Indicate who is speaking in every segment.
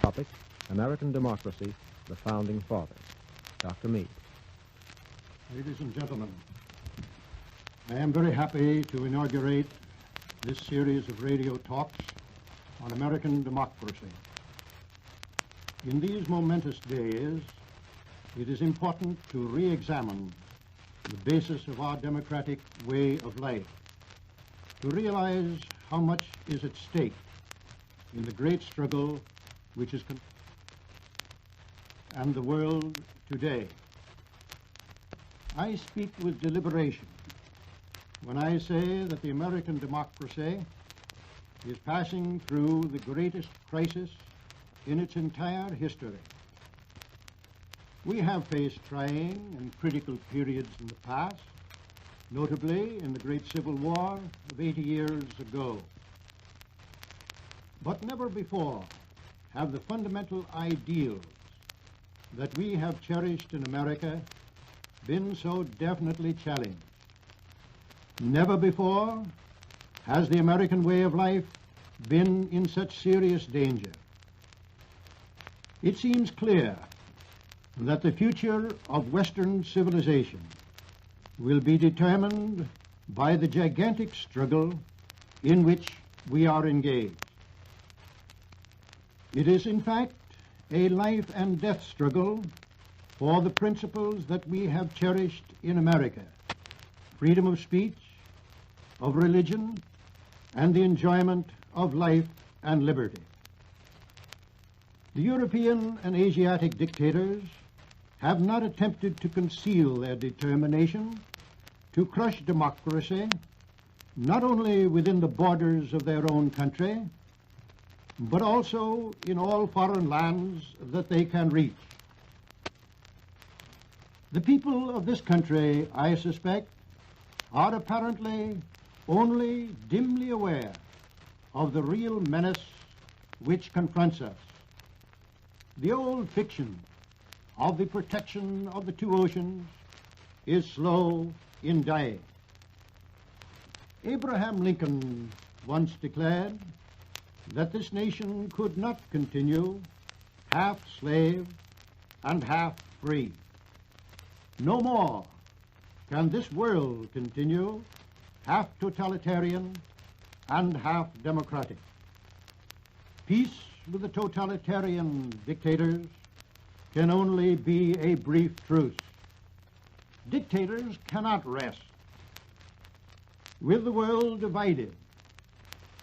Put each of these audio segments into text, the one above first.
Speaker 1: Topic, American Democracy, the Founding Fathers. Dr. Meade.
Speaker 2: Ladies and gentlemen, I am very happy to inaugurate this series of radio talks on American democracy. In these momentous days, it is important to re-examine the basis of our democratic way of life, to realize how much is at stake in the great struggle which is and the world today. I speak with deliberation when I say that the American democracy is passing through the greatest crisis in its entire history. We have faced trying and critical periods in the past, notably in the Great Civil War of 80 years ago. But never before have the fundamental ideals that we have cherished in America been so definitely challenged. Never before has the American way of life been in such serious danger. It seems clear that the future of Western civilization will be determined by the gigantic struggle in which we are engaged. It is, in fact, a life and death struggle for the principles that we have cherished in America: freedom of speech, of religion, and the enjoyment of life and liberty. The European and Asiatic dictators have not attempted to conceal their determination to crush democracy, not only within the borders of their own country, but also in all foreign lands that they can reach. The people of this country, I suspect, are apparently only dimly aware of the real menace which confronts us. The old fiction of the protection of the two oceans is slow in dying. Abraham Lincoln once declared that this nation could not continue half slave and half free. No more can this world continue half totalitarian and half democratic. Peace with the totalitarian dictators can only be a brief truce. Dictators cannot rest. With the world divided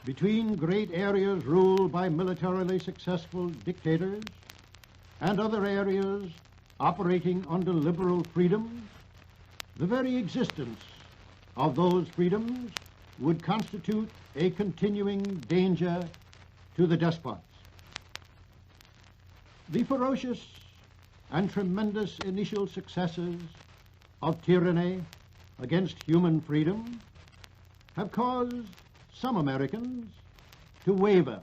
Speaker 2: between great areas ruled by militarily successful dictators and other areas operating under liberal freedoms, the very existence of those freedoms would constitute a continuing danger to the despots. The ferocious and tremendous initial successes of tyranny against human freedom have caused some Americans to waver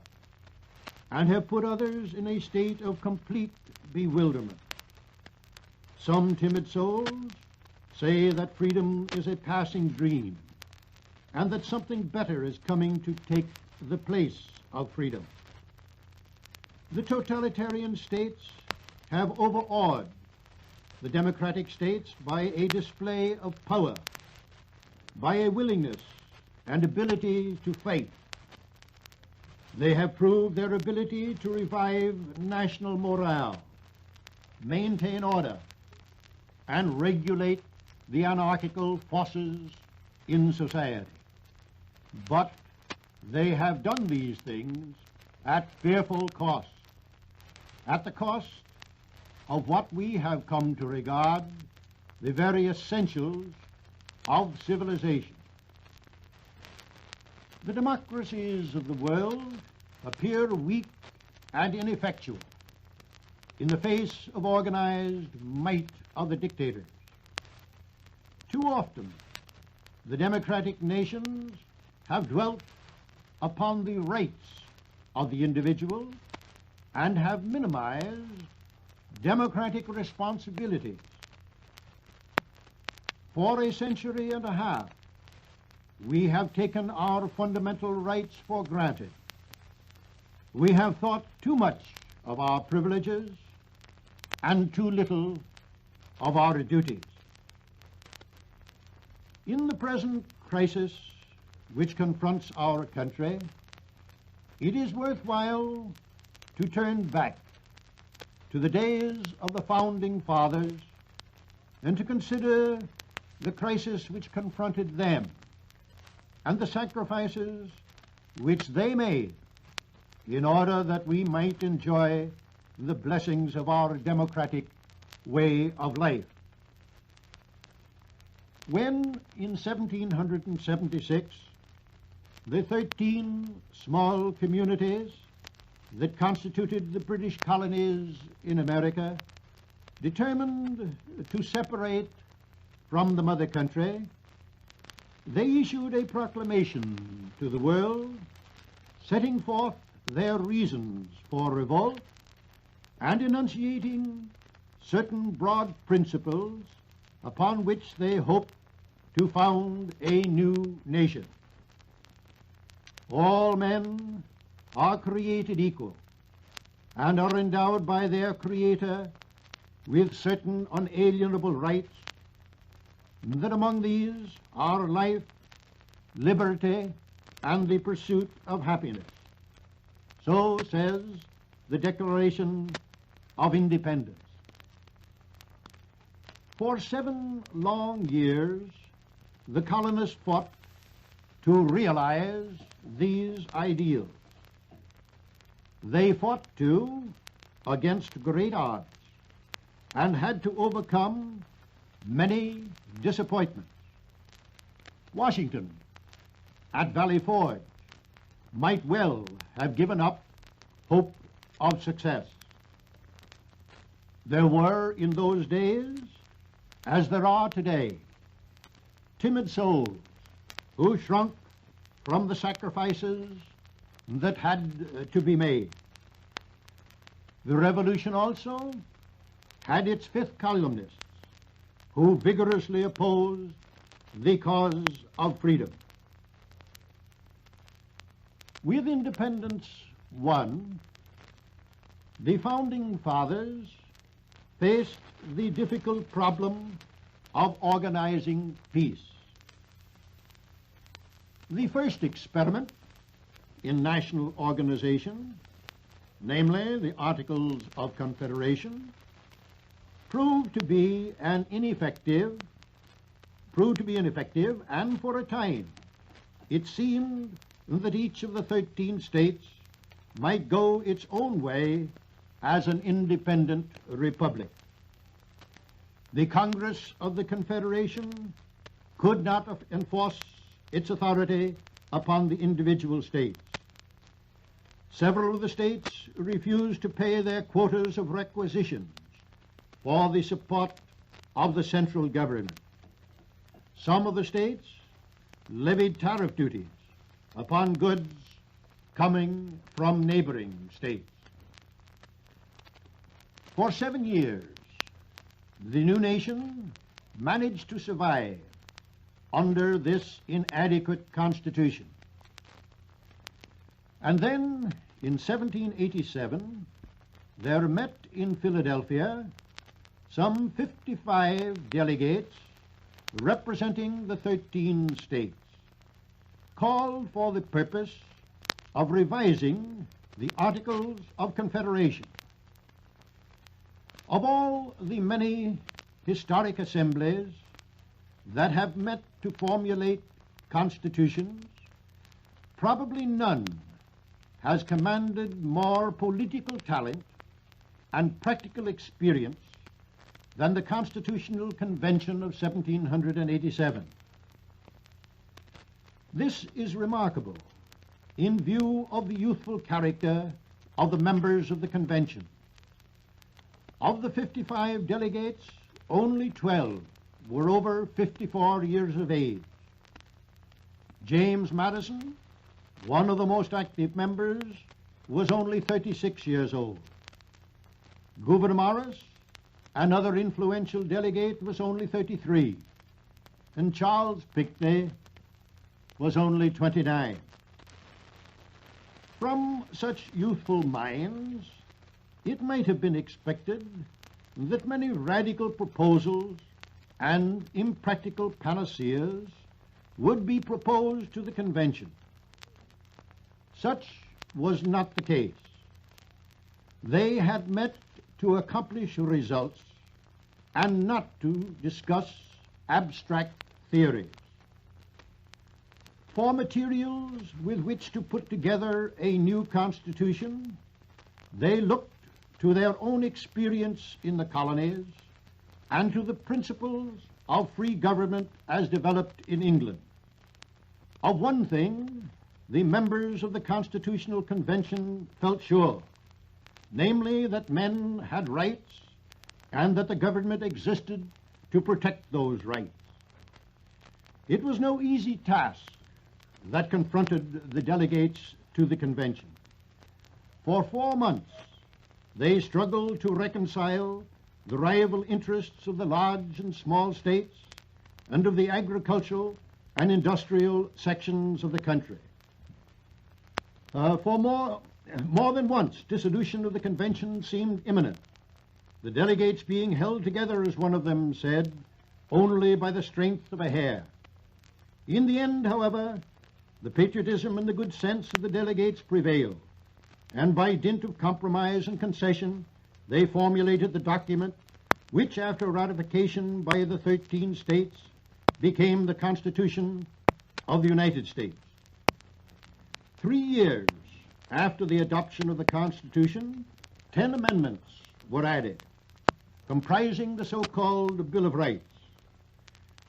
Speaker 2: and have put others in a state of complete bewilderment. Some timid souls say that freedom is a passing dream and that something better is coming to take the place of freedom. The totalitarian states have overawed the democratic states by a display of power, by a willingness and ability to fight. They have proved their ability to revive national morale, maintain order, and regulate the anarchical forces in society. But they have done these things at fearful cost, at the cost of what we have come to regard the very essentials of civilization. The democracies of the world appear weak and ineffectual in the face of organized might of the dictators. Too often, the democratic nations have dwelt upon the rights of the individual and have minimized democratic responsibilities. For a century and a half, we have taken our fundamental rights for granted. We have thought too much of our privileges and too little of our duties. In the present crisis which confronts our country, it is worthwhile to turn back to the days of the Founding Fathers and to consider the crisis which confronted them and the sacrifices which they made in order that we might enjoy the blessings of our democratic way of life. When, in 1776, the 13 small communities that constituted the British colonies in America determined to separate from the mother country, they issued a proclamation to the world setting forth their reasons for revolt and enunciating certain broad principles upon which they hoped to found a new nation. All men are created equal and are endowed by their Creator with certain unalienable rights, that among these are life, liberty, and the pursuit of happiness. So says the Declaration of Independence. For 7 long years, the colonists fought to realize these ideals. They fought, too, against great odds and had to overcome many disappointments. Washington, at Valley Forge, might well have given up hope of success. There were in those days, as there are today, timid souls who shrunk from the sacrifices that had to be made. The Revolution also had its fifth columnists who vigorously opposed the cause of freedom. With independence won, the Founding Fathers faced the difficult problem of organizing peace. The first experiment in national organization, namely the Articles of Confederation, proved to be ineffective, and for a time it seemed that each of the 13 states might go its own way as an independent republic. The Congress of the Confederation could not enforce its authority upon the individual states. Several of the states refused to pay their quotas of requisitions for the support of the central government. Some of the states levied tariff duties upon goods coming from neighboring states. For 7 years, the new nation managed to survive under this inadequate constitution. And then, in 1787, there met in Philadelphia some 55 delegates representing the 13 states, called for the purpose of revising the Articles of Confederation. Of all the many historic assemblies that have met to formulate constitutions, probably none has commanded more political talent and practical experience than the Constitutional Convention of 1787. This is remarkable in view of the youthful character of the members of the convention. Of the 55 delegates, only 12 were over 54 years of age. James Madison, one of the most active members, was only 36 years old. Gouverneur Morris, another influential delegate, was only 33, and Charles Pinckney was only 29. From such youthful minds, it might have been expected that many radical proposals and impractical panaceas would be proposed to the convention. Such was not the case. They had met to accomplish results and not to discuss abstract theories. For materials with which to put together a new constitution, they looked to their own experience in the colonies and to the principles of free government as developed in England. Of one thing, the members of the Constitutional Convention felt sure, namely that men had rights and that the government existed to protect those rights. It was no easy task that confronted the delegates to the convention. For 4 months, they struggled to reconcile the rival interests of the large and small states and of the agricultural and industrial sections of the country. For more than once, dissolution of the convention seemed imminent, the delegates being held together, as one of them said, only by the strength of a hair. In the end, however, the patriotism and the good sense of the delegates prevailed, and by dint of compromise and concession, they formulated the document which, after ratification by the 13 states, became the Constitution of the United States. 3 years after the adoption of the Constitution, 10 amendments were added, comprising the so-called Bill of Rights.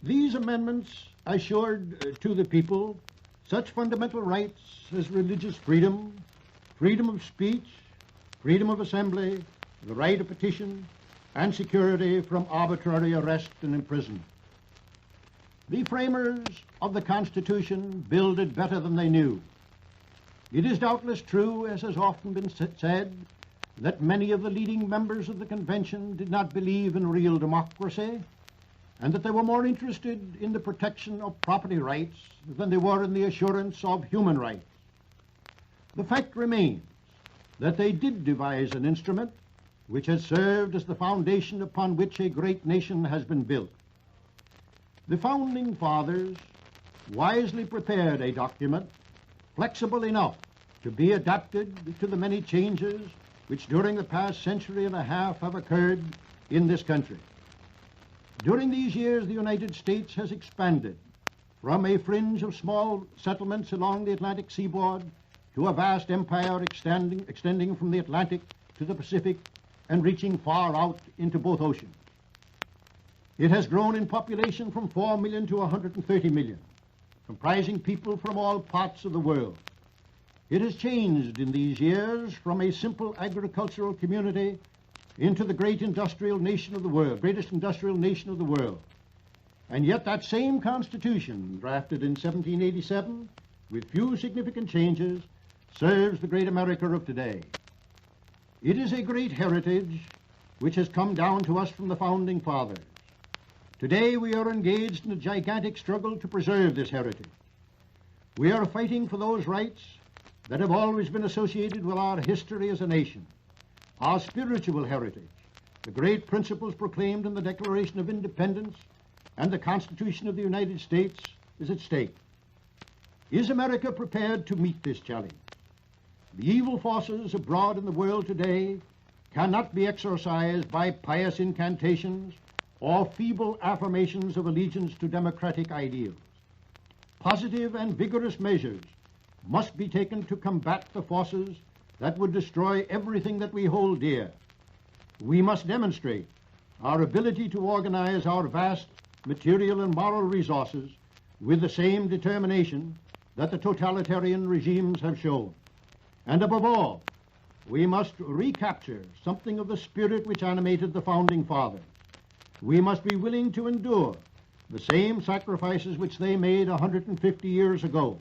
Speaker 2: These amendments assured to the people such fundamental rights as religious freedom, freedom of speech, freedom of assembly, the right of petition, and security from arbitrary arrest and imprisonment. The framers of the Constitution builded better than they knew. It is doubtless true, as has often been said, that many of the leading members of the convention did not believe in real democracy, and that they were more interested in the protection of property rights than they were in the assurance of human rights. The fact remains that they did devise an instrument which has served as the foundation upon which a great nation has been built. The Founding Fathers wisely prepared a document flexible enough to be adapted to the many changes which during the past century and a half have occurred in this country. During these years, the United States has expanded from a fringe of small settlements along the Atlantic seaboard to a vast empire extending from the Atlantic to the Pacific and reaching far out into both oceans. It has grown in population from 4 million to 130 million, comprising people from all parts of the world. It has changed in these years from a simple agricultural community into the great industrial nation of the world, greatest industrial nation of the world. And yet that same Constitution, drafted in 1787, with few significant changes, serves the great America of today. It is a great heritage which has come down to us from the Founding Fathers. Today we are engaged in a gigantic struggle to preserve this heritage. We are fighting for those rights that have always been associated with our history as a nation, our spiritual heritage, the great principles proclaimed in the Declaration of Independence and the Constitution of the United States is at stake. Is America prepared to meet this challenge? The evil forces abroad in the world today cannot be exorcised by pious incantations or feeble affirmations of allegiance to democratic ideals. Positive and vigorous measures must be taken to combat the forces that would destroy everything that we hold dear. We must demonstrate our ability to organize our vast material and moral resources with the same determination that the totalitarian regimes have shown. And above all, we must recapture something of the spirit which animated the Founding Fathers. We must be willing to endure the same sacrifices which they made 150 years ago.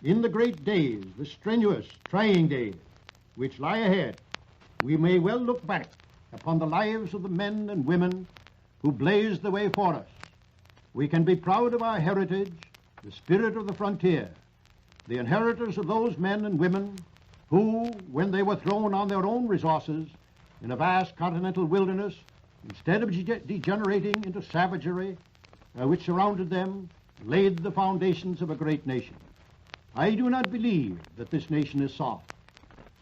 Speaker 2: In the great days, the strenuous, trying days which lie ahead, we may well look back upon the lives of the men and women who blazed the way for us. We can be proud of our heritage, the spirit of the frontier, the inheritors of those men and women who, when they were thrown on their own resources in a vast continental wilderness, instead of degenerating into savagery, which surrounded them, laid the foundations of a great nation. I do not believe that this nation is soft.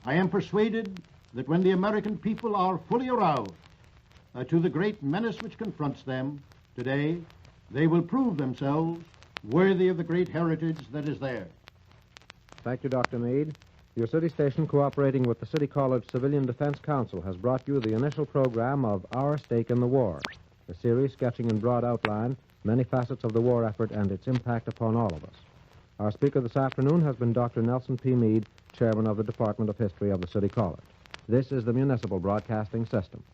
Speaker 2: I am persuaded that when the American people are fully aroused to the great menace which confronts them today, they will prove themselves worthy of the great heritage that is theirs.
Speaker 1: Thank you, Dr. Meade. Your city station, cooperating with the City College Civilian Defense Council, has brought you the initial program of Our Stake in the War, a series sketching in broad outline many facets of the war effort and its impact upon all of us. Our speaker this afternoon has been Dr. Nelson P. Meade, chairman of the Department of History of the City College. This is the Municipal Broadcasting System.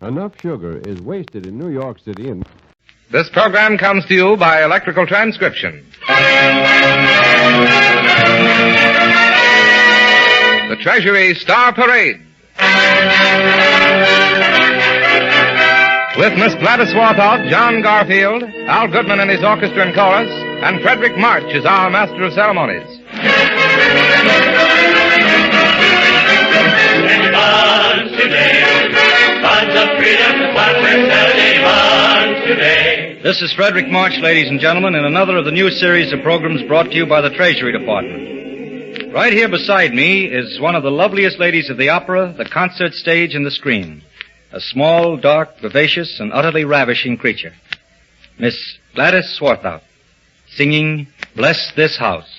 Speaker 3: Enough sugar is wasted in New York City and...
Speaker 4: This program comes to you by electrical transcription. The Treasury Star Parade. With Miss Gladys Swarthout, John Garfield, Al Goodman and his orchestra and chorus, and Frederick March is our master of ceremonies.
Speaker 5: This is Frederick March, ladies and gentlemen, in another of the new series of programs brought to you by the Treasury Department. Right here beside me is one of the loveliest ladies of the opera, the concert stage, and the screen. A small, dark, vivacious, and utterly ravishing creature. Miss Gladys Swarthout, singing Bless This House.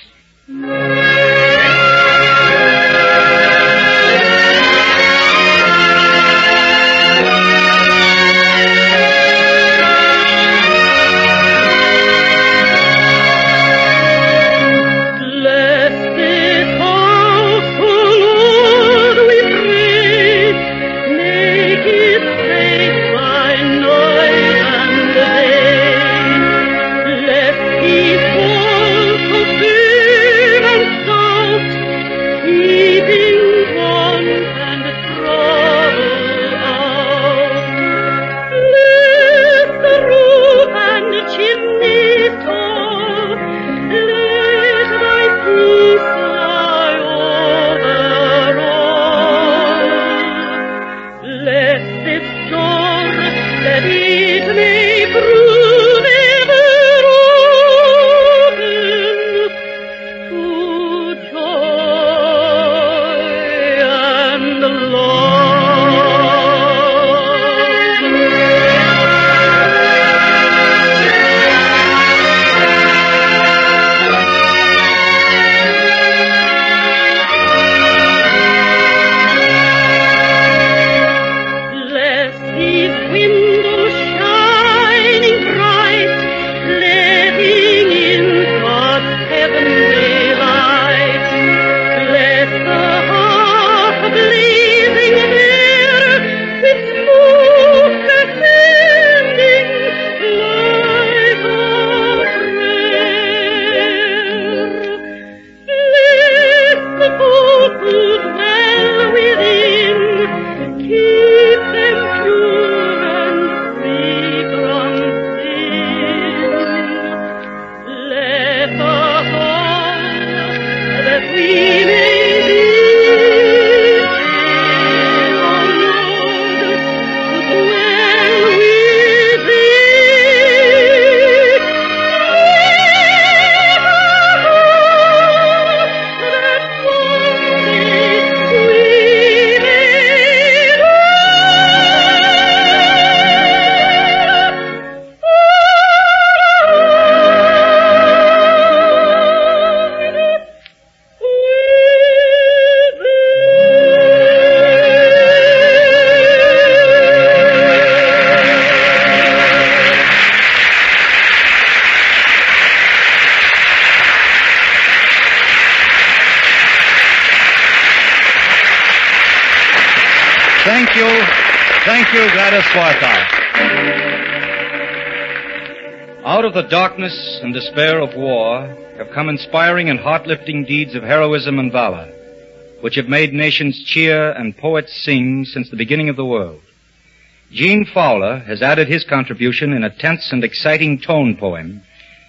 Speaker 5: Thank you, Gladys Swarthout. Out of the darkness and despair of war have come inspiring and heart-lifting deeds of heroism and valor, which have made nations cheer and poets sing since the beginning of the world. Gene Fowler has added his contribution in a tense and exciting tone poem,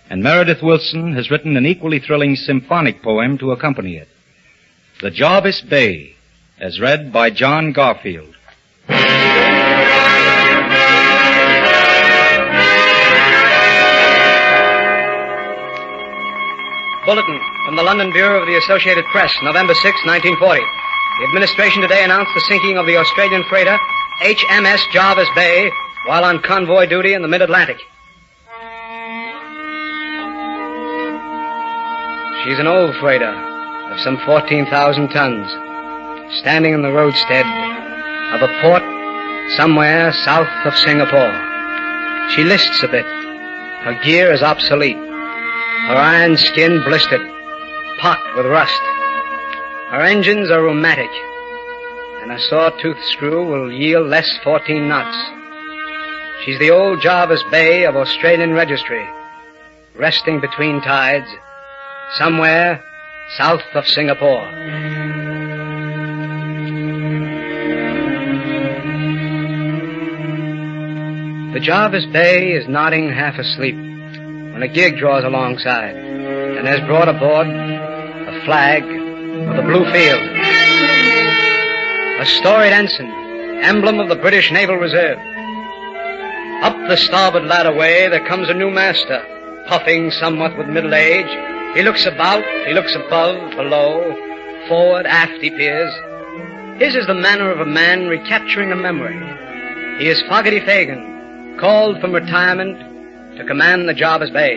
Speaker 5: and Meredith Willson has written an equally thrilling symphonic poem to accompany it. The Jarvis Bay, as read by John Garfield.
Speaker 6: Bulletin from the London Bureau of the Associated Press, November 6, 1940. The administration today announced the sinking of the Australian freighter HMS Jarvis Bay while on convoy duty in the mid-Atlantic. She's an old freighter of some 14,000 tons, standing in the roadstead of a port somewhere south of Singapore. She lists a bit. Her gear is obsolete. Her iron skin blistered, pocked with rust. Her engines are rheumatic, and a sawtooth screw will yield less 14 knots. She's the old Jarvis Bay of Australian registry, resting between tides, somewhere south of Singapore. The Jarvis Bay is nodding half asleep when a gig draws alongside and has brought aboard a flag with a blue field. A storied ensign, emblem of the British Naval Reserve. Up the starboard ladderway there comes a new master, puffing somewhat with middle age. He looks about, he looks above, below, forward, aft he peers. His is the manner of a man recapturing a memory. He is Fogarty Fagan, called from retirement to command the Jarvis Bay.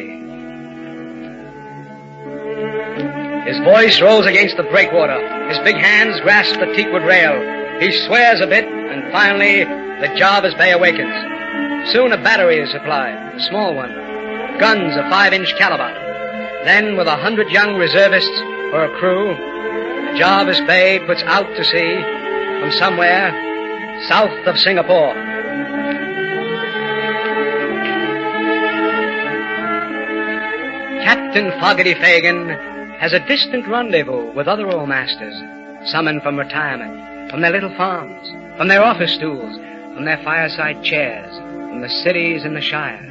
Speaker 6: His voice rolls against the breakwater. His big hands grasp the teakwood rail. He swears a bit, and finally the Jarvis Bay awakens. Soon a battery is supplied, a small one. Guns of 5-inch caliber. Then, with 100 young reservists for a crew, the Jarvis Bay puts out to sea from somewhere south of Singapore. Captain Fogarty Fagan has a distant rendezvous with other old masters, summoned from retirement, from their little farms, from their office stools, from their fireside chairs, from the cities and the shires.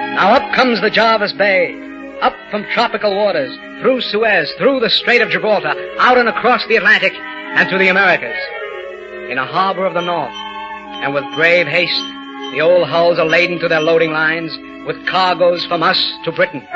Speaker 6: Now up comes the Jarvis Bay, up from tropical waters, through Suez, through the Strait of Gibraltar, out and across the Atlantic, and to the Americas. In a harbor of the North, and with brave haste, the old hulls are laden to their loading lines with cargoes from us to Britain.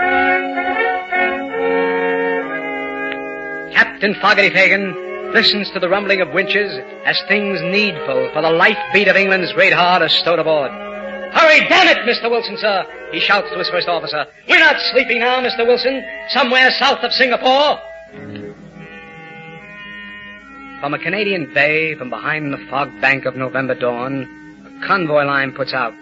Speaker 6: Captain Fogarty Fagan listens to the rumbling of winches as things needful for the life beat of England's great heart are stowed aboard. Hurry, damn it, Mr. Wilson, sir, he shouts to his first officer. We're not sleeping now, Mr. Wilson, somewhere south of Singapore. From a Canadian bay, from behind the fog bank of November dawn, a convoy line puts out.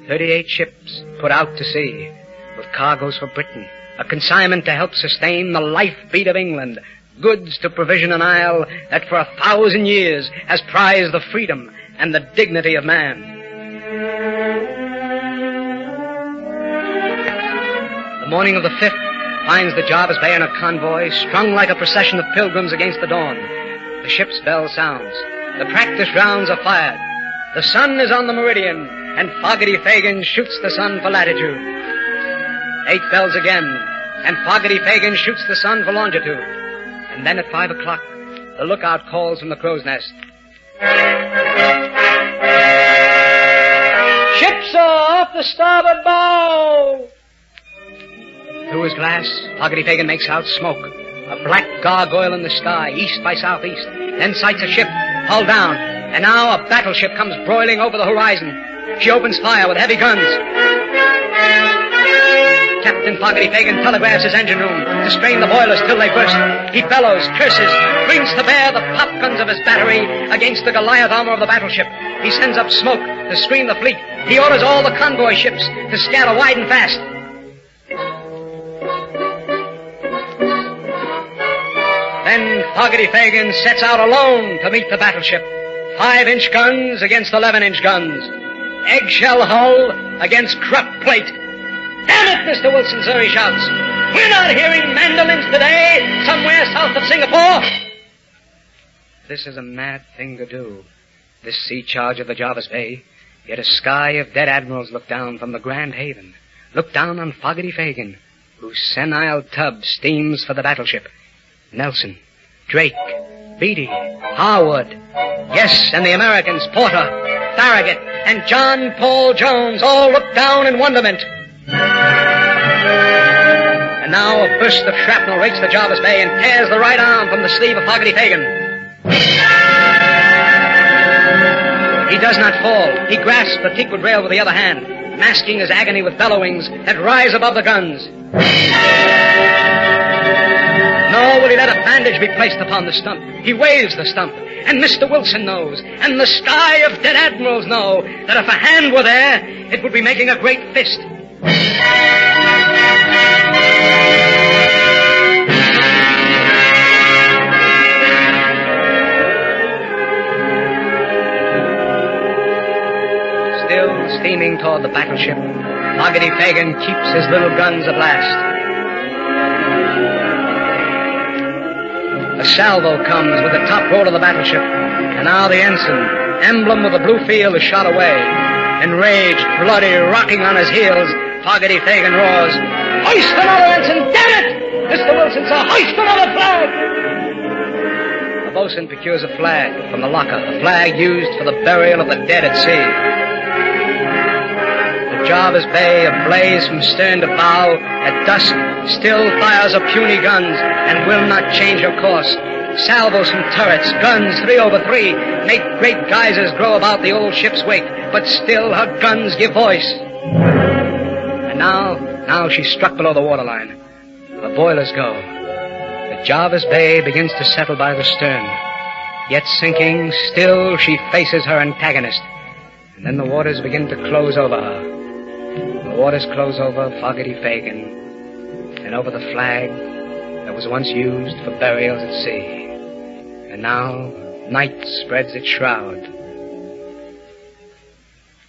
Speaker 6: 38 ships put out to sea with cargoes for Britain, a consignment to help sustain the life beat of England, goods to provision an isle that for 1,000 years has prized the freedom and the dignity of man. The morning of the 5th finds the Jarvis Bay in a convoy strung like a procession of pilgrims against the dawn. The ship's bell sounds. The practice rounds are fired. The sun is on the meridian, and Fogarty Fagan shoots the sun for latitude. 8 bells again, and Fogarty Fagan shoots the sun for longitude. And then at 5 o'clock, the lookout calls from the crow's nest. Ships are off the starboard bow! Through his glass, Fogarty Fagan makes out smoke, a black gargoyle in the sky, east by southeast, then sights a ship, hull down, and now a battleship comes broiling over the horizon. She opens fire with heavy guns. Captain Fogarty Fagan telegraphs his engine room to strain the boilers till they burst. He bellows, curses, brings to bear the pop guns of his battery against the Goliath armor of the battleship. He sends up smoke to screen the fleet. He orders all the convoy ships to scatter wide and fast. Then Fogarty Fagan sets out alone to meet the battleship. 5-inch guns against 11-inch guns. Eggshell hull against Krupp plate. Damn it, Mr. Wilson, sir, he shouts. We're not hearing mandolins today, somewhere south of Singapore. This is a mad thing to do, this sea charge of the Jarvis Bay. Yet a sky of dead admirals look down from the Grand Haven. Look down on Fogarty Fagan, whose senile tub steams for the battleship. Nelson, Drake, Beatty, Harwood. Yes, and the Americans, Porter, Farragut, and John Paul Jones all looked down in wonderment. And now a burst of shrapnel rakes the Jarvis Bay and tears the right arm from the sleeve of Fogarty Fagan. He does not fall. He grasps the teakwood rail with the other hand, masking his agony with bellowings that rise above the guns. Nor will he let a bandage be placed upon the stump. He waves the stump, and Mr. Wilson knows, and the sky of dead admirals know, that if a hand were there, it would be making a great fist. Still steaming toward the battleship, Fogarty Fagan keeps his little guns at last. A salvo comes with the top roll of the battleship, and now the ensign, emblem of the blue field, is shot away. Enraged, bloody, rocking on his heels, Fogarty Fagan roars, "Hoist another ensign! Damn it! Mr. Wilson, sir, hoist another flag!" The boatswain procures a flag from the locker, a flag used for the burial of the dead at sea. The Jarvis Bay, ablaze from stern to bow, at dusk still fires her puny guns and will not change her course. Salvos from turrets, guns 3 over 3, make great geysers grow about the old ship's wake, but still her guns give voice. And now she's struck below the waterline. The boilers go. The Jarvis Bay begins to settle by the stern. Yet sinking, still she faces her antagonist. And then the waters begin to close over her. The waters close over Fogarty Fagan and over the flag that was once used for burials at sea. And now night spreads its shroud.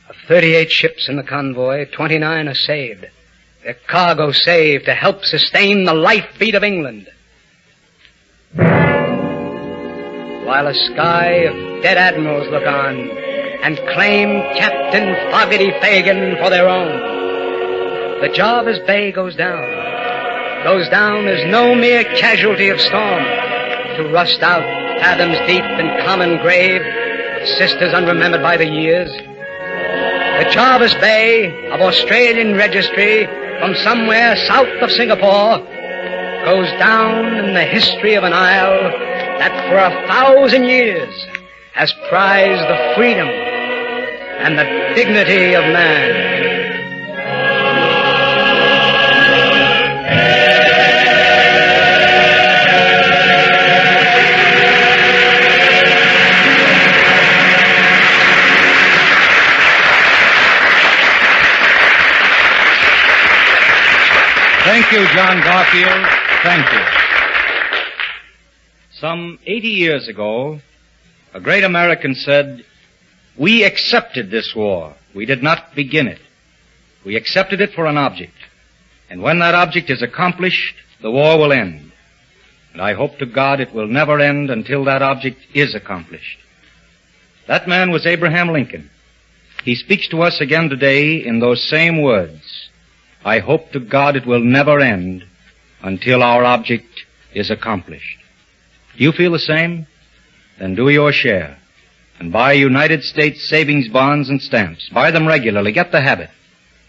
Speaker 6: Of 38 ships in the convoy, 29 are saved. Their cargo saved to help sustain the life-beat of England. While a sky of dead admirals look on and claim Captain Fogarty Fagan for their own. The Jarvis Bay goes down as no mere casualty of storm, to rust out fathoms deep in common grave, sisters unremembered by the years. The Jarvis Bay of Australian registry from somewhere south of Singapore goes down in the history of an isle that for 1,000 years has prized the freedom and the dignity of man.
Speaker 4: Thank you, John Garfield. Thank you. Some 80 years ago, a great American said, "We accepted this war. We did not begin it. We accepted it for an object. And when that object is accomplished, the war will end. And I hope to God it will never end until that object is accomplished." That man was Abraham Lincoln. He speaks to us again today in those same words. I hope to God it will never end until our object is accomplished. Do you feel the same? Then do your share and buy United States savings bonds and stamps. Buy them regularly. Get the habit.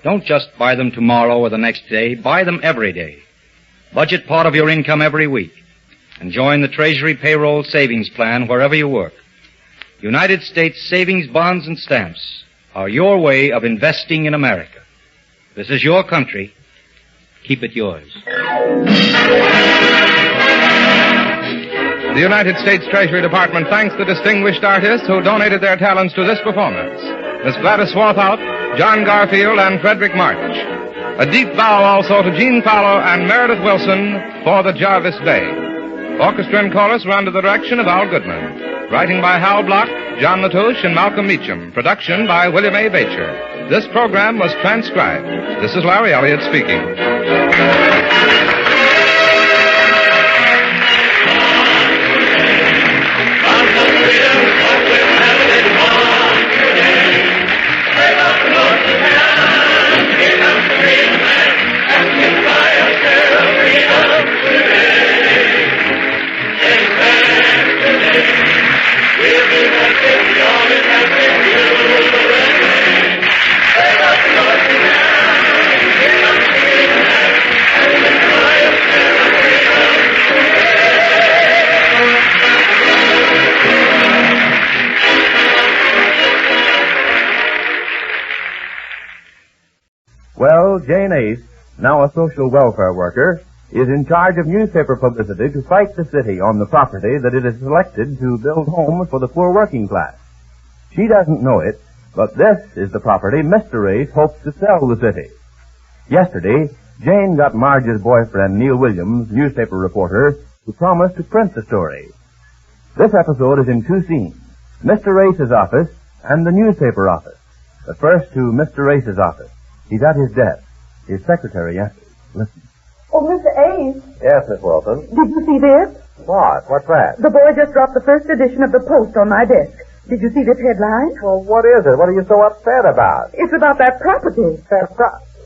Speaker 4: Don't just buy them tomorrow or the next day. Buy them every day. Budget part of your income every week and join the Treasury payroll savings plan wherever you work. United States savings bonds and stamps are your way of investing in America. This is your country. Keep it yours. The United States Treasury Department thanks the distinguished artists who donated their talents to this performance. Miss Gladys Swarthout, John Garfield, and Frederick March. A deep bow also to Gene Fowler and Meredith Wilson for the Jarvis Bay. Orchestra and chorus were under the direction of Al Goodman. Writing by Hal Block, John Latouche, and Malcolm Meacham. Production by William A. Bacher. This program was transcribed. This is Larry Elliott speaking.
Speaker 7: Jane Ace, now a social welfare worker, is in charge of newspaper publicity to fight the city on the property that it has selected to build homes for the poor working class. She doesn't know it, but this is the property Mr. Ace hopes to sell the city. Yesterday, Jane got Marge's boyfriend, Neil Williams, newspaper reporter, to promise to print the story. This episode is in two scenes, Mr. Ace's office and the newspaper office. But first to Mr. Ace's office. He's at his desk. His secretary answers. Listen.
Speaker 8: Oh, Mr. Ace,
Speaker 7: Yes, Miss Wilson.
Speaker 8: did you see this?
Speaker 7: What? What's that?
Speaker 8: The boy just dropped the first edition of the Post on my desk. Did you see this headline?
Speaker 7: Well, what is it? What are you so upset about?
Speaker 8: It's about that property.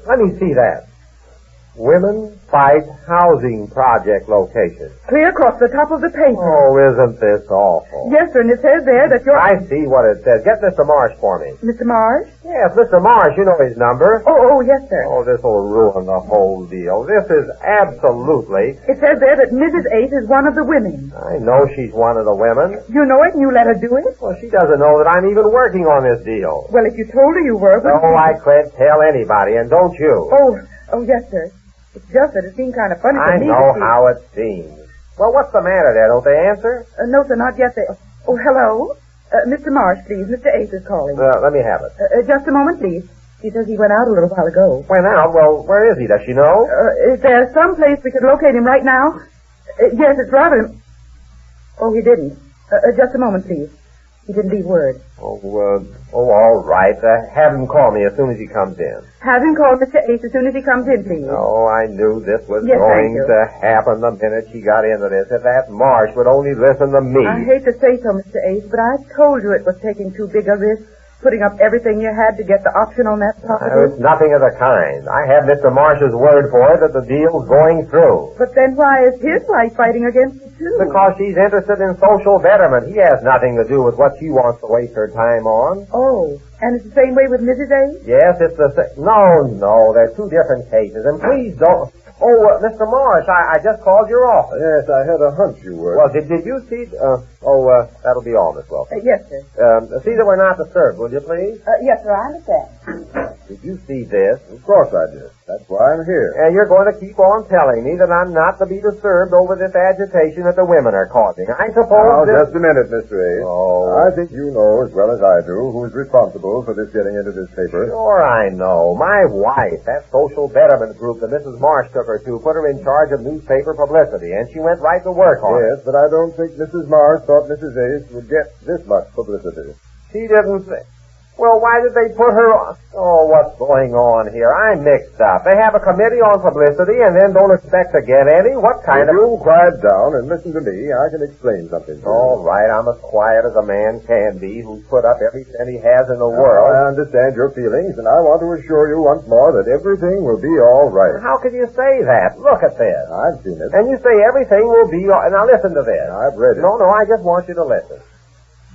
Speaker 7: Let me see that. Women Fight Housing Project Location.
Speaker 8: Clear across the top of the paper.
Speaker 7: Oh, isn't this awful?
Speaker 8: Yes, sir, and it says there that you're...
Speaker 7: I see what it says. Get Mr. Marsh for me.
Speaker 8: Mr. Marsh?
Speaker 7: Yes, Mr. Marsh. You know his number.
Speaker 8: Oh, yes, sir.
Speaker 7: Oh, this will ruin the whole deal. This is absolutely...
Speaker 8: It says there that Mrs. Ace is one of the women.
Speaker 7: I know she's one of the women.
Speaker 8: You know it and you let her do it?
Speaker 7: Well, she doesn't know that I'm even working on this deal.
Speaker 8: Well, if you told her you were...
Speaker 7: No, I can't tell anybody, and don't you.
Speaker 8: Oh, yes, sir. It's just that it seemed kind of funny
Speaker 7: I
Speaker 8: to me
Speaker 7: know
Speaker 8: to see...
Speaker 7: how it seems. Well, what's the matter there? Don't they answer?
Speaker 8: No, sir, not yet. Oh, hello? Mr. Marsh, please. Mr. Ace is calling.
Speaker 7: Let me have it.
Speaker 8: Just a moment, please. He says he went out a little while ago.
Speaker 7: Went out? Well, where is he? Does she know?
Speaker 8: Is there some place we could locate him right now? Yes, it's rather... Oh, he didn't. Just a moment, please. He didn't leave word.
Speaker 7: Oh, all right. Have him call me as soon as he comes in.
Speaker 8: Have him call Mr. Ace as soon as he comes in, please.
Speaker 7: Oh, I knew this was
Speaker 8: Yes,
Speaker 7: going
Speaker 8: thank you.
Speaker 7: to happen the minute she got into this. If that Marsh would only listen to me.
Speaker 8: I hate to say so, Mr. Ace, but I told you it was taking too big a risk, putting up everything you had to get the option on that property.
Speaker 7: It's nothing of the kind. I have Mr. Marsh's word for it that the deal's going through.
Speaker 8: But then why is his wife fighting against it, too?
Speaker 7: Because she's interested in social betterment. He has nothing to do with what she wants to waste her time on.
Speaker 8: Oh, and it's the same way with Mrs. Ace?
Speaker 7: Yes, it's the same. No, they're two different cases. And please don't... Oh, Mr. Morris, I just called your office.
Speaker 3: Yes, I had a hunch you were.
Speaker 7: Well, did you see... that'll be all, Miss Wilson.
Speaker 8: Yes, sir.
Speaker 7: See that we're not disturbed, will you, please?
Speaker 8: Yes, sir, I understand.
Speaker 7: Did you see this?
Speaker 3: Of course I did. That's why I'm here.
Speaker 7: And you're going to keep on telling me that I'm not to be disturbed over this agitation that the women are causing. I suppose
Speaker 3: Now, just a minute, Mr. Ace.
Speaker 7: Oh.
Speaker 3: I think you know as well as I do who's responsible for this getting into this paper.
Speaker 7: Sure, I know. My wife, that social betterment group that Mrs. Marsh took her to, put her in charge of newspaper publicity, and she went right to work on it.
Speaker 3: Yes, but I don't think Mrs. Marsh thought Mrs. Ace would get this much publicity.
Speaker 7: She didn't say... Well, why did they put her on? Oh, what's going on here? I'm mixed up. They have a committee on publicity and then don't expect to get any? What kind
Speaker 3: If
Speaker 7: of...
Speaker 3: you quiet down and listen to me, I can explain something to you.
Speaker 7: All right, I'm as quiet as a man can be who's put up every cent he has in the world.
Speaker 3: I understand your feelings, and I want to assure you once more that everything will be all right.
Speaker 7: How can you say that? Look at this.
Speaker 3: I've seen it.
Speaker 7: And you say everything will be all... Now listen to this.
Speaker 3: I've read it.
Speaker 7: No, I just want you to listen.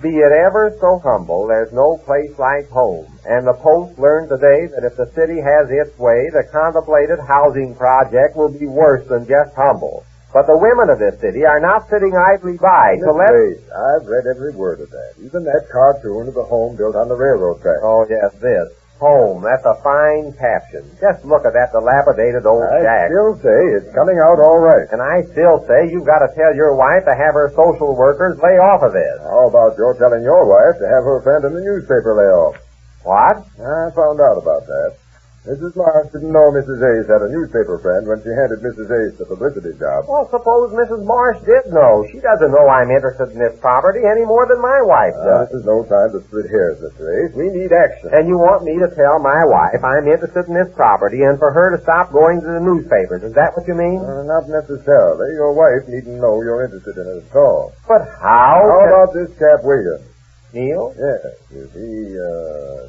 Speaker 7: Be it ever so humble, there's no place like home. And the Post learned today that if the city has its way, the contemplated housing project will be worse than just humble. But the women of this city are not sitting idly by. So let...
Speaker 3: Wait, I've read every word of that. Even that cartoon of the home built on the railroad track.
Speaker 7: Oh, yes, this. Home. That's a fine caption. Just look at that dilapidated old shack.
Speaker 3: I still say it's coming out all right.
Speaker 7: And I still say you've got to tell your wife to have her social workers lay off of this.
Speaker 3: How about your telling your wife to have her friend in the newspaper lay off?
Speaker 7: What?
Speaker 3: I found out about that. Mrs. Marsh didn't know Mrs. Ace had a newspaper friend when she handed Mrs. Ace the publicity job.
Speaker 7: Well, suppose Mrs. Marsh did know. She doesn't know I'm interested in this property any more than my wife does.
Speaker 3: This is no time to split hairs, Mr. Ace. We need action.
Speaker 7: And you want me to tell my wife I'm interested in this property and for her to stop going to the newspapers. Is that what you mean?
Speaker 3: Not necessarily. Your wife needn't know you're interested in it at all.
Speaker 7: But how?
Speaker 3: How about this Cap Wiggins?
Speaker 7: Neil?
Speaker 3: Yes. Is he,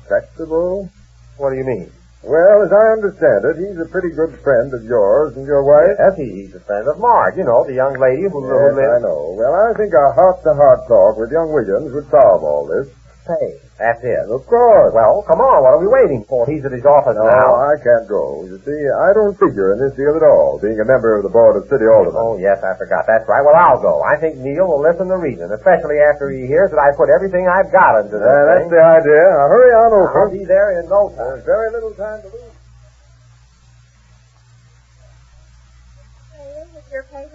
Speaker 3: tractable?
Speaker 7: What do you mean?
Speaker 3: Well, as I understand it, he's a pretty good friend of yours and your wife.
Speaker 7: Yes, he's a friend of Marge. You know, the young lady who
Speaker 3: Yes, I
Speaker 7: lives...
Speaker 3: know. Well, I think a heart-to-heart talk with young Wiggins would solve all this.
Speaker 7: Say, that's it.
Speaker 3: Of course.
Speaker 7: Well, come on. What are we waiting for? He's at his office
Speaker 3: No,
Speaker 7: now.
Speaker 3: I can't go. You see, I don't figure in this deal at all, being a member of the Board of City Aldermen.
Speaker 7: Oh, yes, I forgot. That's right. Well, I'll go. I think Neil will listen to reason, especially after he hears that I put everything I've got into this
Speaker 3: That's
Speaker 7: thing.
Speaker 3: the idea. Now, hurry on over.
Speaker 7: I'll be there in no time.
Speaker 3: There's very little time to lose.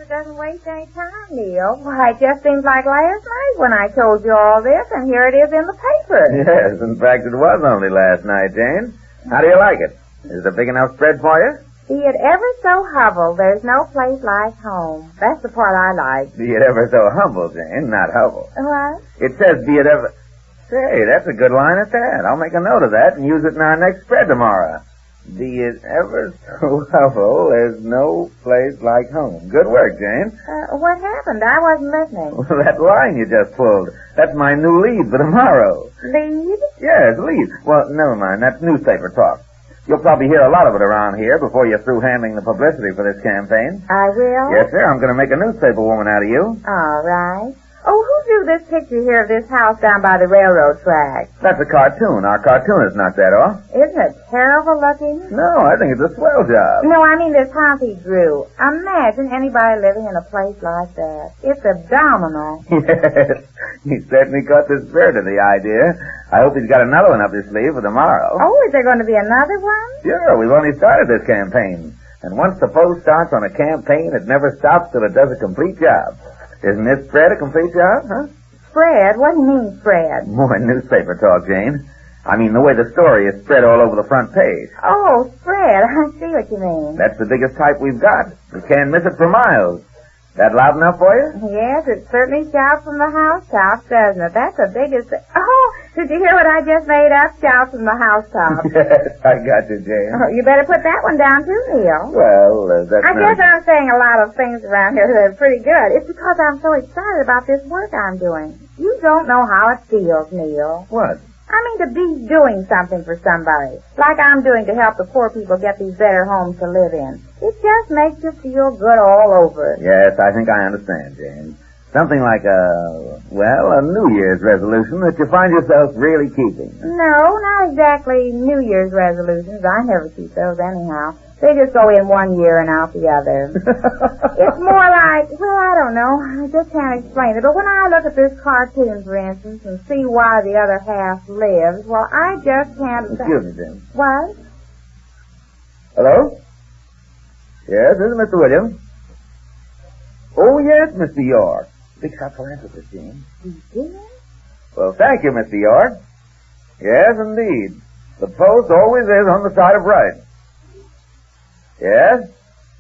Speaker 9: it doesn't waste any time, Neil. Why, it just seems like last night when I told you all this, and here it is in the paper.
Speaker 3: Yes, in fact, it was only last night, Jane. How do you like it? Is it a big enough spread for you?
Speaker 9: Be it ever so humble, there's no place like home. That's the part I like.
Speaker 3: Be it ever so humble, Jane, not humble.
Speaker 9: What?
Speaker 3: It says be it ever... Say, that's a good line at that. I'll make a note of that and use it in our next spread tomorrow. Be it ever so humble, there's no place like home. Good work, Jane.
Speaker 9: What happened? I wasn't listening.
Speaker 3: Well, that line you just pulled, that's my new lead for tomorrow.
Speaker 9: Lead?
Speaker 3: Yes, lead. Well, never mind. That's newspaper talk. You'll probably hear a lot of it around here before you're through handling the publicity for this campaign.
Speaker 9: I will?
Speaker 3: Yes, sir. I'm going to make a newspaper woman out of you.
Speaker 9: All right. Oh, who drew this picture here of this house down by the railroad track?
Speaker 3: That's a cartoon. Our cartoonist knocked that off.
Speaker 9: Isn't it terrible looking?
Speaker 3: No, I think it's a swell job.
Speaker 9: No, I mean this house he drew. Imagine anybody living in a place like that. It's abdominal.
Speaker 3: Yes, he certainly caught the spirit of the idea. I hope he's got another one up his sleeve for tomorrow.
Speaker 9: Oh, is there going to be another one?
Speaker 3: Sure, we've only started this campaign. And once the Post starts on a campaign, it never stops till it does a complete job. Isn't this spread a complete job, huh?
Speaker 9: Spread? What do you mean, spread?
Speaker 3: More newspaper talk, Jane. I mean the way the story is spread all over the front page.
Speaker 9: Oh, spread. I see what you mean.
Speaker 3: That's the biggest type we've got. You can't miss it for miles. That loud enough for you?
Speaker 9: Yes, it certainly shouts from the housetops, doesn't it? That's the biggest... Oh, did you hear what I just made up? Shouts from the housetops.
Speaker 3: Yes, I got you, Jane.
Speaker 9: Oh, you better put that one down, too, Neil.
Speaker 3: Well, that's
Speaker 9: I guess I'm saying a lot of things around here that are pretty good. It's because I'm so excited about this work I'm doing. You don't know how it feels, Neil.
Speaker 3: What?
Speaker 9: I mean to be doing something for somebody, like I'm doing to help the poor people get these better homes to live in. It just makes you feel good all over.
Speaker 3: Yes, I think I understand, Jane. Something like a New Year's resolution that you find yourself really keeping.
Speaker 9: No, not exactly New Year's resolutions. I never keep those anyhow. They just go in one year and out the other. It's more like, well, I don't know. I just can't explain it. But when I look at this cartoon, for instance, and see why the other half lives, well, I just can't...
Speaker 3: Excuse me, Jim.
Speaker 9: What?
Speaker 3: Hello? Yes, this is Mr. Williams. Oh, yes, Mr. York. Big shot for emphasis, Jane.
Speaker 9: You did?
Speaker 3: Well, thank you, Mr. York. Yes, indeed. The Post always is on the side of right. Yes?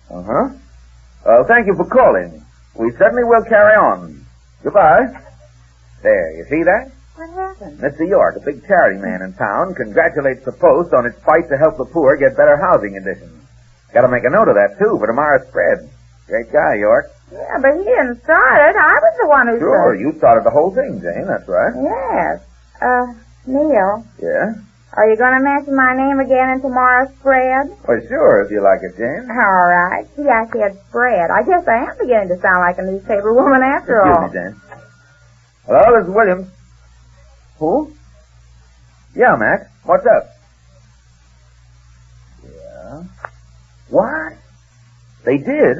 Speaker 3: Uh-huh. Well, thank you for calling. We certainly will carry on. Goodbye. There, you see that?
Speaker 9: What happened?
Speaker 3: Mr. York, a big charity man in town, congratulates the Post on its fight to help the poor get better housing conditions. Got to make a note of that, too, for tomorrow's spread. Great guy, York.
Speaker 9: Yeah, but he didn't start it. I was the one who
Speaker 3: Sure,
Speaker 9: started.
Speaker 3: you started the whole thing, Jane. That's right.
Speaker 9: Yes. Neil.
Speaker 3: Yeah?
Speaker 9: Are you going to mention my name again in tomorrow's spread?
Speaker 3: Well, sure, if you like it, Jane.
Speaker 9: All right. See, I said spread. I guess I am beginning to sound like a newspaper woman after all.
Speaker 3: Excuse me, Jane. Hello, this is Williams. Who? Yeah, Mac. What's up? Yeah. What? They did?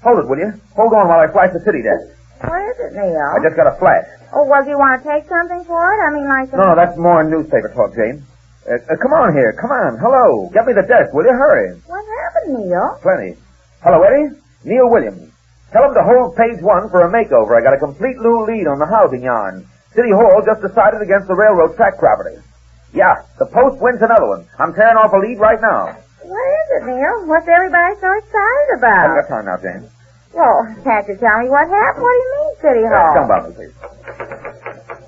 Speaker 3: Hold it, will you? Hold on while I flash the city desk.
Speaker 9: What is it, Neil?
Speaker 3: I just got a flash.
Speaker 9: Oh, well, do you want to take something for it? I mean, like...
Speaker 3: No, that's more newspaper talk, Jane. Come on here. Come on. Hello. Get me the desk, will you? Hurry.
Speaker 9: What happened, Neil?
Speaker 3: Plenty. Hello, Eddie. Neil Williams. Tell him to hold page 1 for a makeover. I got a complete new lead on the housing yarn. City Hall just decided against the railroad track property. Yeah, the Post wins another one. I'm tearing off a lead right now.
Speaker 9: What is it, Neil? What's everybody so excited about?
Speaker 3: I haven't got time now, Jane.
Speaker 9: Well, can't you tell me what happened? What do you mean, City Hall?
Speaker 3: Come about me, please.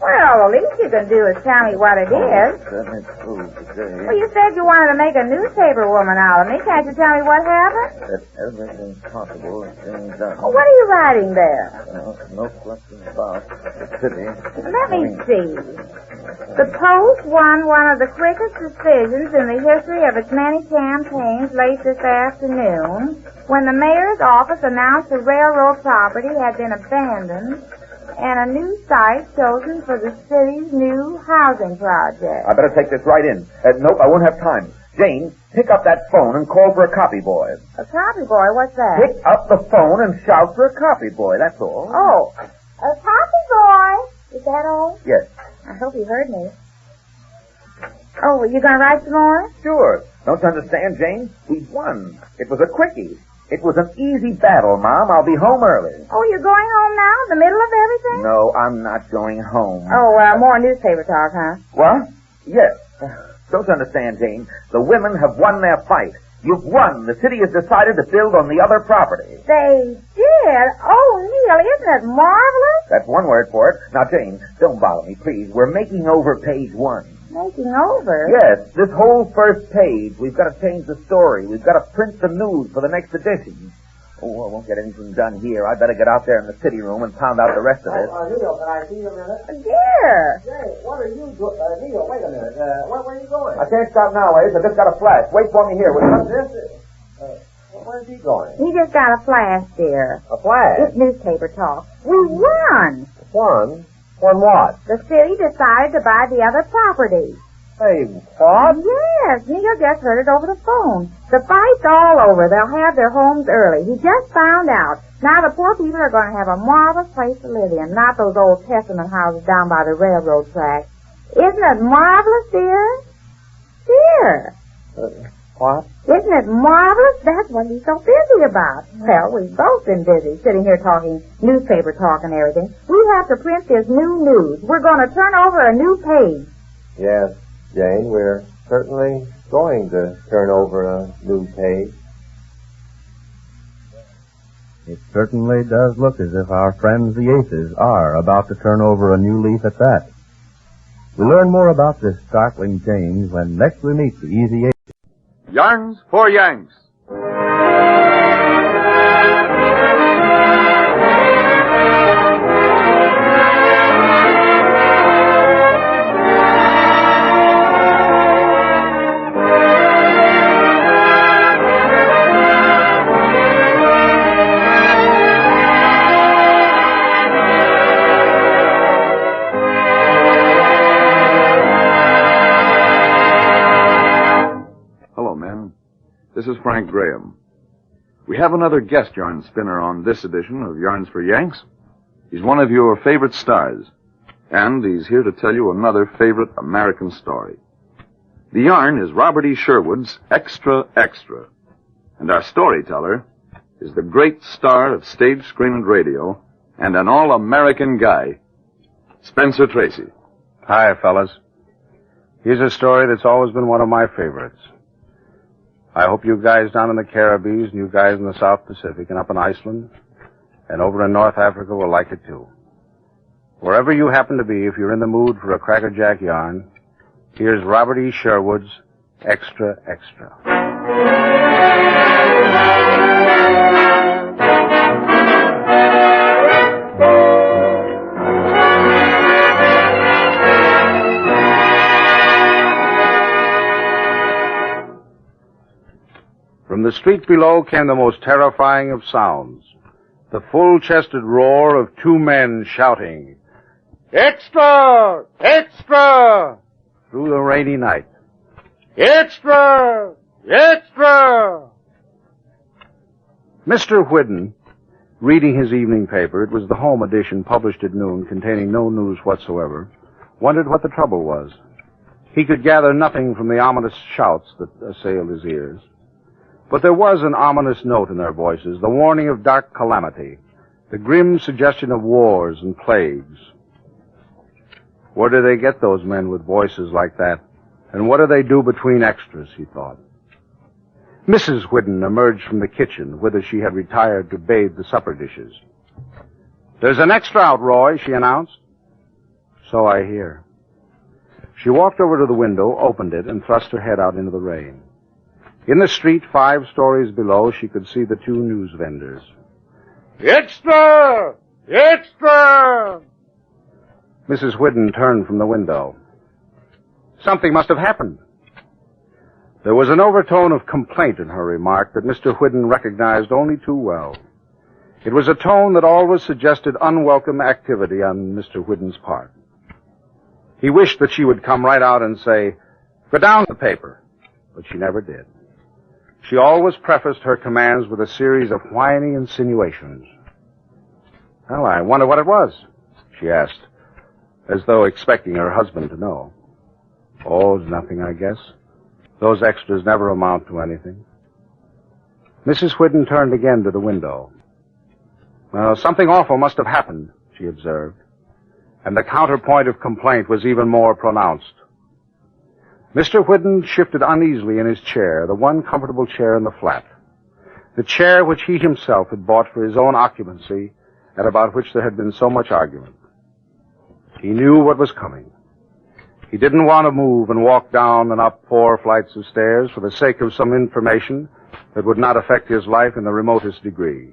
Speaker 9: Well, the least you can do is tell me what it is. Well, you said you wanted to make a newspaper woman out of me. Can't you tell me what happened?
Speaker 3: That everything possible is being done.
Speaker 9: Oh, what are you writing there?
Speaker 3: No question about the city.
Speaker 9: Let me see. The Post won one of the quickest decisions in the history of its many campaigns late this afternoon when the mayor's office announced the railroad property had been abandoned and a new site chosen for the city's new housing project.
Speaker 3: I better take this right in. Nope, I won't have time. Jane, pick up that phone and call for a copy boy.
Speaker 9: A copy boy? What's that?
Speaker 3: Pick up the phone and shout for a copy boy, that's all.
Speaker 9: Oh, a copy boy? Is that all?
Speaker 3: Yes.
Speaker 9: I hope you heard me. Oh, you going to write some more?
Speaker 3: Sure. Don't you understand, Jane? We've won. It was a quickie. It was an easy battle, Mom. I'll be home early.
Speaker 9: Oh, you're going home now, in the middle of everything?
Speaker 3: No, I'm not going home.
Speaker 9: Oh, more newspaper talk, huh?
Speaker 3: What? Yes. Don't you understand, Jane? The women have won their fight. You've won. The city has decided to build on the other property.
Speaker 9: They did? Oh, Neil, isn't it marvelous?
Speaker 3: That's one word for it. Now, Jane, don't bother me, please. We're making over page 1.
Speaker 9: Making over?
Speaker 3: Yes, this whole first page. We've got to change the story. We've got to print the news for the next edition. Oh, I won't get anything done here. I'd better get out there in the city room and pound out the rest of it.
Speaker 10: Neil, can I see you a minute?
Speaker 9: Dear.
Speaker 10: Hey, what are you doing? Neil, wait a minute. Where are you going?
Speaker 3: I can't stop now, Ace. I just got a flash. Wait for me here, will you?
Speaker 10: Where's he going?
Speaker 9: He just got a flash, dear.
Speaker 10: A flash?
Speaker 9: It's newspaper talk. We won.
Speaker 10: Won? Won what?
Speaker 9: The city decided to buy the other property.
Speaker 10: Hey, what?
Speaker 9: Yes, Neil just heard it over the phone. The fight's all over. They'll have their homes early. He just found out. Now the poor people are going to have a marvelous place to live in, not those old Testament houses down by the railroad track. Isn't it marvelous, dear? Dear.
Speaker 10: What?
Speaker 9: Isn't it marvelous? That's what he's so busy about. Well, we've both been busy sitting here talking newspaper talk and everything. We have to print this new news. We're going to turn over a new page.
Speaker 10: Yes, Jane, we're certainly going to turn over a new page.
Speaker 7: It certainly does look as if our friends the Aces are about to turn over a new leaf at that. We'll learn more about this startling change when next we meet the Easy Aces.
Speaker 11: Yarns for Yanks. This is Frank Graham. We have another guest yarn spinner on this edition of Yarns for Yanks. He's one of your favorite stars, and he's here to tell you another favorite American story. The yarn is Robert E. Sherwood's Extra Extra, and our storyteller is the great star of stage, screen, and radio, and an all-American guy, Spencer Tracy.
Speaker 12: Hi, fellas. Here's a story that's always been one of my favorites. I hope you guys down in the Caribbees and you guys in the South Pacific and up in Iceland and over in North Africa will like it too. Wherever you happen to be, if you're in the mood for a crackerjack yarn, here's Robert E. Sherwood's Extra Extra. From the street below came the most terrifying of sounds, the full-chested roar of two men shouting, "Extra! Extra!" through the rainy night. "Extra! Extra!" Mr. Whidden, reading his evening paper, it was the home edition published at noon containing no news whatsoever, wondered what the trouble was. He could gather nothing from the ominous shouts that assailed his ears. But there was an ominous note in their voices, the warning of dark calamity, the grim suggestion of wars and plagues. Where do they get those men with voices like that? And what do they do between extras, he thought. Mrs. Whidden emerged from the kitchen, whither she had retired to bathe the supper dishes. "There's an extra out, Roy," she announced. "So I hear." She walked over to the window, opened it, and thrust her head out into the rain. In the street, 5 stories below, she could see the 2 news vendors. "Extra! Extra!" Mrs. Whidden turned from the window. Something must have happened. There was an overtone of complaint in her remark that Mr. Whidden recognized only too well. It was a tone that always suggested unwelcome activity on Mr. Whidden's part. He wished that she would come right out and say, "Go down the paper," but she never did. She always prefaced her commands with a series of whiny insinuations. "Well, I wonder what it was," she asked, as though expecting her husband to know. "Oh, it's nothing, I guess. Those extras never amount to anything." Mrs. Whidden turned again to the window. Well, something awful must have happened, she observed, and the counterpoint of complaint was even more pronounced. Mr. Whidden shifted uneasily in his chair, the one comfortable chair in the flat, the chair which he himself had bought for his own occupancy and about which there had been so much argument. He knew what was coming. He didn't want to move and walk down and up 4 flights of stairs for the sake of some information that would not affect his life in the remotest degree.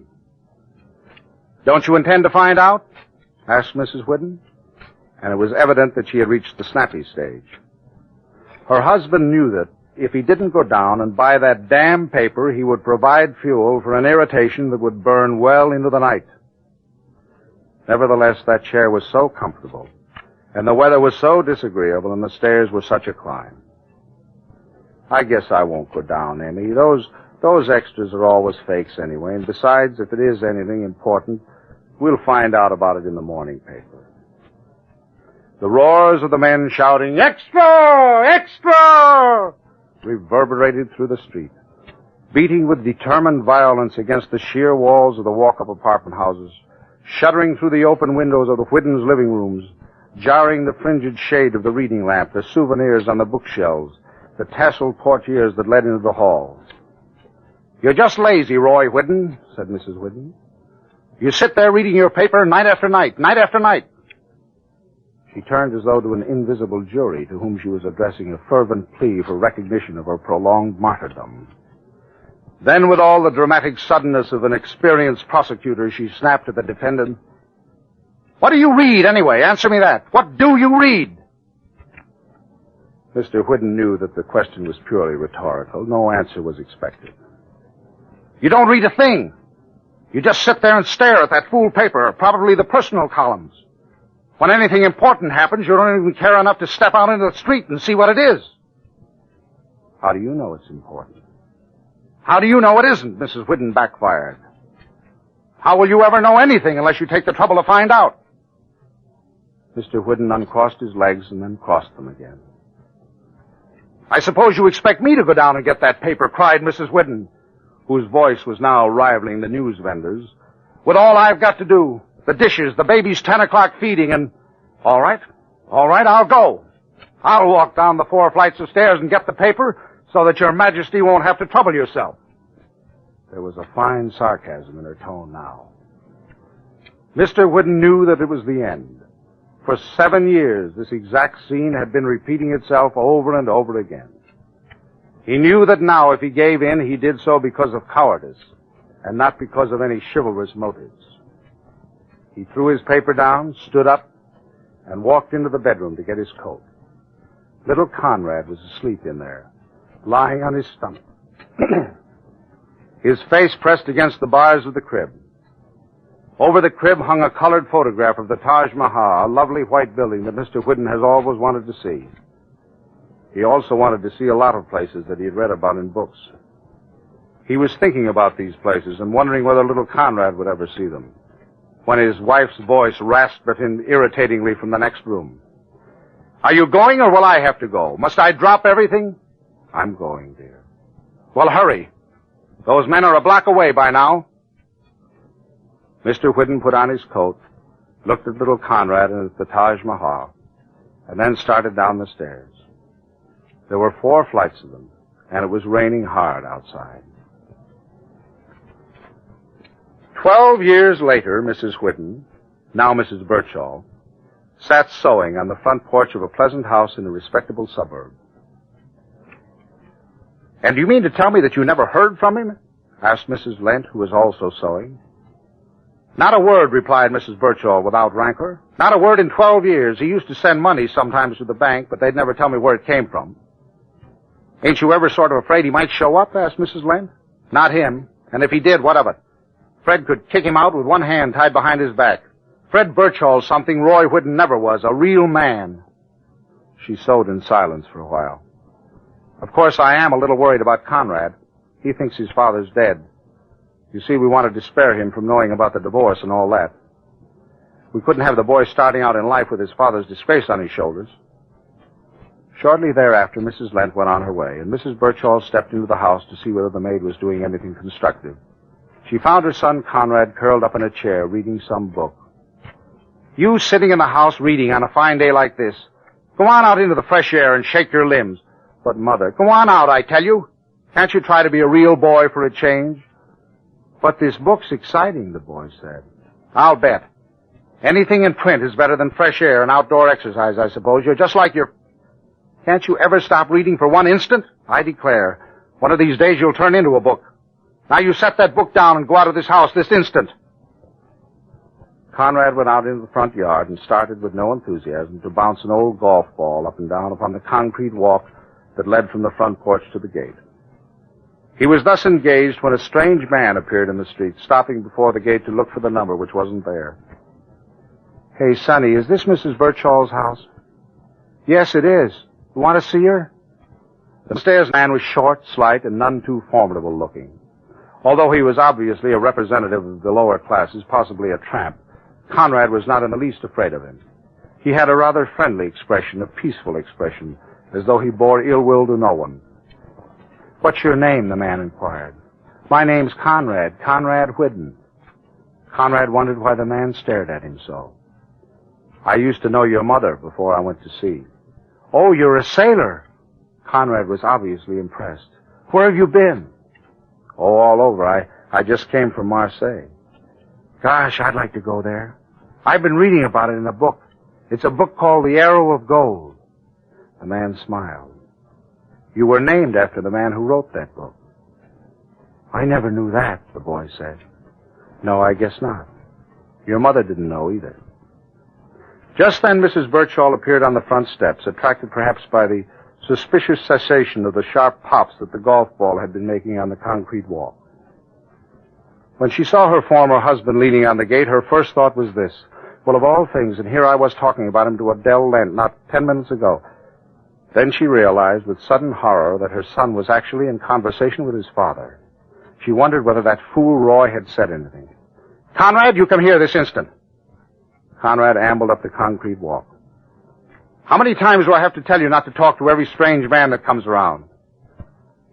Speaker 12: "Don't you intend to find out?" asked Mrs. Whidden, and it was evident that she had reached the snappy stage. Her husband knew that if he didn't go down and buy that damn paper, he would provide fuel for an irritation that would burn well into the night. Nevertheless, that chair was so comfortable, and the weather was so disagreeable, and the stairs were such a climb. "I guess I won't go down, Emmy. Those extras are always fakes anyway, and besides, if it is anything important, we'll find out about it in the morning paper." The roars of the men shouting, "Extra! Extra!" reverberated through the street, beating with determined violence against the sheer walls of the walk-up apartment houses, shuddering through the open windows of the Whiddens' living rooms, jarring the fringed shade of the reading lamp, the souvenirs on the bookshelves, the tasseled portieres that led into the hall. "You're just lazy, Roy Whidden," said Mrs. Whidden. "You sit there reading your paper night after night, night after night." She turned as though to an invisible jury to whom she was addressing a fervent plea for recognition of her prolonged martyrdom. Then, with all the dramatic suddenness of an experienced prosecutor, she snapped at the defendant. "What do you read, anyway? Answer me that. What do you read?" Mr. Whidden knew that the question was purely rhetorical. No answer was expected. "You don't read a thing. You just sit there and stare at that fool paper, probably the personal columns. When anything important happens, you don't even care enough to step out into the street and see what it is." "How do you know it's important?" "How do you know it isn't?" Mrs. Whidden backfired. "How will you ever know anything unless you take the trouble to find out?" Mr. Whidden uncrossed his legs and then crossed them again. "I suppose you expect me to go down and get that paper," cried Mrs. Whidden, whose voice was now rivaling the news vendors, "with all I've got to do. The dishes, the baby's 10 o'clock feeding, and... All right, I'll go. I'll walk down the 4 flights of stairs and get the paper so that your majesty won't have to trouble yourself." There was a fine sarcasm in her tone now. Mr. Whidden knew that it was the end. For 7 years, this exact scene had been repeating itself over and over again. He knew that now, if he gave in, he did so because of cowardice, and not because of any chivalrous motives. He threw his paper down, stood up, and walked into the bedroom to get his coat. Little Conrad was asleep in there, lying on his stomach, his face pressed against the bars of the crib. Over the crib hung a colored photograph of the Taj Mahal, a lovely white building that Mr. Whidden has always wanted to see. He also wanted to see a lot of places that he had read about in books. He was thinking about these places and wondering whether little Conrad would ever see them, when his wife's voice rasped at him irritatingly from the next room. "Are you going, or will I have to go? Must I drop everything?" "I'm going, dear." "Well, hurry. Those men are a block away by now." Mr. Whidden put on his coat, looked at little Conrad and at the Taj Mahal, and then started down the stairs. There were 4 flights of them, and it was raining hard outside. 12 years later, Mrs. Whidden, now Mrs. Birchall, sat sewing on the front porch of a pleasant house in a respectable suburb. "And do you mean to tell me that you never heard from him?" asked Mrs. Lent, who was also sewing. "Not a word," replied Mrs. Birchall without rancor. "Not a word in 12 years. He used to send money sometimes to the bank, but they'd never tell me where it came from." "Ain't you ever sort of afraid he might show up?" asked Mrs. Lent. "Not him. And if he did, what of it? Fred could kick him out with one hand tied behind his back. Fred Birchall's something Roy Whidden never was, a real man." She sewed in silence for a while. "Of course, I am a little worried about Conrad. He thinks his father's dead. You see, we wanted to spare him from knowing about the divorce and all that. We couldn't have the boy starting out in life with his father's disgrace on his shoulders." Shortly thereafter, Mrs. Lent went on her way, and Mrs. Birchall stepped into the house to see whether the maid was doing anything constructive. She found her son Conrad curled up in a chair, reading some book. You sitting in the house reading on a fine day like this. Go on out into the fresh air and shake your limbs. But, Mother, go on out, I tell you. Can't you try to be a real boy for a change? But this book's exciting, the boy said. I'll bet. Anything in print is better than fresh air and outdoor exercise, I suppose. You're just like your... Can't you ever stop reading for 1 instant? I declare, one of these days you'll turn into a book. Now you set that book down and go out of this house this instant. Conrad went out into the front yard and started with no enthusiasm to bounce an old golf ball up and down upon the concrete walk that led from the front porch to the gate. He was thus engaged when a strange man appeared in the street, stopping before the gate to look for the number, which wasn't there. Hey, Sonny, is this Mrs. Birchall's house? Yes, it is. You want to see her? The upstairs man was short, slight, and none too formidable looking. Although he was obviously a representative of the lower classes, possibly a tramp, Conrad was not in the least afraid of him. He had a rather friendly expression, a peaceful expression, as though he bore ill will to no one. What's your name? The man inquired. My name's Conrad Whidden. Conrad wondered why the man stared at him so. I used to know your mother before I went to sea. Oh, you're a sailor. Conrad was obviously impressed. Where have you been? Oh, all over. I just came from Marseille. Gosh, I'd like to go there. I've been reading about it in a book. It's a book called The Arrow of Gold. The man smiled. You were named after the man who wrote that book. I never knew that, the boy said. No, I guess not. Your mother didn't know either. Just then, Mrs. Birchall appeared on the front steps, attracted perhaps by the suspicious cessation of the sharp pops that the golf ball had been making on the concrete walk. When she saw her former husband leaning on the gate, her first thought was this. Well, of all things, and here I was talking about him to Adele Lent not 10 minutes ago. Then she realized with sudden horror that her son was actually in conversation with his father. She wondered whether that fool Roy had said anything. Conrad, you come here this instant. Conrad ambled up the concrete walk. How many times do I have to tell you not to talk to every strange man that comes around?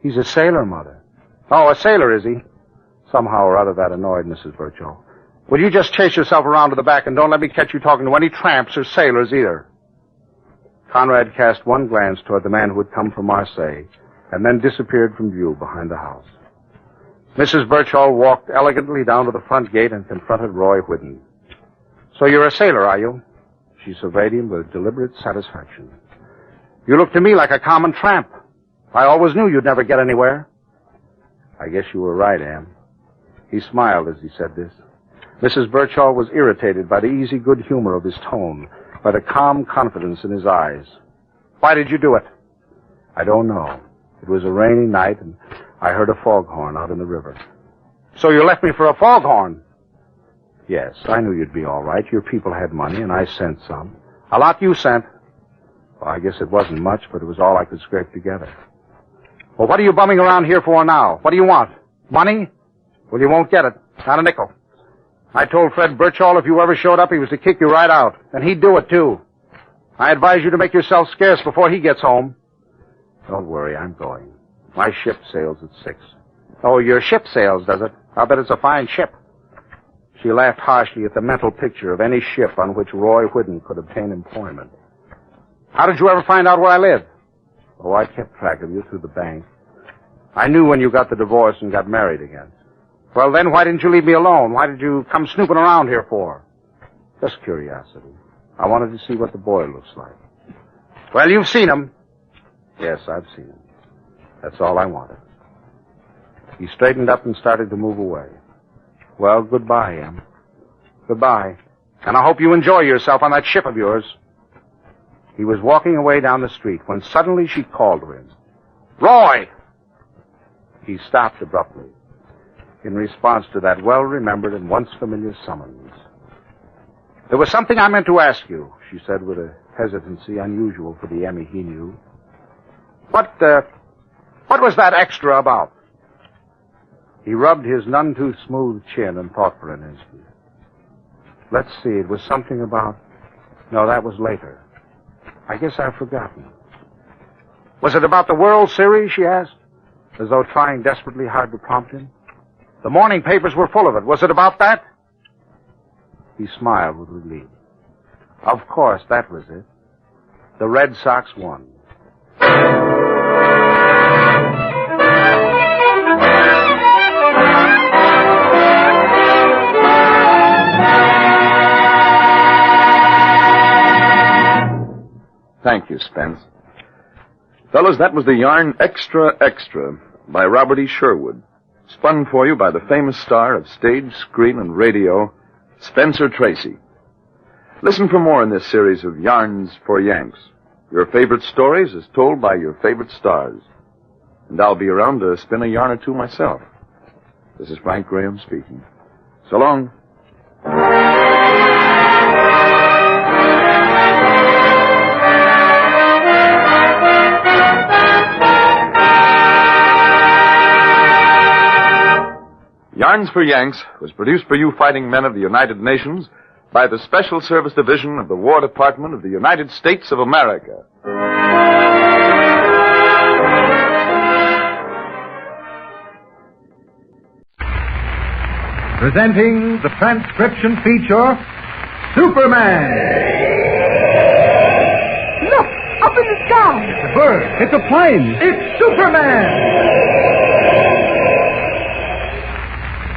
Speaker 12: He's a sailor, Mother. Oh, a sailor, is he? Somehow or other that annoyed Mrs. Birchall. Will you just chase yourself around to the back and don't let me catch you talking to any tramps or sailors either? Conrad cast one glance toward the man who had come from Marseille and then disappeared from view behind the house. Mrs. Birchall walked elegantly down to the front gate and confronted Roy Whidden. So you're a sailor, are you? She surveyed him with deliberate satisfaction. You look to me like a common tramp. I always knew you'd never get anywhere. I guess you were right, Anne. He smiled as he said this. Mrs. Birchall was irritated by the easy good humor of his tone, by the calm confidence in his eyes. Why did you do it? I don't know. It was a rainy night, and I heard a foghorn out in the river. So you left me for a foghorn? Yes, I knew you'd be all right. Your people had money, and I sent some. A lot you sent. Well, I guess it wasn't much, but it was all I could scrape together. Well, what are you bumming around here for now? What do you want? Money? Well, you won't get it. Not a nickel. I told Fred Birchall if you ever showed up, he was to kick you right out. And he'd do it, too. I advise you to make yourself scarce before he gets home. Don't worry, I'm going. My ship sails at 6. Oh, your ship sails, does it? I'll bet it's a fine ship. She laughed harshly at the mental picture of any ship on which Roy Whidden could obtain employment. How did you ever find out where I lived? Oh, I kept track of you through the bank. I knew when you got the divorce and got married again. Well, then, why didn't you leave me alone? Why did you come snooping around here for? Just curiosity. I wanted to see what the boy looks like. Well, you've seen him. Yes, I've seen him. That's all I wanted. He straightened up and started to move away. Well, goodbye, Em. Goodbye. And I hope you enjoy yourself on that ship of yours. He was walking away down the street when suddenly she called to him. Roy! He stopped abruptly in response to that well-remembered and once familiar summons. There was something I meant to ask you, she said with a hesitancy unusual for the Emmy he knew. What was that extra about? He rubbed his none too smooth chin and thought for an instant. Let's see, it was something about... No, that was later. I guess I've forgotten. Was it about the World Series, she asked, as though trying desperately hard to prompt him. The morning papers were full of it. Was it about that? He smiled with relief. Of course, that was it. The Red Sox won.
Speaker 11: Thank you, Spence. Fellas, that was the yarn Extra Extra by Robert E. Sherwood, spun for you by the famous star of stage, screen, and radio, Spencer Tracy. Listen for more in this series of Yarns for Yanks. Your favorite stories as told by your favorite stars. And I'll be around to spin a yarn or two myself. This is Frank Graham speaking. So long. Yarns for Yanks was produced for you fighting men of the United Nations by the Special Service Division of the War Department of the United States of America.
Speaker 13: Presenting the transcription feature, Superman.
Speaker 14: Look, up in the sky.
Speaker 13: It's a bird. It's a plane. It's Superman.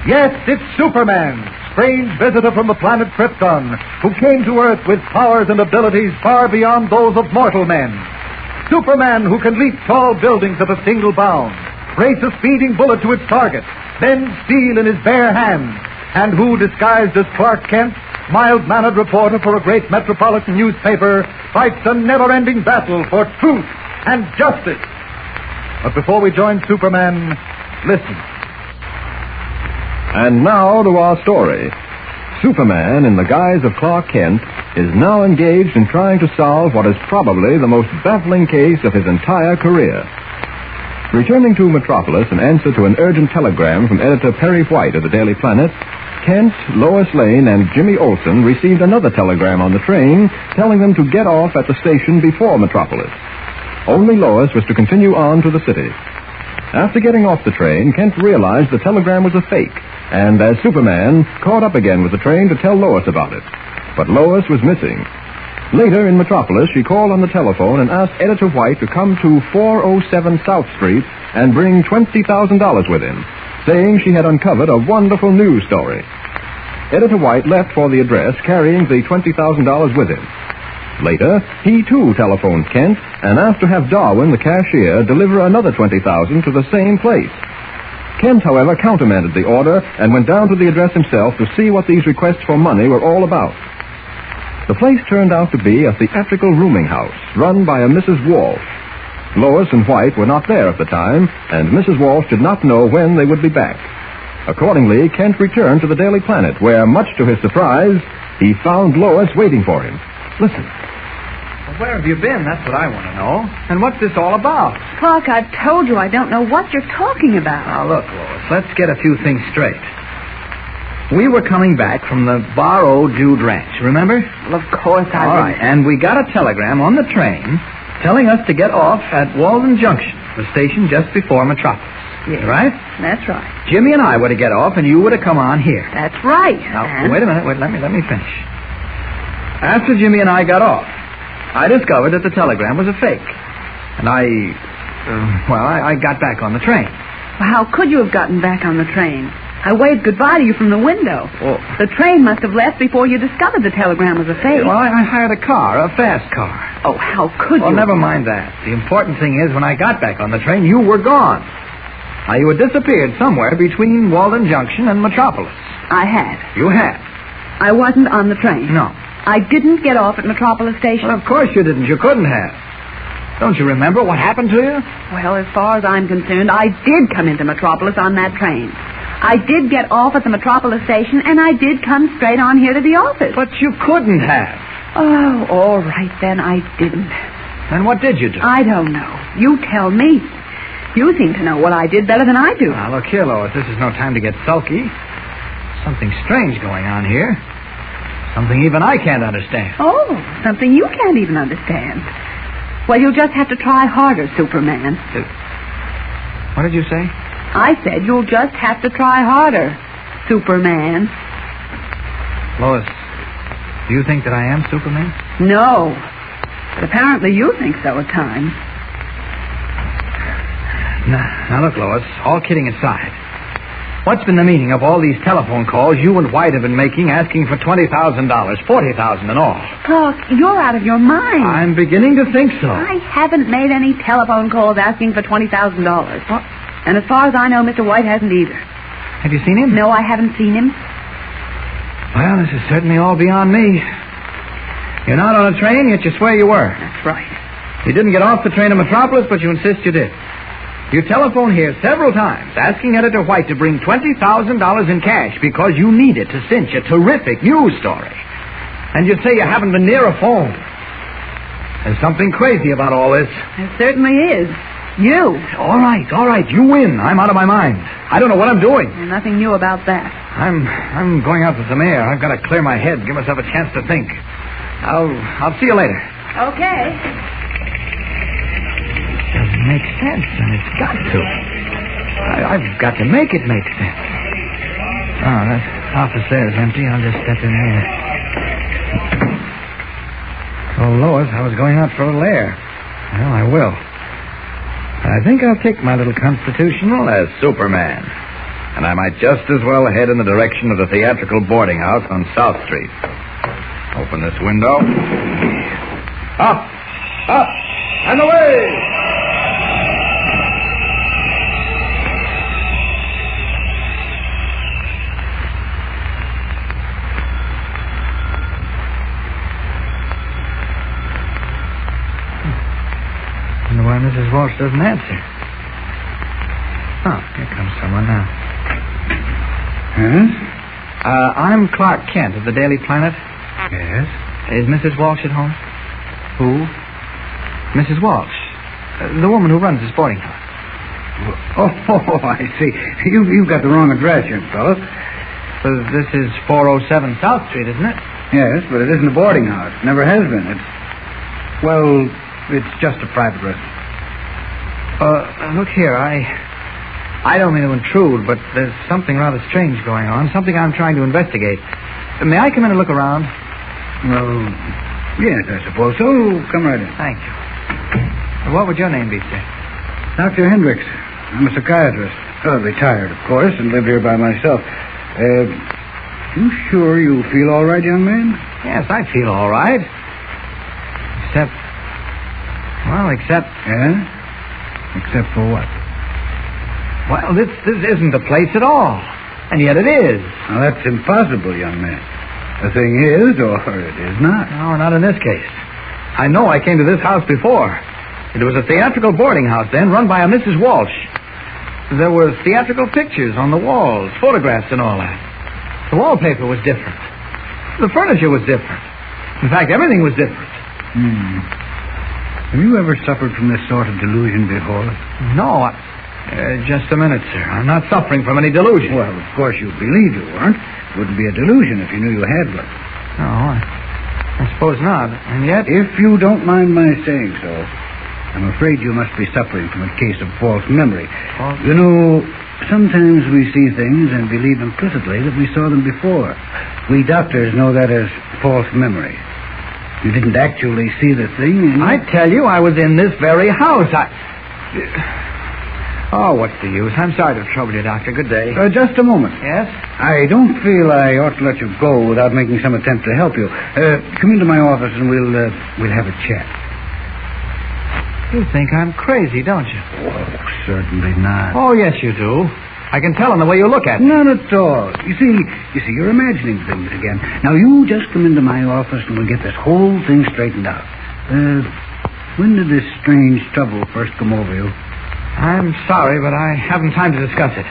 Speaker 13: Yes, it's Superman, strange visitor from the planet Krypton, who came to Earth with powers and abilities far beyond those of mortal men. Superman who can leap tall buildings at a single bound, race a speeding bullet to its target, bend steel in his bare hands, and who, disguised as Clark Kent, mild-mannered reporter for a great metropolitan newspaper, fights a never-ending battle for truth and justice. But before we join Superman, listen.
Speaker 15: And now to our story. Superman, in the guise of Clark Kent, is now engaged in trying to solve what is probably the most baffling case of his entire career. Returning to Metropolis in answer to an urgent telegram from editor Perry White of the Daily Planet, Kent, Lois Lane, and Jimmy Olsen received another telegram on the train telling them to get off at the station before Metropolis. Only Lois was to continue on to the city. After getting off the train, Kent realized the telegram was a fake, and as Superman, caught up again with the train to tell Lois about it. But Lois was missing. Later, in Metropolis, she called on the telephone and asked Editor White to come to 407 South Street and bring $20,000 with him, saying she had uncovered a wonderful news story. Editor White left for the address carrying the $20,000 with him. Later, he too telephoned Kent and asked to have Darwin, the cashier, deliver another $20,000 to the same place. Kent, however, countermanded the order and went down to the address himself to see what these requests for money were all about. The place turned out to be a theatrical rooming house run by a Mrs. Walsh. Lois and White were not there at the time, and Mrs. Walsh did not know when they would be back. Accordingly, Kent returned to the Daily Planet, where, much to his surprise, he found Lois waiting for him. Listen.
Speaker 13: Well, where have you been? That's what I want to know. And what's this all about?
Speaker 14: Clark, I've told you I don't know what you're talking about.
Speaker 13: Now, look, Lois, let's get a few things straight. We were coming back from the Bar O Dude Ranch, remember?
Speaker 14: Well, of course I
Speaker 13: All
Speaker 14: did.
Speaker 13: right, and we got a telegram on the train telling us to get off at Walden Junction, the station just before Metropolis.
Speaker 14: Yes.
Speaker 13: Right?
Speaker 14: That's right.
Speaker 13: Jimmy and I were to get off, and you were to come on here.
Speaker 14: That's right.
Speaker 13: Now,
Speaker 14: and...
Speaker 13: wait a minute. Let me finish. After Jimmy and I got off, I discovered that the telegram was a fake. And I got back on the train.
Speaker 14: Well, how could you have gotten back on the train? I waved goodbye to you from the window.
Speaker 13: Oh.
Speaker 14: The train must have left before you discovered the telegram was a fake.
Speaker 13: Well, I hired a car, a fast car.
Speaker 14: Oh, how could you?
Speaker 13: Well, never mind that. The important thing is, when I got back on the train, you were gone. Now, you had disappeared somewhere between Walden Junction and Metropolis.
Speaker 14: I had.
Speaker 13: You had?
Speaker 14: I wasn't on the train.
Speaker 13: No.
Speaker 14: I didn't get off at Metropolis Station.
Speaker 13: Well, of course you didn't. You couldn't have. Don't you remember what happened to you?
Speaker 14: Well, as far as I'm concerned, I did come into Metropolis on that train. I did get off at the Metropolis Station, and I did come straight on here to the office.
Speaker 13: But you couldn't have.
Speaker 14: Oh, all right, then. I didn't.
Speaker 13: Then what did you do?
Speaker 14: I don't know. You tell me. You seem to know what I did better than I do.
Speaker 13: Now, look here, Lois. This is no time to get sulky. Something strange going on here. Something even I can't understand.
Speaker 14: Oh, something you can't even understand. Well, you'll just have to try harder, Superman.
Speaker 16: What did you say?
Speaker 14: I said you'll just have to try harder, Superman.
Speaker 16: Lois, do you think that I am Superman?
Speaker 14: No. But apparently you think so at times.
Speaker 16: Now look, Lois, all kidding aside. What's been the meaning of all these telephone calls you and White have been making asking for $20,000, $40,000 and all?
Speaker 14: Clark, you're out of your mind.
Speaker 16: I'm beginning to think so.
Speaker 14: I haven't made any telephone calls asking for $20,000. And as far as I know, Mr. White hasn't either.
Speaker 16: Have you seen him?
Speaker 14: No, I haven't seen him.
Speaker 16: Well, this is certainly all beyond me. You're not on a train, yet you swear you were.
Speaker 14: That's right.
Speaker 16: You didn't get off the train to Metropolis, but you insist you did. You telephoned here several times asking Editor White to bring $20,000 in cash because you need it to cinch a terrific news story. And you say you haven't been near a phone. There's something crazy about all this.
Speaker 14: There certainly is. You.
Speaker 16: All right. You win. I'm out of my mind. I don't know what I'm doing.
Speaker 14: There's nothing new about that.
Speaker 16: I'm going out for some air. I've got to clear my head, give myself a chance to think. I'll see you later.
Speaker 14: Okay.
Speaker 16: Doesn't make sense, and it's got to. I've got to make it make sense. Oh, that office there is empty. I'll just step in here. Told Lois I was going out for a little air. Well, I will. I think I'll take my little constitutional as Superman. And I might just as well head in the direction of the theatrical boarding house on South Street. Open this window. Up, and away! Why Mrs. Walsh doesn't answer. Oh, here comes someone now.
Speaker 17: Yes?
Speaker 16: I'm Clark Kent of the Daily Planet.
Speaker 17: Yes?
Speaker 16: Is Mrs. Walsh at home? Who? Mrs. Walsh. The woman who runs this boarding house.
Speaker 17: Oh, I see. You've got the wrong address, young fellow.
Speaker 16: This is 407 South Street, isn't it?
Speaker 17: Yes, but it isn't a boarding house. Never has been. It's just a private residence.
Speaker 16: Look here, I don't mean to intrude, but there's something rather strange going on, something I'm trying to investigate. May I come in and look around?
Speaker 17: Well, yes, I suppose so. Come right in.
Speaker 16: Thank you. What would your name be, sir?
Speaker 17: Dr. Hendricks. I'm a psychiatrist. Retired, of course, and live here by myself. You sure you feel all right, young man?
Speaker 16: Yes, I feel all right. Except...
Speaker 17: Yeah? Except for what?
Speaker 16: Well, this isn't the place at all. And yet it is.
Speaker 17: Now, that's impossible, young man. The thing is, or it is not.
Speaker 16: No, not in this case. I know I came to this house before. It was a theatrical boarding house then, run by a Mrs. Walsh. There were theatrical pictures on the walls, photographs and all that. The wallpaper was different. The furniture was different. In fact, everything was different.
Speaker 17: Have you ever suffered from this sort of delusion before?
Speaker 16: No, just a minute, sir. I'm not suffering from any delusion.
Speaker 17: Well, of course you believe you weren't. It wouldn't be a delusion if you knew you had one.
Speaker 16: No, I suppose not. And yet...
Speaker 17: If you don't mind my saying so, I'm afraid you must be suffering from a case of false memory. You know, sometimes we see things and believe implicitly that we saw them before. We doctors know that as false memory. You didn't actually see the thing.
Speaker 16: I tell you, I was in this very house. Oh, what's the use? I'm sorry to trouble you, Doctor. Good day.
Speaker 17: Just a moment.
Speaker 16: Yes?
Speaker 17: I don't feel I ought to let you go without making some attempt to help you. Come into my office and we'll have a chat.
Speaker 16: You think I'm crazy, don't you?
Speaker 17: Oh, certainly not.
Speaker 16: Oh, yes, you do. I can tell in the way you look at me.
Speaker 17: Not at all. You see, you're imagining things again. Now, you just come into my office and we'll get this whole thing straightened out. When did this strange trouble first come over you?
Speaker 16: I'm sorry, but I haven't time to discuss it.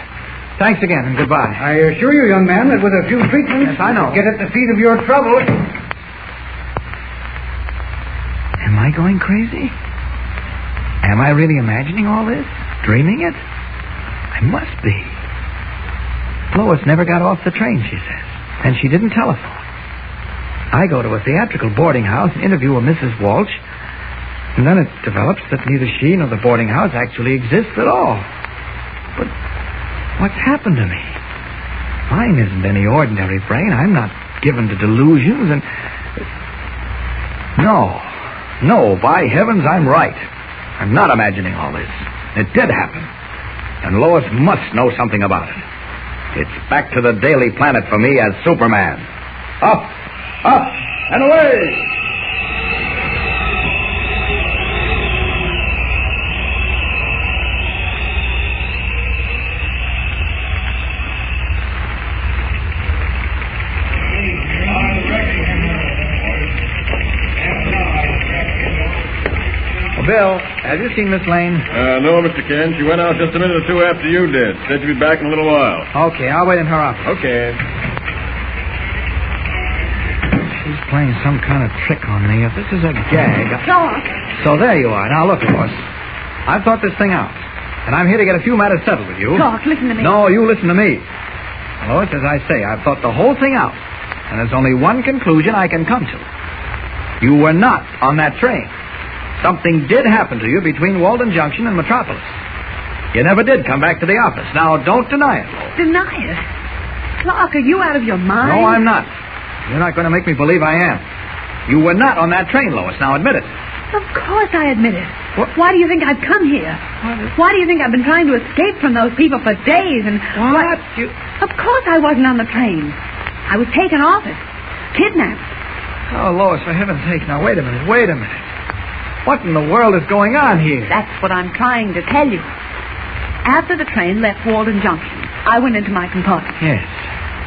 Speaker 16: Thanks again, and goodbye.
Speaker 17: I assure you, young man, that with a few treatments...
Speaker 16: Yes, I know.
Speaker 17: ...get at the seat of your trouble...
Speaker 16: Am I going crazy? Am I really imagining all this? Dreaming it? I must be. Lois never got off the train, she says. And she didn't telephone. I go to a theatrical boarding house and interview a Mrs. Walsh. And then it develops that neither she nor the boarding house actually exists at all. But what's happened to me? Mine isn't any ordinary brain. I'm not given to delusions and... No, by heavens, I'm right. I'm not imagining all this. It did happen. And Lois must know something about it. It's back to the Daily Planet for me as Superman. Up, and away! Bill, have you seen Miss Lane?
Speaker 18: No, Mr. Kent. She went out just a minute or two after you did. Said she'd be back in a little while.
Speaker 16: Okay, I'll wait in her office.
Speaker 18: Okay.
Speaker 16: She's playing some kind of trick on me. If this is a gag...
Speaker 14: Clark!
Speaker 16: So there you are. Now look, Lois. I've thought this thing out. And I'm here to get a few matters settled with you.
Speaker 14: Clark, listen to me.
Speaker 16: No, you listen to me. Lois, as I say, I've thought the whole thing out. And there's only one conclusion I can come to. You were not on that train. Something did happen to you between Walden Junction and Metropolis. You never did come back to the office. Now, don't deny it, Lois.
Speaker 14: Deny it? Clark, are you out of your mind?
Speaker 16: No, I'm not. You're not going to make me believe I am. You were not on that train, Lois. Now, admit it.
Speaker 14: Of course I admit it.
Speaker 16: What?
Speaker 14: Why do you think I've come here? Why do you think I've been trying to escape from those people for days and...
Speaker 16: What?
Speaker 14: Of course I wasn't on the train. I was taken off it. Kidnapped.
Speaker 16: Oh, Lois, for heaven's sake. Now, wait a minute. What in the world is going on here?
Speaker 14: That's what I'm trying to tell you. After the train left Walden Junction, I went into my compartment.
Speaker 16: Yes.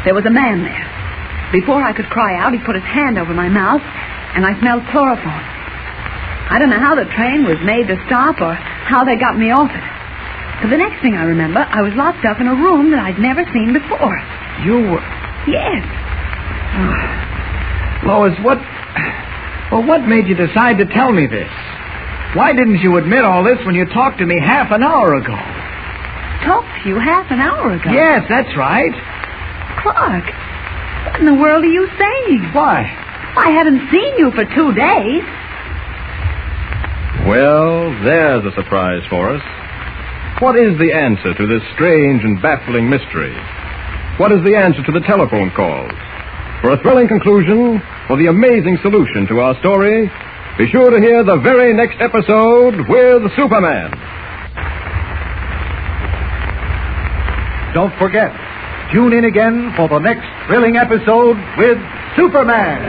Speaker 14: There was a man there. Before I could cry out, he put his hand over my mouth, and I smelled chloroform. I don't know how the train was made to stop or how they got me off it. But the next thing I remember, I was locked up in a room that I'd never seen before.
Speaker 16: You were...
Speaker 14: Yes.
Speaker 16: Lois, what made you decide to tell me this? Why didn't you admit all this when you talked to me half an hour ago?
Speaker 14: Talked to you half an hour ago?
Speaker 16: Yes, that's right.
Speaker 14: Clark, what in the world are you saying?
Speaker 16: Why?
Speaker 14: I haven't seen you for 2 days.
Speaker 15: Well, there's a surprise for us. What is the answer to this strange and baffling mystery? What is the answer to the telephone calls? For a thrilling conclusion, for the amazing solution to our story, be sure to hear the very next episode with Superman.
Speaker 13: Don't forget, tune in again for the next thrilling episode with Superman.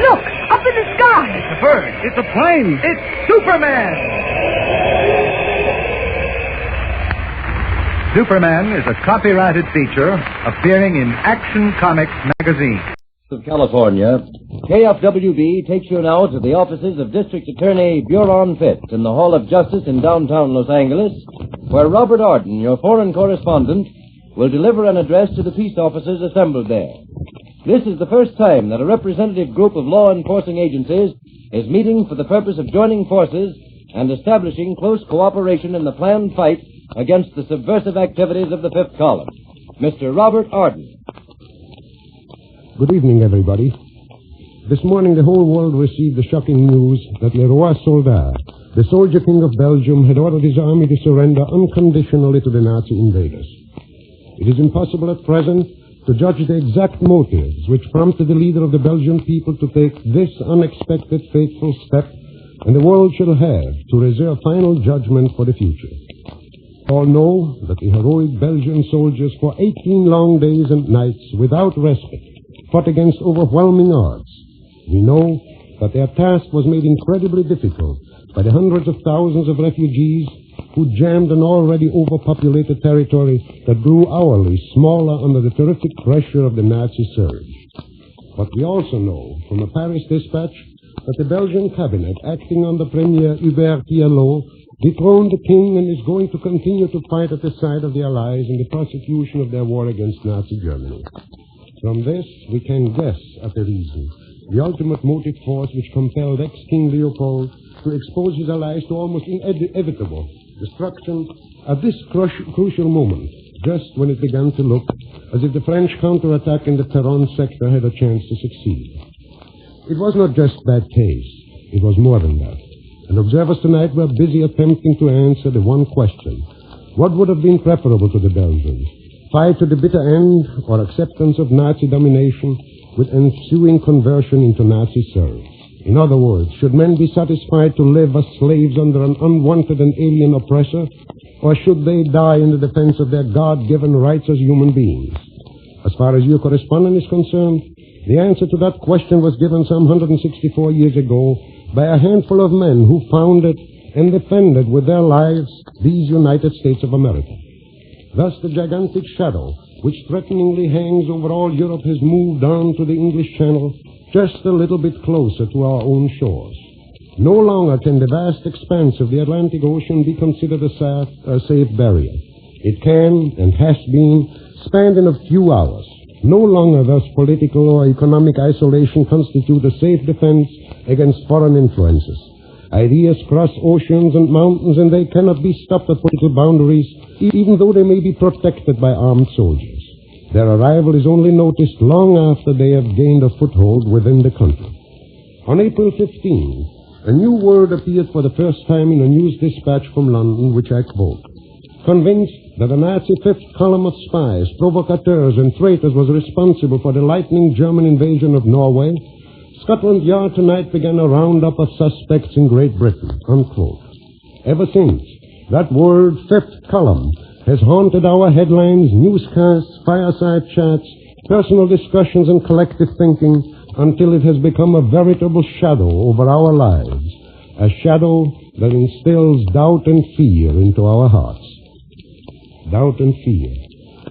Speaker 14: Look, up in the sky.
Speaker 13: It's a bird. It's a plane. It's Superman. Superman is a copyrighted feature appearing in Action Comics magazine.
Speaker 19: Of California, KFWB takes you now to the offices of District Attorney Buron Fitz in the Hall of Justice in downtown Los Angeles, where Robert Arden, your foreign correspondent, will deliver an address to the peace officers assembled there. This is the first time that a representative group of law enforcing agencies is meeting for the purpose of joining forces and establishing close cooperation in the planned fight against the subversive activities of the Fifth Column. Mr. Robert Arden.
Speaker 20: Good evening, everybody. This morning, the whole world received the shocking news that Le Roi Soldat, the soldier king of Belgium, had ordered his army to surrender unconditionally to the Nazi invaders. It is impossible at present to judge the exact motives which prompted the leader of the Belgian people to take this unexpected, fateful step, and the world shall have to reserve final judgment for the future. All know that the heroic Belgian soldiers for 18 long days and nights without respite fought against overwhelming odds. We know that their task was made incredibly difficult by the hundreds of thousands of refugees who jammed an already overpopulated territory that grew hourly smaller under the terrific pressure of the Nazi surge. But we also know from a Paris dispatch that the Belgian cabinet, acting under Premier Hubert Thielot, dethroned the king and is going to continue to fight at the side of the Allies in the prosecution of their war against Nazi Germany. From this, we can guess at the reason, the ultimate motive force which compelled ex-King Leopold to expose his allies to almost inevitable destruction at this crucial moment, just when it began to look as if the French counterattack in the Peronne sector had a chance to succeed. It was not just bad taste. It was more than that. And observers tonight were busy attempting to answer the one question. What would have been preferable to the Belgians? Fight to the bitter end or acceptance of Nazi domination with ensuing conversion into Nazi service? In other words, should men be satisfied to live as slaves under an unwanted and alien oppressor, or should they die in the defense of their God-given rights as human beings? As far as your correspondent is concerned, the answer to that question was given some 164 years ago by a handful of men who founded and defended with their lives these United States of America. Thus the gigantic shadow which threateningly hangs over all Europe has moved on to the English Channel just a little bit closer to our own shores. No longer can the vast expanse of the Atlantic Ocean be considered a safe barrier. It can, and has been, spanned in a few hours. No longer does political or economic isolation constitute a safe defense against foreign influences. Ideas cross oceans and mountains, and they cannot be stopped at political boundaries, even though they may be protected by armed soldiers. Their arrival is only noticed long after they have gained a foothold within the country. On April 15, a new word appeared for the first time in a news dispatch from London, which I quote. Convinced that the Nazi fifth column of spies, provocateurs, and traitors was responsible for the lightning German invasion of Norway, Scotland Yard tonight began a roundup of suspects in Great Britain, unquote. Ever since, that word, fifth column, has haunted our headlines, newscasts, fireside chats, personal discussions, and collective thinking until it has become a veritable shadow over our lives, a shadow that instills doubt and fear into our hearts. Doubt and fear.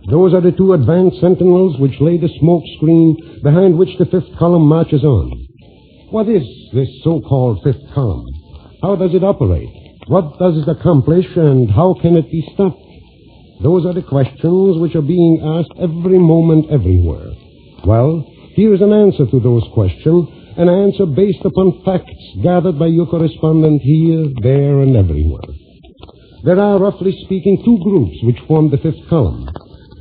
Speaker 20: Those are the two advanced sentinels which lay the smoke screen behind which the fifth column marches on. What is this so-called fifth column? How does it operate? What does it accomplish, and how can it be stopped? Those are the questions which are being asked every moment everywhere. Well, here is an answer to those questions, an answer based upon facts gathered by your correspondent here, there, and everywhere. There are, roughly speaking, two groups which form the fifth column,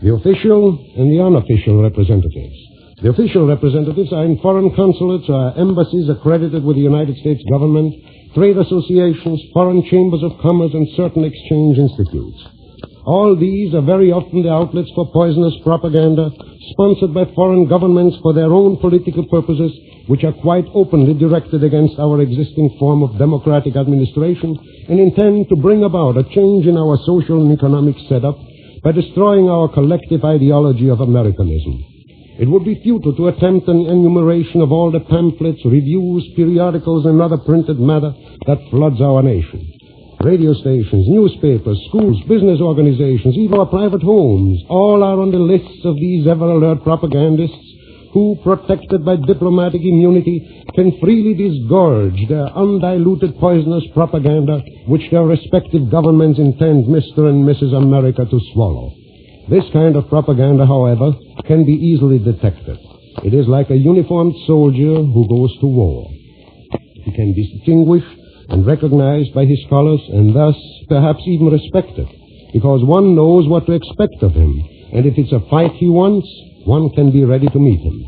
Speaker 20: the official and the unofficial representatives. The official representatives are in foreign consulates or embassies accredited with the United States government, trade associations, foreign chambers of commerce, and certain exchange institutes. All these are very often the outlets for poisonous propaganda sponsored by foreign governments for their own political purposes, which are quite openly directed against our existing form of democratic administration and intend to bring about a change in our social and economic setup by destroying our collective ideology of Americanism. It would be futile to attempt an enumeration of all the pamphlets, reviews, periodicals, and other printed matter that floods our nation. Radio stations, newspapers, schools, business organizations, even our private homes, all are on the lists of these ever-alert propagandists who, protected by diplomatic immunity, can freely disgorge their undiluted poisonous propaganda which their respective governments intend Mr. and Mrs. America to swallow. This kind of propaganda, however, can be easily detected. It is like a uniformed soldier who goes to war. He can be distinguished and recognized by his colors, and thus perhaps even respected, because one knows what to expect of him, and if it's a fight he wants, one can be ready to meet him.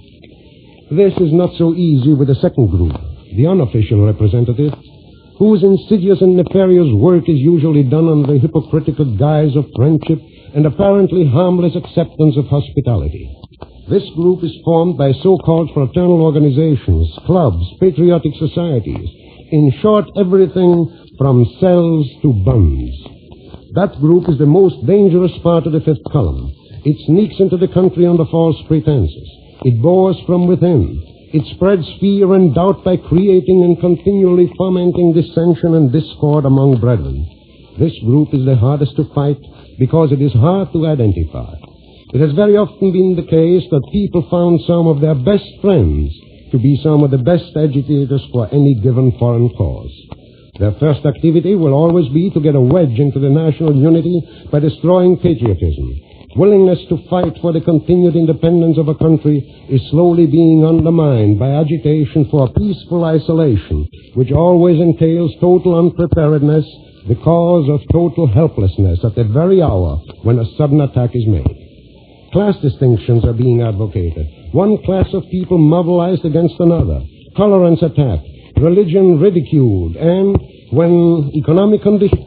Speaker 20: This is not so easy with the second group, the unofficial representatives, whose insidious and nefarious work is usually done under the hypocritical guise of friendship and apparently harmless acceptance of hospitality. This group is formed by so-called fraternal organizations, clubs, patriotic societies, in short, everything from cells to buns. That group is the most dangerous part of the fifth column. It sneaks into the country under false pretenses. It bores from within. It spreads fear and doubt by creating and continually fomenting dissension and discord among brethren. This group is the hardest to fight because it is hard to identify. It has very often been the case that people found some of their best friends to be some of the best agitators for any given foreign cause. Their first activity will always be to get a wedge into the national unity by destroying patriotism. Willingness to fight for the continued independence of a country is slowly being undermined by agitation for peaceful isolation, which always entails total unpreparedness, the cause of total helplessness at the very hour when a sudden attack is made. Class distinctions are being advocated. One class of people mobilized against another. tolerance attacked, religion ridiculed, and when economic conditions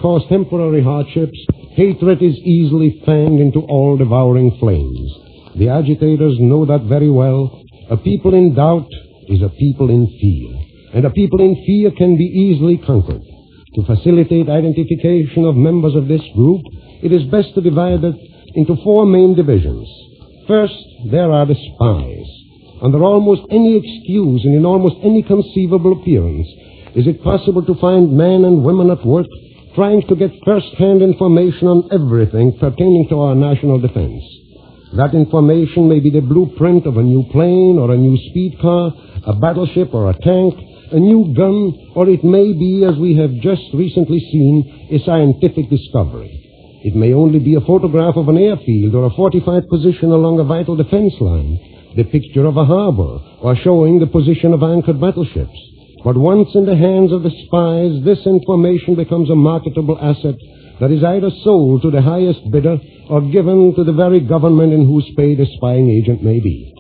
Speaker 20: cause temporary hardships, hatred is easily fanned into all-devouring flames. The agitators know that very well. A people in doubt is a people in fear, and a people in fear can be easily conquered. To facilitate identification of members of this group, it is best to divide it into 4 main divisions. First, there are the spies. Under almost any excuse and in almost any conceivable appearance, is it possible to find men and women at work trying to get first-hand information on everything pertaining to our national defense. That information may be the blueprint of a new plane or a new speed car, a battleship or a tank, a new gun, or it may be, as we have just recently seen, a scientific discovery. It may only be a photograph of an airfield or a fortified position along a vital defense line, the picture of a harbor, or showing the position of anchored battleships. But once in the hands of the spies, this information becomes a marketable asset that is either sold to the highest bidder or given to the very government in whose pay the spying agent may be.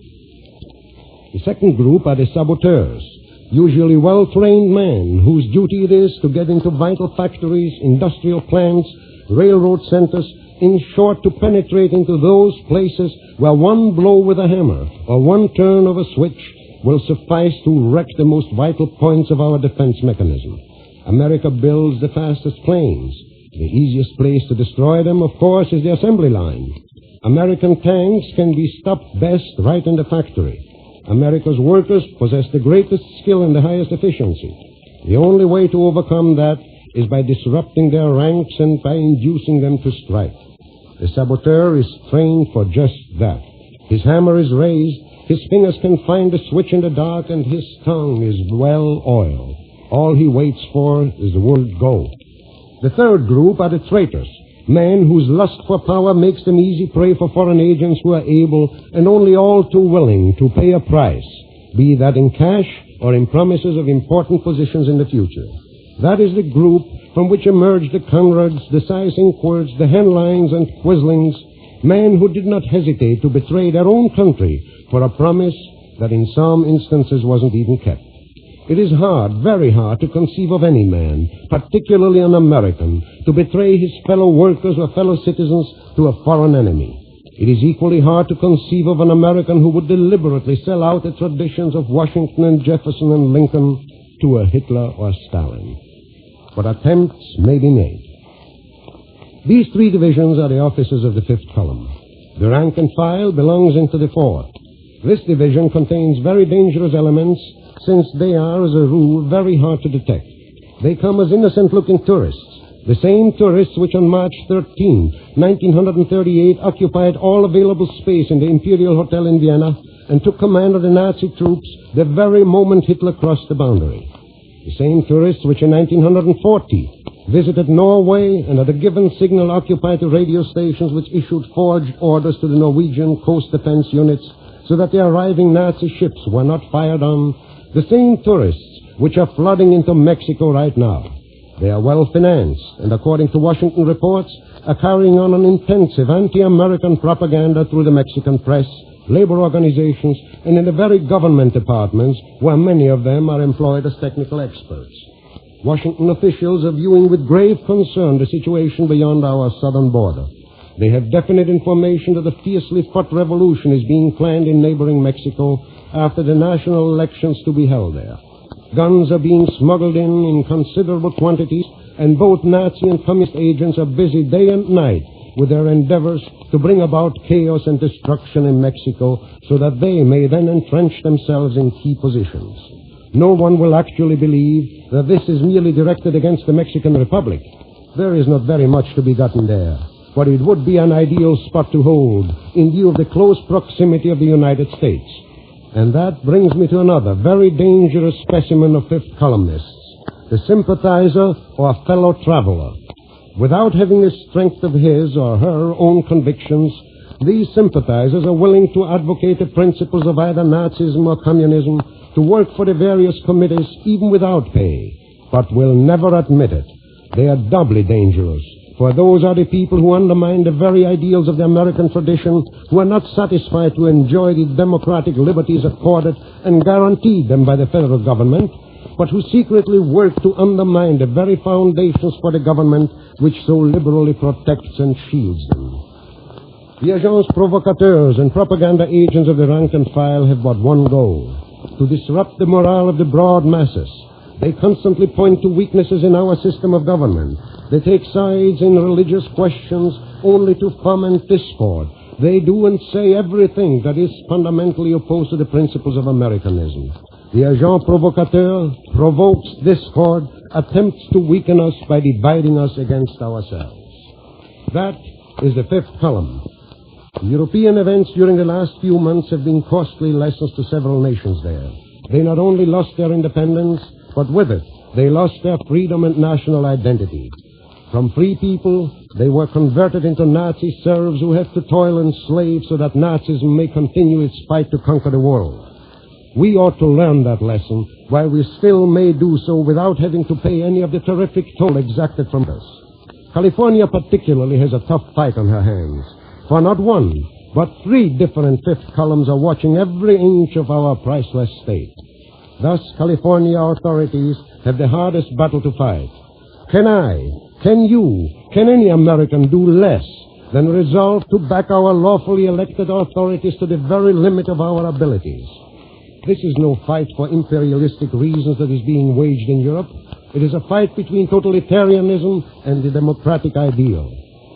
Speaker 20: The second group are the saboteurs, usually well-trained men whose duty it is to get into vital factories, industrial plants, railroad centers, in short, to penetrate into those places where one blow with a hammer or one turn of a switch will suffice to wreck the most vital points of our defense mechanism. America builds the fastest planes. The easiest place to destroy them, of course, is the assembly line. American tanks can be stopped best right in the factory. America's workers possess the greatest skill and the highest efficiency. The only way to overcome that is by disrupting their ranks and by inducing them to strike. The saboteur is trained for just that. His hammer is raised, his fingers can find the switch in the dark, and his tongue is well oiled. All he waits for is the word go. The third group are the traitors, men whose lust for power makes them easy prey for foreign agents who are able and only all too willing to pay a price, be that in cash or in promises of important positions in the future. That is the group from which emerged the Conrads, the Cy-Cinquards, the Henlines and Quislings, men who did not hesitate to betray their own country for a promise that in some instances wasn't even kept. It is hard, very hard, to conceive of any man, particularly an American, to betray his fellow workers or fellow citizens to a foreign enemy. It is equally hard to conceive of an American who would deliberately sell out the traditions of Washington and Jefferson and Lincoln to a Hitler or Stalin. But attempts may be made. These 3 divisions are the officers of the 5th column. The rank and file belongs into the 4th. This division contains very dangerous elements, since they are, as a rule, very hard to detect. They come as innocent-looking tourists, the same tourists which on March 13, 1938, occupied all available space in the Imperial Hotel in Vienna and took command of the Nazi troops the very moment Hitler crossed the boundary. The same tourists which in 1940 visited Norway and at a given signal occupied the radio stations which issued forged orders to the Norwegian coast defense units so that the arriving Nazi ships were not fired on. The same tourists which are flooding into Mexico right now. They are well financed and, according to Washington reports, are carrying on an intensive anti-American propaganda through the Mexican press, labor organizations, and in the very government departments where many of them are employed as technical experts. Washington officials are viewing with grave concern the situation beyond our southern border. They have definite information that a fiercely fought revolution is being planned in neighboring Mexico after the national elections to be held there. Guns are being smuggled in considerable quantities, and both Nazi and communist agents are busy day and night with their endeavors to bring about chaos and destruction in Mexico so that they may then entrench themselves in key positions. No one will actually believe that this is merely directed against the Mexican Republic. There is not very much to be gotten there, but it would be an ideal spot to hold in view of the close proximity of the United States. And that brings me to another very dangerous specimen of 5th columnists, the sympathizer or fellow traveler. Without having the strength of his or her own convictions, these sympathizers are willing to advocate the principles of either Nazism or communism, to work for the various committees even without pay, but will never admit it. They are doubly dangerous, For those are the people who undermine the very ideals of the American tradition, who are not satisfied to enjoy the democratic liberties accorded and guaranteed them by the federal government, but who secretly work to undermine the very foundations for the government which so liberally protects and shields them. The agents provocateurs and propaganda agents of the rank and file have but one goal: to disrupt the morale of the broad masses. They constantly point to weaknesses in our system of government. They take sides in religious questions only to foment discord. They do and say everything that is fundamentally opposed to the principles of Americanism. The agent provocateur provokes discord, attempts to weaken us by dividing us against ourselves. That is the fifth column. European events during the last few months have been costly lessons to several nations there. They not only lost their independence, but with it, they lost their freedom and national identity. From free people, they were converted into Nazi serfs who have to toil and slave so that Nazism may continue its fight to conquer the world. We ought to learn that lesson, while we still may do so without having to pay any of the terrific toll exacted from us. California particularly has a tough fight on her hands, for not one, but 3 different fifth columns are watching every inch of our priceless state. Thus, California authorities have the hardest battle to fight. Can you, can any American do less than resolve to back our lawfully elected authorities to the very limit of our abilities? This is no fight for imperialistic reasons that is being waged in Europe. It is a fight between totalitarianism and the democratic ideal.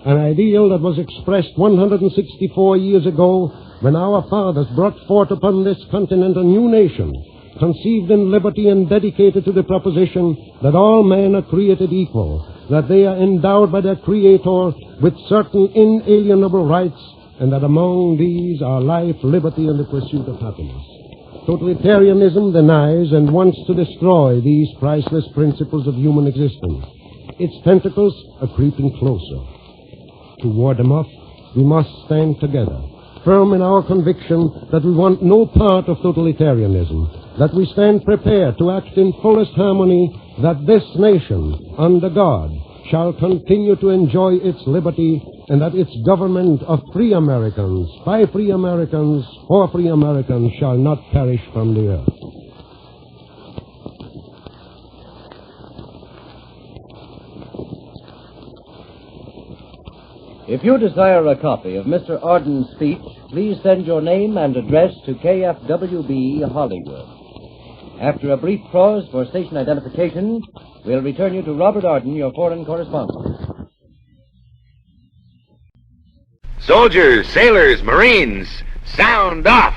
Speaker 20: An ideal that was expressed 164 years ago when our fathers brought forth upon this continent a new nation, conceived in liberty and dedicated to the proposition that all men are created equal, that they are endowed by their Creator with certain inalienable rights, and that among these are life, liberty, and the pursuit of happiness. Totalitarianism denies and wants to destroy these priceless principles of human existence. Its tentacles are creeping closer. To ward them off, we must stand together, firm in our conviction that we want no part of totalitarianism, that we stand prepared to act in fullest harmony, that this nation, under God, shall continue to enjoy its liberty, and that its government of free Americans, by free Americans, for free Americans, shall not perish from the earth.
Speaker 19: If you desire a copy of Mr. Arden's speech, please send your name and address to KFWB, Hollywood. After a brief pause for station identification, we'll return you to Robert Arden, your foreign correspondent.
Speaker 21: Soldiers, sailors, Marines, sound off!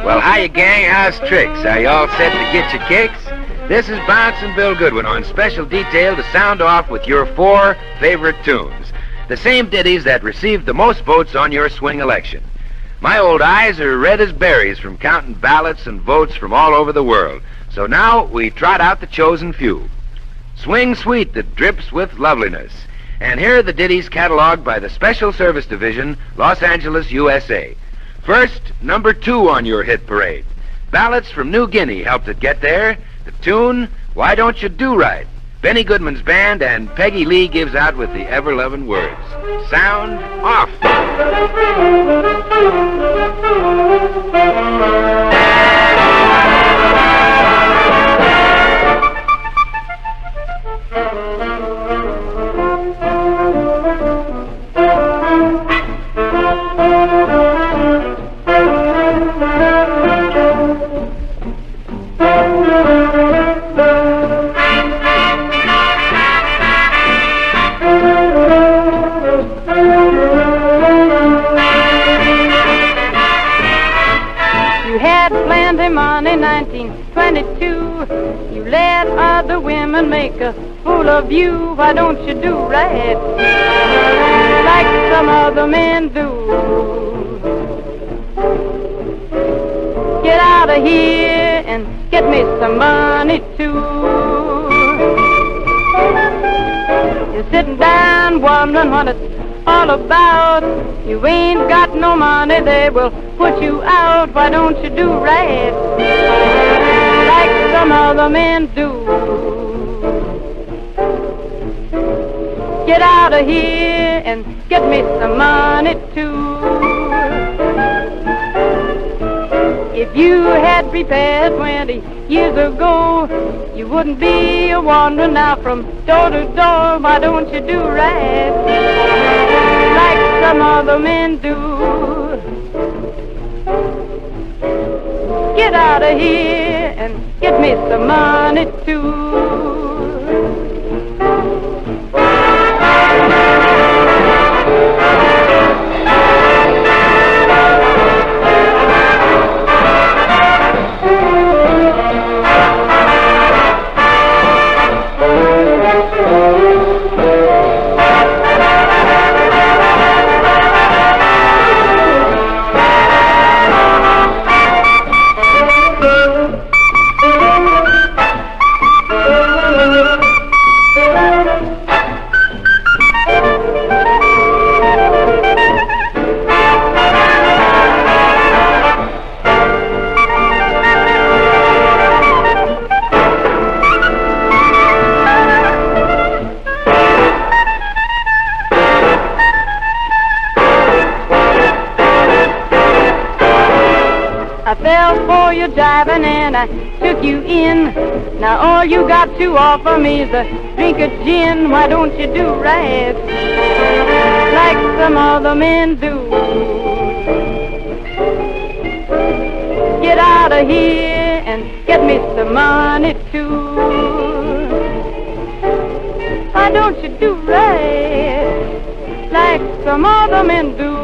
Speaker 21: Well, hiya, gang. How's tricks? Are you all set to get your kicks? This is Bouncin' Bill Goodwin on special detail to sound off with your 4 favorite tunes. The same ditties that received the most votes on your swing election. My old eyes are red as berries from counting ballots and votes from all over the world. So now we trot out the chosen few. Swing sweet that drips with loveliness. And here are the ditties cataloged by the Special Service Division, Los Angeles, USA. First, number 2 on your hit parade. Ballots from New Guinea helped it get there. The tune, Why Don't You Do Right? Benny Goodman's band, and Peggy Lee gives out with the ever-loving words. Sound off!
Speaker 22: Money 1922, you let other women make a fool of you. Why don't you do right like some other men do? Get out of here and get me some money too. You're sitting down wondering what it's all about. You ain't got no money, they will put you out. Why don't you do right like some other men do? Get out of here and get me some money too. If you had prepared 20 years ago, you wouldn't be a wandering now from door to door. Why don't you do right like some other men do? Get out of here and get me some money too. For your jiving and I took you in. Now all you got to offer me is a drink of gin. Why don't you do right like some other men do? Get out of here and get me some money too. Why don't you do right like some other men do?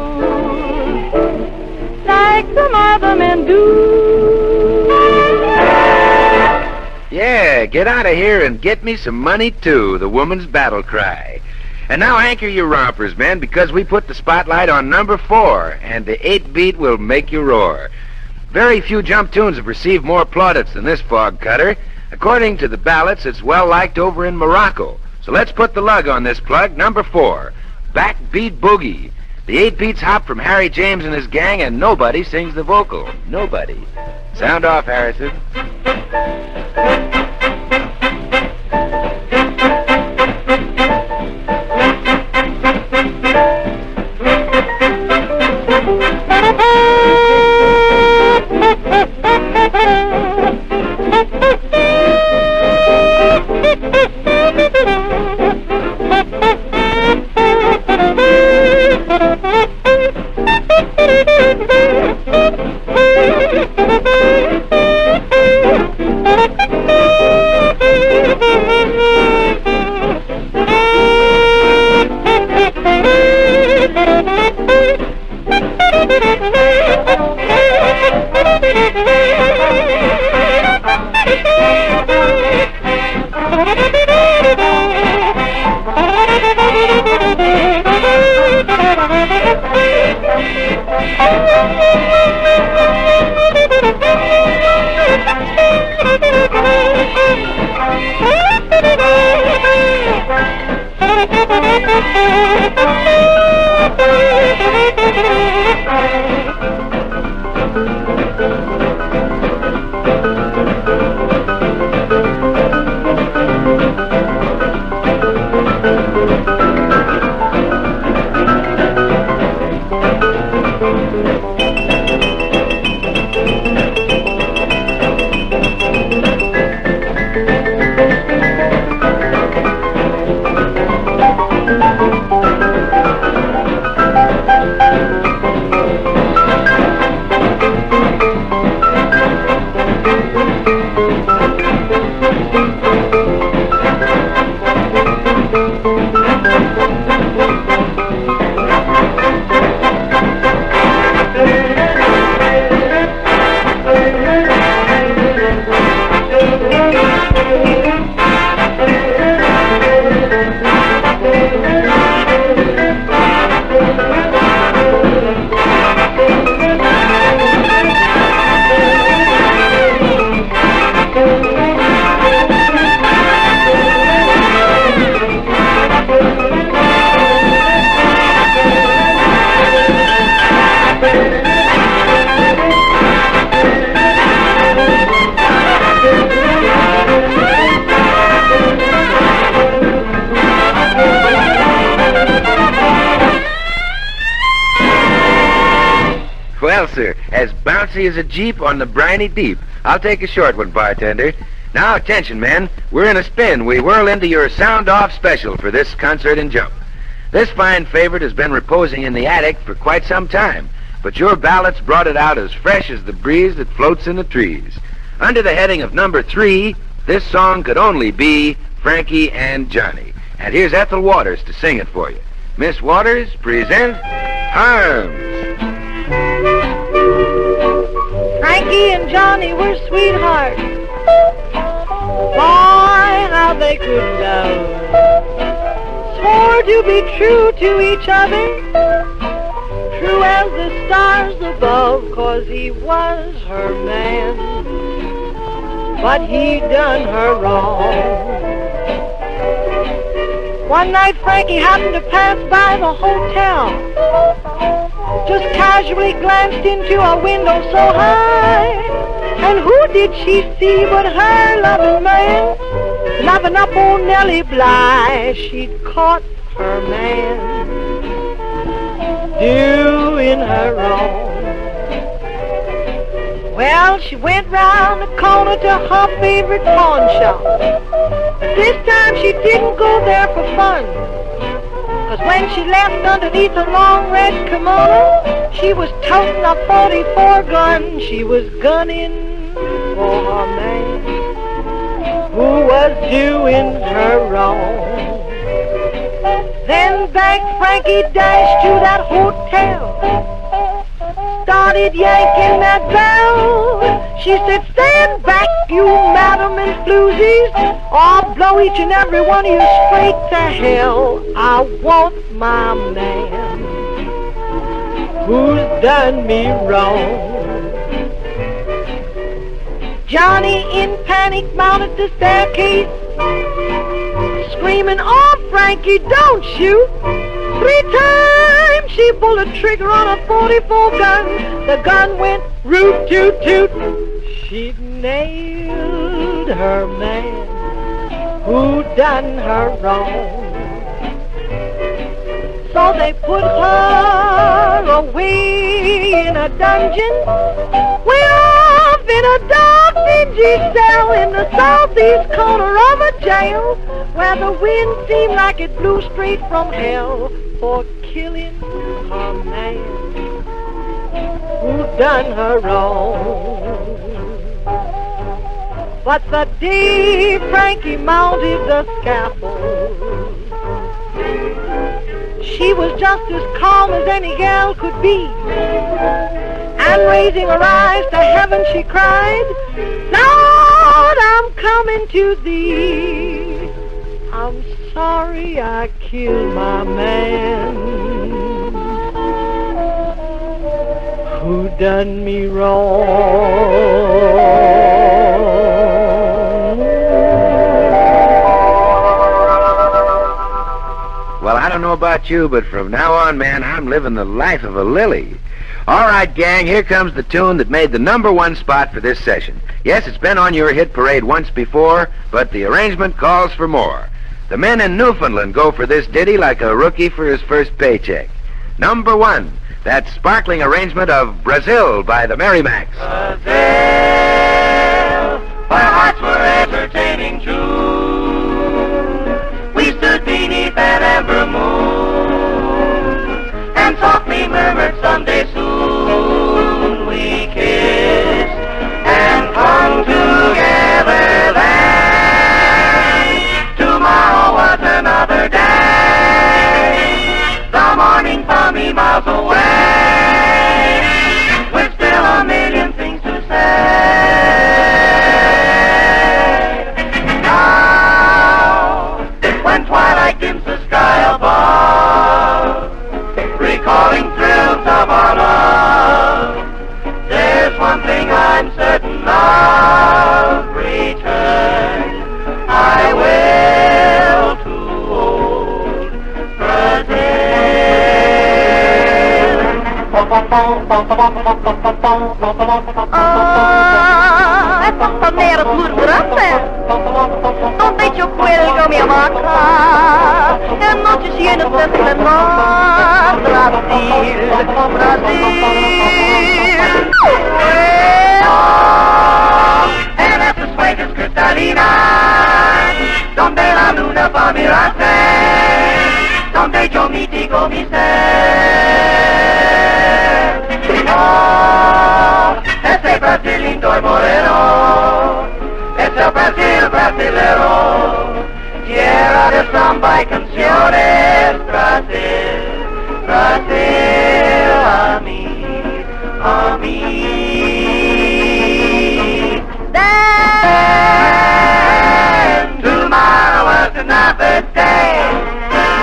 Speaker 22: Like some other men do.
Speaker 21: Yeah, get out of here and get me some money, too, the woman's battle cry. And now anchor your rompers, men, because we put the spotlight on number 4, and the 8-beat will make you roar. Very few jump tunes have received more plaudits than this fog cutter. According to the ballots, it's well liked over in Morocco. So let's put the lug on this plug, number 4, Backbeat Boogie. The 8-beats hop from Harry James and his gang, and nobody sings the vocal. Nobody. Sound off, Harrison. as bouncy as a Jeep on the briny deep. I'll take a short one, bartender. Now, attention, men. We're in a spin. We whirl into your sound-off special for this concert and jump. This fine favorite has been reposing in the attic for quite some time, but your ballots brought it out as fresh as the breeze that floats in the trees. Under the heading of number 3, this song could only be Frankie and Johnny. And here's Ethel Waters to sing it for you. Miss Waters, present Harms.
Speaker 22: Frankie and Johnny were sweethearts. Why, how they could love. Swore to be true to each other, true as the stars above, 'cause he was her man, but he done her wrong. One night Frankie happened to pass by the hotel, just casually glanced into a window so high, and who did she see but her loving man, loving up old Nellie Bly. She'd caught her man doing her wrong. Well, she went round the corner to her favorite pawn shop, but this time she didn't go there for fun, 'cause when she left underneath her long red kimono, she was toting a 44 gun. She was gunning for her man who was doing her wrong. Then back Frankie dashed to that hotel, started yanking that bell. She said, "Stand back, you madam and floozies, or I'll blow each and every one of you straight to hell. I want my man who's done me wrong." Johnny in panic mounted the staircase, screaming, "Oh, Frankie, don't shoot." 3 times she pulled the trigger on a 44 gun. The gun went root toot toot. She'd nailed her man who done her wrong. So they put her away in a dungeon, way off in a dark dingy cell in the southeast corner of a jail, where the wind seemed like it blew straight from hell, for killing her man who done her wrong. But the day Frankie mounted the scaffold, she was just as calm as any gal could be, and raising her eyes to heaven she cried, "Lord, I'm coming to thee. I'm sorry I killed my man who done me wrong."
Speaker 21: Well, I don't know about you, but from now on, man, I'm living the life of a lily. All right, gang, here comes the tune that made the #1 spot for this session. Yes, it's been on your hit parade once before, but the arrangement calls for more. The men in Newfoundland go for this ditty like a rookie for his first paycheck. #1, that sparkling arrangement of Brazil by the Merrimacs.
Speaker 1: Brazil, our hearts were entertaining tune. We stood beneath an amber moon, and softly murmured, "Someday soon." We kissed and hung together then. Tomorrow was another day. The morning found me miles away, with still a million things to say. Now, when twilight dims the sky above, recalling thrills of our love, there's one thing I'm certain of: return I will to old
Speaker 22: Esta maneira murmurante, donde yo cuelgo mi hamaca, en noches llenas de esplendor, Brasil, Brasil.
Speaker 1: En esas huellas cristalinas, donde la luna va a mirarse, donde yo mitigo mi ser. Oh, ese Brasil lindo y moreno, ese Brasil brasilero, tierra de samba y canciones, Brasil, Brasil, a mí, a mí. Then tomorrow is another day.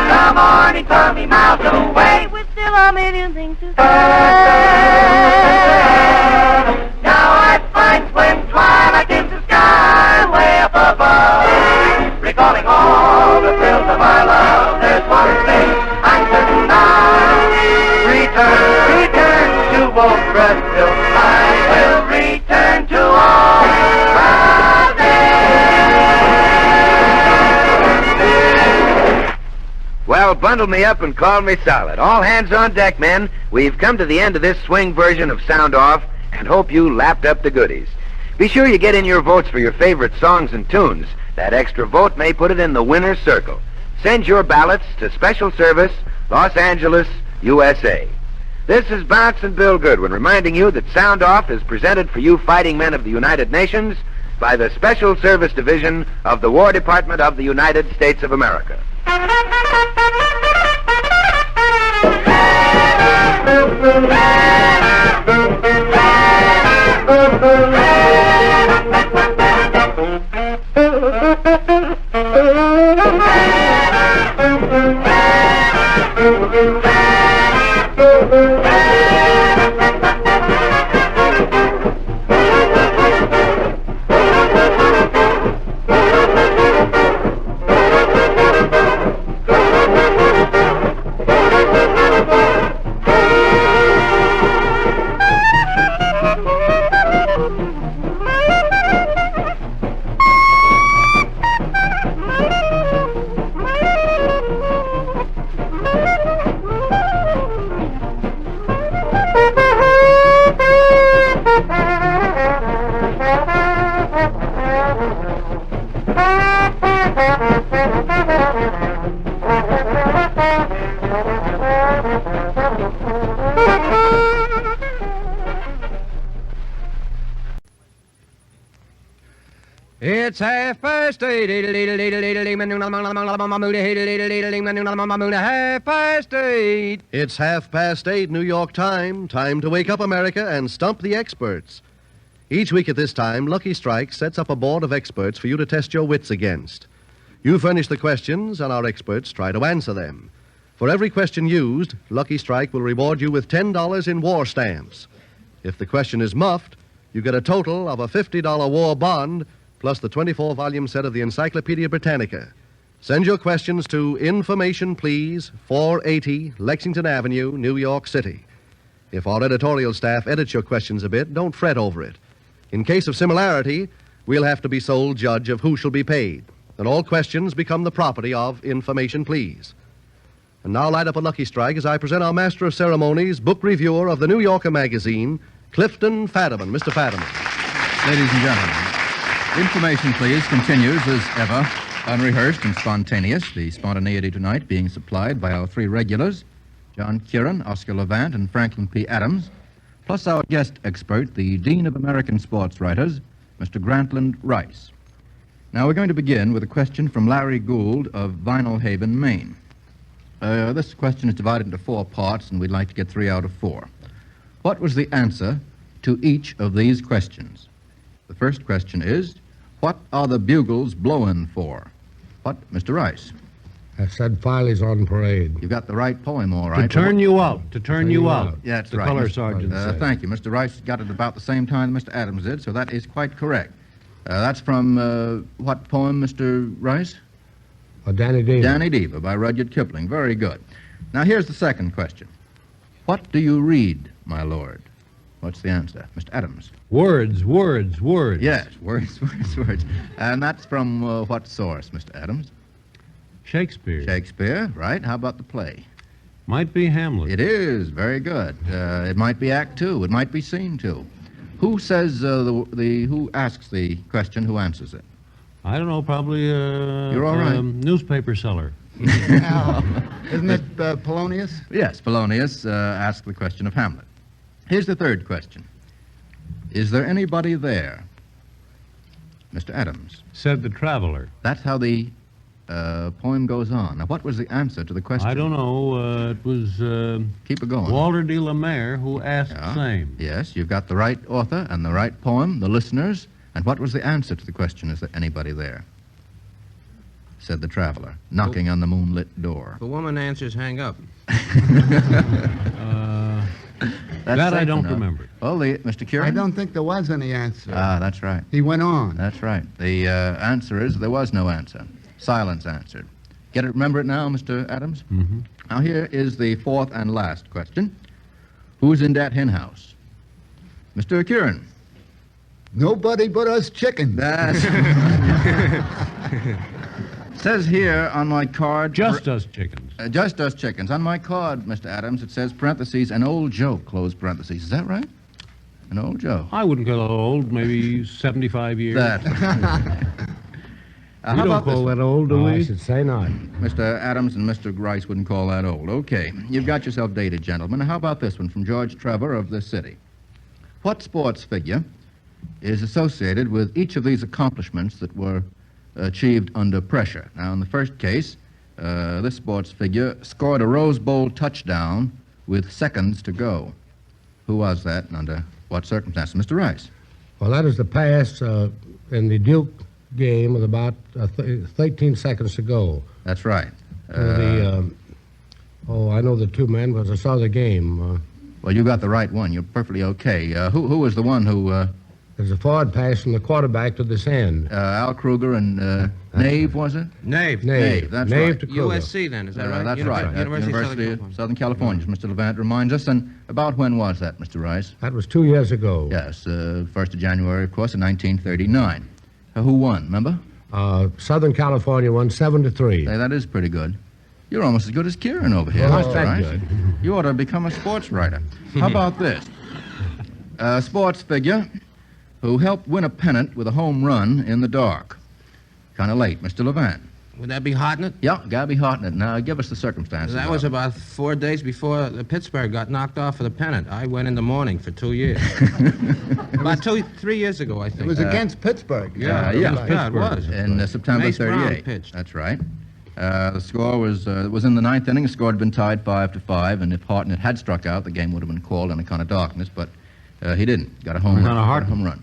Speaker 1: Come on and turn me miles away. With still a million things to say. Now I find when twilight in the sky way up above, recalling all the thrills of our love. There's one thing I'm certain of. Return to old Brazil. I will return to old Brazil.
Speaker 21: Well, bundle me up and call me solid. All hands on deck, men. We've come to the end of this swing version of Sound Off and hope you lapped up the goodies. Be sure you get in your votes for your favorite songs and tunes. That extra vote may put it in the winner's circle. Send your ballots to Special Service, Los Angeles, USA. This is Bouncin' Bill Goodwin reminding you that Sound Off is presented for you fighting men of the United Nations by the Special Service Division of the War Department of the United States of America.
Speaker 2: It's 8:30. Half past 8.
Speaker 5: It's 8:30 New York time. Time to wake up, America, and stump the experts. Each week at this time, Lucky Strike sets up a board of experts for you to test your wits against. You furnish the questions, and our experts try to answer them. For every question used, Lucky Strike will reward you with $10 in war stamps. If the question is muffed, you get a total of a $50 war bond plus the 24-volume set of the Encyclopedia Britannica. Send your questions to Information Please, 480 Lexington Avenue, New York City. If our editorial staff edits your questions a bit, don't fret over it. In case of similarity, we'll have to be sole judge of who shall be paid, and all questions become the property of Information Please. And now light up a Lucky Strike as I present our Master of Ceremonies, book reviewer of the New Yorker magazine, Clifton Fadiman. Mr. Fadiman.
Speaker 23: Ladies and gentlemen, Information Please continues as ever, unrehearsed and spontaneous, the spontaneity tonight being supplied by our three regulars, John Kieran, Oscar Levant, and Franklin P. Adams, plus our guest expert, the Dean of American Sports Writers, Mr. Grantland Rice. Now we're going to begin with a question from Larry Gould of Vinyl Haven, Maine. This question is divided into 4 parts, and we'd like to get 3 out of 4. What was the answer to each of these questions? The first question is, what are the bugles blowing for? What, Mr. Rice?
Speaker 20: I said Filey's on parade.
Speaker 23: You got the right poem, all right.
Speaker 20: To turn you out.
Speaker 23: Yeah, that's
Speaker 20: the
Speaker 23: right.
Speaker 20: color sergeant said.
Speaker 23: Thank you. Mr. Rice got it about the same time Mr. Adams did, so that is quite correct. That's from what poem, Mr. Rice?
Speaker 20: Danny Deever.
Speaker 23: Danny Deever by Rudyard Kipling. Very good. Now, here's the second question. What do you read, my lord? What's the answer? Mr. Adams.
Speaker 20: Words.
Speaker 23: Yes, words. And that's from what source, Mr. Adams?
Speaker 20: Shakespeare.
Speaker 23: Shakespeare, right. How about the play?
Speaker 4: Might be Hamlet.
Speaker 23: It is. Very good. It might be Act 2. It might be Scene 2. Who says who asks the question, who answers it?
Speaker 4: I don't know, probably
Speaker 23: You're all right.
Speaker 4: Newspaper seller.
Speaker 6: Isn't it Polonius?
Speaker 23: Yes, Polonius asked the question of Hamlet. Here's the third question. Is there anybody there? Mr. Adams.
Speaker 4: Said the traveler.
Speaker 23: That's how the poem goes on. Now, what was the answer to the question?
Speaker 4: I don't know. It was
Speaker 23: Keep it going.
Speaker 4: Walter de la Mare who asked the same.
Speaker 23: Yes, you've got the right author and the right poem, the listeners. And what was the answer to the question, is there anybody there? Said the traveler, knocking on the moonlit door.
Speaker 8: The woman answers, hang up.
Speaker 4: That I
Speaker 23: safe
Speaker 4: don't
Speaker 23: enough.
Speaker 4: remember.
Speaker 23: Well, Mr. Curran?
Speaker 6: I don't think there was any answer.
Speaker 23: Ah, that's right.
Speaker 6: He went on.
Speaker 23: That's right. The answer is there was no answer. Silence answered. Get it? Remember it now, Mr. Adams?
Speaker 4: Mm-hmm.
Speaker 23: Now, here is the fourth and last question. Who's in that hen house? Mr. Curran.
Speaker 6: Nobody but us chickens.
Speaker 23: That's... says here on my card...
Speaker 4: Just us chickens.
Speaker 23: Just us chickens. On my card, Mr. Adams, it says, parentheses, an old joke, close parentheses. Is that right? An old joke.
Speaker 4: I wouldn't call it old, maybe 75 years.
Speaker 23: That.
Speaker 4: We
Speaker 23: how
Speaker 4: don't
Speaker 23: about
Speaker 4: call
Speaker 23: this
Speaker 4: that old, do we?
Speaker 20: I should say not.
Speaker 23: Mr. Adams and Mr. Grice wouldn't call that old. Okay. You've got yourself dated, gentlemen. How about this one from George Trevor of the City? What sports figure is associated with each of these accomplishments that were achieved under pressure? Now, in the first case, this sports figure scored a Rose Bowl touchdown with seconds to go. Who was that and under what circumstances? Mr. Rice.
Speaker 20: Well, that is the pass in the Duke game with about 13 seconds to go.
Speaker 23: That's right.
Speaker 20: I know the two men because I saw the game.
Speaker 23: Well, you got the right one. You're perfectly okay. Who was the one who...
Speaker 20: There's a forward pass from the quarterback to this end.
Speaker 23: Al Kruger and Nave, was it?
Speaker 8: Nave.
Speaker 23: That's
Speaker 20: Nave
Speaker 23: right.
Speaker 20: to Kruger.
Speaker 8: USC, then, is that right?
Speaker 23: That's right. University of Southern California, as Mr. Levant reminds us. And about when was that, Mr. Rice?
Speaker 20: That was 2 years ago.
Speaker 23: Yes, 1st of January, of course, in 1939. Who won, remember?
Speaker 20: Southern California won 7-3.
Speaker 23: Hey, that is pretty good. You're almost as good as Kieran over here,
Speaker 20: Well,
Speaker 23: Mr.
Speaker 20: that's
Speaker 23: Rice.
Speaker 20: good.
Speaker 23: You ought to become a sports writer. How about this? A sports figure who helped win a pennant with a home run in the dark. Kind of late, Mr. Levant.
Speaker 8: Would that be Hartnett?
Speaker 23: Yeah, gotta be Hartnett. Now, give us the circumstances.
Speaker 8: That was about 4 days before the Pittsburgh got knocked off for the pennant. I went in the morning for 2 years. About 3 years ago, I think.
Speaker 6: It was against Pittsburgh.
Speaker 23: Yeah,
Speaker 8: it was.
Speaker 23: In September
Speaker 8: Mace Brown
Speaker 23: 38.
Speaker 8: pitched.
Speaker 23: That's right. The score was in the ninth inning. The score had been tied 5-5, and if Hartnett had struck out, the game would have been called in a kind of darkness, but he didn't. Got a home run. Got a home run.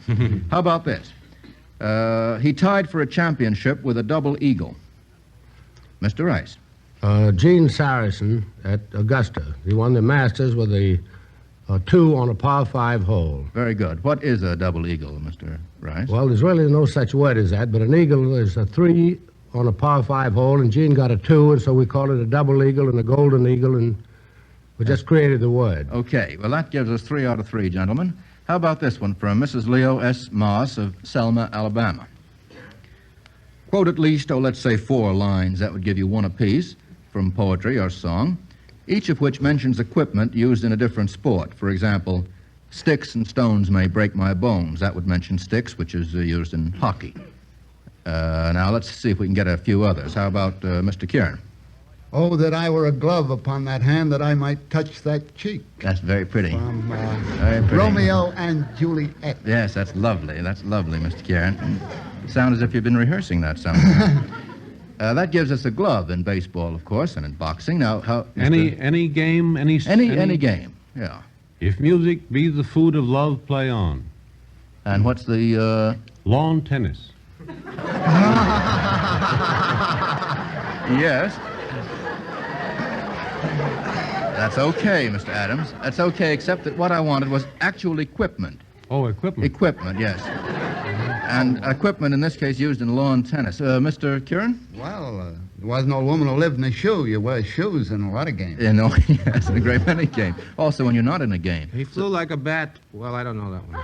Speaker 23: How about this? He tied for a championship with a double eagle. Mr. Rice.
Speaker 20: Gene Saracen at Augusta. He won the Masters with a 2 on a par 5 hole.
Speaker 23: Very good. What is a double eagle, Mr. Rice?
Speaker 20: Well, there's really no such word as that, but an eagle is a 3 on a par 5 hole, and Gene got a 2, and so we call it a double eagle and a golden eagle, and we just created the word.
Speaker 23: Okay. Well, that gives us 3 out of 3, gentlemen. How about this one from Mrs. Leo S. Moss of Selma, Alabama? Quote at least, let's say 4 lines. That would give you 1 apiece from poetry or song, each of which mentions equipment used in a different sport. For example, sticks and stones may break my bones. That would mention sticks, which is used in hockey. Now, let's see if we can get a few others. How about Mr. Kieran?
Speaker 6: Oh, that I were a glove upon that hand that I might touch that cheek.
Speaker 23: That's very pretty.
Speaker 6: From
Speaker 23: Very pretty.
Speaker 6: Romeo and Juliet.
Speaker 23: Yes, that's lovely. That's lovely, Mr. Kieran. You sound as if you've been rehearsing that song. That gives us a glove in baseball, of course, and in boxing. Now, how...
Speaker 4: Any game, any
Speaker 23: game, yeah.
Speaker 4: If music be the food of love, play on.
Speaker 23: And what's the...
Speaker 4: Lawn tennis.
Speaker 23: Yes. That's okay, Mr. Adams. That's okay, except that what I wanted was actual equipment.
Speaker 4: Oh, equipment.
Speaker 23: Equipment, yes. And equipment, in this case, used in lawn tennis. Mr. Kieran?
Speaker 6: Well, there was no woman who lived in a shoe. You wear shoes in a lot of games.
Speaker 23: Yeah, no, yes, in a great many games. Also, when you're not in a game.
Speaker 8: He flew like a bat. Well, I don't know that one.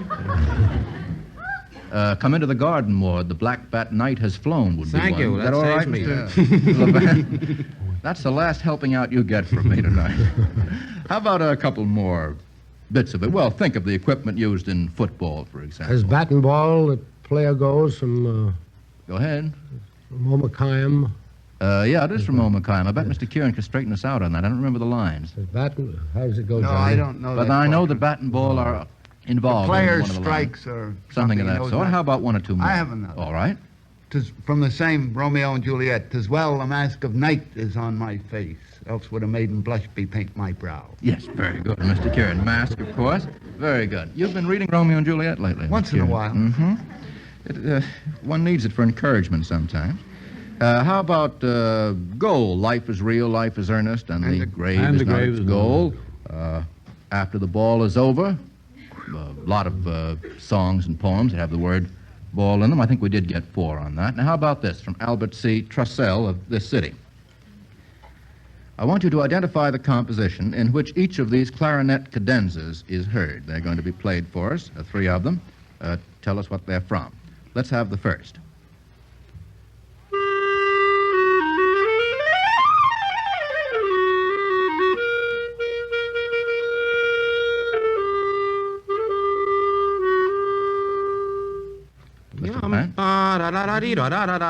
Speaker 23: Come into the garden ward. The black bat night has flown would
Speaker 8: Thank
Speaker 23: be one.
Speaker 8: you.
Speaker 23: Is that
Speaker 8: That
Speaker 23: all right,
Speaker 8: saves me.
Speaker 23: Mr. Levant? That's the last helping out you get from me tonight. How about a couple more bits of it? Well, think of the equipment used in football, for example.
Speaker 20: As bat and ball, the player goes from...
Speaker 23: Go ahead.
Speaker 20: From Omakayam.
Speaker 23: Yeah, it is from Omakayam. I bet Mr. Kieran can straighten us out on that. I don't remember the lines.
Speaker 20: How does it go,
Speaker 6: No,
Speaker 20: Johnny?
Speaker 6: I don't know
Speaker 23: But
Speaker 6: that
Speaker 23: I know
Speaker 6: part.
Speaker 23: the bat and ball are involved
Speaker 6: The players'
Speaker 23: in one of the
Speaker 6: strikes
Speaker 23: lines.
Speaker 6: or
Speaker 23: Something of
Speaker 6: something,
Speaker 23: that
Speaker 6: knows
Speaker 23: sort.
Speaker 6: that.
Speaker 23: How about one or two more?
Speaker 6: I have another.
Speaker 23: All right.
Speaker 6: 'Tis from the same Romeo and Juliet. 'Tis well the mask of night is on my face, else would a maiden blush bepaint my brow.
Speaker 23: Yes, very good, Mr. Kieran. Mask, of course. Very good. You've been reading Romeo and Juliet lately.
Speaker 6: Once
Speaker 23: Mr.
Speaker 6: in a
Speaker 23: Kieran.
Speaker 6: while.
Speaker 23: Mm-hmm. One needs it for encouragement sometimes. How about goal? Life is real, life is earnest, and the grave
Speaker 4: and
Speaker 23: is
Speaker 4: the
Speaker 23: not
Speaker 4: grave
Speaker 23: its
Speaker 4: is
Speaker 23: goal. After the ball is over, a lot of songs and poems that have the word ball in them. I think we did get 4 on that. Now, how about this from Albert C. Trussell of this city? I want you to identify the composition in which each of these clarinet cadenzas is heard. They're going to be played for us, 3 of them. Tell us what they're from. Let's have the first.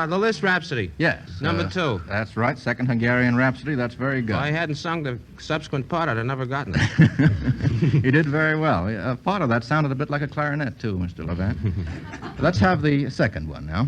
Speaker 8: The Liszt Rhapsody.
Speaker 23: Yes.
Speaker 8: Number 2.
Speaker 23: That's right. Second Hungarian Rhapsody. That's very good.
Speaker 8: If I hadn't sung the subsequent part, I'd have never gotten it.
Speaker 23: You did very well. Part of that sounded a bit like a clarinet, too, Mr. Levant. Let's have the second one now.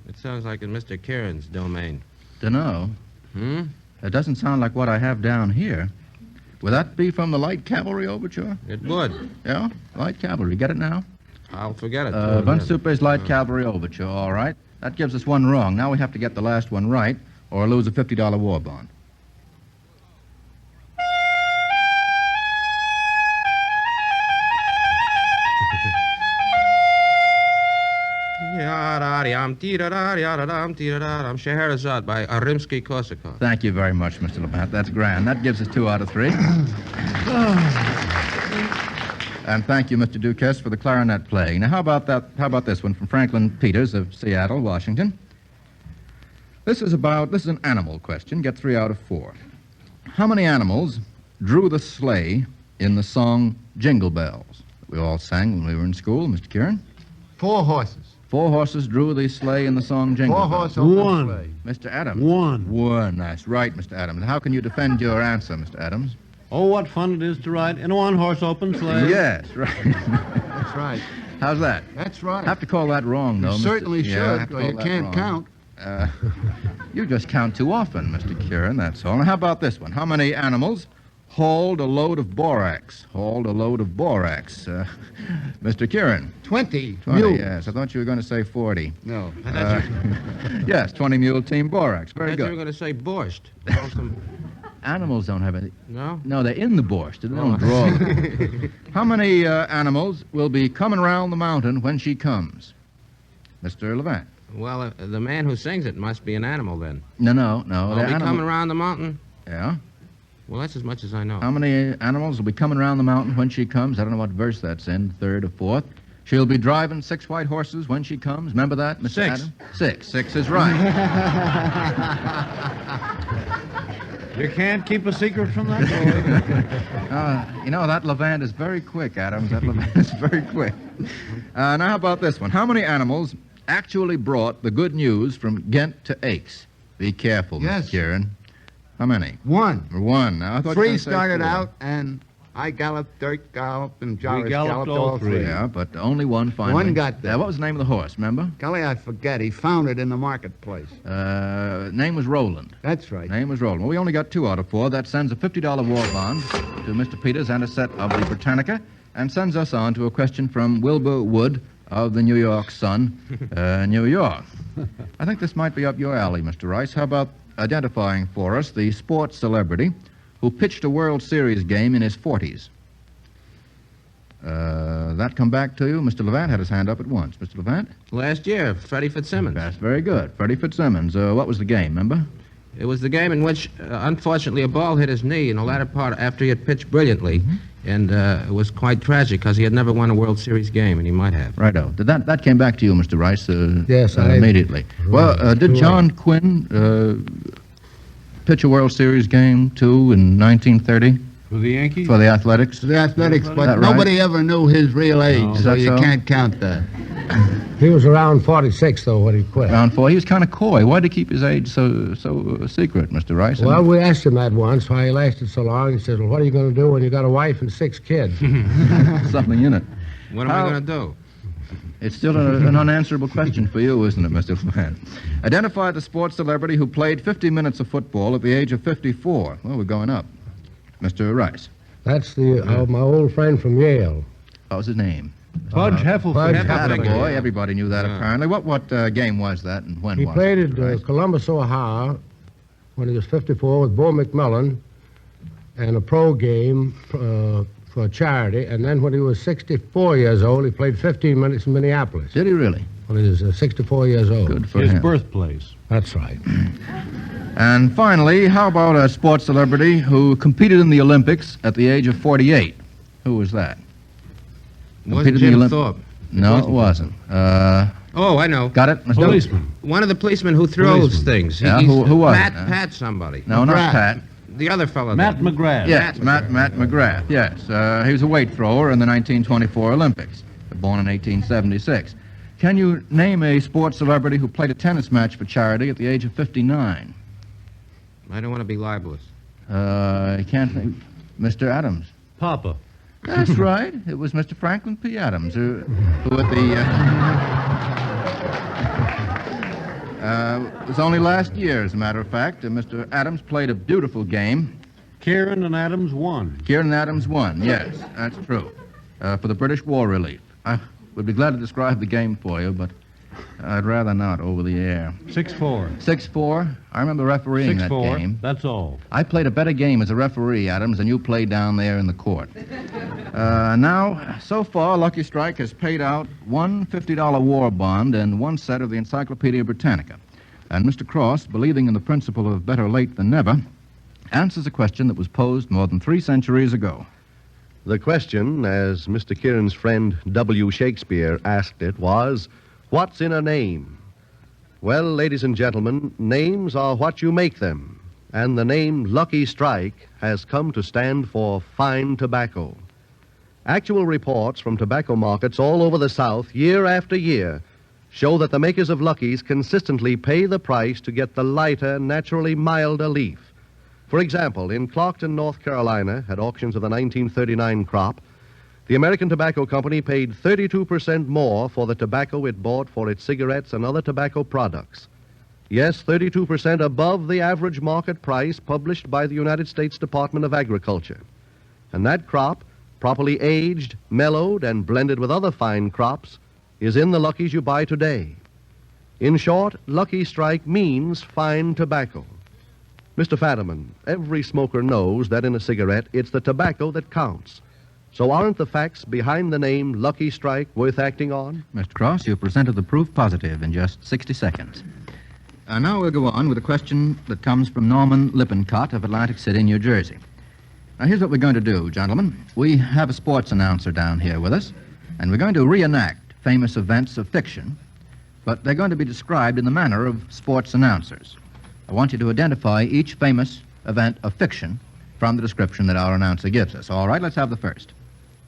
Speaker 8: It sounds like in Mr. Kieran's domain.
Speaker 23: Dunno. It doesn't sound like what I have down here. Would that be from the Light Cavalry Overture?
Speaker 8: It would.
Speaker 23: Yeah? Light Cavalry. Get it now?
Speaker 8: I'll forget it.
Speaker 23: Von Suppe's Light Cavalry Overture. All right. That gives us one wrong. Now we have to get the last one right or lose a $50 war bond.
Speaker 8: Scheherazade by Rimsky-Korsakov.
Speaker 23: Thank you very much, Mr. Levant. That's grand. That gives us 2 out of 3. And thank you, Mr. Duquesne, for the clarinet playing. Now, how about this one from Franklin Peters of Seattle, Washington? This is an animal question. Get 3 out of 4. How many animals drew the sleigh in the song Jingle Bells that we all sang when we were in school, Mr. Kieran?
Speaker 6: 4 horses.
Speaker 23: 4 horses drew the sleigh in the song Jingle
Speaker 6: 4
Speaker 23: Bells.
Speaker 6: horses.
Speaker 4: One.
Speaker 6: Sleigh.
Speaker 23: Mr. Adams.
Speaker 4: One.
Speaker 23: That's right, Mr. Adams. How can you defend your answer, Mr. Adams?
Speaker 4: Oh, what fun it is to ride in a one-horse open sleigh.
Speaker 23: Yes, right.
Speaker 6: That's right.
Speaker 23: How's that?
Speaker 6: That's right.
Speaker 23: I have to call that wrong, though.
Speaker 6: You
Speaker 23: Mr.
Speaker 6: certainly
Speaker 23: Yeah, I have
Speaker 6: should,
Speaker 23: to
Speaker 6: or
Speaker 23: call
Speaker 6: you
Speaker 23: that
Speaker 6: can't
Speaker 23: wrong.
Speaker 6: count.
Speaker 23: You just count too often, Mr. Kieran, that's all. Now, how about this one? How many animals hauled a load of borax? Mr. Kieran.
Speaker 6: 20.
Speaker 23: 20,
Speaker 6: mules.
Speaker 23: yes. I thought you were going to say 40.
Speaker 6: No.
Speaker 23: Yes, 20 mule team borax.
Speaker 8: I
Speaker 23: Very
Speaker 8: thought you were
Speaker 23: good.
Speaker 8: going to say borscht.
Speaker 23: Animals don't have any.
Speaker 8: No?
Speaker 23: No, they're in the borscht. They don't draw them. How many animals will be coming round the mountain when she comes? Mr. Levant.
Speaker 8: Well, the man who sings it must be an animal, then.
Speaker 23: No.
Speaker 8: I'll
Speaker 23: they're
Speaker 8: be
Speaker 23: animal-
Speaker 8: coming around the mountain?
Speaker 23: Yeah.
Speaker 8: Well, that's as much as I know.
Speaker 23: How many animals will be coming around the mountain when she comes? I don't know what verse that's in, 3rd or 4th. She'll be driving 6 white horses when she comes. Remember that, Mr.
Speaker 8: 6.
Speaker 23: Adams? 6. 6 is right.
Speaker 4: You can't keep a secret from that boy.
Speaker 23: You know, that Levant is very quick, Adams. That Levant is very quick. Now, how about this one? How many animals actually brought the good news from Ghent to Aix? Be careful,
Speaker 6: Yes.
Speaker 23: Mr. Kieran. How many?
Speaker 6: 1.
Speaker 23: 1. Now, I thought you were
Speaker 6: 3
Speaker 23: gonna say
Speaker 6: started
Speaker 23: 4.
Speaker 6: out, and I galloped, Dirk galloped, and Jarvis
Speaker 4: galloped
Speaker 6: galloped
Speaker 4: all
Speaker 6: all
Speaker 4: 3.
Speaker 6: 3.
Speaker 23: Yeah, but only 1 finally.
Speaker 6: 1 got there.
Speaker 23: What was the name of the horse, remember?
Speaker 6: Golly, I forget. He found it in the marketplace.
Speaker 23: Name was Roland.
Speaker 6: That's right.
Speaker 23: Name was Roland. Well, we only got 2 out of 4. That sends a $50 war bond to Mr. Peters and a set of the Britannica, and sends us on to a question from Wilbur Wood of the New York Sun, New York. I think this might be up your alley, Mr. Rice. How about identifying for us the sports celebrity who pitched a World Series game in his 40s? That come back to you? Mr. Levant had his hand up at once. Mr. Levant?
Speaker 8: Last year, Freddie Fitzsimmons.
Speaker 23: That's very good. Freddie Fitzsimmons. What was the game, remember?
Speaker 8: It was the game in which, unfortunately, a ball hit his knee in the latter part after he had pitched brilliantly. And it was quite tragic because he had never won a World Series game, and he might have.
Speaker 23: Righto. That came back to you, Mr. Rice,
Speaker 20: Yes,
Speaker 23: immediately. Well, did John Quinn pitch a World Series game, too, in 1930?
Speaker 4: For the Yankees?
Speaker 23: For the Athletics?
Speaker 6: The Athletics, but
Speaker 23: That
Speaker 6: nobody
Speaker 23: right?
Speaker 6: ever knew his real age,
Speaker 23: Is
Speaker 6: so
Speaker 23: that
Speaker 6: you
Speaker 23: so?
Speaker 6: can't count that.
Speaker 20: He was around 46, though, when he quit.
Speaker 23: Around 4. He was kind of coy. Why did he keep his age so secret, Mr. Rice?
Speaker 20: Well, we asked him that once, why he lasted so long. He said, well, what are you going to do when you got a wife and 6 kids?
Speaker 23: Something in it.
Speaker 8: What am I going to do?
Speaker 23: It's still an unanswerable question for you, isn't it, Mr. Flynn? Identify the sports celebrity who played 50 minutes of football at the age of 54. Well, we're going up. Mr. Rice.
Speaker 20: That's my old friend from Yale.
Speaker 23: What was his name?
Speaker 4: Fudge Heffelfinger.
Speaker 23: Attaboy. Everybody knew that, apparently. What game was that, and when
Speaker 20: He
Speaker 23: was
Speaker 20: played
Speaker 23: it?
Speaker 20: at Columbus, Ohio, when he was 54 with Bo McMillan, and a pro game for charity. And then when he was 64 years old, he played 15 minutes in Minneapolis.
Speaker 23: Did he really?
Speaker 20: When he was 64 years old.
Speaker 23: Good for
Speaker 4: His
Speaker 23: him.
Speaker 4: birthplace.
Speaker 20: That's right.
Speaker 23: And finally, how about a sports celebrity who competed in the Olympics at the age of 48? Who was that?
Speaker 8: Wasn't Jim Thorpe?
Speaker 23: No, it wasn't.
Speaker 8: Oh, I know.
Speaker 23: Got it, Mr.
Speaker 4: Policeman.
Speaker 8: One of the policemen who throws things.
Speaker 23: Yeah, who was it?
Speaker 8: Pat somebody.
Speaker 23: No, not Pat.
Speaker 8: The other fellow.
Speaker 4: Matt McGrath.
Speaker 23: Yes, Matt McGrath, yes. He was a weight thrower in the 1924 Olympics, born in 1876. Can you name a sports celebrity who played a tennis match for charity at the age of 59?
Speaker 8: I don't want to be libelous.
Speaker 23: I can't think. Mr. Adams.
Speaker 4: Papa.
Speaker 23: That's right. It was Mr. Franklin P. Adams, who at the... it was only last year, as a matter of fact. Mr. Adams played a beautiful game.
Speaker 4: Kieran and Adams won.
Speaker 23: Kieran Adams won, yes, that's true, for the British War Relief. I would be glad to describe the game for you, but I'd rather not over the air.
Speaker 4: 6-4.
Speaker 23: 6-4. I remember refereeing that
Speaker 4: 6-4.
Speaker 23: game.
Speaker 4: That's all.
Speaker 23: I played a better game as a referee, Adams, than you played down there in the court. Now, so far, Lucky Strike has paid out one $50 war bond and one set of the Encyclopedia Britannica. And Mr. Cross, believing in the principle of better late than never, answers a question that was posed more than 3 centuries ago.
Speaker 5: The question, as Mr. Kieran's friend W. Shakespeare asked it, was, what's in a name? Well, ladies and gentlemen, names are what you make them. And the name Lucky Strike has come to stand for fine tobacco. Actual reports from tobacco markets all over the South, year after year, show that the makers of Luckies consistently pay the price to get the lighter, naturally milder leaf. For example, in Clarkton, North Carolina, at auctions of the 1939 crop, the American Tobacco Company paid 32% more for the tobacco it bought for its cigarettes and other tobacco products. Yes, 32% above the average market price published by the United States Department of Agriculture. And that crop, properly aged, mellowed, and blended with other fine crops, is in the Luckies you buy today. In short, Lucky Strike means fine tobacco. Mr. Fadiman, every smoker knows that in a cigarette, it's the tobacco that counts. So aren't the facts behind the name Lucky Strike worth acting on?
Speaker 23: Mr. Cross, you've presented the proof positive in just 60 seconds. Now we'll go on with a question that comes from Norman Lippincott of Atlantic City, New Jersey. Now, here's what we're going to do, gentlemen. We have a sports announcer down here with us, and we're going to reenact famous events of fiction, but they're going to be described in the manner of sports announcers. I want you to identify each famous event of fiction from the description that our announcer gives us. All right, let's have the first.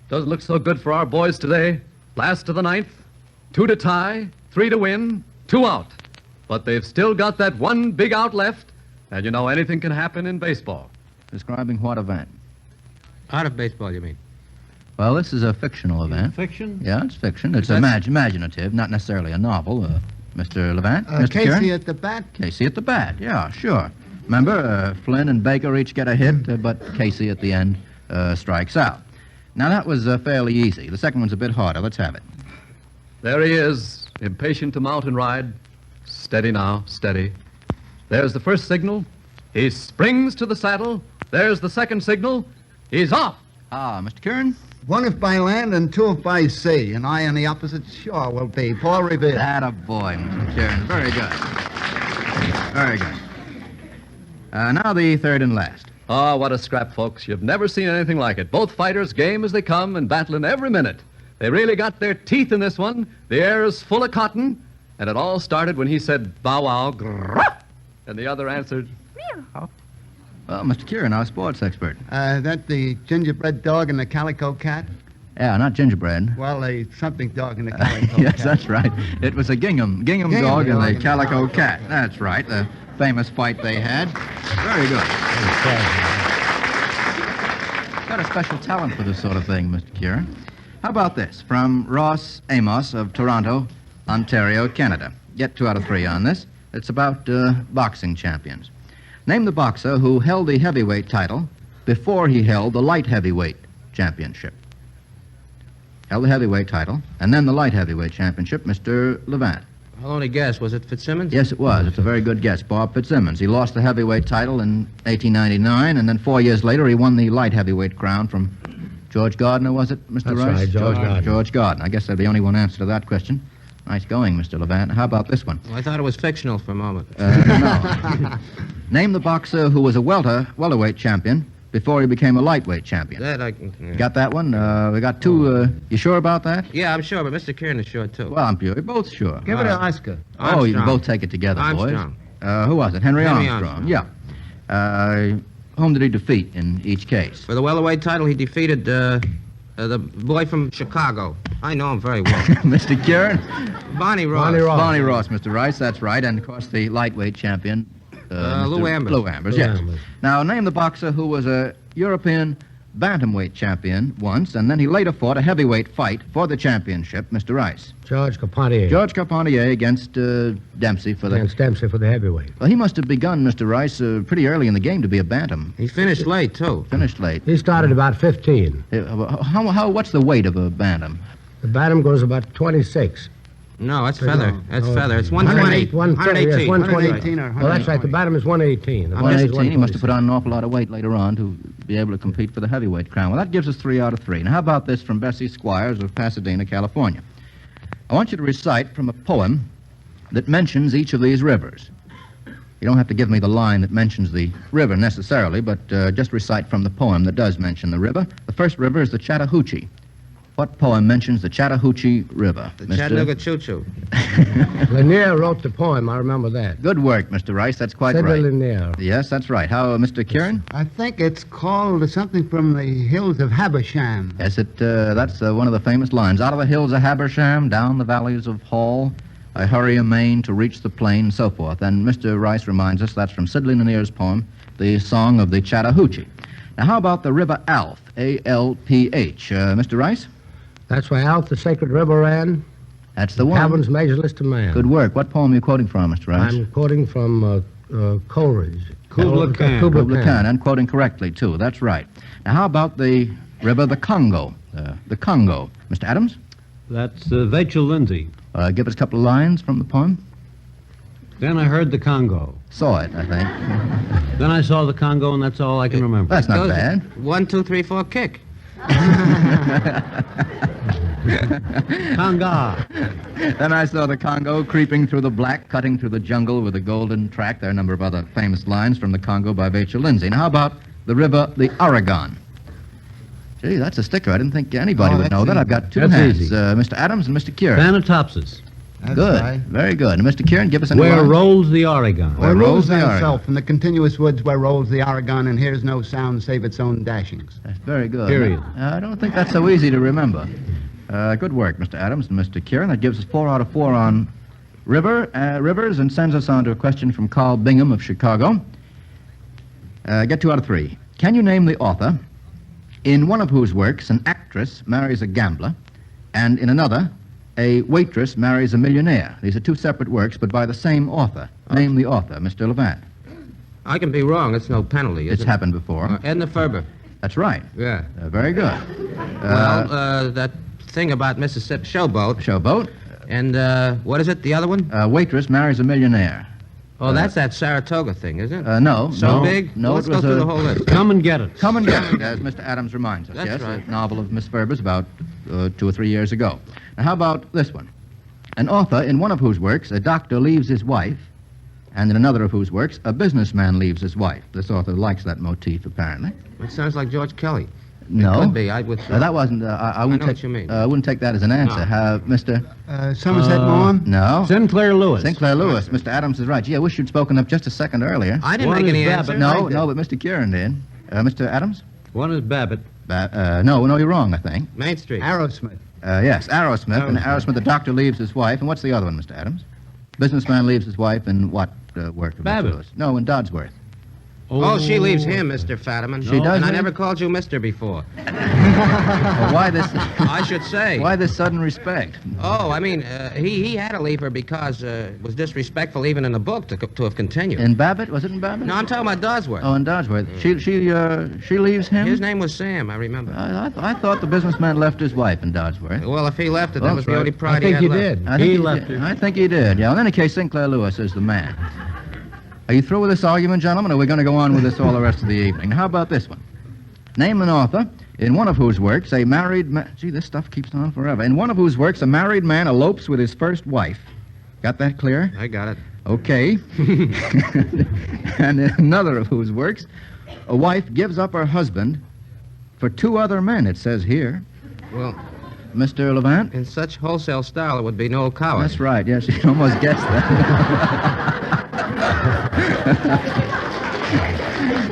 Speaker 3: Doesn't look so good for our boys today. Last to the ninth, 2 to tie, 3 to win, 2 out. But they've still got that one big out left, and you know anything can happen in baseball.
Speaker 23: Describing what event?
Speaker 8: Out of baseball, you mean?
Speaker 23: Well, this is a fictional event.
Speaker 4: Fiction?
Speaker 23: Yeah, it's fiction. It's imaginative, not necessarily a novel. Mr. Levant? Mr.
Speaker 6: Casey
Speaker 23: Kieran?
Speaker 6: at the bat?
Speaker 23: Casey at the bat, yeah, sure. Remember, Flynn and Baker each get a hit, but Casey at the end strikes out. Now, that was fairly easy. The second one's a bit harder. Let's have it.
Speaker 3: There he is, impatient to mount and ride. Steady now, steady. There's the first signal. He springs to the saddle. There's the second signal. He's off.
Speaker 23: Ah, Mr. Kieran?
Speaker 6: 1 if by land and 2 if by sea. And I on the opposite shore will be Paul Revere.
Speaker 23: That a boy, Mr. Kieran. Very good. Very good. Now the third and last.
Speaker 3: Oh, what a scrap, folks. You've never seen anything like it. Both fighters game as they come and battling every minute. They really got their teeth in this one. The air is full of cotton. And it all started when he said, bow wow, grrr, and the other answered, meow.
Speaker 23: Well, Mr. Kieran, our sports expert.
Speaker 6: That the gingerbread dog and the calico cat?
Speaker 23: Yeah, not gingerbread.
Speaker 6: Well, a something dog and the calico
Speaker 23: Yes,
Speaker 6: cat.
Speaker 23: that's right. It was a gingham dog and the calico cat. That's right, the famous fight they had. Very good. Got a special talent for this sort of thing, Mr. Kieran. How about this? From Ross Amos of Toronto, Ontario, Canada. Get 2 out of 3 on this. It's about boxing champions. Name the boxer who held the heavyweight title before he held the light heavyweight championship. Held the heavyweight title, and then the light heavyweight championship, Mr. Levant.
Speaker 8: I'll only guess. Was it Fitzsimmons?
Speaker 23: Yes, it was. It's a very good guess. Bob Fitzsimmons. He lost the heavyweight title in 1899, and then 4 years later he won the light heavyweight crown from George Gardner, was it, Mr.
Speaker 20: That's
Speaker 23: Rice?
Speaker 20: right, George Gardner.
Speaker 23: George Gardner. I guess there'd be only one answer to that question. Nice going, Mr. Levant. How about this one?
Speaker 8: Well, I thought it was fictional for a moment.
Speaker 23: No. Name the boxer who was a welterweight champion before he became a lightweight champion.
Speaker 8: That I can...
Speaker 23: You got that one? We got 2. You sure about that?
Speaker 8: Yeah, I'm sure, but Mr. Kieran is sure, too.
Speaker 23: Well, I'm sure. You're both sure.
Speaker 6: Give it to Oscar.
Speaker 23: Oh, you can both take it together,
Speaker 8: Armstrong.
Speaker 23: boys. Who was it? Henry
Speaker 8: Armstrong.
Speaker 23: Yeah. Whom did he defeat in each case?
Speaker 8: For the welterweight title, he defeated the boy from Chicago. I know him very well.
Speaker 23: Mr. Kieran?
Speaker 8: Bonnie Ross.
Speaker 23: Bonnie Ross, Mr. Rice, that's right. And, of course, the lightweight champion,
Speaker 8: Lou Ambers.
Speaker 23: Lou Ambers, yes. Now, name the boxer who was a European bantamweight champion once, and then he later fought a heavyweight fight for the championship, Mr. Rice.
Speaker 20: George Carpentier.
Speaker 23: George Carpentier against Dempsey for the...
Speaker 20: Against Dempsey for the heavyweight.
Speaker 23: Well, he must have begun, Mr. Rice, pretty early in the game to be a bantam.
Speaker 8: He finished late, too.
Speaker 23: Finished late.
Speaker 20: He started about 15.
Speaker 23: What's the weight of a bantam?
Speaker 20: The bantam goes about 26.
Speaker 8: No, that's feather. That's feather. It's
Speaker 20: 120.
Speaker 8: 118.
Speaker 20: Yes,
Speaker 6: 118 or
Speaker 20: 118. Well, that's right. The bantam is 118.
Speaker 23: 118. He must have put on an awful lot of weight later on to be able to compete for the heavyweight crown. Well, that gives us 3 out of 3. Now, how about this from Bessie Squires of Pasadena, California? I want you to recite from a poem that mentions each of these rivers. You don't have to give me the line that mentions the river necessarily, but just recite from the poem that does mention the river. The first river is the Chattahoochee. What poem mentions the Chattahoochee River?
Speaker 8: The Chattanooga Choo-Choo.
Speaker 20: Lanier wrote the poem. I remember that.
Speaker 23: Good work, Mr. Rice. That's quite
Speaker 20: Sidney
Speaker 23: right.
Speaker 20: Lanier.
Speaker 23: Yes, that's right. How, Mr. Kieran?
Speaker 6: I think it's called something from the hills of Habersham.
Speaker 23: Yes, that's one of the famous lines. Out of the hills of Habersham, down the valleys of Hall, I hurry amain to reach the plain, and so forth. And Mr. Rice reminds us that's from Sidney Lanier's poem, The Song of the Chattahoochee. Now, how about the river Alf, A-L-P-H? Mr. Rice?
Speaker 20: That's why Alf, the sacred river, ran.
Speaker 23: That's the one.
Speaker 20: Heaven's measureless to man.
Speaker 23: Good work. What poem are you quoting from, Mr. Rice?
Speaker 20: I'm quoting from Coleridge.
Speaker 23: Kubla Khan, and quoting correctly, too. That's right. Now, how about the river, the Congo? The Congo. Mr. Adams?
Speaker 4: That's Vachel Lindsay.
Speaker 23: Give us a couple of lines from the poem.
Speaker 4: Then I heard the Congo.
Speaker 23: Saw it, I think.
Speaker 4: Then I saw the Congo, and that's all I can remember.
Speaker 23: That's not bad.
Speaker 8: 1, 2, 3, 4, kick.
Speaker 20: Conga.
Speaker 23: Then I saw the Congo creeping through the black, cutting through the jungle with a golden track. There are a number of other famous lines from the Congo by Vachel Lindsay. Now, how about the river, the Oregon? Gee, that's a sticker. I didn't think anybody would know that. I've got 2 hands. Mr. Adams and Mr. Kieran.
Speaker 4: Thanatopsis.
Speaker 6: That's
Speaker 23: Good.
Speaker 6: right.
Speaker 23: Very good. And Mr. Kieran, give us a
Speaker 4: Where rolls the Oregon?
Speaker 23: Where rolls the Oregon?
Speaker 6: itself in the continuous woods where rolls the Oregon, and hears no sound save its own dashings.
Speaker 23: That's very good.
Speaker 4: Period.
Speaker 23: I don't think that's so easy to remember. Good work, Mr. Adams and Mr. Kieran. That gives us 4 out of 4 on rivers and sends us on to a question from Carl Bingham of Chicago. Get 2 out of 3. Can you name the author in one of whose works an actress marries a gambler, and in another, a waitress marries a millionaire? These are 2 separate works, but by the same author. Name the author, Mr. Levant.
Speaker 8: I can be wrong. It's no penalty, is
Speaker 23: It's
Speaker 8: it?
Speaker 23: happened before.
Speaker 8: Edna Ferber.
Speaker 23: That's right.
Speaker 8: Yeah.
Speaker 23: Very good.
Speaker 8: That thing about Mississippi Showboat.
Speaker 23: Showboat.
Speaker 8: And what is it, the other one?
Speaker 23: Waitress marries a millionaire.
Speaker 8: Oh, that's that Saratoga thing, isn't it?
Speaker 23: No.
Speaker 8: So
Speaker 23: no,
Speaker 8: big?
Speaker 23: No,
Speaker 8: Well, let's
Speaker 23: it
Speaker 8: go
Speaker 23: was
Speaker 8: through the whole list.
Speaker 4: Come and get it.
Speaker 23: Come and get it, as Mr. Adams reminds us.
Speaker 8: That's
Speaker 23: yes,
Speaker 8: right.
Speaker 23: A novel of Miss Ferber's about 2 or 3 years ago. Now, how about this one? An author in one of whose works, a doctor leaves his wife And in another of whose works, a businessman leaves his wife. This author likes that motif, apparently.
Speaker 8: It sounds like George Kelly.
Speaker 23: No.
Speaker 8: It could be. I would.
Speaker 23: That wasn't. I wouldn't
Speaker 8: know
Speaker 23: take.
Speaker 8: what you mean.
Speaker 23: I wouldn't take that as an answer. Mr.
Speaker 6: Somerset Maugham?
Speaker 23: No.
Speaker 4: Sinclair Lewis.
Speaker 23: Sinclair Lewis. Mr. Adams is right. Gee, I wish you'd spoken up just a second earlier.
Speaker 8: I didn't make any answer.
Speaker 23: No, but Mr. Kieran did. Mr. Adams?
Speaker 4: One is Babbitt.
Speaker 23: No, you're wrong, I think.
Speaker 8: Main Street.
Speaker 6: Arrowsmith.
Speaker 23: Yes, Arrowsmith. And Arrowsmith, the doctor leaves his wife. And what's the other one, Mr. Adams? Businessman leaves his wife in what work of
Speaker 8: Babbitt.
Speaker 23: Mr. Lewis? No, in Dodsworth.
Speaker 8: Oh, she leaves him, Mr. Fadiman.
Speaker 23: She does,
Speaker 8: And I
Speaker 23: eh?
Speaker 8: never called you Mr. before.
Speaker 23: Well, why this?
Speaker 8: I should say.
Speaker 23: Why this sudden respect?
Speaker 8: Oh, I mean, he had to leave her because it was disrespectful even in the book to have continued.
Speaker 23: In Babbitt? Was it in Babbitt?
Speaker 8: No, I'm talking about Dodsworth.
Speaker 23: Oh, in Dodsworth. She leaves him?
Speaker 8: His name was Sam, I remember.
Speaker 23: I thought the businessman left his wife in Dodsworth.
Speaker 8: Well, if he left it, that
Speaker 23: Well,
Speaker 8: was the
Speaker 23: that's
Speaker 8: only
Speaker 23: right.
Speaker 8: pride he had left.
Speaker 23: I think he did. Yeah, well, in any case, Sinclair Lewis is the man. Are you through with this argument, gentlemen, or are we going to go on with this all the rest of the evening? Now, how about this one? Name an author in one of whose works a married man... Gee, this stuff keeps on forever. In one of whose works, a married man elopes with his first wife. Got that clear?
Speaker 8: I got it.
Speaker 23: Okay. And in another of whose works, a wife gives up her husband for two other men, it says here.
Speaker 8: Well...
Speaker 23: Mr. Levant?
Speaker 8: In such wholesale style, it would be Noel Coward.
Speaker 23: That's right, yes, you almost guessed that.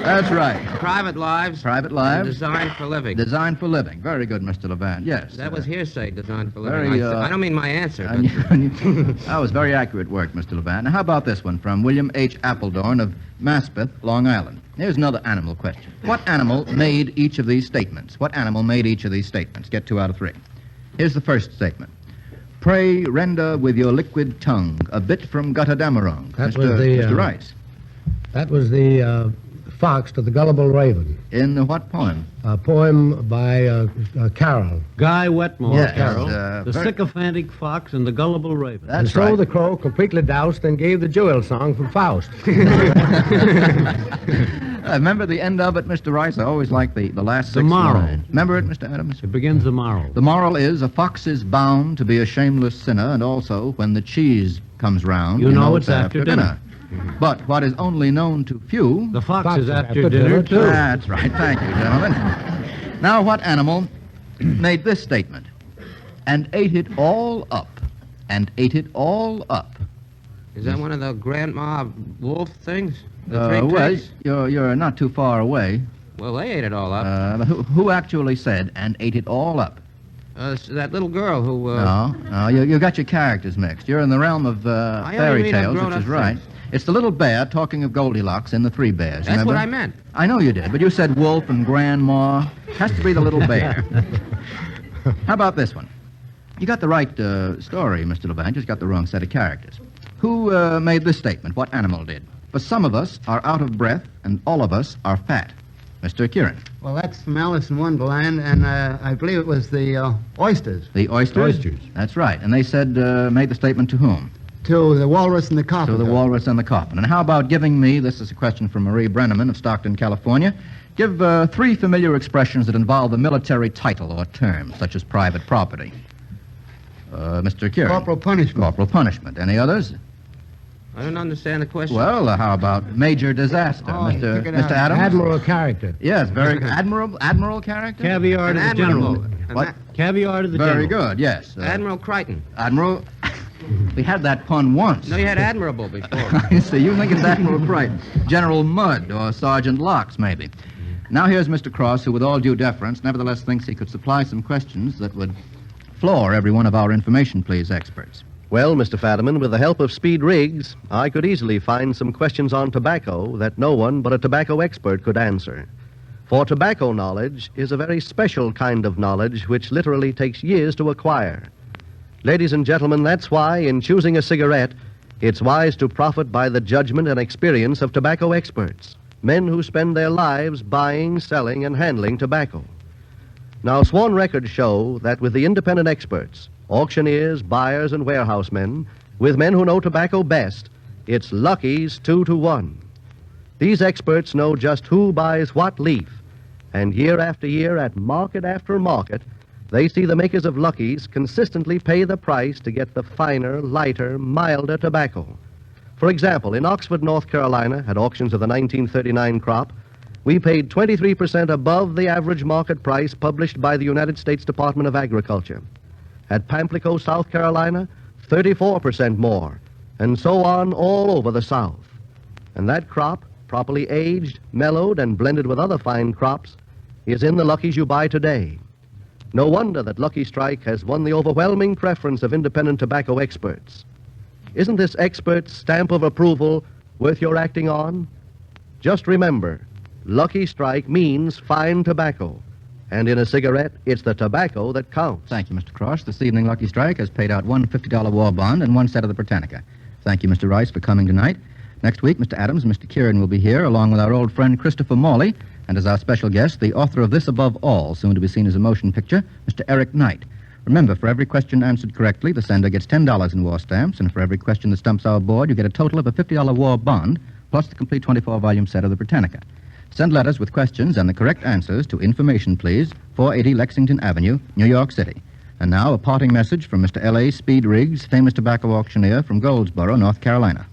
Speaker 23: That's right.
Speaker 8: Private lives.
Speaker 23: Private lives.
Speaker 8: Designed for living.
Speaker 23: Designed for living. Very good, Mr. Levant. Yes.
Speaker 8: That was hearsay, designed for living.
Speaker 23: Very,
Speaker 8: I don't mean my answer.
Speaker 23: That was very accurate work, Mr. Levant. Now, how about this one from William H. Appledorn of Maspeth, Long Island? Here's another animal question. What animal made each of these statements? What animal made each of these statements? Get 2 out of 3. Here's the first statement. Pray render with your liquid tongue a bit from Guttadamarung. Mr. Rice.
Speaker 7: That was the fox to the gullible raven.
Speaker 23: In what poem?
Speaker 7: A poem by Carroll.
Speaker 4: Guy Wetmore,
Speaker 23: Yes,
Speaker 4: Carroll. The sycophantic fox and the gullible raven.
Speaker 23: That's
Speaker 7: so
Speaker 23: right.
Speaker 7: the crow completely doused and gave the jewel song from Faust.
Speaker 23: Remember the end of it, Mr. Rice? I always like the last 6
Speaker 4: The moral.
Speaker 23: lines. Remember it, Mr. Adams?
Speaker 4: It begins the moral.
Speaker 23: The moral is a fox is bound to be a shameless sinner, and also when the cheese comes round,
Speaker 4: You know it's after dinner.
Speaker 23: But what is only known to few...
Speaker 4: The fox is after dinner, too.
Speaker 23: That's right. Thank you, gentlemen. Now, what animal made this statement? And ate it all up. And ate it all up.
Speaker 8: Is that one of the Grandma Wolf things? The three
Speaker 23: Well,
Speaker 8: pigs?
Speaker 23: you're not too far away.
Speaker 8: Well, they ate it all up.
Speaker 23: Who actually said, and ate it all up?
Speaker 8: That little girl who...
Speaker 23: No, you got your characters mixed. You're in the realm of
Speaker 8: only
Speaker 23: fairy
Speaker 8: read
Speaker 23: tales,
Speaker 8: grown-up
Speaker 23: which is right.
Speaker 8: things.
Speaker 23: It's the little bear talking of Goldilocks and the 3 bears.
Speaker 8: That's
Speaker 23: remember?
Speaker 8: what I meant.
Speaker 23: I know you did, but you said wolf and grandma. Has to be the little bear. How about this one? You got the right story, Mr. Levant. Just got the wrong set of characters. Who made this statement? What animal did? For some of us are out of breath, and all of us are fat. Mr. Kieran.
Speaker 6: Well, that's from Alice in Wonderland, and I believe it was the oysters.
Speaker 23: The oysters?
Speaker 6: Oysters.
Speaker 23: That's right. And they said, made the statement to whom?
Speaker 6: To the walrus and the coffin.
Speaker 23: To the walrus and the coffin. And how about giving me, this is a question from Marie Brenneman of Stockton, California, give 3 familiar expressions that involve a military title or term, such as private property. Mr. Kieran.
Speaker 6: Corporal punishment.
Speaker 23: Corporal punishment. Any others?
Speaker 8: I don't understand the question.
Speaker 23: Well, how about major disaster, Mr. Adams?
Speaker 7: Admiral character.
Speaker 23: Yes, very admiral character.
Speaker 4: Caviar to the general.
Speaker 23: What?
Speaker 4: Caviar to the general.
Speaker 23: Very good. Yes.
Speaker 8: Admiral Crichton.
Speaker 23: Admiral. We had that pun once.
Speaker 8: No, you had Admirable before.
Speaker 23: I see. You think it's Admiral Crichton. General Mudd or Sergeant Locks, maybe. Now here's Mr. Cross, who, with all due deference, nevertheless thinks he could supply some questions that would floor every one of our information please experts.
Speaker 5: Well, Mr. Fadiman, with the help of Speed Riggs, I could easily find some questions on tobacco that no one but a tobacco expert could answer. For tobacco knowledge is a very special kind of knowledge which literally takes years to acquire. Ladies and gentlemen, that's why, in choosing a cigarette, it's wise to profit by the judgment and experience of tobacco experts, men who spend their lives buying, selling, and handling tobacco. Now, sworn records show that with the independent experts, auctioneers, buyers, and warehousemen, with men who know tobacco best, it's Lucky's 2 to 1. These experts know just who buys what leaf, and year after year, at market after market, they see the makers of Lucky's consistently pay the price to get the finer, lighter, milder tobacco. For example, in Oxford, North Carolina, at auctions of the 1939 crop, we paid 23% above the average market price published by the United States Department of Agriculture. At Pamplico, South Carolina, 34% more, and so on all over the South. And that crop, properly aged, mellowed, and blended with other fine crops, is in the Luckies you buy today. No wonder that Lucky Strike has won the overwhelming preference of independent tobacco experts. Isn't this expert's stamp of approval worth your acting on? Just remember, Lucky Strike means fine tobacco. And in a cigarette, it's the tobacco that counts.
Speaker 23: Thank you, Mr. Cross. This evening, Lucky Strike has paid out one $50 war bond and one set of the Britannica. Thank you, Mr. Rice, for coming tonight. Next week, Mr. Adams and Mr. Kieran will be here, along with our old friend Christopher Morley, and as our special guest, the author of This Above All, soon to be seen as a motion picture, Mr. Eric Knight. Remember, for every question answered correctly, the sender gets $10 in war stamps, and for every question that stumps our board, you get a total of a $50 war bond, plus the complete 24-volume set of the Britannica. Send letters with questions and the correct answers to Information, please, 480 Lexington Avenue, New York City. And now, a parting message from Mr. L.A. Speed Riggs, famous tobacco auctioneer from Goldsboro, North Carolina.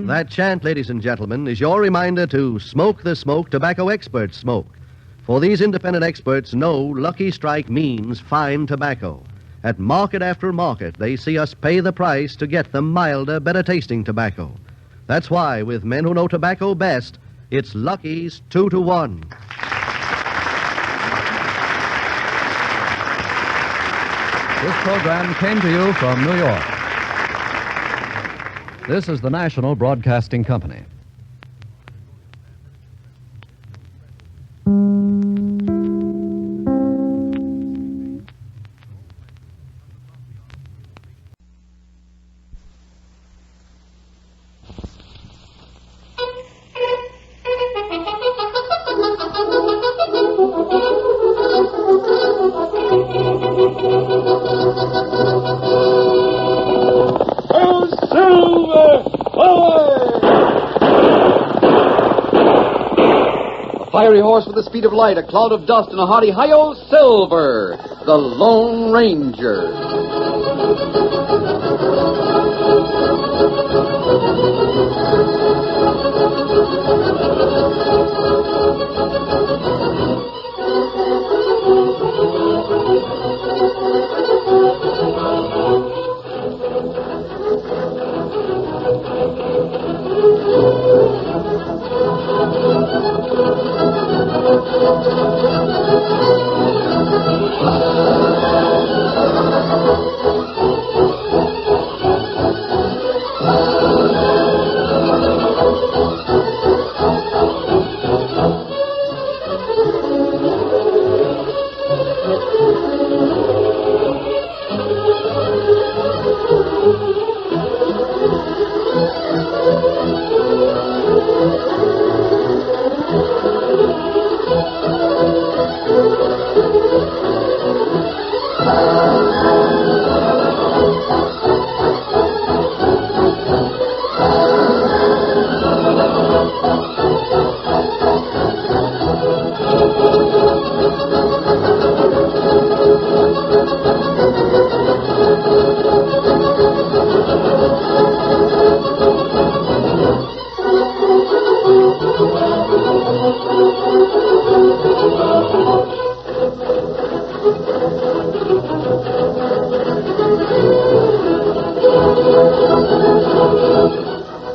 Speaker 5: That chant, ladies and gentlemen, is your reminder to smoke the smoke tobacco experts smoke. For these independent experts know Lucky Strike means fine tobacco. At market after market, they see us pay the price to get them milder, better-tasting tobacco. That's why, with men who know tobacco best, it's Lucky's 2-to-1.
Speaker 3: This program came to you from New York. This is the National Broadcasting Company.
Speaker 9: Fiery horse with the speed of light, a cloud of dust, and a hearty hi-yo, Silver, the Lone Ranger.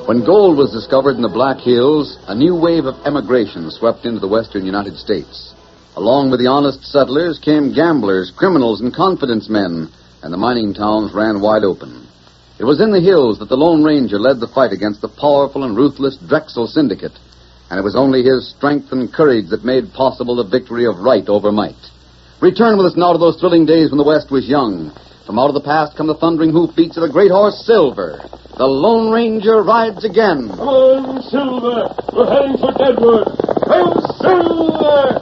Speaker 9: When gold was discovered in the Black Hills, a new wave of emigration swept into the western United States. Along with the honest settlers came gamblers, criminals, and confidence men, and the mining towns ran wide open. It was in the hills that the Lone Ranger led the fight against the powerful and ruthless Drexel Syndicate, and it was only his strength and courage that made possible the victory of right over might. Return with us now to those thrilling days when the West was young. From out of the past come the thundering hoofbeats of the great horse Silver. The Lone Ranger rides again.
Speaker 18: Come on, Silver! We're heading for Deadwood! Hail, Silver!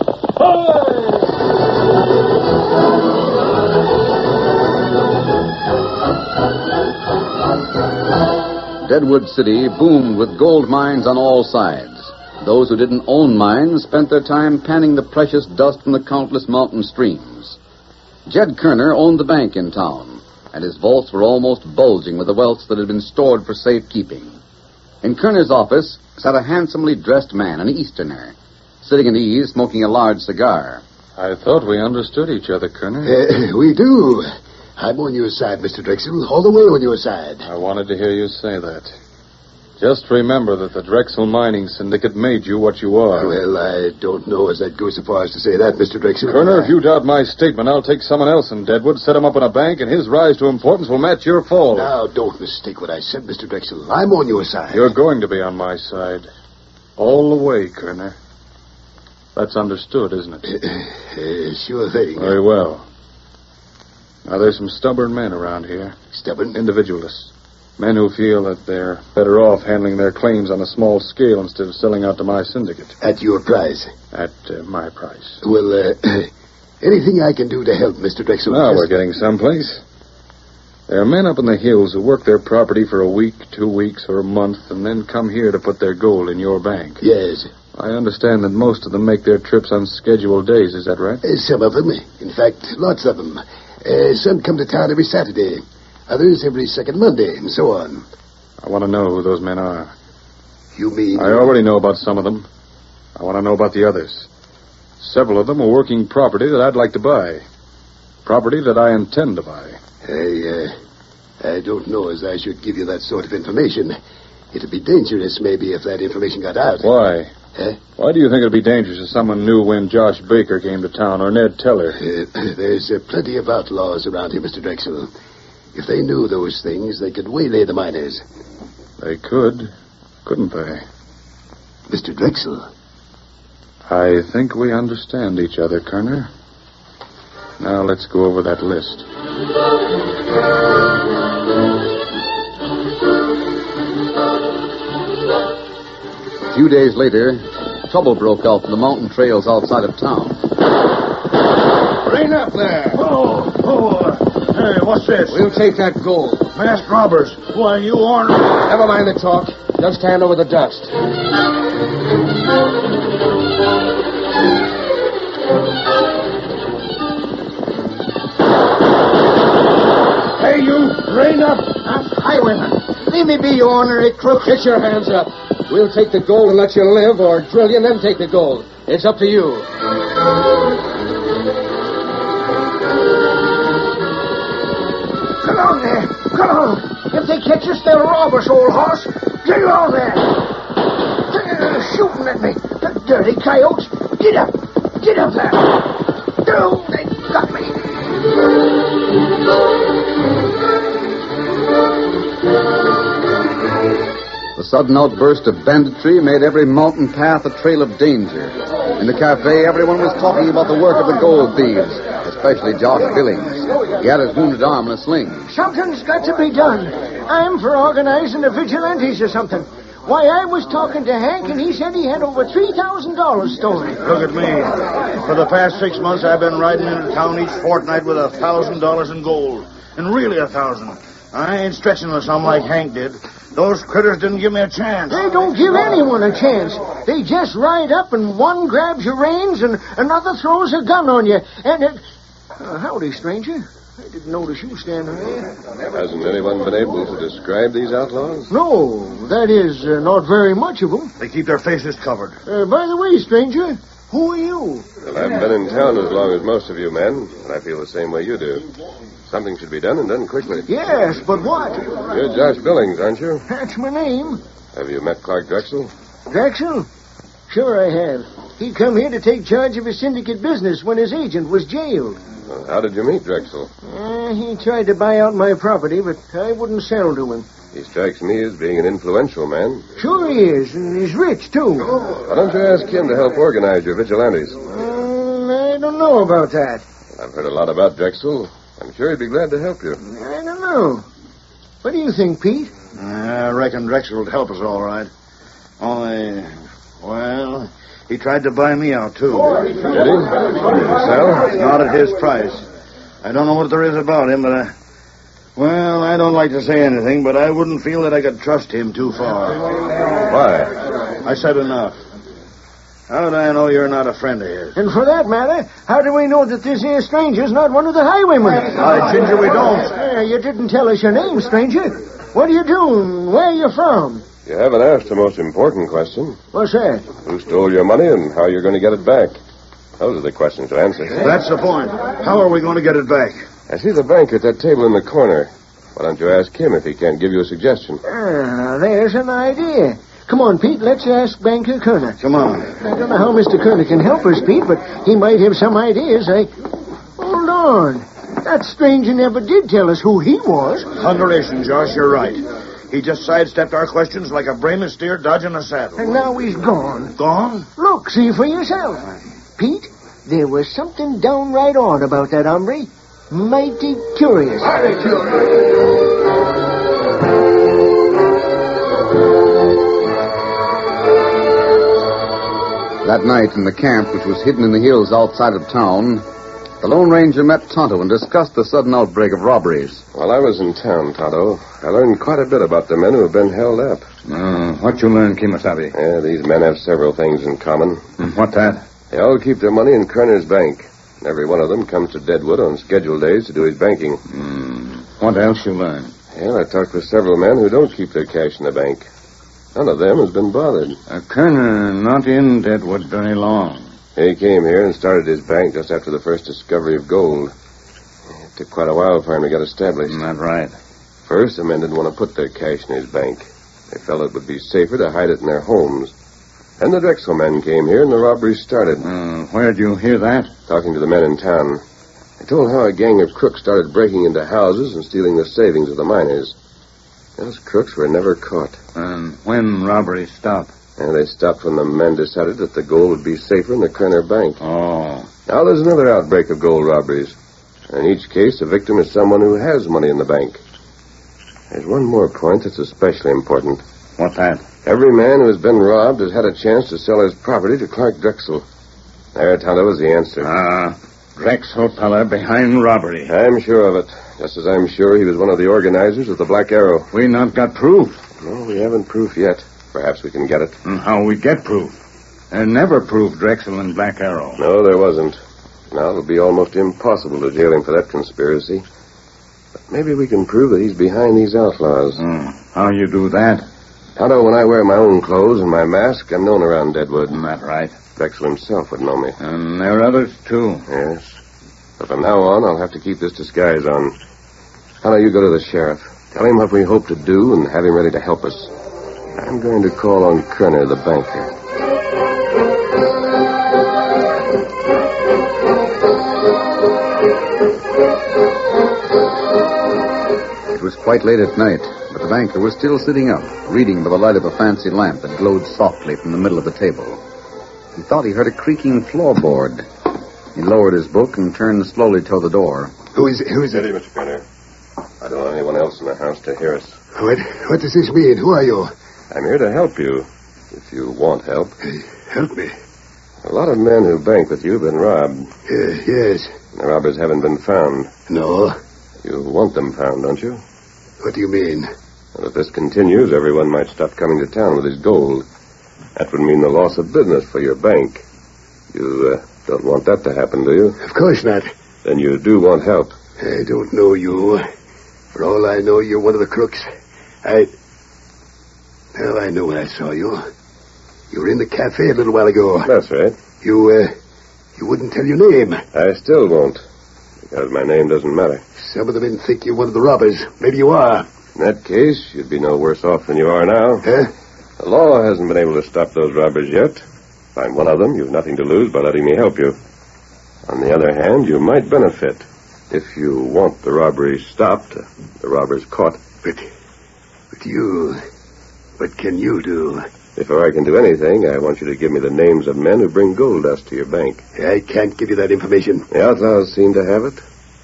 Speaker 9: Deadwood City boomed with gold mines on all sides. Those who didn't own mines spent their time panning the precious dust from the countless mountain streams. Jed Kerner owned the bank in town, and his vaults were almost bulging with the wealth that had been stored for safekeeping. In Kerner's office sat a handsomely dressed man, an Easterner, sitting at ease, smoking a large cigar.
Speaker 10: I thought we understood each other, Kerner.
Speaker 11: We do. I'm on your side, Mr. Drexel, all the way on your side.
Speaker 10: I wanted to hear you say that. Just remember that the Drexel Mining Syndicate made you what you are.
Speaker 11: Well, I don't know as I'd go so far as to say that, Mr. Drexel.
Speaker 10: Kerner, if you doubt my statement, I'll take someone else in Deadwood, set him up in a bank, and his rise to importance will match your fall.
Speaker 11: Now, don't mistake what I said, Mr. Drexel. I'm on your side.
Speaker 10: You're going to be on my side. All the way, Kerner. That's understood, isn't it?
Speaker 11: Sure thing.
Speaker 10: Very well. Now, there's some stubborn men around here.
Speaker 11: Stubborn?
Speaker 10: Individualists. Men who feel that they're better off handling their claims on a small scale instead of selling out to my syndicate.
Speaker 11: At your price?
Speaker 10: At my price.
Speaker 11: Well, anything I can do to help, Mr. Drexel?
Speaker 10: Now we're getting someplace. There are men up in the hills who work their property for a week, 2 weeks, or a month, and then come here to put their gold in your bank.
Speaker 11: Yes.
Speaker 10: I understand that most of them make their trips on scheduled days, is that right?
Speaker 11: Some of them. In fact, lots of them. Some come to town every Saturday. Others every second Monday, and so on.
Speaker 10: I want to know who those men are.
Speaker 11: You mean...
Speaker 10: I already know about some of them. I want to know about the others. Several of them are working property that I'd like to buy. Property that I intend to buy.
Speaker 11: I don't know as I should give you that sort of information. It'd be dangerous, maybe, if that information got out.
Speaker 10: Why? Why do you think it'd be dangerous if someone knew when Josh Baker came to town, or Ned Teller?
Speaker 11: There's plenty of outlaws around here, Mr. Drexel. If they knew those things, they could waylay the miners.
Speaker 10: They could, couldn't they?
Speaker 11: Mr. Drexel.
Speaker 10: I think we understand each other, Kerner. Now let's go over that list.
Speaker 9: A few days later, trouble broke out in the mountain trails outside of town.
Speaker 12: Rain up there.
Speaker 24: Hey, what's this?
Speaker 12: We'll take that gold.
Speaker 24: Masked robbers. Why, you ornery.
Speaker 12: Never mind the talk. Just hand over the dust. Hey, you. Rain up. Highwayman. Leave me be, you ornery crook. Get your hands up. We'll take the gold and let you live, or drill you and then take the gold. It's up to you.
Speaker 24: Come on there. Come on. If they catch us, they'll rob us, old horse. Get on there. They're shooting at me. The dirty coyotes. Get up. Get up there. Oh, they got me.
Speaker 9: The sudden outburst of banditry made every mountain path a trail of danger. In the cafe, everyone was talking about the work of the gold thieves, especially Josh Billings. He had his wounded arm in a sling.
Speaker 24: Something's got to be done. I'm for organizing the vigilantes or something. Why, I was talking to Hank, and he said he had over $3,000 stolen. Look at me. For the past 6 months, I've been riding into town each fortnight with $1,000 in gold. And really 1,000. I ain't stretching the sum like Hank did. Those critters didn't give me a chance. They don't give anyone a chance. They just ride up and one grabs your reins and another throws a gun on you. And it... howdy, stranger. I didn't notice you standing there.
Speaker 18: Hasn't anyone been able to describe these outlaws?
Speaker 24: No, that is, not very much of them. They keep their faces covered. By the way, stranger, who are you?
Speaker 18: Well, I haven't been in town as long as most of you men, and I feel the same way you do. Something should be done, and done quickly.
Speaker 24: Yes, but what?
Speaker 18: You're Josh Billings, aren't you?
Speaker 24: That's my name.
Speaker 18: Have you met Clark Drexel?
Speaker 24: Drexel? Sure I have. He come here to take charge of his syndicate business when his agent was jailed.
Speaker 18: Well, how did you meet Drexel?
Speaker 24: He tried to buy out my property, but I wouldn't sell to him.
Speaker 18: He strikes me as being an influential man.
Speaker 24: Sure he is, and he's rich, too.
Speaker 18: Why don't you ask him to help organize your vigilantes?
Speaker 24: I don't know about that.
Speaker 18: I've heard a lot about Drexel. I'm sure he'd be glad to help you.
Speaker 24: I don't know. What do you think, Pete? I reckon Drexel would help us all right. Only, well, he tried to buy me out, too.
Speaker 18: Did he? Sell?
Speaker 24: Not at his price. I don't know what there is about him, but well, I don't like to say anything, but I wouldn't feel that I could trust him too far.
Speaker 18: Why?
Speaker 24: I said enough.
Speaker 4: How do I know you're not a friend of his?
Speaker 24: And for that matter, how do we know that this here stranger's not one of the highwaymen?
Speaker 4: Why, Ginger, we don't.
Speaker 24: You didn't tell us your name, stranger. What are you doing? Where are you from?
Speaker 18: You haven't asked the most important question.
Speaker 24: What's that?
Speaker 18: Who stole your money and how you're going to get it back? Those are the questions to answer.
Speaker 4: That's the point. How are we going to get it back?
Speaker 18: I see the banker at that table in the corner. Why don't you ask him if he can't give you a suggestion?
Speaker 24: There's an idea. Come on, Pete, let's ask Banker Kerner.
Speaker 4: Come on.
Speaker 24: I don't know how Mr. Kerner can help us, Pete, but he might have some ideas. Hold on. That stranger never did tell us who he was.
Speaker 4: Thunderation, Josh, you're right. He just sidestepped our questions like a brainless steer dodging a saddle.
Speaker 24: And now he's gone.
Speaker 4: Gone?
Speaker 24: Look, see for yourself. Pete, there was something downright odd about that hombre. Mighty curious.
Speaker 9: That night in the camp, which was hidden in the hills outside of town, the Lone Ranger met Tonto and discussed the sudden outbreak of robberies.
Speaker 18: While I was in town, Tonto, I learned quite a bit about the men who have been held up.
Speaker 14: What you learn, Kimasabi?
Speaker 18: Yeah, these men have several things in common.
Speaker 14: What that?
Speaker 18: They all keep their money in Kerner's bank. And every one of them comes to Deadwood on scheduled days to do his banking.
Speaker 14: What else you learn?
Speaker 18: Yeah, I talked with several men who don't keep their cash in the bank. None of them has been bothered.
Speaker 14: Kerner not in Deadwood very long.
Speaker 18: He came here and started his bank just after the first discovery of gold. It took quite a while for him to get established.
Speaker 14: That's right.
Speaker 18: First, the men didn't want to put their cash in his bank. They felt it would be safer to hide it in their homes. Then the Drexel men came here and the robberies started.
Speaker 14: Where'd you hear that?
Speaker 18: Talking to the men in town. They told how a gang of crooks started breaking into houses and stealing the savings of the miners. Those crooks were never caught.
Speaker 14: When robberies stopped?
Speaker 18: And they stopped when the men decided that the gold would be safer in the Kerner Bank.
Speaker 14: Oh.
Speaker 18: Now there's another outbreak of gold robberies. In each case, the victim is someone who has money in the bank. There's one more point that's especially important.
Speaker 14: What's that?
Speaker 18: Every man who has been robbed has had a chance to sell his property to Clark Drexel. There, Tonto, was the answer.
Speaker 14: Drexel feller behind robbery.
Speaker 18: I'm sure of it. Just as I'm sure he was one of the organizers of the Black Arrow.
Speaker 14: We not got proof.
Speaker 18: No, we haven't proof yet. Perhaps we can get it.
Speaker 14: How we get proof? There never proved Drexel and Black Arrow.
Speaker 18: No, there wasn't. Now it'll be almost impossible to jail him for that conspiracy. But maybe we can prove that he's behind these outlaws.
Speaker 14: How you do that?
Speaker 18: Tonto, when I wear my own clothes and my mask, I'm known around Deadwood.
Speaker 14: That right.
Speaker 18: Drexel himself would know me.
Speaker 14: And there are others, too.
Speaker 18: Yes. But from now on, I'll have to keep this disguise on. Tonto, you go to the sheriff. Tell him what we hope to do and have him ready to help us. I'm going to call on Kerner, the banker.
Speaker 9: It was quite late at night, but the banker was still sitting up, reading by the light of a fancy lamp that glowed softly from the middle of the table. He thought he heard a creaking floorboard. He lowered his book and turned slowly toward the door.
Speaker 11: Who is it?
Speaker 18: Steady, Mr. Kerner. I don't want anyone else in the house to hear us.
Speaker 11: What does this mean? Who are you?
Speaker 18: I'm here to help you, if you want help.
Speaker 11: Help me.
Speaker 18: A lot of men who bank with you have been robbed.
Speaker 11: Yes.
Speaker 18: The robbers haven't been found.
Speaker 11: No.
Speaker 18: You want them found, don't you?
Speaker 11: What do you mean?
Speaker 18: Well, if this continues, everyone might stop coming to town with his gold. That would mean the loss of business for your bank. You don't want that to happen, do you?
Speaker 11: Of course not.
Speaker 18: Then you do want help.
Speaker 11: I don't know you. For all I know, you're one of the crooks. Well, I know when I saw you. You were in the cafe a little while ago.
Speaker 18: That's right.
Speaker 11: You wouldn't tell your name.
Speaker 18: I still won't, because my name doesn't matter.
Speaker 11: Some of the men think you're one of the robbers. Maybe you are.
Speaker 18: In that case, you'd be no worse off than you are now.
Speaker 11: Huh?
Speaker 18: The law hasn't been able to stop those robbers yet. If I'm one of them, you've nothing to lose by letting me help you. On the other hand, you might benefit if you want the robbery stopped, the robbers caught.
Speaker 11: But you... What can you do?
Speaker 18: Before I can do anything, I want you to give me the names of men who bring gold dust to your bank.
Speaker 11: I can't give you that information.
Speaker 18: The outlaws seem to have it,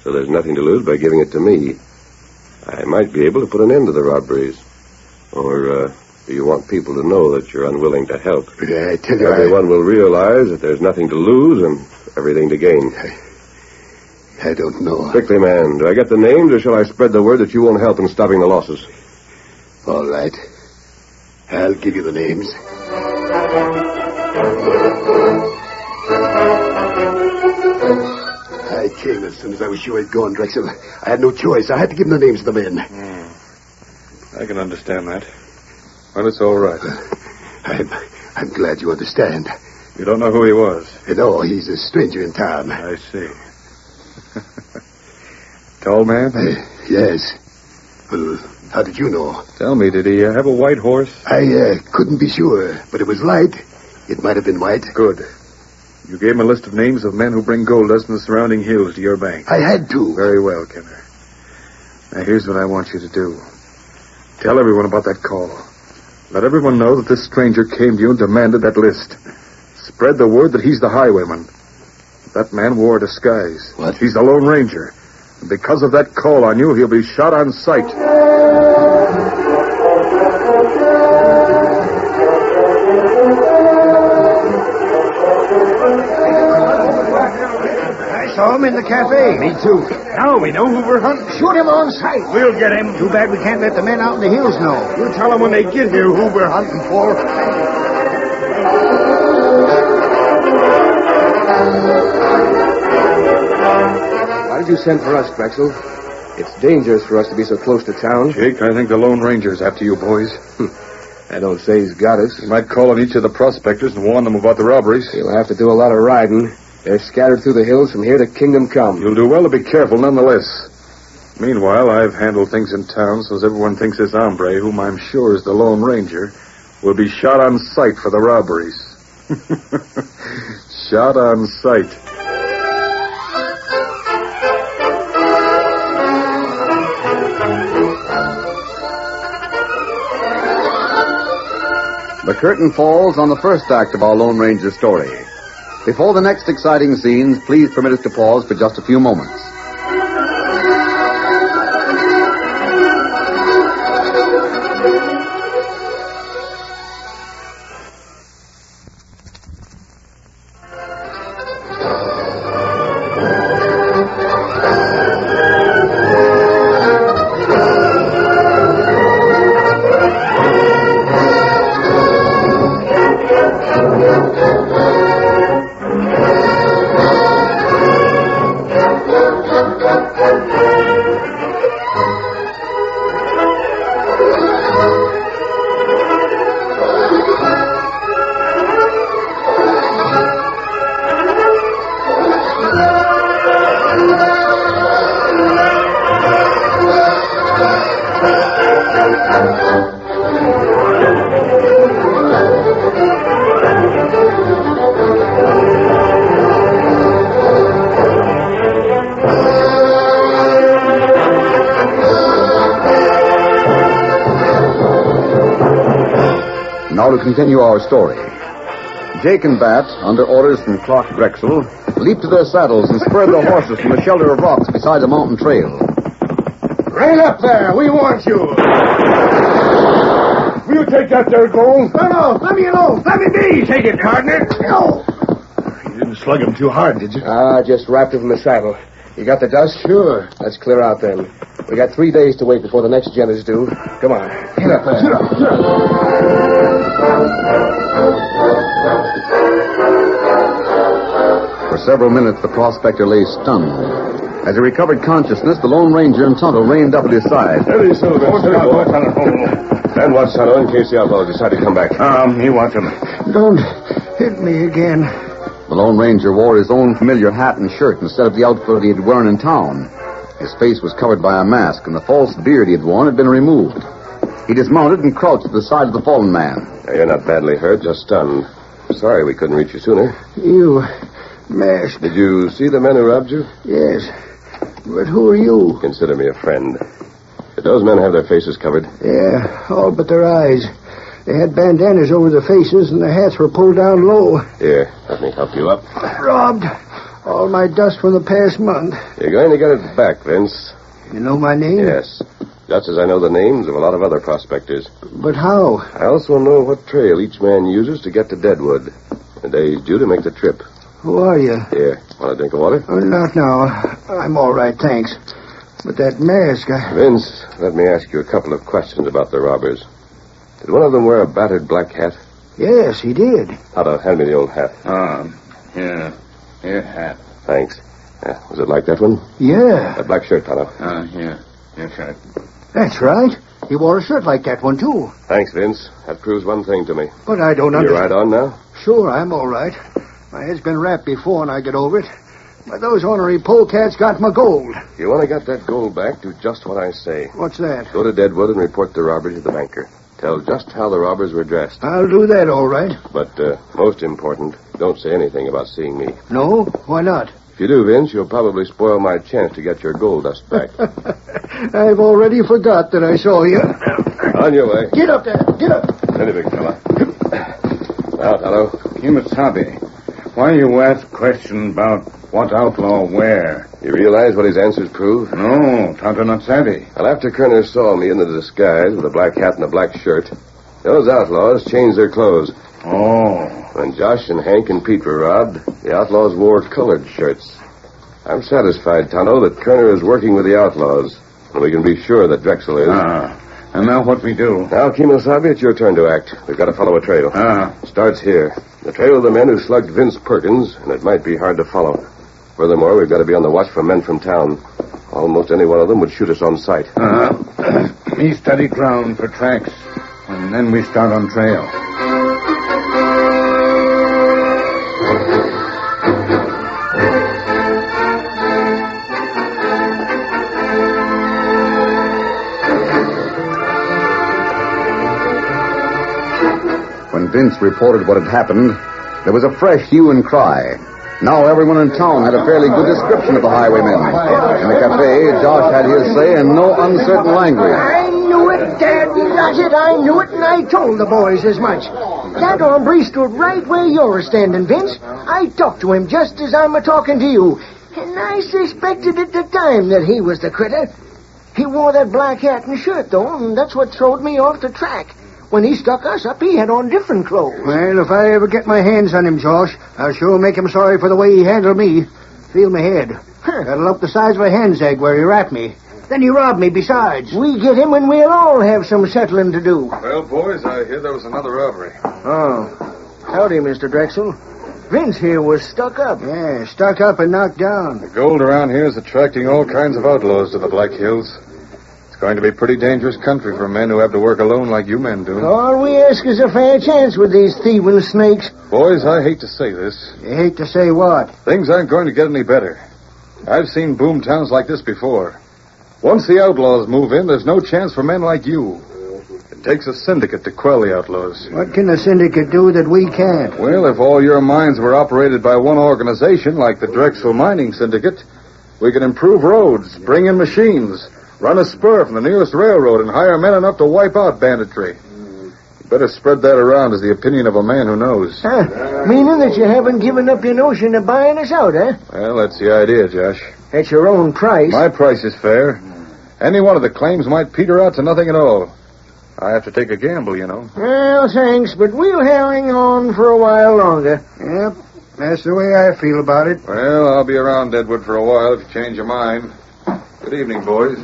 Speaker 18: so there's nothing to lose by giving it to me. I might be able to put an end to the robberies. Or, do you want people to know that you're unwilling to help?
Speaker 11: But I tell you,
Speaker 18: everyone will realize that there's nothing to lose and everything to gain.
Speaker 11: I don't know.
Speaker 18: Quickly, man, do I get the names or shall I spread the word that you won't help in stopping the losses?
Speaker 11: All right. I'll give you the names. I came as soon as I was sure he'd gone, Drexel. I had no choice. I had to give him the names of the men.
Speaker 10: I can understand that. Well, it's all right.
Speaker 11: I'm glad you understand.
Speaker 10: You don't know who he was?
Speaker 11: No, he's a stranger in town.
Speaker 10: I see. Tall man?
Speaker 11: Yes. Well, how did you know?
Speaker 10: Tell me, did he have a white horse?
Speaker 11: I couldn't be sure, but it was light. It might have been white.
Speaker 10: Good. You gave him a list of names of men who bring gold dust from the surrounding hills to your bank.
Speaker 11: I had to.
Speaker 10: Very well, Kenner. Now, here's what I want you to do. Tell everyone about that call. Let everyone know that this stranger came to you and demanded that list. Spread the word that he's the highwayman. That man wore a disguise.
Speaker 11: What?
Speaker 10: He's the Lone Ranger. And because of that call on you, he'll be shot on sight.
Speaker 24: I saw him in the cafe.
Speaker 12: Me too. Now we know who we're hunting.
Speaker 24: Shoot him on sight.
Speaker 12: We'll get him.
Speaker 24: Too bad we can't let the men out in the hills know.
Speaker 12: We'll tell them when they get here who we're hunting for. Why did you send for us, Drexel? It's dangerous for us to be so close to town.
Speaker 10: Jake, I think the Lone Ranger's after you boys.
Speaker 12: I don't say he's got us.
Speaker 10: He might call on each of the prospectors and warn them about the robberies.
Speaker 12: He'll have to do a lot of riding. They're scattered through the hills from here to Kingdom Come.
Speaker 10: You'll do well to be careful nonetheless. Meanwhile, I've handled things in town so as everyone thinks this hombre, whom I'm sure is the Lone Ranger, will be shot on sight for the robberies. Shot on sight.
Speaker 9: The curtain falls on the first act of our Lone Ranger story. Before the next exciting scenes, please permit us to pause for just a few moments. Now to continue our story. Jake and Bat, under orders from Clark Drexel, leaped to their saddles and spurred their horses from the shelter of rocks beside the mountain trail.
Speaker 24: Rein up there. We want you.
Speaker 12: Will you take that there gold?
Speaker 24: No. Let me alone. Let me be.
Speaker 12: Take it, partner.
Speaker 24: No.
Speaker 11: You didn't slug him too hard, did you?
Speaker 12: Just wrapped him in the saddle. You got the dust?
Speaker 11: Sure.
Speaker 12: Let's clear out then. We got 3 days to wait before the next gent is due. Come on.
Speaker 11: Get up there. Get up.
Speaker 9: For several minutes, the prospector lay stunned. As he recovered consciousness, the Lone Ranger and Tonto reined up at his side.
Speaker 14: Steady, Silver. And watch Tonto in case the outlaws decide to come back.
Speaker 12: He wants him.
Speaker 24: Don't hit me again.
Speaker 9: The Lone Ranger wore his own familiar hat and shirt instead of the outfit he had worn in town. His face was covered by a mask, and the false beard he had worn had been removed. He dismounted and crouched at the side of the fallen man.
Speaker 14: Now, you're not badly hurt, just stunned. Sorry we couldn't reach you sooner.
Speaker 24: You masked.
Speaker 14: Did you see the men who robbed you?
Speaker 24: Yes. But who are you?
Speaker 14: Consider me a friend. Did those men have their faces covered?
Speaker 24: Yeah, all but their eyes. They had bandanas over their faces, and their hats were pulled down low.
Speaker 14: Here, let me help you up.
Speaker 24: Robbed. All my dust from the past month.
Speaker 14: You're going to get it back, Vince.
Speaker 24: You know my name?
Speaker 14: Yes. Just as I know the names of a lot of other prospectors.
Speaker 24: But how?
Speaker 14: I also know what trail each man uses to get to Deadwood. The day is due to make the trip.
Speaker 24: Who are you?
Speaker 14: Here, want a drink of water?
Speaker 24: Oh, not now. I'm all right, thanks. But that mask,
Speaker 14: Vince, let me ask you a couple of questions about the robbers. Did one of them wear a battered black hat?
Speaker 12: Yes, he did.
Speaker 18: Tonto, hand me the old hat.
Speaker 13: Here. Here, hat.
Speaker 18: Thanks. Was it like that one?
Speaker 12: Yeah.
Speaker 18: That black shirt, Tonto.
Speaker 13: Here. Your shirt.
Speaker 12: That's right. He wore a shirt like that one, too.
Speaker 18: Thanks, Vince. That proves one thing to me.
Speaker 12: But I don't
Speaker 18: You
Speaker 12: understand.
Speaker 18: right on now?
Speaker 12: Sure, I'm all right. My head's been wrapped before and I get over it. But those ornery polecats got my gold.
Speaker 18: If you want to get that gold back, do just what I say.
Speaker 12: What's that?
Speaker 18: Go to Deadwood and report the robbery to the banker. Tell just how the robbers were dressed.
Speaker 12: I'll do that, all right.
Speaker 18: But, most important, don't say anything about seeing me.
Speaker 12: No? Why not?
Speaker 18: If you do, Vince, you'll probably spoil my chance to get your gold dust back.
Speaker 12: I've already forgot that I saw you.
Speaker 18: On your way.
Speaker 12: Get up there. Get up.
Speaker 18: Steady, big fella. Now, Tonto.
Speaker 13: Kimasabi, why you ask question about what outlaw where?
Speaker 18: You realize what his answers prove?
Speaker 13: No, Tonto not savvy.
Speaker 18: Well, after Kerner saw me in the disguise with a black hat and a black shirt, those outlaws changed their clothes.
Speaker 13: Oh.
Speaker 18: When Josh and Hank and Pete were robbed, the outlaws wore colored shirts. I'm satisfied, Tonto, that Kerner is working with the outlaws, and we can be sure that Drexel is.
Speaker 13: And now what we do?
Speaker 18: Now, Kemosabe, it's your turn to act. We've got to follow a trail. Starts here. The trail of the men who slugged Vince Perkins, and it might be hard to follow. Furthermore, we've got to be on the watch for men from town. Almost any one of them would shoot us on sight.
Speaker 13: Me study ground for tracks, and then we start on trail.
Speaker 9: When Vince reported what had happened, there was a fresh hue and cry. Now everyone in town had a fairly good description of the highwaymen. In the cafe, Josh had his say in no uncertain language.
Speaker 24: I knew it, Dad. That's it. I knew it, and I told the boys as much. That hombre stood right where you're standing, Vince. I talked to him just as I'm a-talking to you. And I suspected at the time that he was the critter. He wore that black hat and shirt, though, and that's what throwed me off the track. When he stuck us up, he had on different clothes. Well, if I ever get my hands on him, Josh, I'll sure make him sorry for the way he handled me. Feel my head. Got a lump the size of a hen's egg where he wrapped me. Then he robbed me besides. We get him and we'll all have some settling to do.
Speaker 10: Well, boys, I hear there was another robbery.
Speaker 24: Oh. Howdy, Mr. Drexel. Vince here was stuck up. Yeah, stuck up and knocked down.
Speaker 10: The gold around here is attracting all kinds of outlaws to the Black Hills. Going to be pretty dangerous country for men who have to work alone like you men do.
Speaker 24: All we ask is a fair chance with these thieving snakes.
Speaker 10: Boys, I hate to say this.
Speaker 24: You hate to say what?
Speaker 10: Things aren't going to get any better. I've seen boom towns like this before. Once the outlaws move in, there's no chance for men like you. It takes a syndicate to quell the outlaws.
Speaker 24: What can the syndicate do that we can't?
Speaker 10: Well, if all your mines were operated by one organization, like the Drexel Mining Syndicate, we could improve roads, bring in machines, run a spur from the nearest railroad, and hire men enough to wipe out banditry. You better spread that around as the opinion of a man who knows.
Speaker 24: Meaning that you haven't given up your notion of buying us out, eh?
Speaker 10: Well, that's the idea, Josh.
Speaker 24: At your own price.
Speaker 10: My price is fair. Any one of the claims might peter out to nothing at all. I have to take a gamble, you know.
Speaker 24: Well, thanks, but we'll hang on for a while longer. Yep, that's the way I feel about it.
Speaker 10: Well, I'll be around Deadwood for a while if you change your mind. Good evening, boys.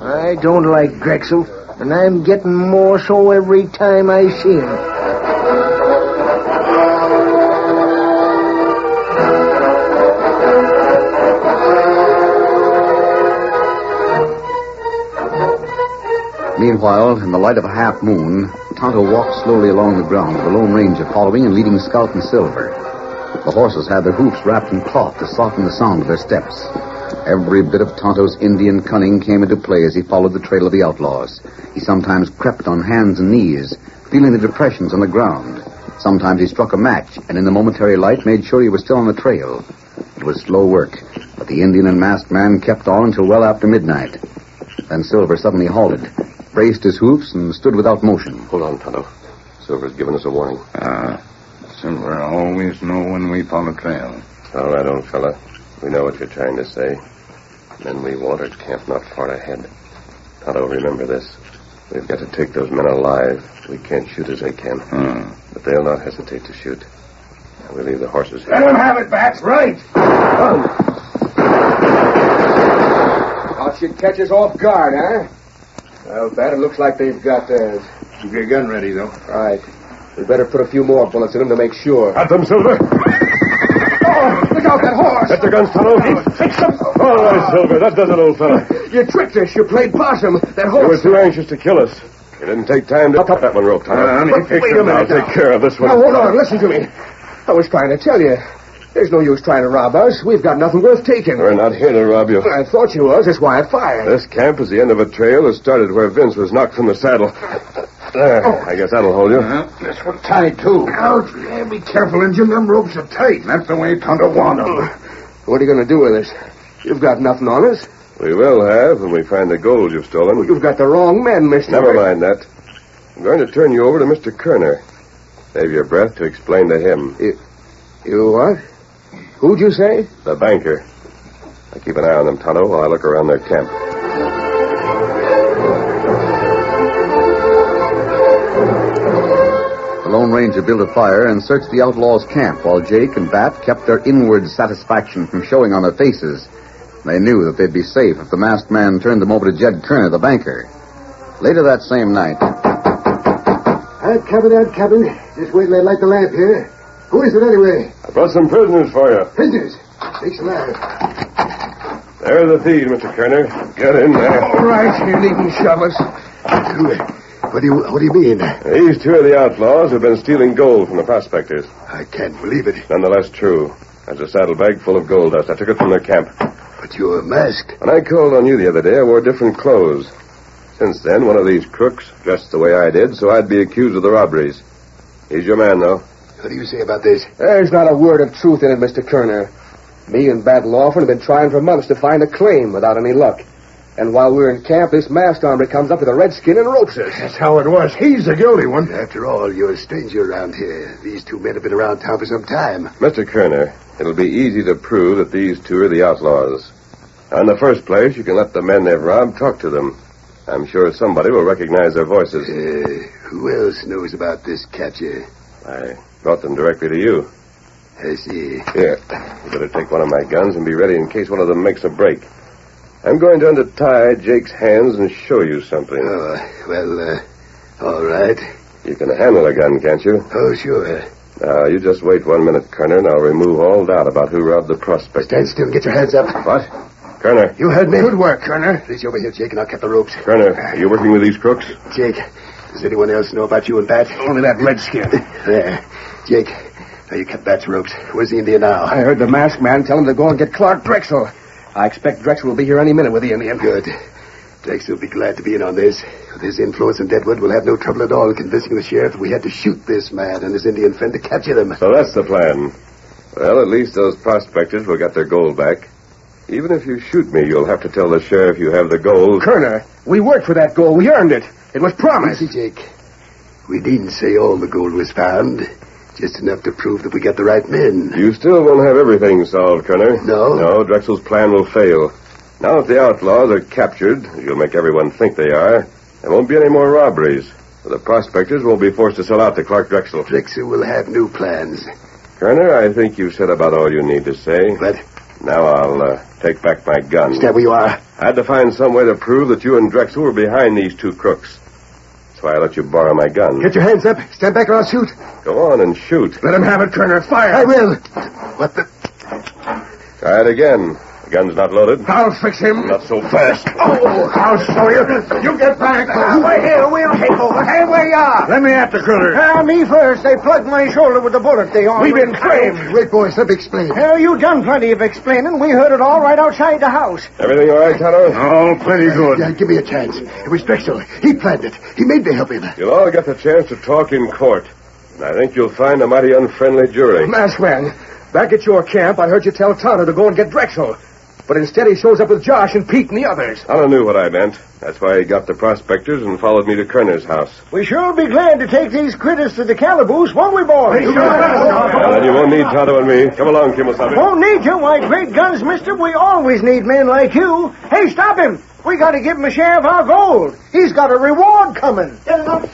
Speaker 24: I don't like Drexel, and I'm getting more so every time I see him.
Speaker 9: Meanwhile, in the light of a half moon, Tonto walked slowly along the ground with the Lone Ranger following and leading Scout and Silver. The horses had their hoofs wrapped in cloth to soften the sound of their steps. Every bit of Tonto's Indian cunning came into play as he followed the trail of the outlaws. He sometimes crept on hands and knees, feeling the depressions on the ground. Sometimes he struck a match, and in the momentary light made sure he was still on the trail. It was slow work, but the Indian and masked man kept on until well after midnight. Then Silver suddenly halted, braced his hoofs, and stood without motion.
Speaker 18: Hold on, Tonto. Silver's given us a warning.
Speaker 13: Silver always know when we follow trail.
Speaker 18: All right, old fella. We know what you're trying to say. Men we want are camped not far ahead. Tonto, remember this. We've got to take those men alive. We can't shoot as they can. But they'll not hesitate to shoot. We'll leave the horses here.
Speaker 12: Let them have it, Bats. Right. Thought you'd catch us off guard, huh? Well, Bat, it looks like they've got theirs.
Speaker 10: Keep your gun ready, though.
Speaker 12: Right. We better put a few more bullets in him to make sure.
Speaker 18: Got them, Silver.
Speaker 12: Oh, look out, that horse!
Speaker 18: Get your guns, Tonto.
Speaker 12: Fix him!
Speaker 18: All right, Silver. That does it, old fella.
Speaker 12: You tricked us. You played possum. That
Speaker 18: You
Speaker 12: horse...
Speaker 18: were too anxious to kill us. You didn't take time to cut that one rope, Tonto.
Speaker 12: Wait a minute
Speaker 18: I'll
Speaker 12: now.
Speaker 18: take care of this one.
Speaker 12: Now, hold on. Listen to me. I was trying to tell you. There's no use trying to rob us. We've got nothing worth taking.
Speaker 18: We're not here to rob you.
Speaker 12: I thought you was. That's why I fired.
Speaker 18: This camp is the end of a trail that started where Vince was knocked from the saddle. There. I guess that'll hold you.
Speaker 6: This one tied, too. Ouch. Yeah, be careful, Injun. Them ropes are tight. That's the way Tonto want them.
Speaker 12: What are you going to do with us? You've got nothing on us.
Speaker 18: We will have when we find the gold you've stolen.
Speaker 12: You've got the wrong men, mister.
Speaker 18: Never mind that. I'm going to turn you over to Mr. Kerner. Save your breath to explain to him.
Speaker 12: You what? Who'd you say?
Speaker 18: The banker. I keep an eye on them, Tonto, while I look around their camp.
Speaker 9: The Lone Ranger built a fire and searched the outlaws' camp while Jake and Bat kept their inward satisfaction from showing on their faces. They knew that they'd be safe if the masked man turned them over to Jed Kerner, the banker. Later that same night...
Speaker 11: That cabin. Just wait till I light the lamp here. Who is it anyway?
Speaker 18: I brought some prisoners for you.
Speaker 11: Prisoners. Takes a ladder.
Speaker 18: There's the thieves, Mr. Kerner. Get in there.
Speaker 11: All right, you needn't shove us. What do you mean?
Speaker 18: These two of the outlaws have been stealing gold from the prospectors.
Speaker 11: I can't believe it.
Speaker 18: Nonetheless true. There's a saddlebag full of gold dust. I took it from their camp.
Speaker 11: But you're masked.
Speaker 18: When I called on you the other day, I wore different clothes. Since then, one of these crooks dressed the way I did, so I'd be accused of the robberies. He's your man, though.
Speaker 11: What do you say about this?
Speaker 12: There's not a word of truth in it, Mr. Kerner. Me and Bat Lawford have been trying for months to find a claim without any luck. And while we're in camp, this masked hombre comes up with a redskin and ropes us.
Speaker 11: That's how it was. He's the guilty one. After all, you're a stranger around here. These two men have been around town for some time.
Speaker 18: Mr. Kerner, it'll be easy to prove that these two are the outlaws. In the first place, you can let the men they've robbed talk to them. I'm sure somebody will recognize their voices.
Speaker 11: Who else knows about this capture?
Speaker 18: I brought them directly to you.
Speaker 11: I see.
Speaker 18: Here, you better take one of my guns and be ready in case one of them makes a break. I'm going to untie Jake's hands and show you something.
Speaker 11: All right.
Speaker 18: You can handle a gun, can't you?
Speaker 11: Oh, sure.
Speaker 18: Now, you just wait 1 minute, Kerner, and I'll remove all doubt about who robbed the prospect.
Speaker 11: Stand still and get your hands up.
Speaker 18: What? Kerner.
Speaker 11: You heard me. Good work, Kerner. Reach over here, Jake, and I'll cut the ropes.
Speaker 18: Kerner, are you working with these crooks?
Speaker 11: Jake, does anyone else know about you and Bat?
Speaker 6: Only that redskin.
Speaker 11: There. Jake, now you cut Bat's ropes. Where's the Indian now?
Speaker 12: I heard the masked man tell him to go and get Clark Drexel. I expect Drexel will be here any minute with the Indian.
Speaker 11: Good. Drexel will be glad to be in on this. With his influence in Deadwood, we'll have no trouble at all convincing the sheriff that we had to shoot this man and his Indian friend to capture them.
Speaker 18: So that's the plan. Well, at least those prospectors will get their gold back. Even if you shoot me, you'll have to tell the sheriff you have the gold.
Speaker 12: Kerner, we worked for that gold. We earned it. It was promised.
Speaker 11: Easy, Jake. We needn't say all the gold was found. Just enough to prove that we got the right men.
Speaker 18: You still won't have everything solved, Kerner.
Speaker 11: No?
Speaker 18: No, Drexel's plan will fail. Now that the outlaws are captured, you'll make everyone think they are, there won't be any more robberies. The prospectors won't be forced to sell out to Clark Drexel.
Speaker 11: Drexel will have new plans.
Speaker 18: Kerner, I think you've said about all you need to say.
Speaker 11: What?
Speaker 18: Now I'll take back my gun.
Speaker 11: Stand where you are.
Speaker 18: I had to find some way to prove that you and Drexel were behind these two crooks. That's why I let you borrow my gun.
Speaker 11: Get your hands up. Stand back or I'll shoot.
Speaker 18: Go on and shoot.
Speaker 6: Let him have it, Kerner. Fire.
Speaker 11: I will. What the...
Speaker 18: Try it again. The gun's not loaded.
Speaker 6: I'll fix him.
Speaker 18: Not so fast.
Speaker 6: Oh, I'll show you. You get back.
Speaker 24: We're here. We'll take over. Hey, where you are?
Speaker 6: Let me at the critter.
Speaker 24: Me first. They plugged my shoulder with a bullet.
Speaker 6: We've been framed.
Speaker 11: Wait, boys. Let me explain.
Speaker 24: You done plenty of explaining. We heard it all right outside the house.
Speaker 18: Everything all right, Tonto?
Speaker 6: Oh, plenty good.
Speaker 11: Yeah, give me a chance. It was Drexel. He planned it. He made me help him.
Speaker 18: You'll all get the chance to talk in court. And I think you'll find a mighty unfriendly jury.
Speaker 12: Masked man, back at your camp, I heard you tell Tonto to go and get Drexel. But instead he shows up with Josh and Pete and the others.
Speaker 18: Tonto knew what I meant. That's why he got the prospectors and followed me to Kerner's house.
Speaker 24: We sure be glad to take these critters to the calaboose, won't we, boys?
Speaker 18: Well, then you won't need Tonto and me. Come along, Kimosabe.
Speaker 24: Won't need you, why, great guns, mister. We always need men like you. Hey, stop him. We got to give him a share of our gold. He's got a reward coming. Get it up.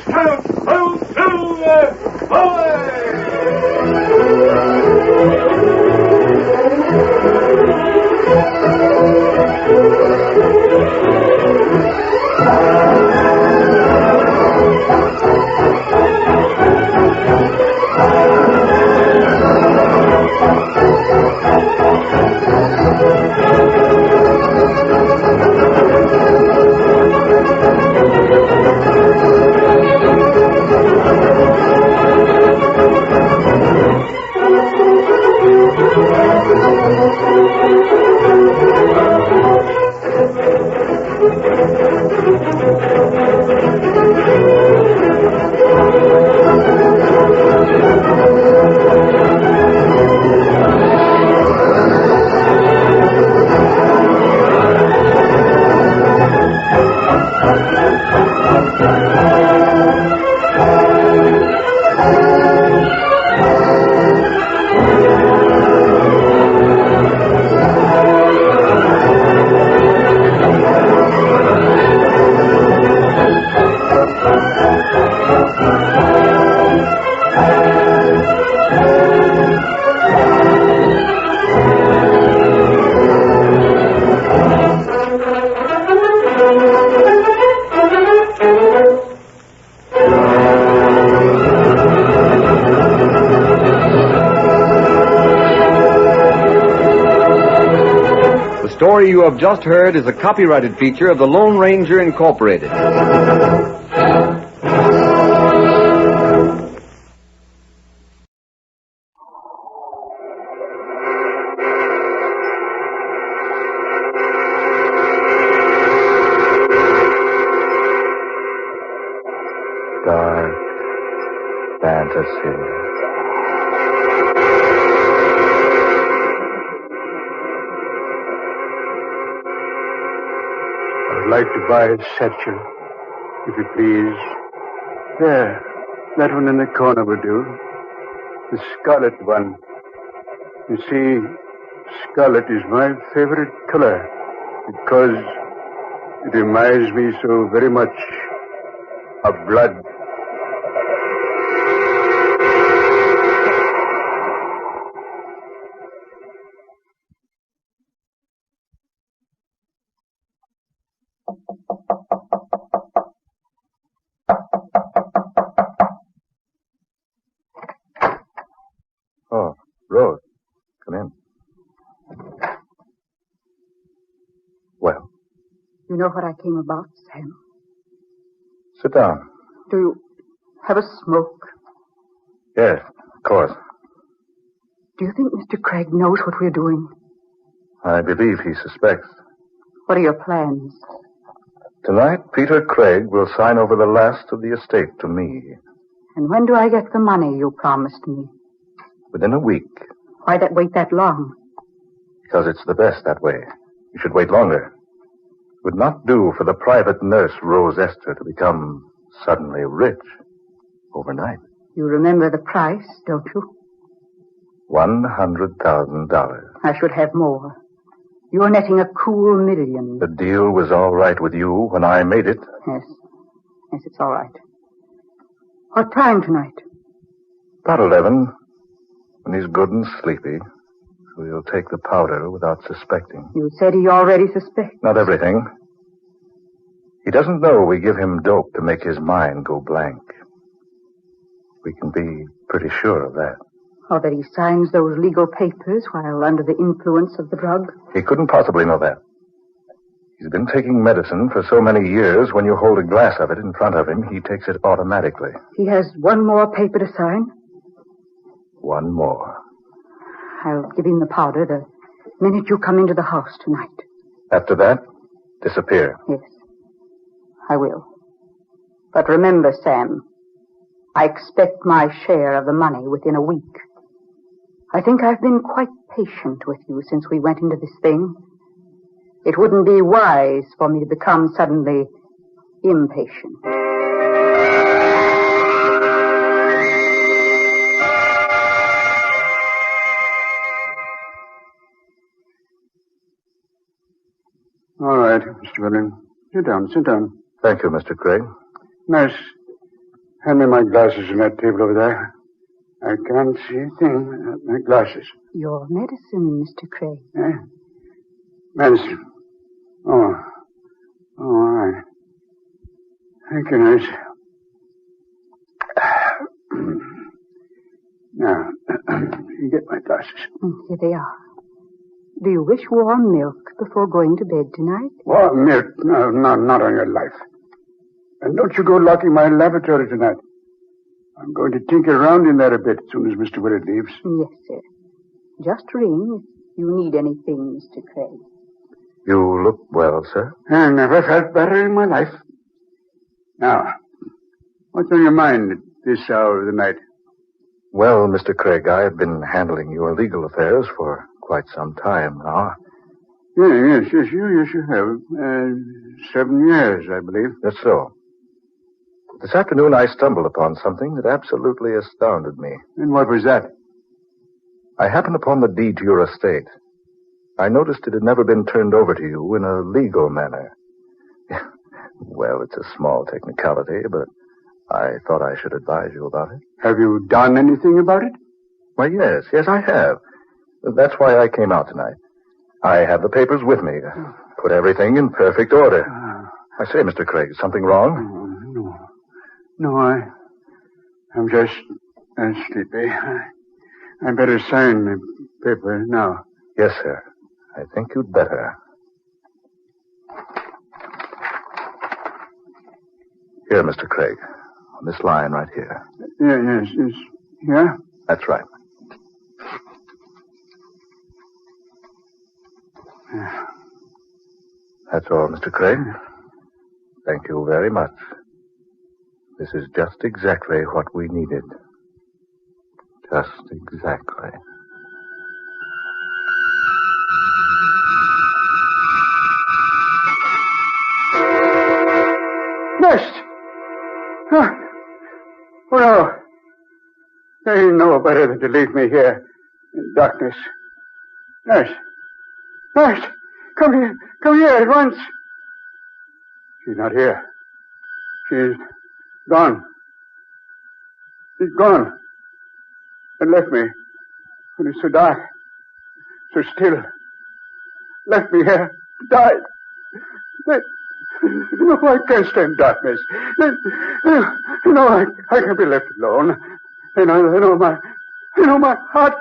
Speaker 15: you have just heard is a copyrighted feature of the Lone Ranger Incorporated.
Speaker 10: Dark fantasy.
Speaker 11: I'd like to buy a satchel, if you please. There, that one in the corner will do. The scarlet one. You see, scarlet is my favorite color because it reminds me so very much of blood.
Speaker 10: Oh, Rose, come in. Well,
Speaker 16: You know what I came about, Sam?
Speaker 10: sit down.
Speaker 16: Do you have a smoke?
Speaker 10: Yes, of course.
Speaker 16: Do you think Mr. Craig knows what we're doing?
Speaker 10: I believe he suspects.
Speaker 16: What are your plans?
Speaker 10: Tonight, Peter Craig will sign over the last of the estate to me.
Speaker 16: And when do I get the money you promised me?
Speaker 10: Within a week,
Speaker 16: Why wait that long?
Speaker 10: because it's the best that way. You should wait longer. It would not do for the private nurse, Rose Esther, to become suddenly rich overnight.
Speaker 16: You remember the price, don't you?
Speaker 10: $100,000.
Speaker 16: I should have more. You're netting a cool $1 million.
Speaker 10: The deal was all right with you when I made it.
Speaker 16: Yes. Yes, it's all right. What time tonight?
Speaker 10: About 11, when he's good and sleepy. So he'll take the powder without suspecting.
Speaker 16: You said he already suspects.
Speaker 10: Not everything. He doesn't know we give him dope to make his mind go blank. We can be pretty sure of that.
Speaker 16: Or that he signs those legal papers while under the influence of the drug?
Speaker 10: He couldn't possibly know that. He's been taking medicine for so many years, when you hold a glass of it in front of him, he takes it automatically.
Speaker 16: He has one more paper to sign?
Speaker 10: One more.
Speaker 16: I'll give him the powder the minute you come into the house tonight.
Speaker 10: After that, disappear.
Speaker 16: Yes, I will. But remember, Sam, I expect my share of the money within a week. I think I've been quite patient with you since we went into this thing. It wouldn't be wise for me to become suddenly impatient.
Speaker 11: All right, Mr. Willing. Sit down, sit down.
Speaker 10: Thank you, Mr. Craig.
Speaker 11: Nurse, hand me my glasses on that table over there. I can't see a thing without my glasses.
Speaker 16: Your medicine, Mr. Craig.
Speaker 11: Eh? Medicine. Oh, all right. Thank you, nurse. Now, you get my glasses.
Speaker 16: Here they are. Do you wish warm milk before going to bed tonight?
Speaker 11: Warm milk? No, not on your life. And don't you go locking my laboratory tonight. I'm going to tinker around in there a bit as soon as Mr. Willard leaves.
Speaker 16: Yes, sir. Just ring if you need anything, Mr. Craig.
Speaker 10: You look well, sir.
Speaker 11: I never felt better in my life. Now, what's on your mind at this hour of the night?
Speaker 10: Well, Mr. Craig, I've been handling your legal affairs for quite some time now.
Speaker 11: Yes, you have. 7 years, I believe.
Speaker 10: That's so. This afternoon I stumbled upon something that absolutely astounded me.
Speaker 11: And what was that?
Speaker 10: I happened upon the deed to your estate. I noticed it had never been turned over to you in a legal manner. Well, it's a small technicality, but I thought I should advise you about it.
Speaker 11: Have you done anything about it?
Speaker 10: Why, yes, I have. That's why I came out tonight. I have the papers with me. Put everything in perfect order. I say, Mr. Craig, is something wrong?
Speaker 11: No, I'm just sleepy. I better sign the paper now.
Speaker 10: Yes, sir. I think you'd better. Here, Mr. Craig. On this line right here.
Speaker 11: Yes. Yeah?
Speaker 10: That's right. That's all, Mr. Craig. Thank you very much. This is just exactly what we needed. Just exactly.
Speaker 11: Nurse! Oh, no. They know better than to leave me here in darkness. Nurse! Come here at once. She's not here. She's gone. She's gone. And left me when it's so dark, so still. Left me here to die. No, I can't stand darkness. No, I can't be left alone. I know my heart.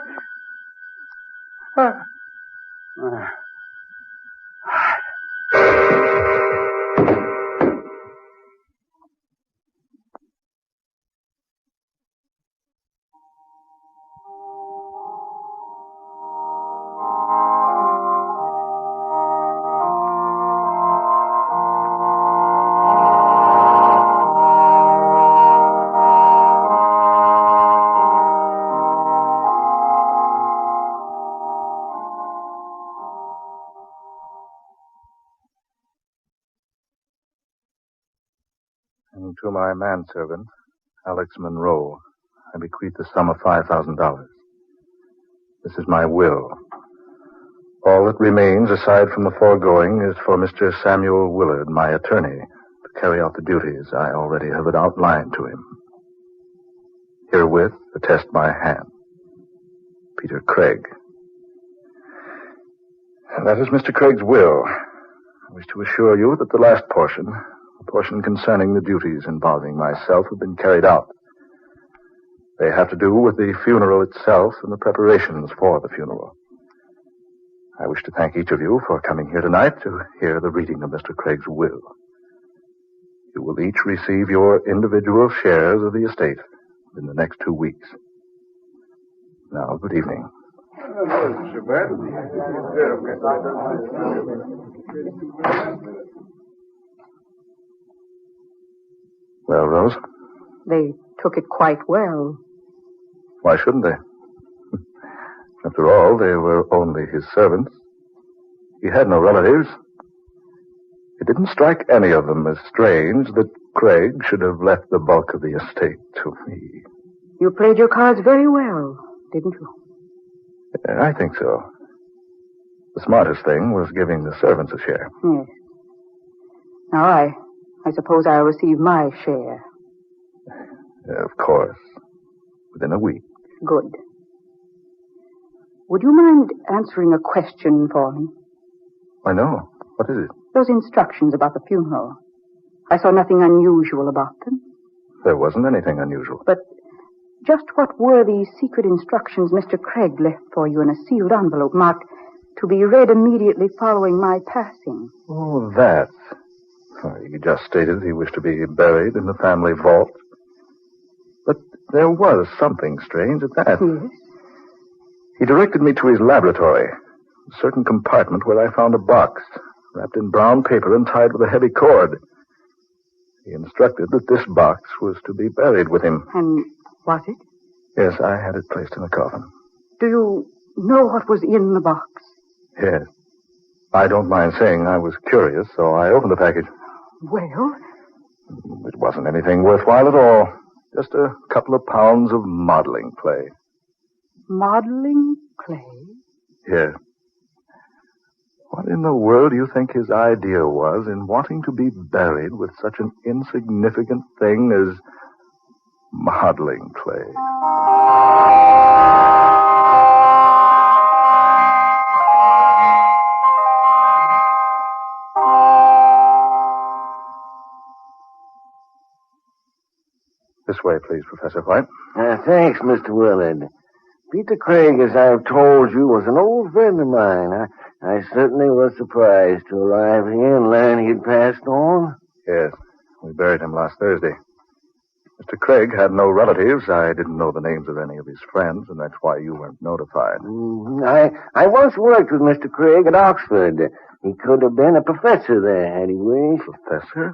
Speaker 10: And to my manservant, Alex Monroe, I bequeath the sum of $5,000. This is my will. All that remains, aside from the foregoing, is for Mr. Samuel Willard, my attorney, to carry out the duties I already have outlined to him. Herewith, attest my hand. Peter Craig. And that is Mr. Craig's will. I wish to assure you that the last portion, the portion concerning the duties involving myself, have been carried out. They have to do with the funeral itself and the preparations for the funeral. I wish to thank each of you for coming here tonight to hear the reading of Mr. Craig's will. You will each receive your individual shares of the estate in the next 2 weeks. Now, good evening. Well, Rose?
Speaker 16: They took it quite well.
Speaker 10: Why shouldn't they? After all, they were only his servants. He had no relatives. It didn't strike any of them as strange that Craig should have left the bulk of the estate to me.
Speaker 16: You played your cards very well, didn't you?
Speaker 10: I think so. The smartest thing was giving the servants a share.
Speaker 16: Yes. Now, I suppose I'll receive my share.
Speaker 10: Of course. Within a week.
Speaker 16: Good. Would you mind answering a question for me?
Speaker 10: I know. What is it?
Speaker 16: Those instructions about the funeral. I saw nothing unusual about them.
Speaker 10: There wasn't anything unusual.
Speaker 16: But just what were the secret instructions Mr. Craig left for you in a sealed envelope marked to be read immediately following my passing?
Speaker 10: Oh, that. He just stated he wished to be buried in the family vault. But there was something strange at that.
Speaker 16: Yes?
Speaker 10: He directed me to his laboratory, a certain compartment where I found a box, wrapped in brown paper and tied with a heavy cord. He instructed that this box was to be buried with him.
Speaker 16: And was it?
Speaker 10: Yes, I had it placed in a coffin.
Speaker 16: Do you know what was in the box?
Speaker 10: Yes. I don't mind saying I was curious, so I opened the package.
Speaker 16: Well?
Speaker 10: It wasn't anything worthwhile at all. Just a couple of pounds of modeling clay.
Speaker 16: Modeling clay?
Speaker 10: Yes. What in the world do you think his idea was in wanting to be buried with such an insignificant thing as modeling clay? This way, please, Professor White.
Speaker 12: Thanks, Mr. Willard. Peter Craig, as I've told you, was an old friend of mine. I certainly was surprised to arrive here and learn he'd passed on.
Speaker 10: Yes. We buried him last Thursday. Mr. Craig had no relatives. I didn't know the names of any of his friends, and that's why you weren't notified.
Speaker 1: I once worked with Mr. Craig at Oxford. He could have been a professor there, had he wished.
Speaker 10: Professor?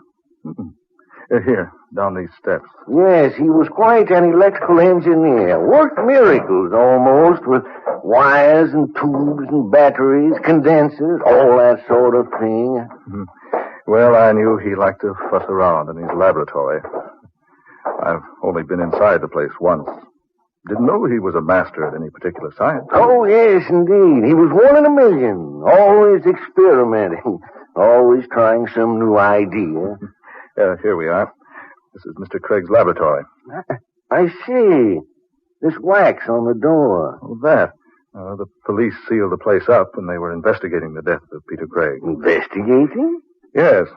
Speaker 10: Here, down these steps.
Speaker 1: Yes, he was quite an electrical engineer. Worked miracles almost with wires and tubes and batteries, condensers, all that sort of thing.
Speaker 10: Well, I knew he liked to fuss around in his laboratory. I've only been inside the place once. Didn't know he was a master at any particular science.
Speaker 1: Oh, yes, indeed. He was one in a million. Always experimenting. Always trying some new idea.
Speaker 10: Here we are. This is Mr. Craig's laboratory.
Speaker 1: I see. This wax on the door.
Speaker 10: Oh, that. The police sealed the place up when they were investigating the death of Peter Craig.
Speaker 1: Investigating?
Speaker 10: Yes.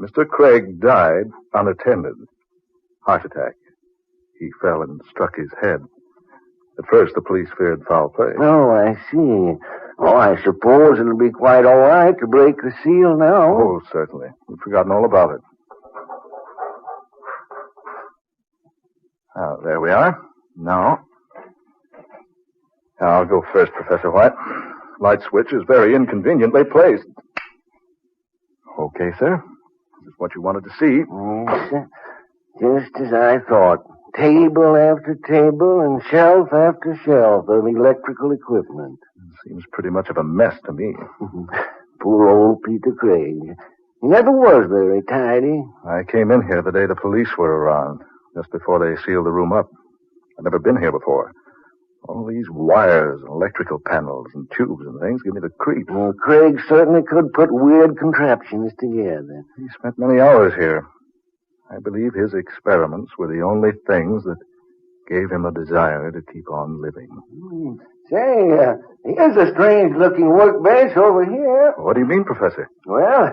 Speaker 10: Mr. Craig died unattended. Heart attack. He fell and struck his head. At first, the police feared foul play.
Speaker 1: Oh, I see. Oh, I suppose it'll be quite all right to break the seal now.
Speaker 10: Oh, certainly. We've forgotten all about it. There we are. Now, I'll go first, Professor White. Light switch is very inconveniently placed. Okay, sir. This is what you wanted to see.
Speaker 1: Just as I thought. Table after table and shelf after shelf of electrical equipment.
Speaker 10: Seems pretty much of a mess to me.
Speaker 1: Poor old Peter Craig. He never was very tidy.
Speaker 10: I came in here the day the police were around, just before they sealed the room up. I've never been here before. All these wires and electrical panels and tubes and things give me the creeps.
Speaker 1: Well, Craig certainly could put weird contraptions together.
Speaker 10: He spent many hours here. I believe his experiments were the only things that gave him a desire to keep on living.
Speaker 1: Say, here's a strange-looking workbench over here.
Speaker 10: What do you mean, Professor?
Speaker 1: Well,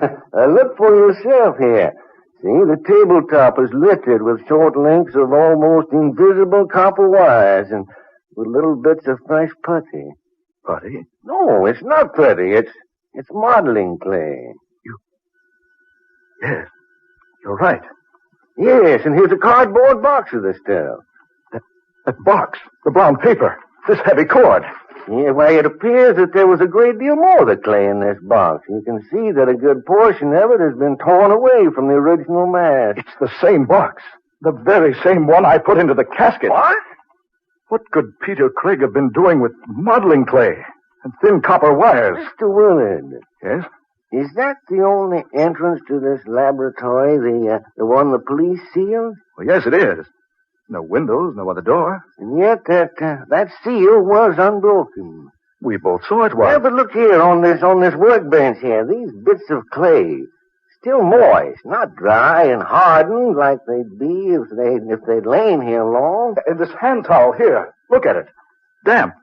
Speaker 1: look for yourself here. See, the tabletop is littered with short links of almost invisible copper wires and with little bits of fresh putty.
Speaker 10: Putty?
Speaker 1: No, it's not putty. It's modeling clay.
Speaker 10: Yes, you're right.
Speaker 1: Yes, and here's a cardboard box of the stuff.
Speaker 10: That box, the brown paper, this heavy cord.
Speaker 1: Yeah, why, it appears that there was a great deal more of the clay in this box. You can see that a good portion of it has been torn away from the original mass.
Speaker 10: It's the same box. The very same one I put into the casket.
Speaker 1: What?
Speaker 10: What could Peter Craig have been doing with modeling clay and thin copper wires?
Speaker 1: Mr. Willard.
Speaker 10: Yes?
Speaker 1: Is that the only entrance to this laboratory, the one the police sealed?
Speaker 10: Well, yes, it is. No windows, no other door.
Speaker 1: And yet that seal was unbroken.
Speaker 10: We both saw it was.
Speaker 1: Yeah, but look here on this workbench here. These bits of clay, still moist, not dry and hardened like they'd be if they'd lain here long.
Speaker 10: And this hand towel here, look at it. Damp.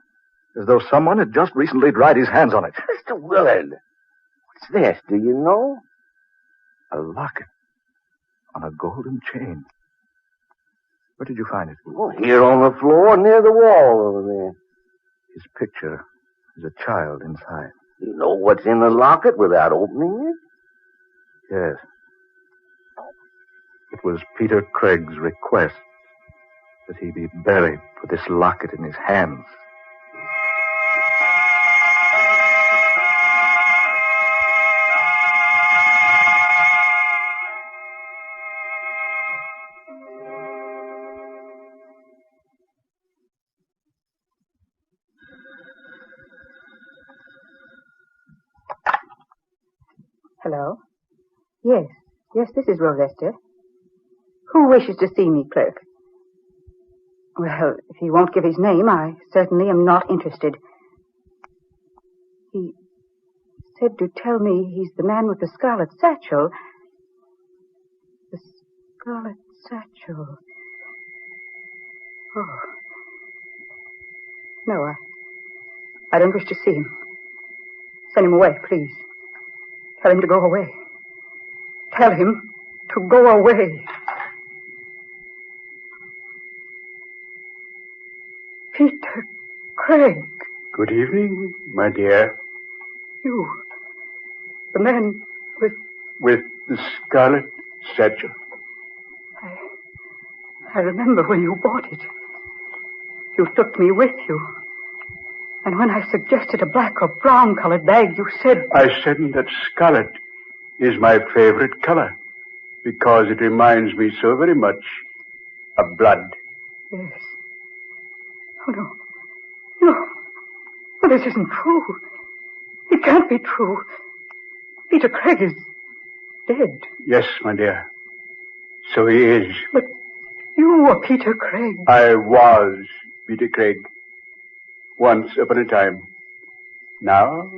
Speaker 10: As though someone had just recently dried his hands on it.
Speaker 1: Mr. Willard, what's this? Do you know?
Speaker 10: A locket on a golden chain. Where did you find it?
Speaker 1: Oh, here on the floor near the wall over there.
Speaker 10: His picture is a child inside.
Speaker 1: You know what's in the locket without opening it?
Speaker 10: Yes. It was Peter Craig's request that he be buried with this locket in his hands.
Speaker 16: Hello? Yes, this is Rosester. Who wishes to see me, clerk? Well, if he won't give his name, I certainly am not interested. He said to tell me he's the man with the scarlet satchel. The scarlet satchel. Oh. No, I don't wish to see him. Send him away, please. Tell him to go away. Tell him to go away. Peter Craig.
Speaker 11: Good evening, my dear.
Speaker 16: You. The man with...
Speaker 11: With the scarlet satchel.
Speaker 16: I remember when you bought it. You took me with you. And when I suggested a black or brown-colored bag, you said...
Speaker 11: I said that scarlet is my favorite color because it reminds me so very much of blood.
Speaker 16: Yes. Oh, no. No. No, this isn't true. It can't be true. Peter Craig is dead.
Speaker 11: Yes, my dear. So he is.
Speaker 16: But you were Peter Craig.
Speaker 11: I was Peter Craig. Once upon a time. Now,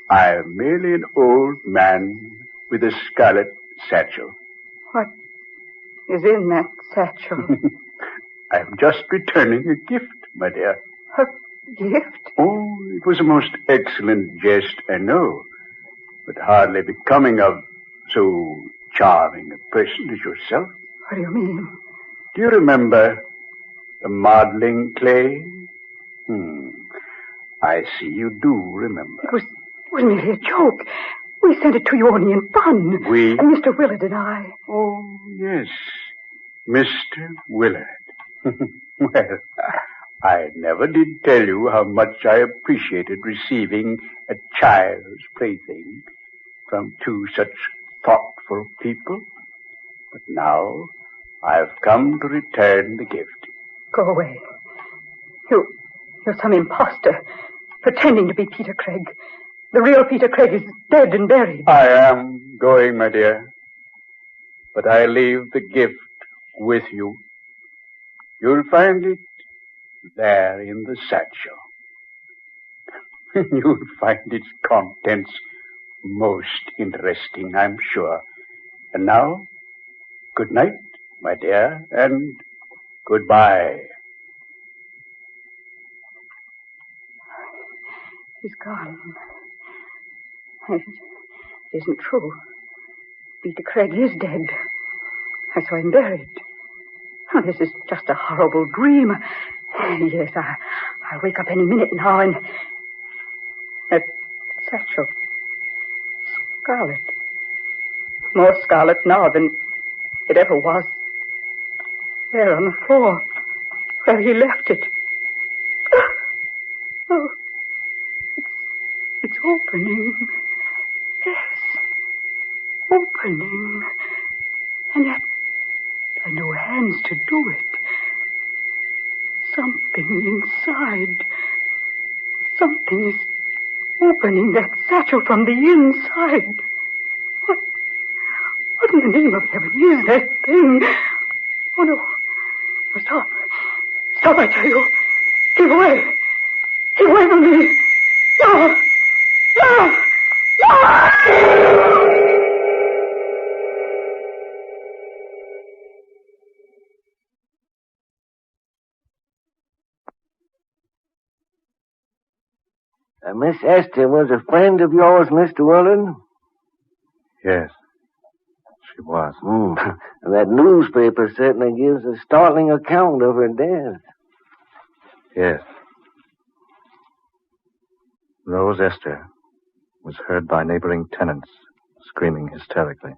Speaker 11: I am merely an old man with a scarlet satchel.
Speaker 16: What is in that satchel?
Speaker 11: I am just returning a gift, my dear.
Speaker 16: A gift?
Speaker 11: Oh, it was a most excellent jest, I know, but hardly becoming of so charming a person as yourself.
Speaker 16: What do you mean?
Speaker 11: Do you remember the modeling clay? I see you do remember.
Speaker 16: It was merely a joke. We sent it to you only in fun.
Speaker 11: We?
Speaker 16: And Mr. Willard and I.
Speaker 11: Oh, yes. Mr. Willard. Well, I never did tell you how much I appreciated receiving a child's plaything from two such thoughtful people. But now I've come to return the gift.
Speaker 16: Go away. You're some imposter, pretending to be Peter Craig. The real Peter Craig is dead and buried.
Speaker 11: I am going, my dear. But I leave the gift with you. You'll find it there in the satchel. You'll find its contents most interesting, I'm sure. And now, good night, my dear, and goodbye.
Speaker 16: He's gone. It isn't true. Peter Craig is dead. I saw him buried. Oh, this is just a horrible dream. Yes, I'll wake up any minute now and... That satchel. Scarlet. More scarlet now than it ever was. There on the floor, where he left it. Oh, it's opening. Yes, opening. And yet, there are no hands to do it. Something inside. Something is opening that satchel from the inside. What in the name of heaven is that thing? Oh, no. Oh, stop. Stop, I tell you. Keep away. Keep away from me. No. No. No.
Speaker 1: Miss Esther was a friend of yours, Mr. Willard?
Speaker 10: Yes, she was.
Speaker 1: That newspaper certainly gives a startling account of her death.
Speaker 10: Yes. Rose Esther was heard by neighboring tenants screaming hysterically.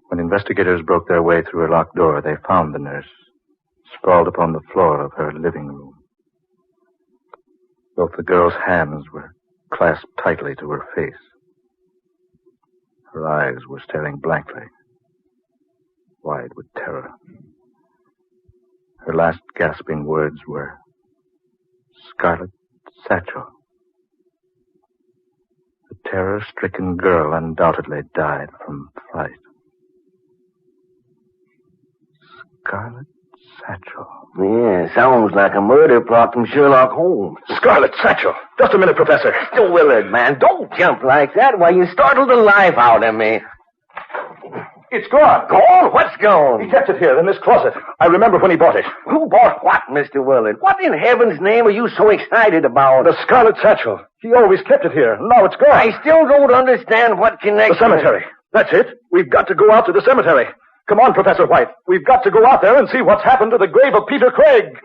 Speaker 10: When investigators broke their way through her locked door, they found the nurse sprawled upon the floor of her living room. Both the girl's hands were clasped tightly to her face. Her eyes were staring blankly, wide with terror. Her last gasping words were, "Scarlet satchel." The terror-stricken girl undoubtedly died from fright. Scarlet satchel.
Speaker 1: Yeah, sounds like a murder plot from Sherlock Holmes.
Speaker 10: Scarlet satchel. Just a minute, Professor.
Speaker 1: Mr. Willard, man, don't jump like that. Why, you startled the life out of me.
Speaker 10: It's gone.
Speaker 1: Gone? What's gone?
Speaker 10: He kept it here in this closet. I remember when he bought it.
Speaker 1: Who bought what, Mr. Willard? What in heaven's name are you so excited about?
Speaker 10: The scarlet satchel. He always kept it here. Now it's gone.
Speaker 1: I still don't understand what connection...
Speaker 10: The cemetery. That's it. We've got to go out to the cemetery. Come on, Professor White. We've got to go out there and see what's happened to the grave of Peter Craig.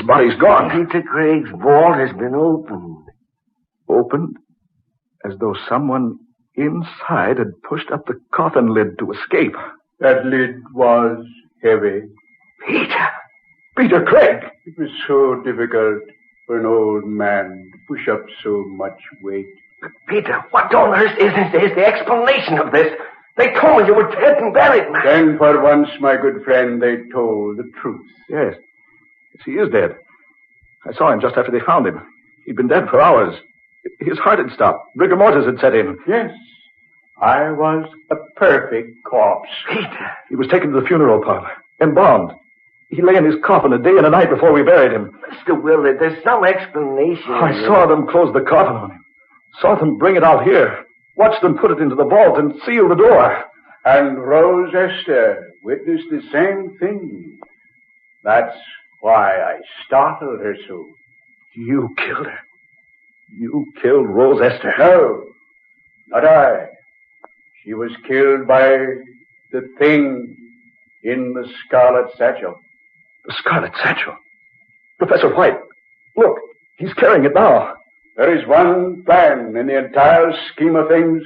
Speaker 10: body's gone.
Speaker 1: Peter Craig's vault has been opened.
Speaker 10: Opened? As though someone inside had pushed up the coffin lid to escape.
Speaker 11: That lid was heavy.
Speaker 10: Peter Craig!
Speaker 11: It was so difficult for an old man to push up so much weight.
Speaker 1: But Peter, what on earth is the explanation of this? They told me you were dead and buried, man.
Speaker 11: Then for once, my good friend, they told the truth.
Speaker 10: Yes, he is dead. I saw him just after they found him. He'd been dead for hours. His heart had stopped. Rigor mortis had set in.
Speaker 11: Yes, I was a perfect corpse.
Speaker 1: Peter!
Speaker 10: He was taken to the funeral parlor, embalmed. He lay in his coffin a day and a night before we buried him.
Speaker 1: Mr. Willard, there's some explanation.
Speaker 10: I saw them close the coffin on him. Saw them bring it out here. Watched them put it into the vault and seal the door.
Speaker 11: And Rose Esther witnessed the same thing. That's why I startled her so.
Speaker 10: You killed her. You killed Rose Esther.
Speaker 11: No, not I. She was killed by the thing in the scarlet satchel.
Speaker 10: The scarlet satchel? Professor White, look, he's carrying it now.
Speaker 11: There is one plan in the entire scheme of things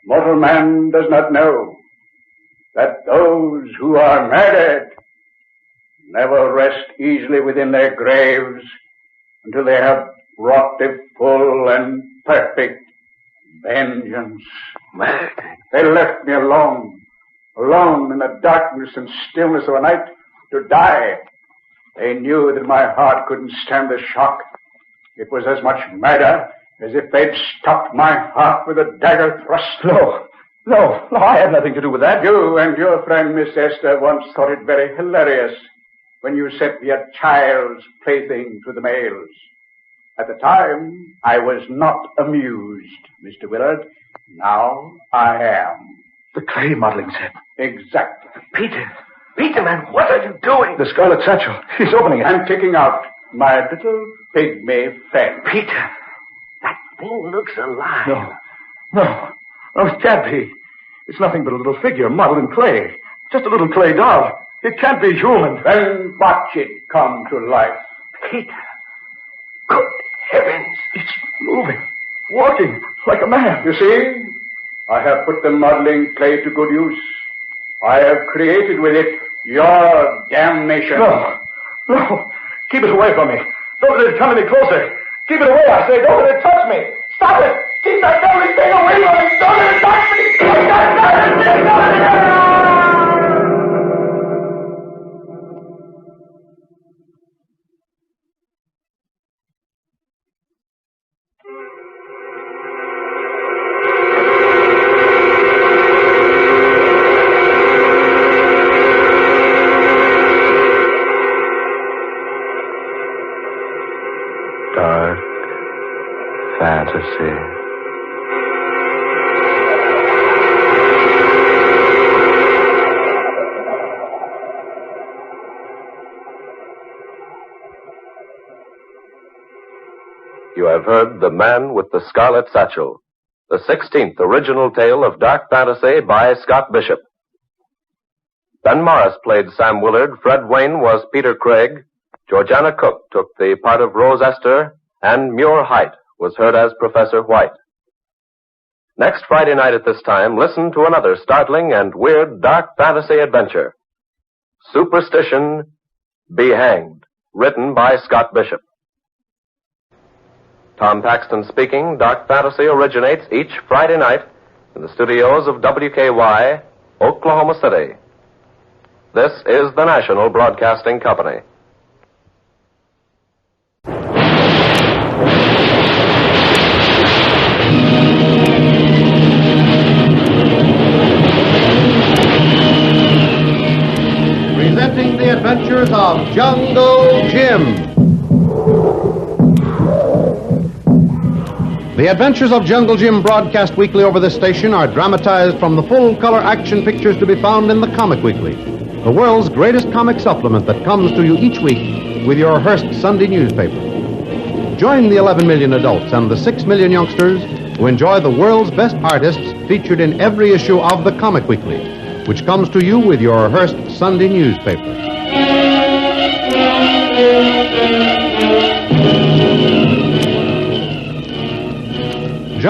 Speaker 11: mortal man does not know. That those who are murdered never rest easily within their graves until they have wrought a full and perfect vengeance.
Speaker 1: Murdered?
Speaker 11: They left me alone in the darkness and stillness of a night to die. They knew that my heart couldn't stand the shock. It was as much murder as if they'd stopped my heart with a dagger thrust.
Speaker 10: No, I had nothing to do with that.
Speaker 11: You and your friend Miss Esther once thought it very hilarious when you sent me a child's plaything to the mails. At the time, I was not amused, Mr. Willard. Now I am.
Speaker 10: The clay modeling set.
Speaker 11: Exactly.
Speaker 1: Peter, man, what are you doing?
Speaker 10: The scarlet satchel. He's opening it.
Speaker 11: I'm kicking out my little pygmy friend.
Speaker 1: Peter, that thing looks alive.
Speaker 10: No, it can't be. It's nothing but a little figure modeled in clay. Just a little clay doll. It can't be human.
Speaker 11: Then watch it come to life.
Speaker 1: Peter, good heavens.
Speaker 10: It's moving, walking like a man.
Speaker 11: You see, I have put the modeling clay to good use. I have created with it your damnation.
Speaker 10: No. Keep it away from me. Don't let it come any closer. Keep it away, I say. Don't let it touch me. Stop it. Keep that devil's thing away from me. Don't let it touch me. Keep that devil's thing away.
Speaker 1: Dark fantasy.
Speaker 18: You have heard The Man with the Scarlet Satchel, the 16th original tale of dark fantasy by Scott Bishop. Ben Morris played Sam Willard, Fred Wayne was Peter Craig, Georgiana Cook took the part of Rose Esther, and Muir Height was heard as Professor White. Next Friday night at this time, listen to another startling and weird dark fantasy adventure. Superstition, Be Hanged, written by Scott Bishop. Tom Paxton speaking. Dark Fantasy originates each Friday night in the studios of WKY, Oklahoma City. This is the National Broadcasting Company.
Speaker 5: Presenting the adventures of Jungle Jim. The Adventures of Jungle Jim broadcast weekly over this station are dramatized from the full-color action pictures to be found in the Comic Weekly, the world's greatest comic supplement that comes to you each week with your Hearst Sunday newspaper. Join the 11 million adults and the 6 million youngsters who enjoy the world's best artists featured in every issue of the Comic Weekly, which comes to you with your Hearst Sunday newspaper.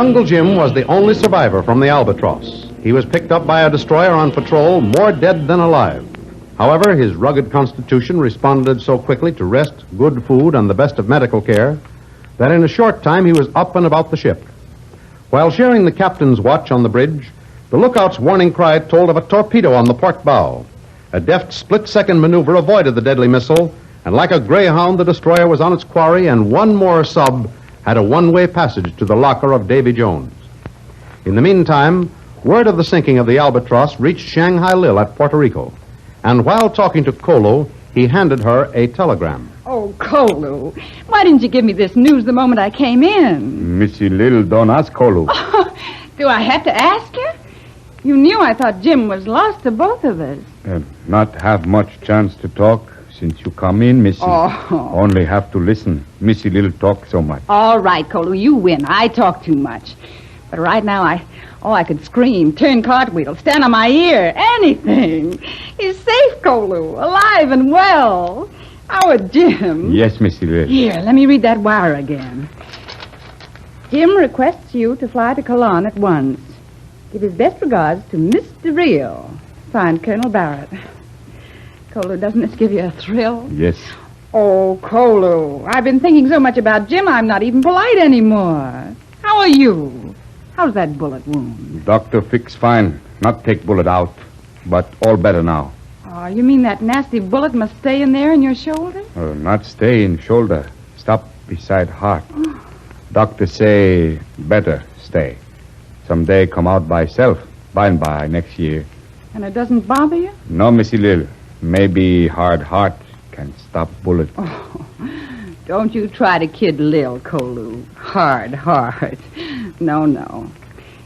Speaker 5: Jungle Jim was the only survivor from the Albatross. He was picked up by a destroyer on patrol, more dead than alive. However, his rugged constitution responded so quickly to rest, good food, and the best of medical care that in a short time he was up and about the ship. While sharing the captain's watch on the bridge, the lookout's warning cry told of a torpedo on the port bow. A deft split-second maneuver avoided the deadly missile, and like a greyhound, the destroyer was on its quarry, and one more sub had a one-way passage to the locker of Davy Jones. In the meantime, word of the sinking of the Albatross reached Shanghai Lil at Puerto Rico, and while talking to Kolo, he handed her a telegram.
Speaker 17: Oh, Kolu, why didn't you give me this news the moment I came in?
Speaker 13: Missy Lil, don't ask Kolu.
Speaker 17: Do I have to ask you? You knew I thought Jim was lost to both of us.
Speaker 13: Not have much chance to talk since you come in, Missy.
Speaker 17: Oh.
Speaker 13: Only have to listen. Missy Lil talk so much.
Speaker 17: All right, Kolu, you win. I talk too much. But right now, I could scream, turn cartwheels, stand on my ear, anything. He's safe, Kolu, alive and well. Our Jim.
Speaker 13: Yes, Missy Lil.
Speaker 17: Here, let me read that wire again. Jim requests you to fly to Cologne at once. Give his best regards to Mr. Rio. Signed, Colonel Barrett. Kolu, doesn't this give you a thrill?
Speaker 13: Yes.
Speaker 17: Oh, Kolu, I've been thinking so much about Jim, I'm not even polite anymore. How are you? How's that bullet wound?
Speaker 13: Doctor fix fine. Not take bullet out, but all better now.
Speaker 17: Oh, you mean that nasty bullet must stay in there in your shoulder?
Speaker 13: Not stay in shoulder. Stop beside heart. Doctor say better stay. Someday come out by self. By and by, next year.
Speaker 17: And it doesn't bother you?
Speaker 13: No, Missy Lil. Maybe hard heart can stop bullet.
Speaker 17: Oh, don't you try to kid Lil, Kolu. Hard heart. No.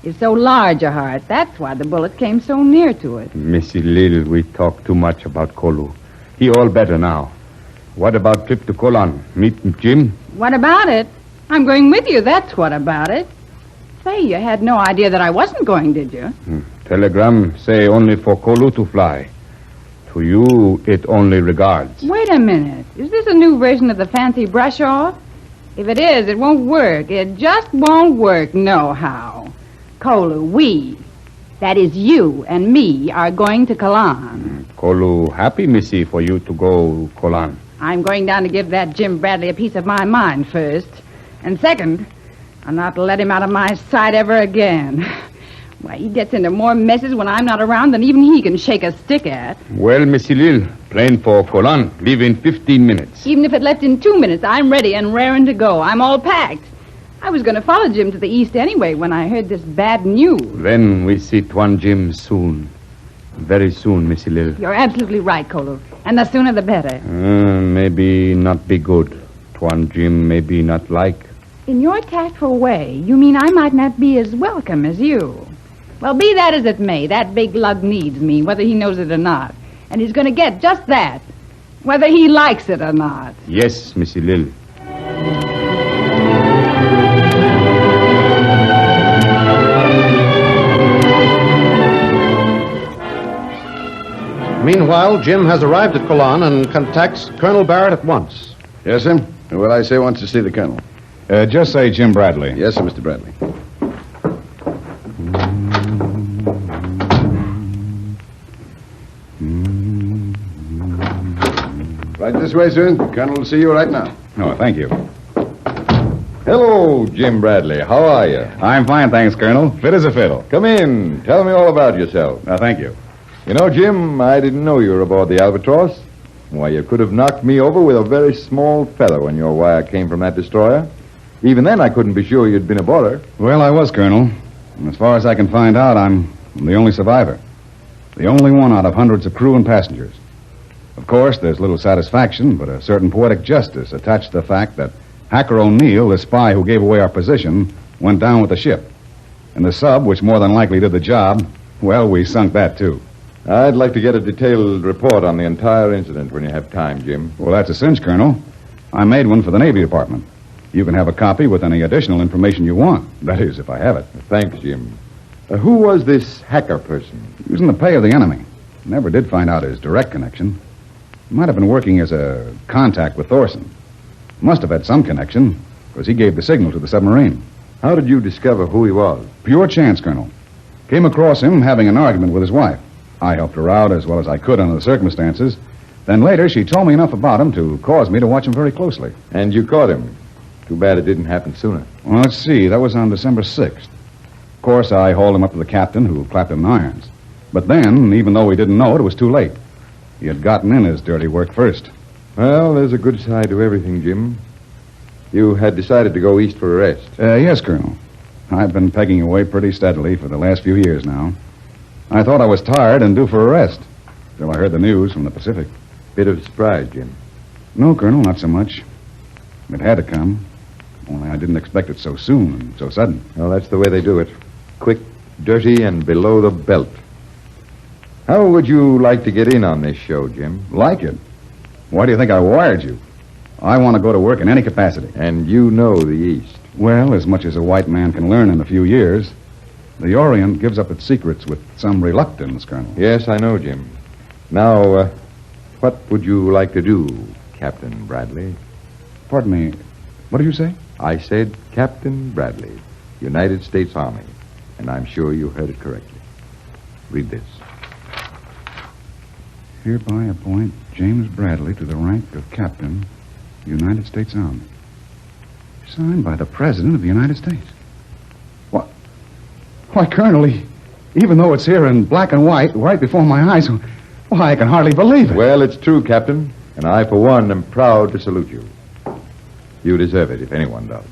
Speaker 17: It's so large a heart. That's why the bullet came so near to it.
Speaker 13: Missy Lil, we talk too much about Kolu. He all better now. What about trip to Cologne? Meet Jim?
Speaker 17: What about it? I'm going with you, that's what about it. Say, you had no idea that I wasn't going, did you?
Speaker 13: Telegram say only for Kolu to fly. To you, it only regards.
Speaker 17: Wait a minute. Is this a new version of the fancy brush-off? If it is, it won't work. It just won't work nohow. Kolu, we, that is you and me, are going to Cologne.
Speaker 13: Kolu happy, Missy, for you to go Cologne.
Speaker 17: I'm going down to give that Jim Bradley a piece of my mind first. And second, I'll not let him out of my sight ever again. Why, he gets into more messes when I'm not around than even he can shake a stick at.
Speaker 13: Well, Missy Lil, plane for Cologne. Leave in 15 minutes.
Speaker 17: Even if it left in 2 minutes, I'm ready and raring to go. I'm all packed. I was going to follow Jim to the east anyway when I heard this bad news.
Speaker 13: Then we see Tuan Jim soon. Very soon, Missy Lil.
Speaker 17: You're absolutely right, Kolu. And the sooner the better.
Speaker 13: Maybe not be good. Tuan Jim maybe not like.
Speaker 17: In your tactful way, you mean I might not be as welcome as you. Well, be that as it may, that big lug needs me, whether he knows it or not. And he's going to get just that, whether he likes it or not.
Speaker 13: Yes, Missy Lil.
Speaker 5: Meanwhile, Jim has arrived at Cologne and contacts Colonel Barrett at once.
Speaker 14: Yes, sir? What I say wants to see the colonel.
Speaker 13: Just say Jim Bradley.
Speaker 14: Yes, sir, Mr. Bradley. Right this way, sir. The colonel will see you right now.
Speaker 13: Oh, thank you.
Speaker 14: Hello, Jim Bradley. How are you?
Speaker 13: I'm fine, thanks, Colonel. Fit as a fiddle.
Speaker 14: Come in. Tell me all about yourself.
Speaker 13: Thank you.
Speaker 14: You know, Jim, I didn't know you were aboard the Albatross. Why, you could have knocked me over with a very small feather when your wire came from that destroyer. Even then, I couldn't be sure you'd been aboard her.
Speaker 13: Well, I was, Colonel. And as far as I can find out, I'm the only survivor. The only one out of hundreds of crew and passengers. Of course, there's little satisfaction, but a certain poetic justice attached to the fact that Hacker O'Neill, the spy who gave away our position, went down with the ship. And the sub, which more than likely did the job, well, we sunk that, too.
Speaker 14: I'd like to get a detailed report on the entire incident when you have time, Jim.
Speaker 13: Well, that's a cinch, Colonel. I made one for the Navy Department. You can have a copy with any additional information you want. That is, if I have it.
Speaker 14: Thanks, Jim. Who was this hacker person?
Speaker 13: He was in the pay of the enemy. Never did find out his direct connection. He might have been working as a contact with Thorson. Must have had some connection, because he gave the signal to the submarine.
Speaker 14: How did you discover who he was?
Speaker 13: Pure chance, Colonel. Came across him having an argument with his wife. I helped her out as well as I could under the circumstances. Then later, she told me enough about him to cause me to watch him very closely.
Speaker 14: And you caught him. Too bad it didn't happen sooner.
Speaker 13: Well, let's see. That was on December 6th. Of course, I hauled him up to the captain, who clapped him in irons. But then, even though we didn't know it was too late. He had gotten in his dirty work first.
Speaker 14: Well, there's a good side to everything, Jim. You had decided to go east for a rest.
Speaker 13: Yes, Colonel. I've been pegging away pretty steadily for the last few years now. I thought I was tired and due for a rest, till I heard the news from the Pacific.
Speaker 14: Bit of surprise, Jim.
Speaker 13: No, Colonel, not so much. It had to come. Only I didn't expect it so soon and so sudden.
Speaker 14: Well, that's the way they do it. Quick, dirty, and below the belt. How would you like to get in on this show, Jim?
Speaker 13: Like it? Why do you think I wired you? I want to go to work in any capacity.
Speaker 14: And you know the East.
Speaker 13: Well, as much as a white man can learn in a few years. The Orient gives up its secrets with some reluctance, Colonel.
Speaker 14: Yes, I know, Jim. Now, what would you like to do, Captain Bradley?
Speaker 13: Pardon me. What did you say?
Speaker 14: I said Captain Bradley, United States Army. And I'm sure you heard it correctly. Read this.
Speaker 13: Hereby appoint James Bradley to the rank of Captain, United States Army. Signed by the President of the United States. What? Why, Colonel, even though it's here in black and white, right before my eyes, why, I can hardly believe it.
Speaker 14: Well, it's true, Captain. And I, for one, am proud to salute you. You deserve it, if anyone does.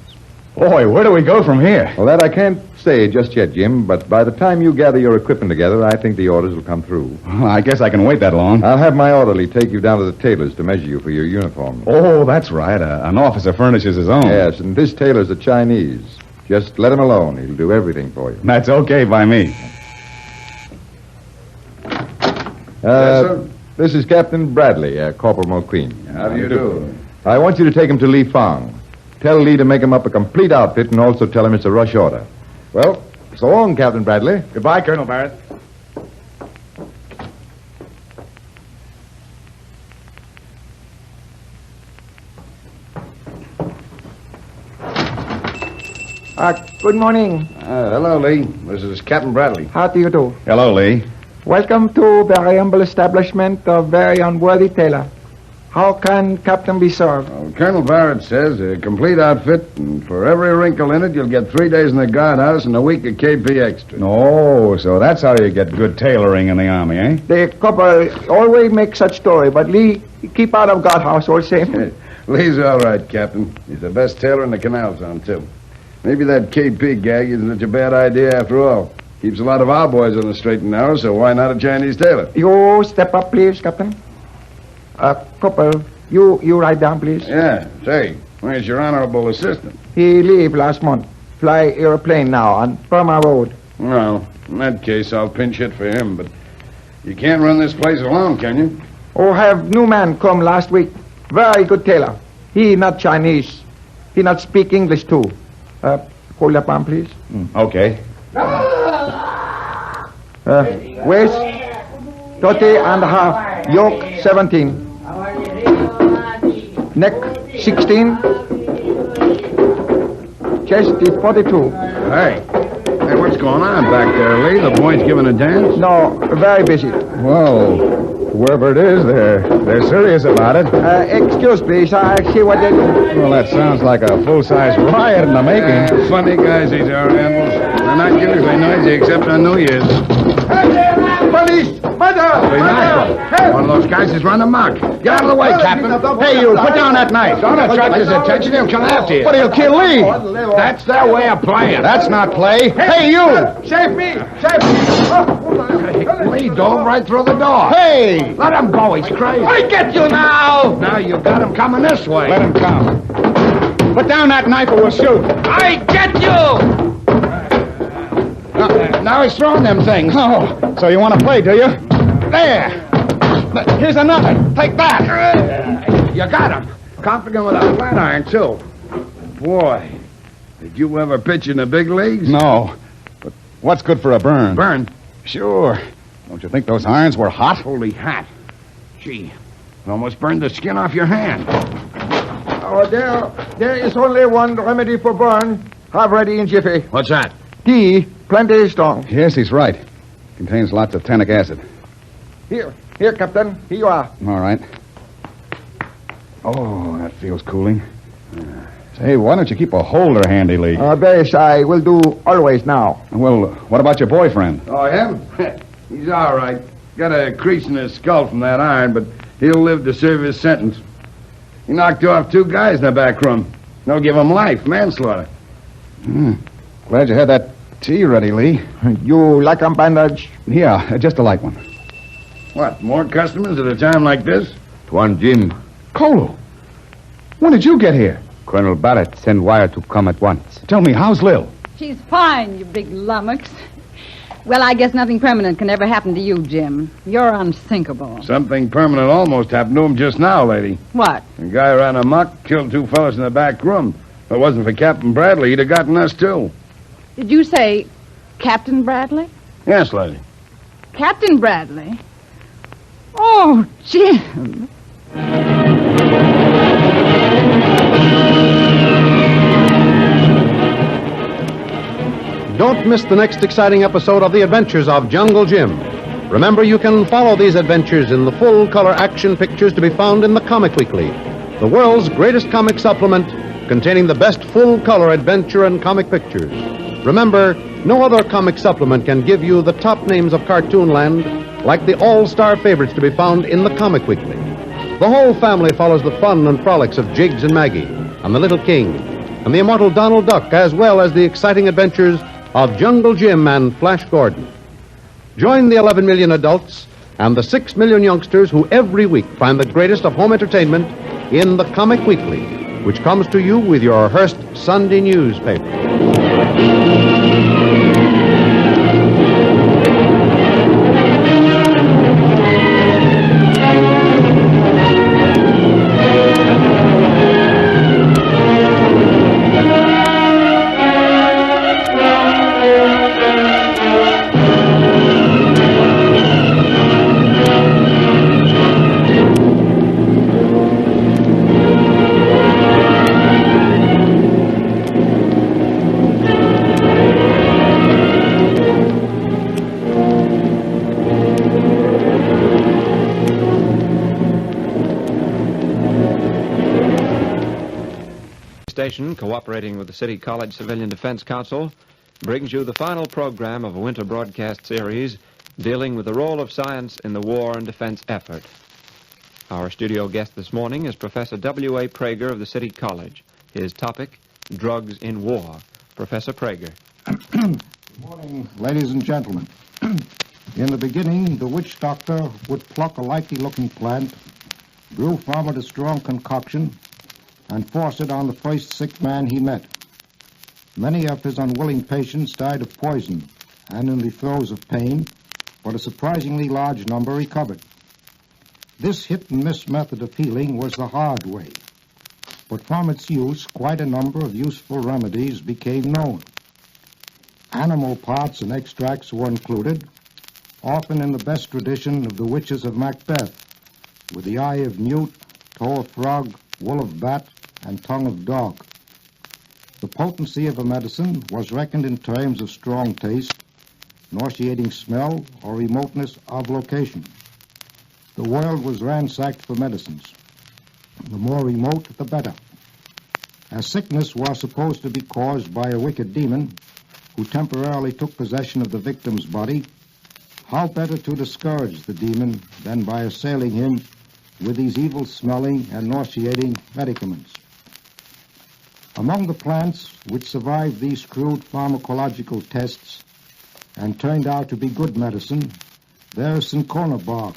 Speaker 13: Boy, where do we go from here?
Speaker 14: Well, that I can't say just yet, Jim, but by the time you gather your equipment together, I think the orders will come through.
Speaker 13: Well, I guess I can wait that long.
Speaker 14: I'll have my orderly take you down to the tailor's to measure you for your uniform.
Speaker 13: Oh, that's right. An officer furnishes his own.
Speaker 14: Yes, and this tailor's a Chinese. Just let him alone. He'll do everything for you.
Speaker 13: That's okay by me.
Speaker 14: Yes, sir? This is Captain Bradley, Corporal McQueen.
Speaker 13: How do you do?
Speaker 14: I want you to take him to Lee Fong. Tell Lee to make him up a complete outfit and also tell him it's a rush order. Well, so long, Captain Bradley.
Speaker 13: Goodbye, Colonel Barrett.
Speaker 2: Good morning.
Speaker 13: Hello, Lee. This is Captain Bradley.
Speaker 2: How do you do?
Speaker 13: Hello, Lee.
Speaker 2: Welcome to very humble establishment of very unworthy tailor. How can Captain be served?
Speaker 19: Well, Colonel Barrett says a complete outfit, and for every wrinkle in it, you'll get 3 days in the guardhouse and a week of KP extra.
Speaker 13: Oh, so that's how you get good tailoring in the Army, eh?
Speaker 2: The couple always make such story, but Lee keep out of guardhouse all same.
Speaker 19: Lee's all right, Captain. He's the best tailor in the canal zone, too. Maybe that KP gag isn't such a bad idea after all. Keeps a lot of our boys on the straight and narrow, so why not a Chinese tailor?
Speaker 2: You step up, please, Captain. Couple, you write down, please.
Speaker 19: Yeah, say, where's your honorable assistant?
Speaker 2: He leave last month. Fly airplane now on Burma Road.
Speaker 19: Well, in that case, I'll pinch hit for him, but you can't run this place alone, can you?
Speaker 2: Oh, have new man come last week. Very good tailor. He not Chinese. He not speak English, too. Hold up on, please.
Speaker 13: Okay.
Speaker 2: Waist, 30.5. Yoke, 17. Neck, 16. Chest is 42.
Speaker 19: Hey, what's going on back there, Lee? The boys giving a dance?
Speaker 2: No, very busy.
Speaker 13: Well, whoever it is, they're serious about it.
Speaker 2: Excuse, please. I see what they do.
Speaker 13: Well, that sounds like a full-size riot in the making.
Speaker 19: Funny guys, these Orientals. They're not usually noisy except on New Year's.
Speaker 2: Police! Mother!
Speaker 19: One of those guys is running amok. Get out of the way, Captain.
Speaker 2: Hey, you, put down that knife.
Speaker 19: Don't attract his attention. He'll come after you.
Speaker 2: But he'll kill Lee.
Speaker 19: That's their way of playing.
Speaker 13: That's not play. Hey, you!
Speaker 2: Save me! Save me!
Speaker 19: Lee dove right through the door.
Speaker 13: Hey!
Speaker 19: Let him go. He's crazy.
Speaker 2: I get you now!
Speaker 19: Now you got him coming this way.
Speaker 13: Let him come. Put down that knife or we'll shoot.
Speaker 2: I get you!
Speaker 19: Now he's throwing them things.
Speaker 13: Oh, so you want to play, do you?
Speaker 19: There.
Speaker 13: Here's another. Take that.
Speaker 19: You got him. Confident with a flat iron, too. Boy, did you ever pitch in the big leagues?
Speaker 13: No. But what's good for a burn?
Speaker 19: Burn?
Speaker 13: Sure. Don't you think those irons were hot?
Speaker 19: Holy hat. Gee, it almost burned the skin off your hand.
Speaker 2: Oh, there is only one remedy for burn. Have ready in jiffy.
Speaker 19: What's that?
Speaker 2: Tea, plenty strong.
Speaker 13: Yes, he's right. Contains lots of tannic acid.
Speaker 2: Here, Captain. Here you are.
Speaker 13: All right. Oh, that feels cooling. Say, why don't you keep a holder handy, Lee?
Speaker 2: This I will do always now.
Speaker 13: Well, what about your boyfriend?
Speaker 19: Oh, him? He's all right. Got a crease in his skull from that iron, but he'll live to serve his sentence. He knocked off 2 guys in the back room. They'll give him life, manslaughter.
Speaker 13: Glad you had that tea ready, Lee.
Speaker 2: You like a bandage?
Speaker 13: Yeah, just a light one.
Speaker 19: What, more customers at a time like this?
Speaker 7: Tuan Jim.
Speaker 13: Colo, when did you get here?
Speaker 7: Colonel Barrett sent wire to come at once.
Speaker 13: Tell me, how's Lil?
Speaker 17: She's fine, you big lummox. Well, I guess nothing permanent can ever happen to you, Jim. You're unthinkable.
Speaker 19: Something permanent almost happened to him just now, lady.
Speaker 17: What?
Speaker 19: A guy ran amok, killed 2 fellas in the back room. If it wasn't for Captain Bradley, he'd have gotten us, too.
Speaker 17: Did you say Captain Bradley?
Speaker 19: Yes, lady.
Speaker 17: Captain Bradley? Oh, Jim.
Speaker 20: Don't miss the next exciting episode of The Adventures of Jungle Jim. Remember, you can follow these adventures in the full-color action pictures to be found in the Comic Weekly, the world's greatest comic supplement containing the best full-color adventure and comic pictures. Remember, no other comic supplement can give you the top names of Cartoonland like the all-star favorites to be found in the Comic Weekly. The whole family follows the fun and frolics of Jiggs and Maggie, and the Little King, and the immortal Donald Duck, as well as the exciting adventures of Jungle Jim and Flash Gordon. Join the 11 million adults and the 6 million youngsters who every week find the greatest of home entertainment in the Comic Weekly, which comes to you with your Hearst Sunday newspaper.
Speaker 21: Station, cooperating with the City College Civilian Defense Council, brings you the final program of a winter broadcast series dealing with the role of science in the war and defense effort. Our studio guest this morning is Professor W.A. Prager of the City College. His topic, Drugs in War. Professor Prager.
Speaker 22: Good morning, ladies and gentlemen. In the beginning, the witch doctor would pluck a likely-looking plant, brew from it a strong concoction, and force it on the first sick man he met. Many of his unwilling patients died of poison and in the throes of pain, but a surprisingly large number recovered. This hit-and-miss method of healing was the hard way, but from its use, quite a number of useful remedies became known. Animal parts and extracts were included, often in the best tradition of the witches of Macbeth, with the eye of newt, toe of frog, wool of bat, and tongue of dog. The potency of a medicine was reckoned in terms of strong taste, nauseating smell, or remoteness of location. The world was ransacked for medicines. The more remote, the better. As sickness was supposed to be caused by a wicked demon who temporarily took possession of the victim's body, how better to discourage the demon than by assailing him with these evil-smelling and nauseating medicaments. Among the plants which survived these crude pharmacological tests and turned out to be good medicine, there is cinchona bark,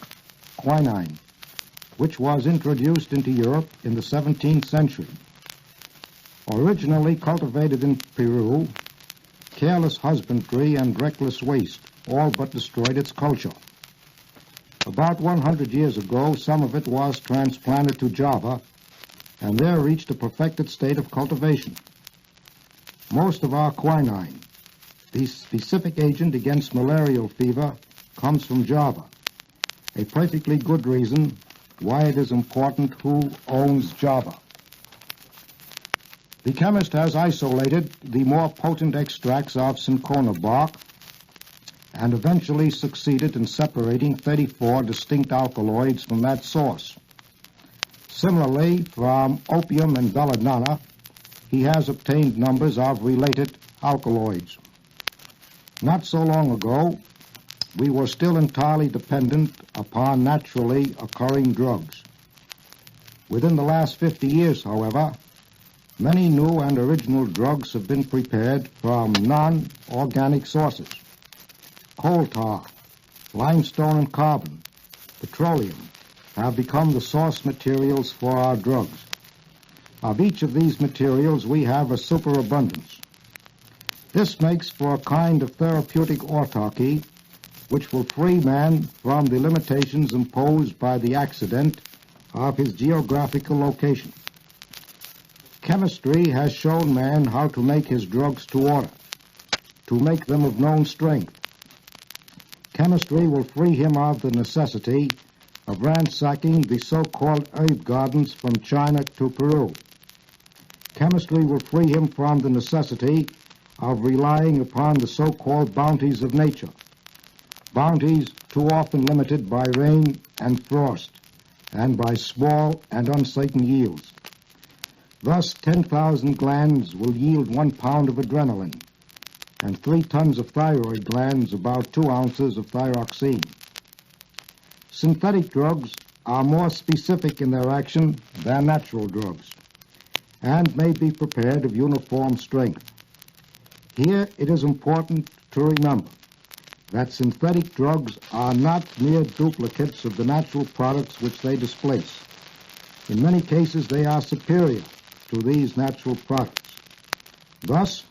Speaker 22: quinine, which was introduced into Europe in the 17th century. Originally cultivated in Peru, careless husbandry and reckless waste all but destroyed its culture. About 100 years ago, some of it was transplanted to Java and there reached a perfected state of cultivation. Most of our quinine, the specific agent against malarial fever, comes from Java, a perfectly good reason why it is important who owns Java. The chemist has isolated the more potent extracts of cinchona bark and eventually succeeded in separating 34 distinct alkaloids from that source. Similarly, from opium and belladonna, he has obtained numbers of related alkaloids. Not so long ago, we were still entirely dependent upon naturally occurring drugs. Within the last 50 years, however, many new and original drugs have been prepared from non-organic sources. Coal tar, limestone and carbon, petroleum have become the source materials for our drugs. Of each of these materials, we have a superabundance. This makes for a kind of therapeutic autarky which will free man from the limitations imposed by the accident of his geographical location. Chemistry has shown man how to make his drugs to order, to make them of known strength. Chemistry will free him of the necessity of ransacking the so-called herb gardens from China to Peru. Chemistry will free him from the necessity of relying upon the so-called bounties of nature, bounties too often limited by rain and frost, and by small and uncertain yields. Thus, 10,000 glands will yield 1 pound of adrenaline, and 3 tons of thyroid glands about 2 ounces of thyroxine. Synthetic drugs are more specific in their action than natural drugs, and may be prepared of uniform strength. Here it is important to remember that synthetic drugs are not mere duplicates of the natural products which they displace. In many cases, they are superior to these natural products. Thus,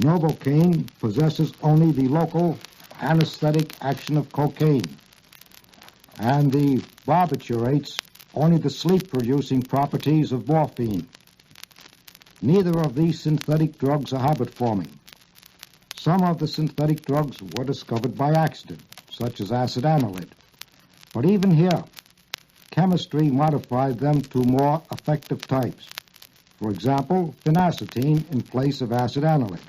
Speaker 22: Novocaine possesses only the local anesthetic action of cocaine, and the barbiturates only the sleep-producing properties of morphine. Neither of these synthetic drugs are habit-forming. Some of the synthetic drugs were discovered by accident, such as acid anilide. But even here, chemistry modified them to more effective types. For example, phenacetine in place of acid anilide.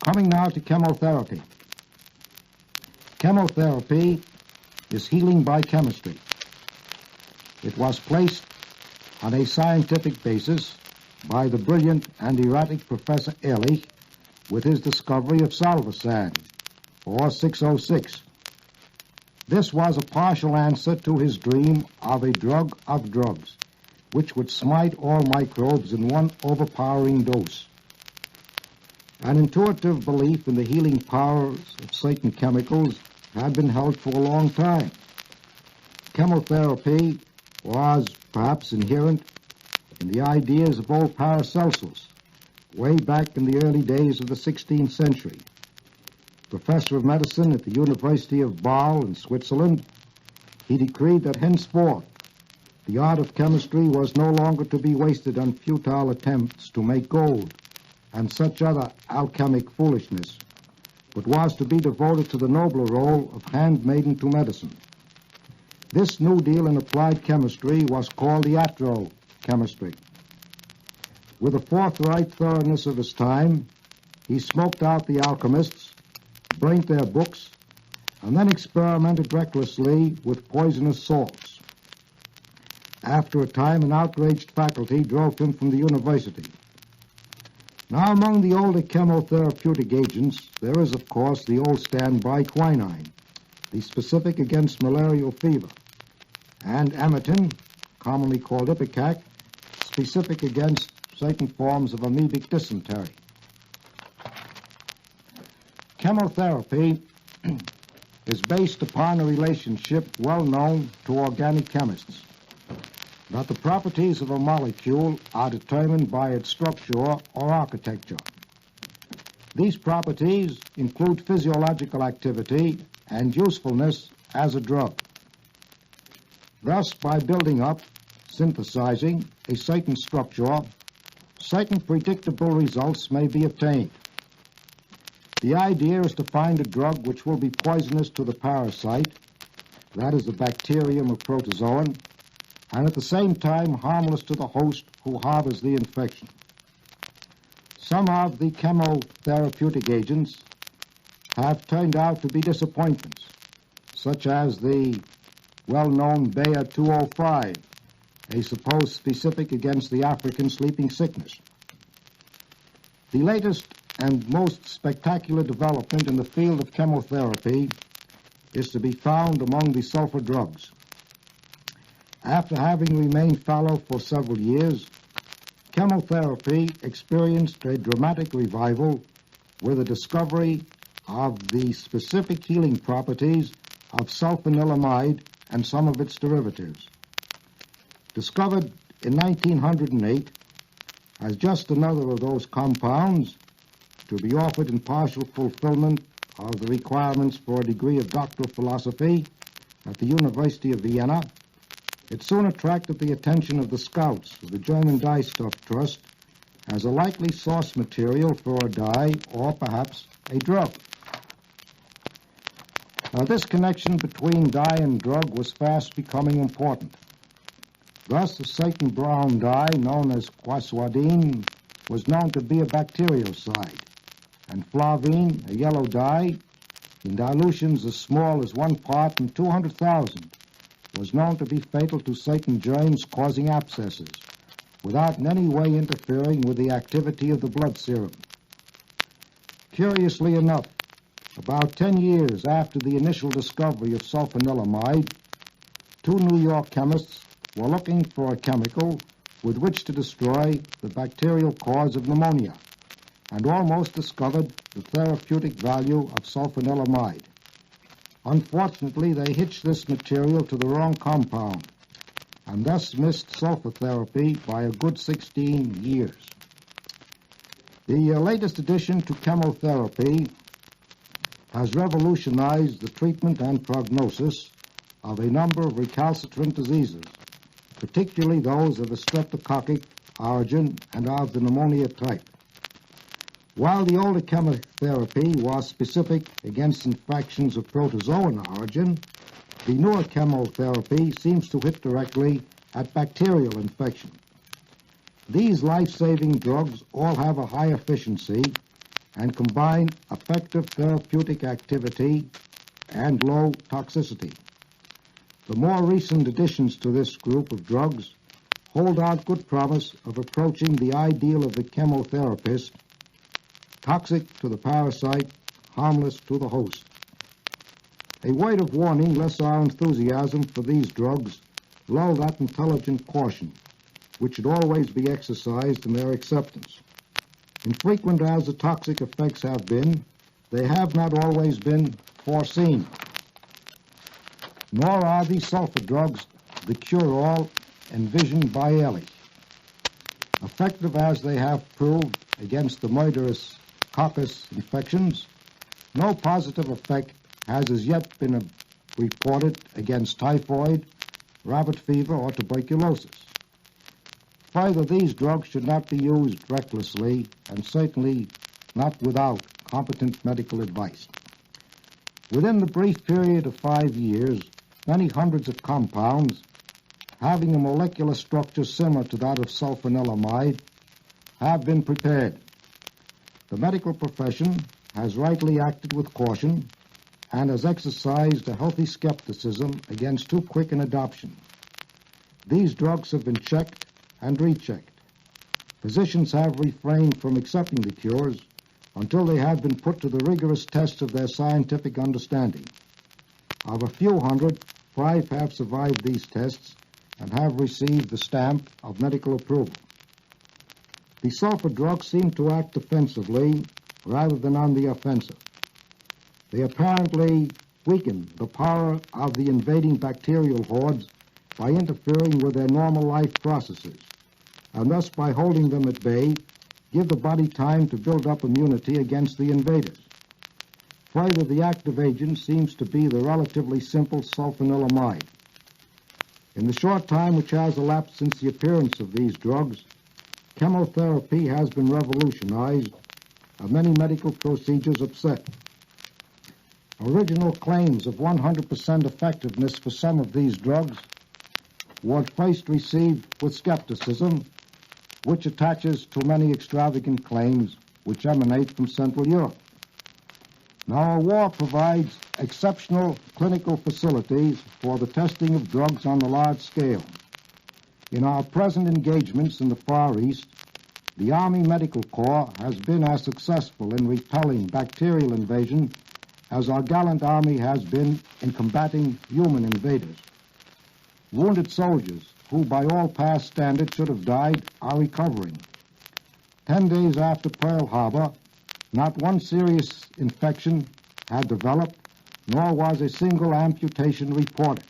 Speaker 22: Coming now to chemotherapy. Chemotherapy is healing by chemistry. It was placed on a scientific basis by the brilliant and erratic Professor Ehrlich with his discovery of salvarsan, or 606. This was a partial answer to his dream of a drug of drugs, which would smite all microbes in one overpowering dose. An intuitive belief in the healing powers of certain chemicals had been held for a long time. Chemotherapy was perhaps inherent in the ideas of old Paracelsus, way back in the early days of the 16th century. Professor of medicine at the University of Basel in Switzerland, he decreed that henceforth the art of chemistry was no longer to be wasted on futile attempts to make gold and such other alchemic foolishness, but was to be devoted to the nobler role of handmaiden to medicine. This new deal in applied chemistry was called iatrochemistry. With the forthright thoroughness of his time, he smoked out the alchemists, burnt their books, and then experimented recklessly with poisonous salts. After a time, an outraged faculty drove him from the university. Now, among the older chemotherapeutic agents, there is, of course, the old standby quinine, the specific against malarial fever, and amitin, commonly called ipecac, specific against certain forms of amoebic dysentery. Chemotherapy is based upon a relationship well known to organic chemists, that the properties of a molecule are determined by its structure or architecture. These properties include physiological activity and usefulness as a drug. Thus, by building up, synthesizing a certain structure, certain predictable results may be obtained. The idea is to find a drug which will be poisonous to the parasite, that is the bacterium or protozoan, and at the same time harmless to the host who harbors the infection. Some of the chemotherapeutic agents have turned out to be disappointments, such as the well-known Bayer 205, a supposed specific against the African sleeping sickness. The latest and most spectacular development in the field of chemotherapy is to be found among the sulfur drugs. After having remained fallow for several years, chemotherapy experienced a dramatic revival with the discovery of the specific healing properties of sulfanilamide and some of its derivatives. Discovered in 1908 as just another of those compounds to be offered in partial fulfillment of the requirements for a degree of doctoral philosophy at the University of Vienna, it soon attracted the attention of the scouts of the German Dye Stuff Trust as a likely source material for a dye or perhaps a drug. Now, this connection between dye and drug was fast becoming important. Thus, a certain brown dye known as quaswadine was known to be a bactericide, and flavine, a yellow dye, in dilutions as small as 1 part in 200,000, was known to be fatal to certain germs causing abscesses, without in any way interfering with the activity of the blood serum. Curiously enough, about 10 years after the initial discovery of sulfanilamide, 2 New York chemists were looking for a chemical with which to destroy the bacterial cause of pneumonia, and almost discovered the therapeutic value of sulfanilamide. Unfortunately, they hitched this material to the wrong compound, and thus missed sulfur therapy by a good 16 years. The latest addition to chemotherapy has revolutionized the treatment and prognosis of a number of recalcitrant diseases, particularly those of a streptococcic origin and of the pneumonia type. While the older chemotherapy was specific against infections of protozoan origin, the newer chemotherapy seems to hit directly at bacterial infection. These life-saving drugs all have a high efficiency and combine effective therapeutic activity and low toxicity. The more recent additions to this group of drugs hold out good promise of approaching the ideal of the chemotherapist: toxic to the parasite, harmless to the host. A word of warning lest our enthusiasm for these drugs lull that intelligent caution which should always be exercised in their acceptance. Infrequent as the toxic effects have been, they have not always been foreseen. Nor are these sulfur drugs the cure-all envisioned by Ehrlich. Effective as they have proved against the murderous coccus infections, no positive effect has as yet been reported against typhoid, rabbit fever, or tuberculosis. Further, these drugs should not be used recklessly and certainly not without competent medical advice. Within the brief period of 5 years, many hundreds of compounds having a molecular structure similar to that of sulfanilamide have been prepared. The medical profession has rightly acted with caution and has exercised a healthy skepticism against too quick an adoption. These drugs have been checked and rechecked. Physicians have refrained from accepting the cures until they have been put to the rigorous test of their scientific understanding. Of a few hundred, 5 have survived these tests and have received the stamp of medical approval. The sulfur drugs seem to act defensively rather than on the offensive. They apparently weaken the power of the invading bacterial hordes by interfering with their normal life processes, and thus by holding them at bay, give the body time to build up immunity against the invaders. Further, the active agent seems to be the relatively simple sulfanilamide. In the short time which has elapsed since the appearance of these drugs, chemotherapy has been revolutionized and many medical procedures upset. Original claims of 100% effectiveness for some of these drugs was first received with skepticism, which attaches to many extravagant claims which emanate from Central Europe. Now, our war provides exceptional clinical facilities for the testing of drugs on a large scale. In our present engagements in the Far East, the Army Medical Corps has been as successful in repelling bacterial invasion as our gallant Army has been in combating human invaders. Wounded soldiers, who by all past standards should have died, are recovering. 10 days after Pearl Harbor, not one serious infection had developed, nor was a single amputation reported.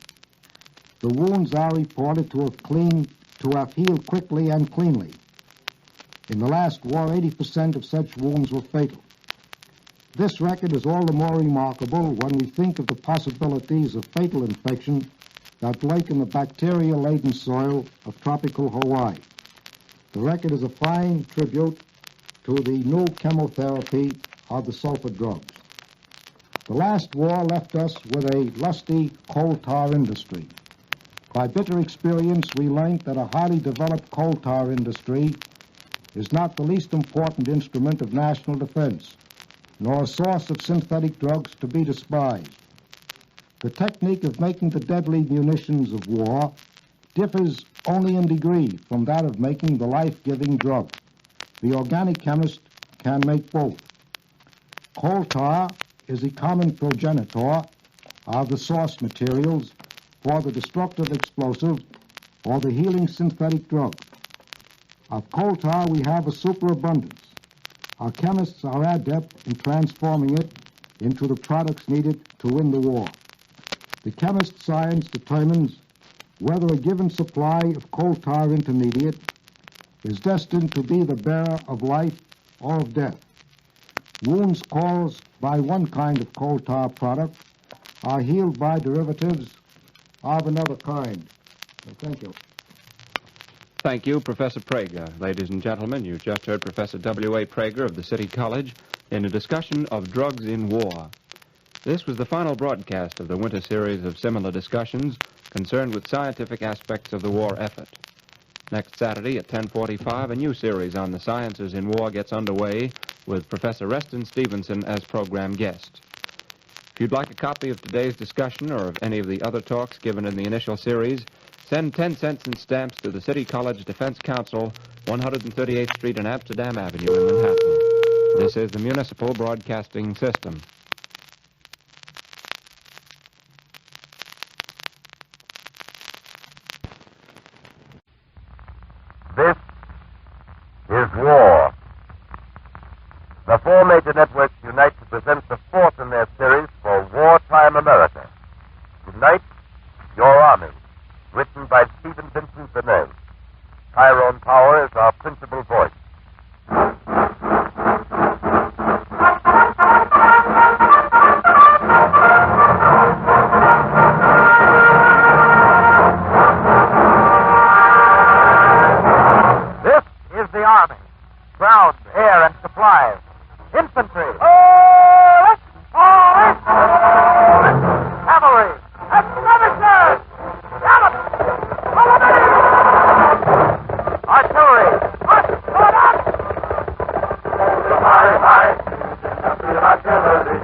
Speaker 22: The wounds are reported to have healed quickly and cleanly. In the last war, 80% of such wounds were fatal. This record is all the more remarkable when we think of the possibilities of fatal infection that lurk in the bacteria-laden soil of tropical Hawaii. The record is a fine tribute to the new chemotherapy of the sulfur drugs. The last war left us with a lusty coal tar industry. By bitter experience, we learned that a highly developed coal tar industry is not the least important instrument of national defense, nor a source of synthetic drugs to be despised. The technique of making the deadly munitions of war differs only in degree from that of making the life-giving drug. The organic chemist can make both. Coal tar is the common progenitor of the source materials for the destructive explosive or the healing synthetic drug. Of coal tar, we have a superabundance. Our chemists are adept in transforming it into the products needed to win the war. The chemist science determines whether a given supply of coal tar intermediate is destined to be the bearer of life or of death. Wounds caused by one kind of coal tar product are healed by derivatives of another kind. Thank you.
Speaker 21: Thank you, Professor Prager. Ladies and gentlemen, you just heard Professor W.A. Prager of the City College in a discussion of drugs in war. This was the final broadcast of the winter series of similar discussions concerned with scientific aspects of the war effort. Next Saturday at 10:45, a new series on the sciences in war gets underway with Professor Reston Stevenson as program guest. If you'd like a copy of today's discussion or of any of the other talks given in the initial series, send 10 cents in stamps to the City College Defense Council, 138th Street and Amsterdam Avenue in Manhattan. This is the Municipal Broadcasting System.
Speaker 1: This is war. The four major networks unite to present the fourth in their series for Wartime America. Tonight, Your Army, written by Stephen Vincent Benet. Tyrone Power is our principal voice. This is the Army. Ground, air, and supplies. Infantry. Cavalry. Skirmishers. Artillery. Artillery.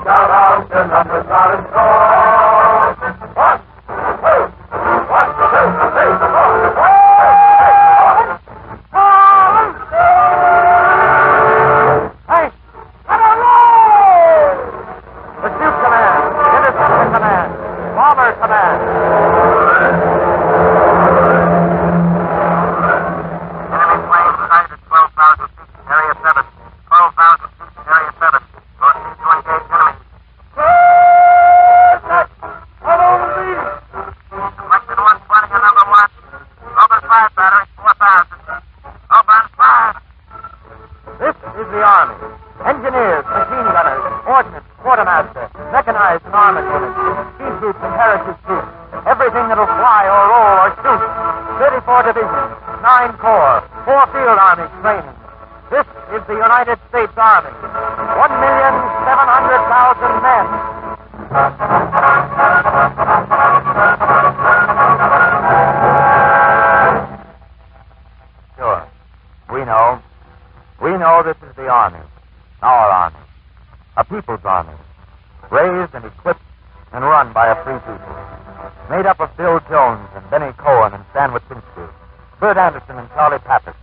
Speaker 1: Shout out the numbers are in store. 1, 2, 1, 2, 3, 4. United States Army. 1,700,000 men. Sure. We know. We know this is the Army. Our Army. A people's army. Raised and equipped and run by a free people. Made up of Bill Jones and Benny Cohen and Stan Witzinski. Bert Anderson and Charlie Pappas.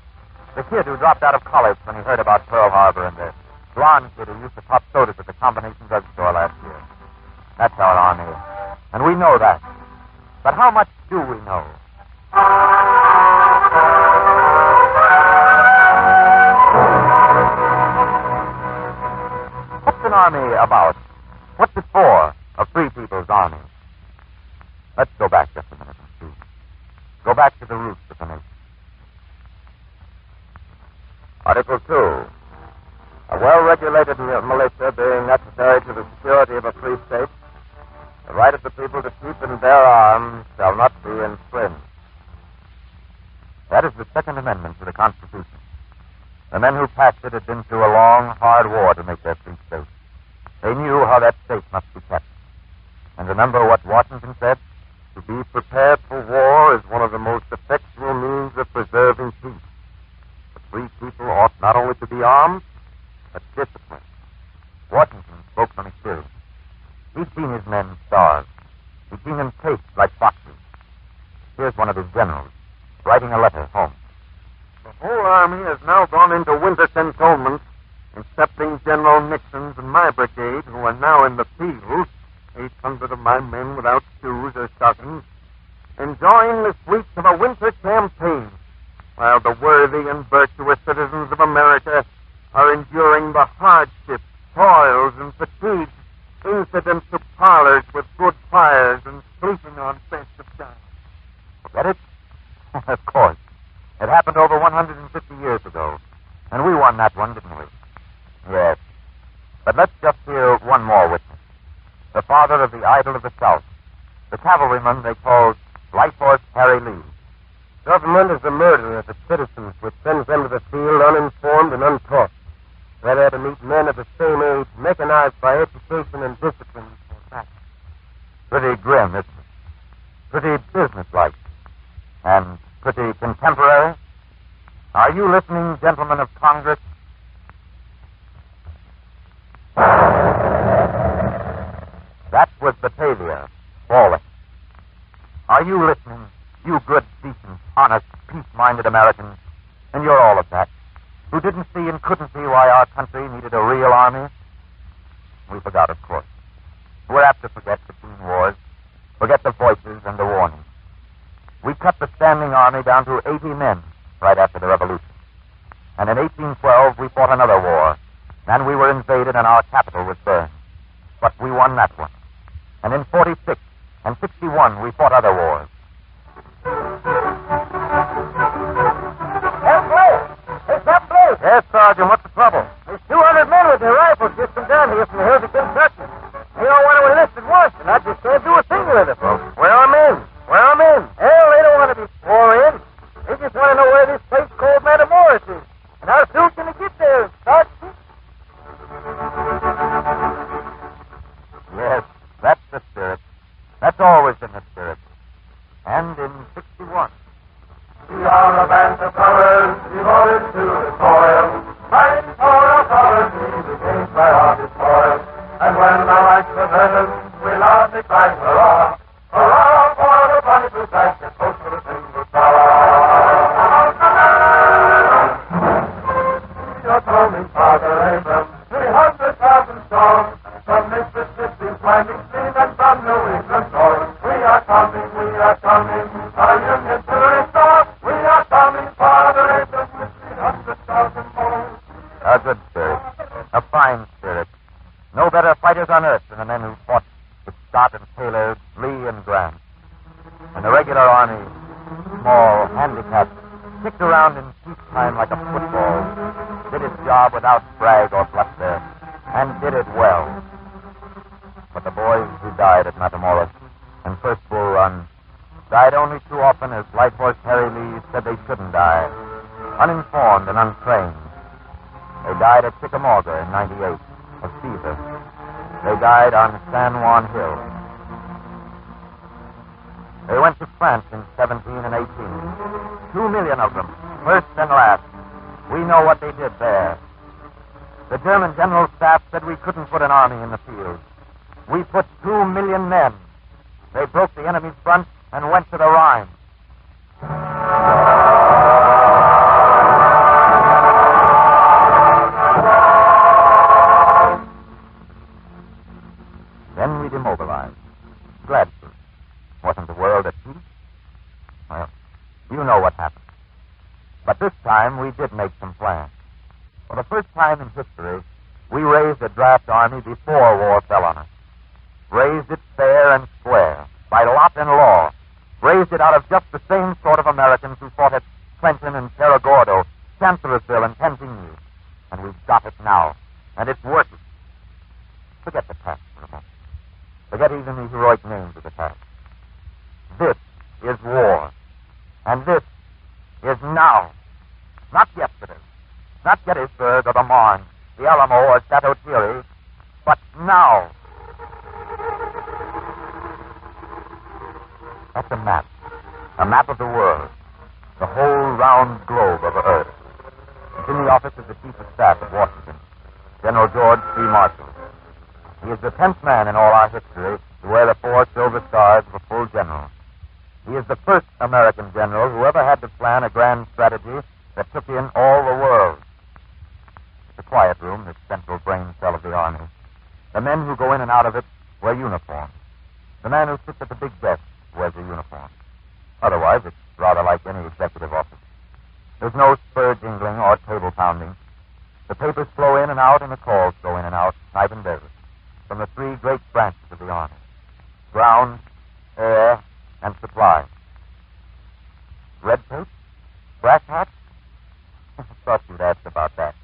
Speaker 1: The kid who dropped out of college when he heard about Pearl Harbor, and the blonde kid who used to pop sodas at the combination drugstore last year. That's our Army. And we know that. But how much do we know? What's an army about? What's it for? A free people's army. Let's go back just a minute and see. Go back to the roots of the nation. Article 2. A well-regulated militia being necessary to the security of a free state, the right of the people to keep and bear arms shall not be infringed. That is the Second Amendment to the Constitution. The men who passed it had been through a long, hard war to make their free state. They knew how that state must be kept. And remember what Washington said? To be prepared for war is one of the most effectual means of preserving peace. The free people ought not only to be armed, but disciplined. Washington spoke from experience. He'd seen his men starve. He'd seen them taste like foxes. Here's one of his generals, writing a letter home.
Speaker 3: The whole army has now gone into winter cantonments, excepting General Nixon's and my brigade, who are now in the field, 800 of my men without shoes or stockings, enjoying the sweets of a winter campaign, while the worthy and virtuous citizens of America are enduring the hardships, toils, and fatigues incident to parlors with good fires and sleeping on beds of down.
Speaker 1: Forget it? Of course. It happened over 150 years ago. And we won that one, didn't we? Yes. But let's just hear one more witness. The father of the idol of the South. The cavalryman they called Light Horse Harry Lee.
Speaker 3: Government is the murderer of its citizens, which sends them to the field uninformed and untaught. They're there to meet men of the same age, mechanized by education and discipline for that.
Speaker 1: Pretty grim, isn't it? Pretty businesslike. And pretty contemporary. Are you listening, gentlemen of Congress? That was Batavia, falling. Are you listening, you good, decent, honest, peace-minded Americans? And you're all of that, who didn't see and couldn't see why our country needed a real army? We forgot, of course. We're apt to forget between wars, forget the voices and the warnings. We cut the standing army down to 80 men right after the Revolution. And in 1812, we fought another war. Then we were invaded and our capital was burned. But we won that one. And in 46 and 61, we fought other wars.
Speaker 3: It's that place! Yes, Sergeant, what's the trouble? There's 200 men with their rifles just come down here from the hills of Kentucky. They all want to enlist at once, and I just can't do a thing with it. Where are men? Where are men? Hell, they don't want to be sworn in. They just want to know where this place called Matamoros is. And how soon can they get there and start?
Speaker 1: Yes, that's the spirit. That's always been the spirit. And in 61.
Speaker 3: We are a band of brothers devoted to the toil, fighting for our policy against by our despoil. And when the rights of veterans, we loudly cry hurrah, hurrah for the bunny blue flag that goes to the single star. Your coming, Father Abraham, 300,000 strong, from Mississippi's winding stream and from New England's shore. We are coming, our union to restore. We are coming, Father Abraham, with 300,000 more.
Speaker 1: A good spirit. A fine spirit. No better fighters on earth than the men who fought with Scott and Taylor, Lee and Grant. And the regular army, small, handicapped, kicked around in peacetime like a football, did its job without brag or bluster, and did it well. But the boys who died at Matamoros and First Bull Run died only too often as Light Horse Harry Lee said they shouldn't die, uninformed and untrained. They died at Chickamauga in 98 of fever. They died on San Juan Hill. They went to France in 17 and 18. 2 million of them, first and last. We know what they did there. The German General Staff said we couldn't put an army in the field. We put 2 million men. They broke the enemy's front and went to the Rhine. Then we demobilized. Gladstone. Wasn't the world at peace? Well, you know what happened. But this time we did make some plans. For the first time in history, we raised a draft army before war fell on us. Raised it fair and square, by lot and law. Raised it out of just the same sort of Americans who fought at Trenton and Cerro Gordo, Chancellorsville and Pentigny. And we've got it now. And it's working. Forget the past for a moment. Forget even the heroic names of the past. This is war. And this is now. Not yesterday. Not Gettysburg or the Marne, the Alamo or Chateau Thierry, but now. That's a map of the world, the whole round globe of Earth. It's in the office of the Chief of Staff at Washington, General George C. Marshall. He is the 10th man in all our history to wear the 4 silver stars of a full general. He is the first American general who ever had to plan a grand strategy that took in all the world. The quiet room, the central brain cell of the Army. The men who go in and out of it wear uniforms. The man who sits at the big desk wears a uniform. Otherwise, it's rather like any executive office. There's no spur jingling or table pounding. The papers flow in and out, and the calls go in and out, night and day, from the 3 great branches of the Army: ground, air, and supply. Red tape? Brass hats? I thought you'd ask about that.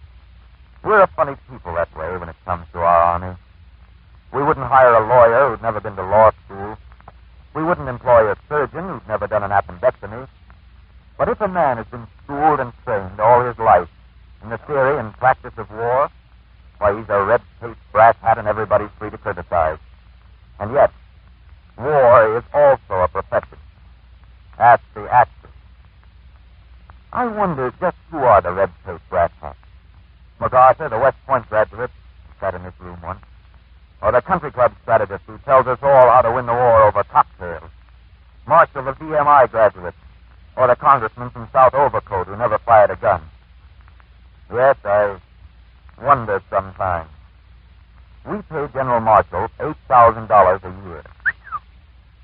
Speaker 1: We're a funny people that way when it comes to our Army. We wouldn't hire a lawyer who'd never been to law school. We wouldn't employ a surgeon who'd never done an appendectomy. But if a man has been schooled and trained all his life in the theory and practice of war, why, he's a red-tape brass hat and everybody's free to criticize. And yet, war is also a profession. Ask the actors. I wonder just who are the red-tape brass hats. MacArthur, the West Point graduate, sat in this room once. Or the country club strategist who tells us all how to win the war over cocktails. Marshall, the VMI graduate. Or the congressman from South Overcoat who never fired a gun. Yes, I wonder sometimes. We pay General Marshall $8,000 a year.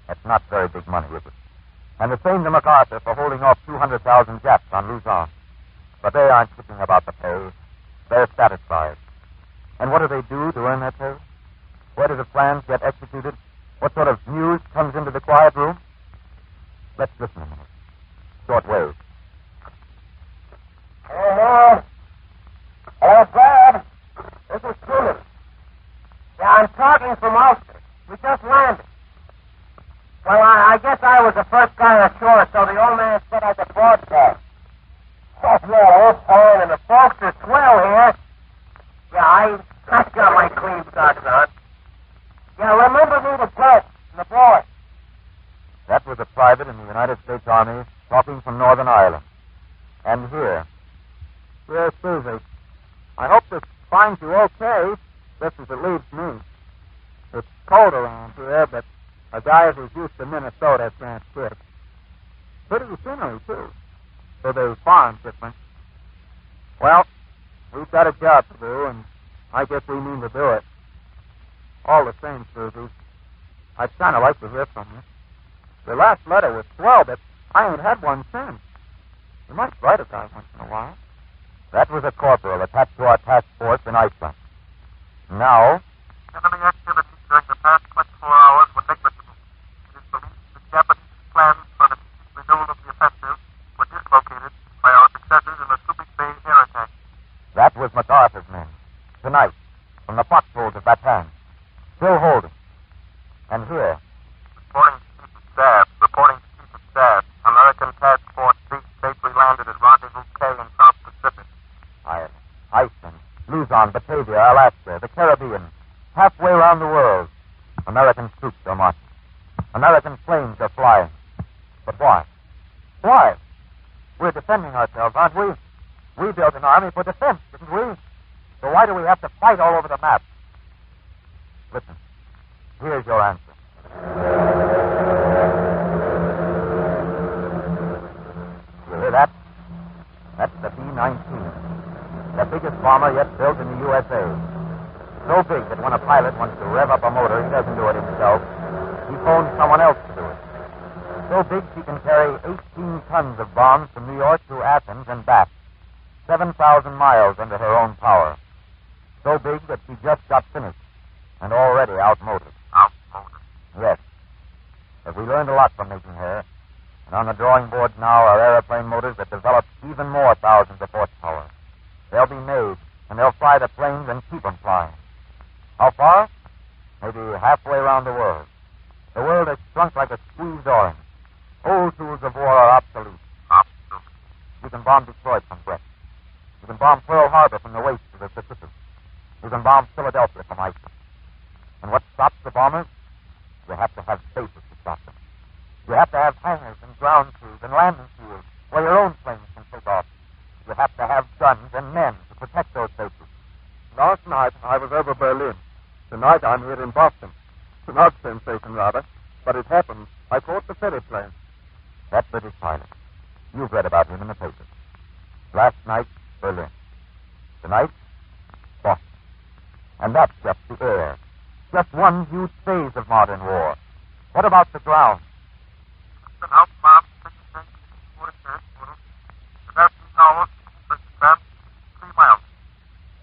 Speaker 1: That's not very big money, is it? And the same to MacArthur for holding off 200,000 Japs on Luzon. But they aren't thinking about the pay. They're satisfied. And what do they do to earn their pay? Where do the plans get executed? What sort of news comes into the quiet room? Let's listen a minute. Short wave.
Speaker 4: Hello. Hello, Brad. This is Truman. Yeah, I'm talking from Ulster. We just landed. Well, I guess I was the first guy ashore, so the old man said I could broadcast. Oh, yeah, old fine, and the folks are swell here. Yeah, I got my clean socks on. Yeah, remember me to Brett and the boys.
Speaker 1: That was a private in the United States Army talking from Northern Ireland. And here.
Speaker 4: Yes, Susie. I hope this finds you okay, just as it leaves me. It's cold around here, but a guy who's used to Minnesota can't quit. Pretty scenery, too. So there's farm shipments. Well, we've got a job to do, and I guess we mean to do it. All the same, Susie, I'd kind of like to hear from you. The last letter was swell, but I ain't had one since. You might write a guy once in a while.
Speaker 1: That was a corporal attached to our task force in Iceland. Now,
Speaker 4: enemy activity during the past 24 hours were negligible. It is believed the Japanese plans for the renewal of the offensive were dislocated by our successes in the Subic Bay air attack.
Speaker 1: that was MacArthur's men. Tonight, from the foxholes of Bataan. Still holding. And here.
Speaker 4: Reporting to Chief of Staff. American Task Force 3 safely landed at Rendezvous K in South Pacific.
Speaker 1: Ireland, Iceland, Luzon, Batavia, Alaska, the Caribbean. Halfway around the world, American troops are marching. American planes are flying. But why? Why? We're defending ourselves, aren't we? We built an army for defense, didn't we? So why do we have to fight all over the map? Listen, here's your answer. You hear that? That's the B-19, the biggest bomber yet built in the USA. So big that when a pilot wants to rev up a motor, he doesn't do it himself. He phones someone else to do it. So big she can carry 18 tons of bombs from New York to Athens and back, 7,000 miles under her own power. So big that she just got finished and already outmoded. Outmoded? Yes. But we learned a lot from making her. And on the drawing board now are airplane motors that develop even more thousands of horsepower. They'll be made, and they'll fly the planes and keep them flying. How far? Maybe halfway around the world. The world has shrunk like a squeezed orange. Old tools of war are obsolete. Obsolete. You can bomb Detroit from Brest. You can bomb Pearl Harbor from the waste of the Pacific. You can bomb Philadelphia from ISIS. And what stops the bombers? You have to have bases to stop them. You have to have hangars and ground crews and landing fields where your own planes can take off. You have to have guns and men to protect those bases.
Speaker 3: Last night I was over Berlin. Tonight I'm here in Boston. It's an odd sensation, rather. But it happened. I caught the ferry plane.
Speaker 1: That British pilot. You've read about him in the papers. Last night, Berlin. Tonight, Boston. And that's just the air. Just one huge phase of modern war. What about the ground?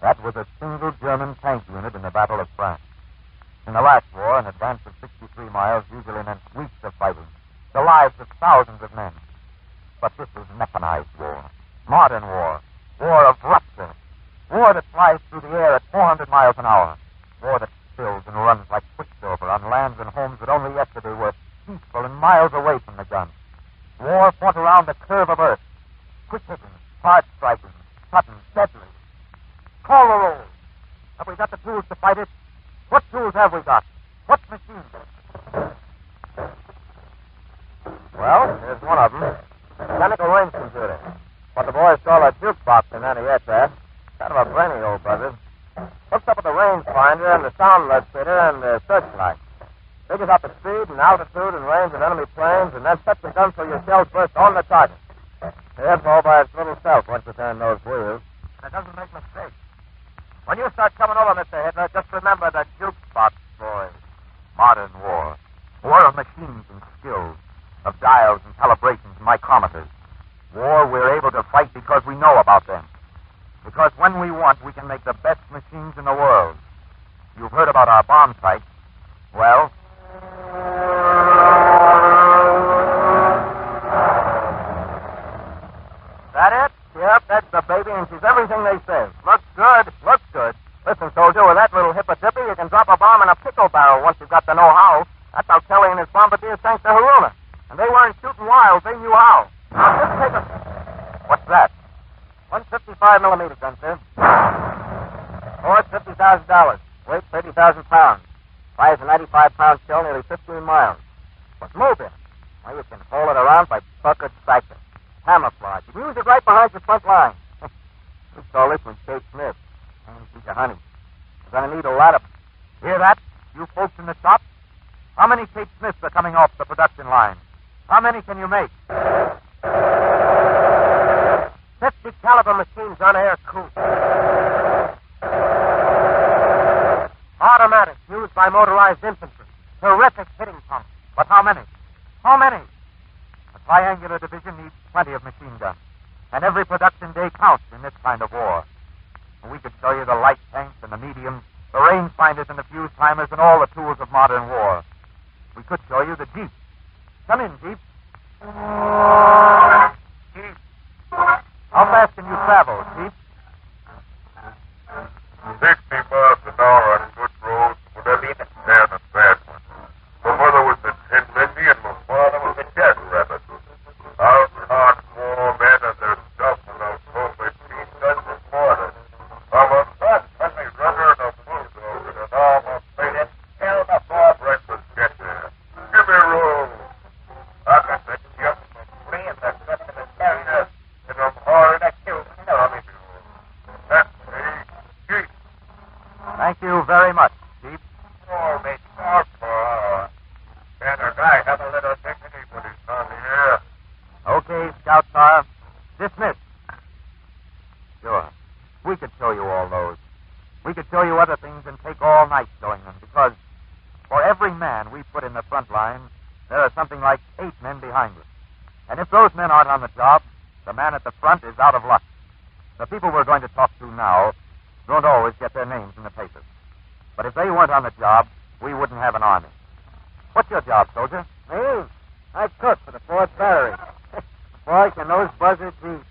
Speaker 1: That was a single German tank unit in the Battle of France. In the last war, an advance of 63 miles usually meant weeks of fighting, the lives of thousands of men. But this is mechanized war, modern war, war of rupture, war that flies through the air at 400 miles an hour, war that spills and runs like quicksilver on lands and homes that only yesterday were peaceful and miles away from the gun. War fought around the curve of Earth, quick-hitting, hard-striking, sudden, deadly. Call the roll. Have we got the tools to fight it? What tools have we got? What machines?
Speaker 4: Well, here's one of them. Mechanical range computer. What the boys call a jukebox in any aircraft. Kind of a brainy old buzzard. Hooks up with the rangefinder and the sound legislator and the searchlight. Figures out the speed and altitude and range of enemy planes and then sets the gun so your shells burst on the target. It's all by its little self once you turn those wheels. And it doesn't make mistakes. When you start coming over, Mr. Hitler, just remember the jukebox, boys.
Speaker 1: Modern war. War of machines and skills, of dials and calibrations and micrometers. War we're able to fight because we know about them. Because when we want, we can make the best machines in the world. You've heard about our bomb sights. Well...
Speaker 4: That it? Yep, that's the baby, and she's everything they say. Looks good. Looks good. Listen, soldier, with that little hippotippy, you can drop a bomb in a pickle barrel once you've got the know-how. That's how Kelly and his bombardiers sank the Haruna. And they weren't shooting wild. They knew how. Now, just take a...
Speaker 1: What's that?
Speaker 4: 155 millimeter gun, sir. Force, $50,000. Weight, 30,000 pounds. Fires a 95-pound shell nearly 15 miles. What's more than? Well, you can haul it around by bucket cycle. Camouflage. You can use it right behind your front line. We call this one Kate Smith. She's a honey. We're going to need a lot of...
Speaker 1: Hear that? You folks in the shop? How many Kate Smiths are coming off the production line? How many can you make?
Speaker 4: 50 caliber machines on air cool. Automatic, used by motorized infantry. Terrific hitting pump.
Speaker 1: But how many? How many? The triangular division needs plenty of machine guns. And every production day counts in this kind of war. We could show you the light tanks and the mediums, the rangefinders and the fuse timers and all the tools of modern war. We could show you the Jeep. Come in, Jeep. Jeep. How fast can you travel, Jeep?
Speaker 6: 60 miles an hour on good roads with a lean and a bad one. My mother was a tin lady and my father was a jackrabbit. Out hard war men and their stuff without home machine guns and mortars. I'm a fat, heavy runner and a bulldozer, and I'm a
Speaker 3: Thank you very much, Chief.
Speaker 6: Oh, me talk for. Can a guy have a little dignity when he's on the air?
Speaker 3: Okay, Scout Car. Dismissed. Sure. We could show you all those. We could show you other things and take all night showing them, because for every man we put in the front line, there are something like 8 men behind us. And if those men aren't on the job, the man at the front is out of luck. The people we're going to talk to now don't always get their names in the papers. But if they weren't on the job, we wouldn't have an army. What's your job, soldier?
Speaker 4: Me? I cook for the 4th Battery. Boy, can those buzzards eat.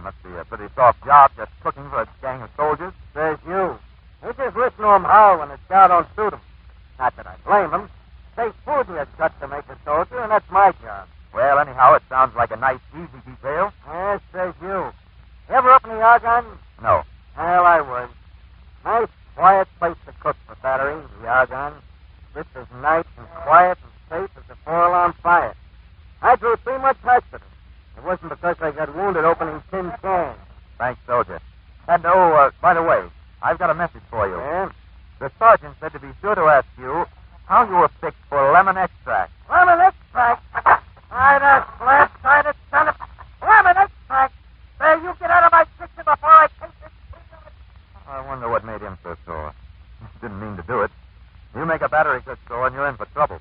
Speaker 3: Must be a pretty soft job just cooking for a gang of soldiers.
Speaker 4: Says you. We just listen to 'em howl when the scout don't suit 'em. Not that I blame 'em. They food me a cut to make a soldier, and that's my job.
Speaker 3: Well, anyhow, it sounds like a nice, easy detail.
Speaker 4: Yes, says you. Ever up in the Argonne?
Speaker 3: No.
Speaker 4: Well, I was. Nice, quiet place to cook for Battery, the Argonne. Just as nice and quiet and safe as a 4-alarm fire. I drew 3 months hospital. It wasn't because I got wounded opening tin cans.
Speaker 3: Thanks, soldier. And, by the way, I've got a message for you.
Speaker 4: Yeah?
Speaker 3: The sergeant said to be sure to ask you how you were picked for lemon extract.
Speaker 4: Lemon extract? I just left-sided son of... Lemon extract? There, you get out of my picture before I take this...
Speaker 3: I wonder what made him so sore. Didn't mean to do it. You make a Battery cook sore and you're in for trouble.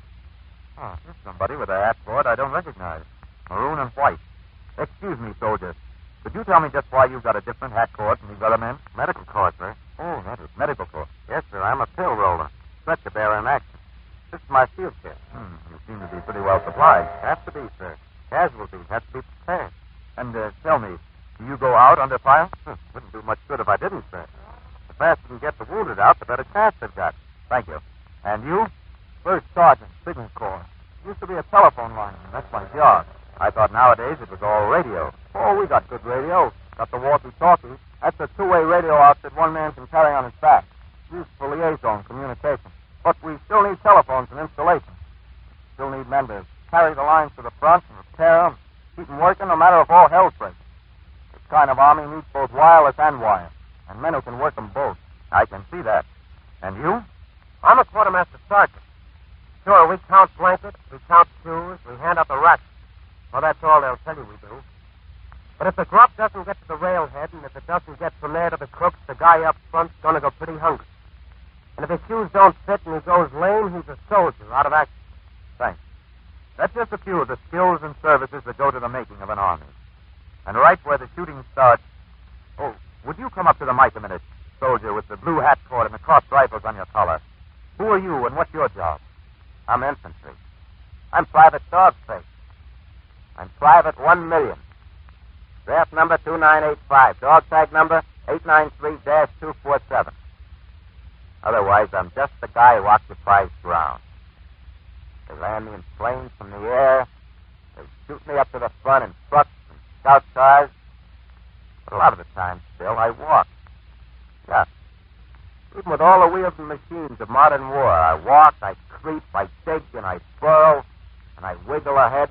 Speaker 3: Oh, here's somebody with a hat cord I don't recognize. Maroon and white. Excuse me, soldier. Could you tell me just why you've got a different hat cord from these other men?
Speaker 4: Medical cord, sir.
Speaker 3: Oh, that is medical cord.
Speaker 4: Yes, sir. I'm a pill roller. Stretcher bearer in action. This is my field kit.
Speaker 3: You seem to be pretty well supplied.
Speaker 4: Has to be, sir. Casualties have to be prepared.
Speaker 3: And tell me, do you go out under fire?
Speaker 4: Wouldn't do much good if I didn't, sir. The faster you can get the wounded out, the better chance they've got.
Speaker 3: Thank you. And you?
Speaker 4: First sergeant, signal corps. Used to be a telephone line. That's my job.
Speaker 3: I thought nowadays it was all radio.
Speaker 4: Oh, we got good radio. Got the walkie-talkie. That's a 2-way radio outfit one man can carry on his back. Used for liaison communication. But we still need telephones and installation. Still need men to carry the lines to the front and repair them. Keep them working no matter if all hell's breaking. This kind of army needs both wireless and wire. And men who can work them both.
Speaker 3: I can see that. And you?
Speaker 4: I'm a quartermaster sergeant. Sure, we count blankets, we count shoes, we hand up the racks. Well, that's all they'll tell you we do. But if the grub doesn't get to the railhead, and if it doesn't get from there to the crooks, the guy up front's going to go pretty hungry. And if his shoes don't fit and he goes lame, he's a soldier out of action.
Speaker 3: Thanks. That's just a few of the skills and services that go to the making of an army. And right where the shooting starts... Oh, would you come up to the mic a minute, soldier with the blue hat cord and the crossed rifles on your collar? Who are you and what's your job?
Speaker 4: I'm infantry. I'm Private Dogface. I'm Private 1 Million. Draft number 2985. Dog tag number 893-247. Otherwise, I'm just the guy who occupies ground. They land me in planes from the air. They shoot me up to the front in trucks and scout cars. But a lot of the time, still, I walk. Yeah. Even with all the wheels and machines of modern war, I walk, I creep, I dig, and I burrow, and I wiggle ahead.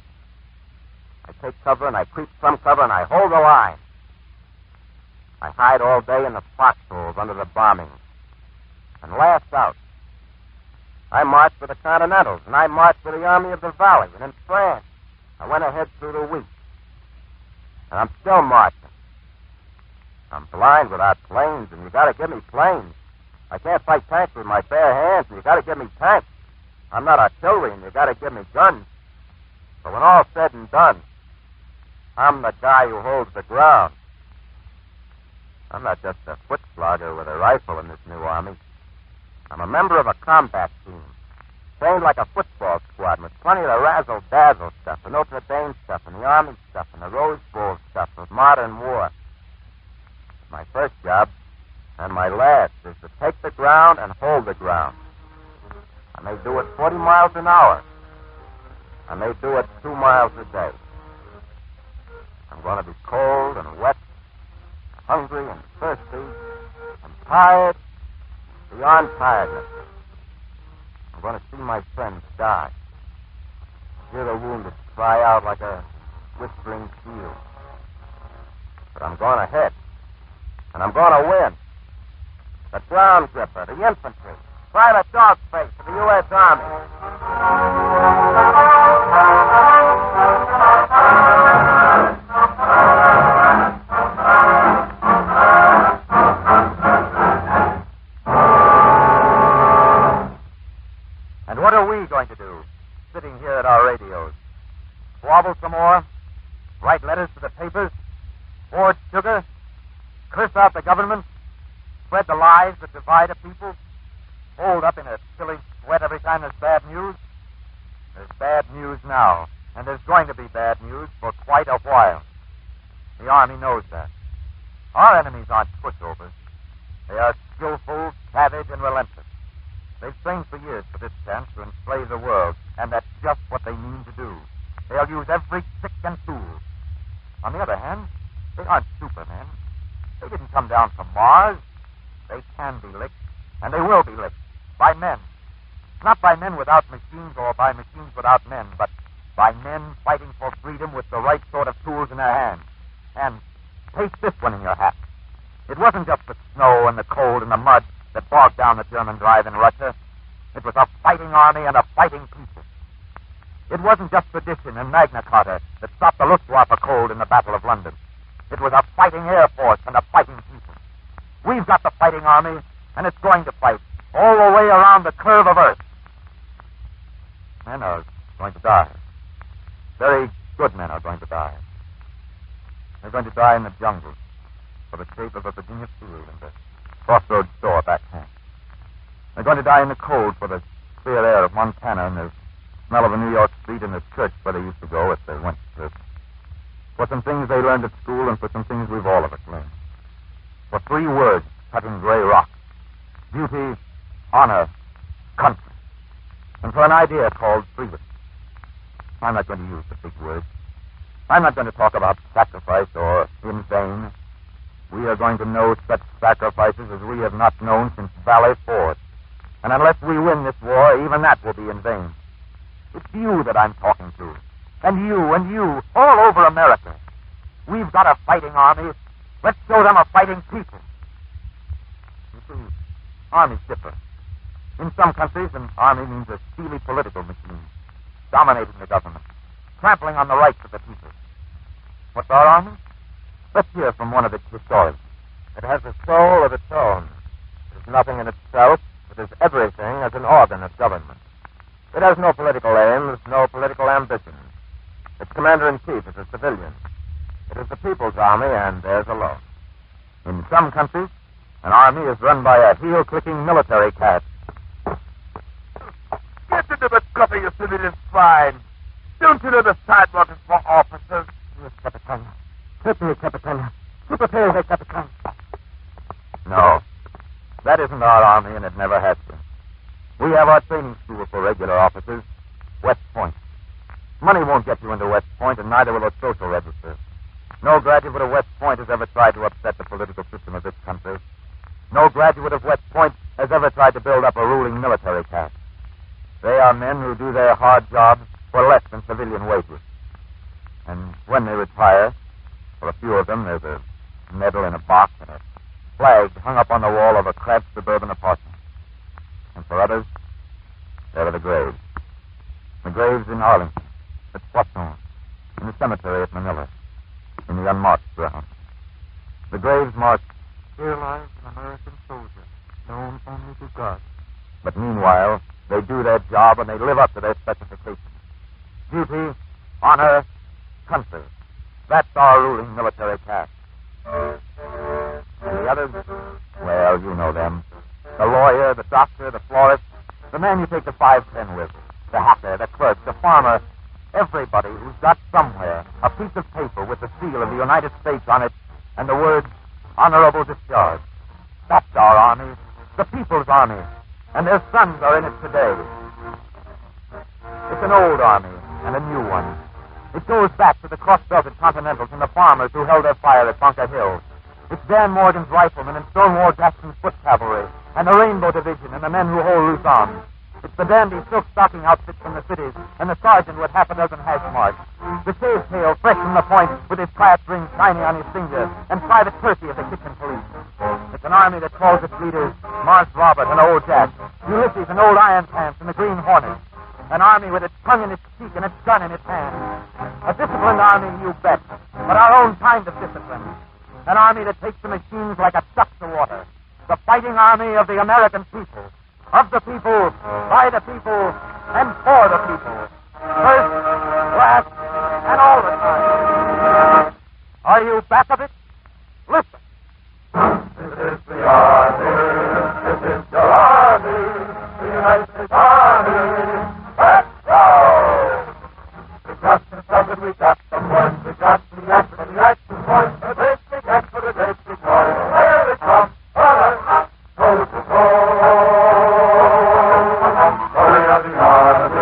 Speaker 4: I take cover, and I creep from cover, and I hold the line. I hide all day in the foxholes under the bombing. And last out, I marched for the Continentals, and I marched for the Army of the Valley, and in France, I went ahead through the week. And I'm still marching. I'm blind without planes, and you gotta give me planes. I can't fight tanks with my bare hands, and you gotta give me tanks. I'm not artillery, and you gotta give me guns. But when all's said and done, I'm the guy who holds the ground. I'm not just a foot slogger with a rifle in this new army. I'm a member of a combat team, trained like a football squad with plenty of the razzle-dazzle stuff, the Notre Dame stuff, and the Army stuff, and the Rose Bowl stuff of modern war. My first job, and my last, is to take the ground and hold the ground. I may do it 40 miles an hour. I may do it 2 miles a day. I'm going to be cold and wet, hungry and thirsty, and tired beyond tiredness. I'm going to see my friends die. Hear the wounded cry out like a whispering field. But I'm going ahead. And I'm going to win.
Speaker 1: the ground gripper, the infantry, private dog face of the U.S. Army. And what are we going to do, sitting here at our radios? Squabble some more? Write letters to the papers? Hoard sugar? Curse out the government? Spread the lies that divide a people? Hold up in a silly sweat every time there's bad news? There's bad news now, and there's going to be bad news for quite a while. The Army knows that. Our enemies aren't pushovers. They are skillful, savage, and relentless. They've trained for years for this chance to enslave the world, and that's just what they mean to do. They'll use every trick and tool. On the other hand, they aren't supermen. They didn't come down from Mars. They can be licked, and they will be licked by men. Not by men without machines or by machines without men, but by men fighting for freedom with the right sort of tools in their hands. And taste this one in your hat. It wasn't just the snow and the cold and the mud that bogged down the German drive in Russia. It was a fighting army and a fighting people. It wasn't just tradition and Magna Carta that stopped the Luftwaffe cold in the Battle of London. It was a fighting air force and a fighting people. We've got the fighting army, and it's going to fight all the way around the curve of Earth. Men are going to die. Very good men are going to die. They're going to die in the jungle for the shape of a Virginia field and the crossroads store back home. They're going to die in the cold for the clear air of Montana and the smell of a New York street and the church where they used to go if they went to church. For some things they learned at school and for some things we've all of us learned. For 3 words cut in gray rock. Duty, honor, country. And for an idea called freedom. I'm not going to use the big words. I'm not going to talk about sacrifice or in vain. We are going to know such sacrifices as we have not known since Valley Forge. And unless we win this war, even that will be in vain. It's you that I'm talking to. And you, all over America. We've got a fighting army. Let's show them a fighting people. You see, armies differ. In some countries, an army means a steely political machine, dominating the government, trampling on the rights of the people. What's our army? Let's hear from one of its historians.
Speaker 8: It has a soul of its own. It is nothing in itself. It is everything as an organ of government. It has no political aims, no political ambitions. Its commander-in-chief is a civilian. It is the people's army, and theirs alone.
Speaker 1: In some countries, an army is run by a heel-clicking military caste.
Speaker 6: Get into the cover, you civilian swine. Don't you know the sidewalk is for officers?
Speaker 1: Yes, Capitan. Certainly, Capitan. Superfere, Capitan. No, that isn't our army, and it never has been. We have our training school for regular officers, West Point. Money won't get you into West Point, and neither will a social register. No graduate of West Point has ever tried to upset the political system of this country. No graduate of West Point has ever tried to build up a ruling military caste. They are men who do their hard jobs for less than civilian wages. And when they retire, for a few of them, there's a medal in a box and a flag hung up on the wall of a cramped suburban apartment. And for others, there are the graves. The graves in Arlington, at Poisson, in the cemetery at Manila, in the unmarked ground. The graves mark, "Here lies an American soldier, known only to God." But meanwhile, they do their job and they live up to their specifications. Duty, honor, country. That's our ruling military caste. And the others, well, you know them. The lawyer, the doctor, the florist, the man you take the 5-10 with, the hacker, the clerk, the farmer, everybody who's got somewhere a piece of paper with the seal of the United States on it and the words honorable discharge. That's our army, the people's army, and their sons are in it today. It's an old army and a new one. It goes back to the cross-belted Continentals and the farmers who held their fire at Bunker Hill. It's Dan Morgan's riflemen and Stonewall Jackson's foot cavalry and the Rainbow Division and the men who hold loose arms. It's the dandy silk stocking outfits from the cities and the sergeant with half a dozen hash marks. The shave tail fresh from the point with his class ring shiny on his finger and Private Percy of the kitchen police. It's an
Speaker 4: an army that calls its leaders Marse Robert and Old Jack, Ulysses and Old Iron Pants and the Green Hornet. An army with its tongue in its cheek and its gun in its hand. A disciplined army, you bet, but our own kind of discipline. An army that takes the machines like a duck to water. The fighting army of the American people. Of the people, by the people, and for the people. First, last, and all the time. Are you back of it? Listen.
Speaker 6: This is the army. This is the army. The United States Army. Let's go! We got the summit, we got the points, we got the action, the action points. The big act for the big point. Here it comes. Toe to toe. We are the army.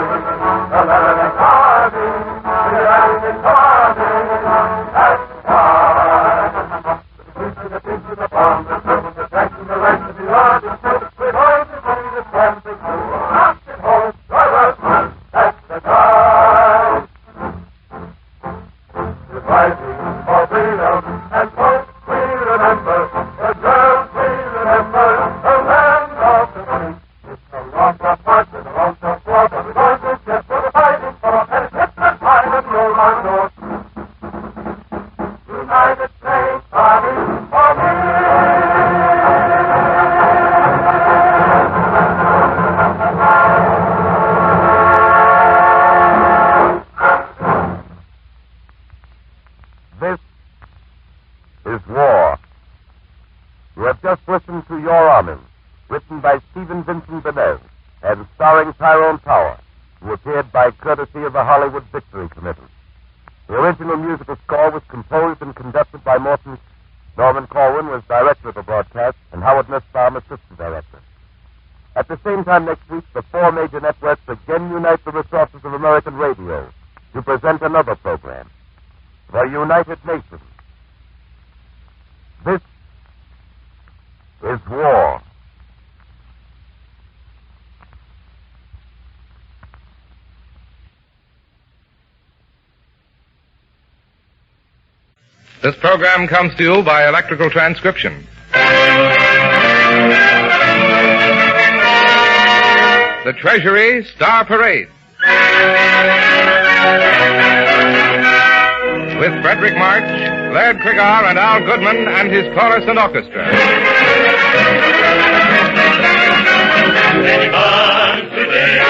Speaker 6: The American army. The United States Army. That's time. The peace of the bomb, the service, the tanks, and the ranks of the army. We're going to see the dancing through. Rock and hold, drivers, man. That's the time. We're fighting for freedom, and folks, we remember. The girls, we remember. The land of the free. It's a long, tough march and a long, tough war, but we're going to get what we're fighting for. And it's just the time of the old man knows. United States Army, for me.
Speaker 1: This is war. You have just listened to Your Army, written by Stephen Vincent Benes and starring Tyrone Power, who appeared by courtesy of the Hollywood Victory Committee. The original musical score was composed and conducted by Morton. Norman Corwin was director of the broadcast, and Howard Nussbaum assistant director. At the same time next week, the four major networks again unite the resources of American radio to present another program, The United Nations. This is war.
Speaker 9: This program comes to you by electrical transcription. The Treasury Star Parade. With Frederick March, Laird Cregar, and Al Goodman and his chorus and orchestra.
Speaker 6: Many bonds today.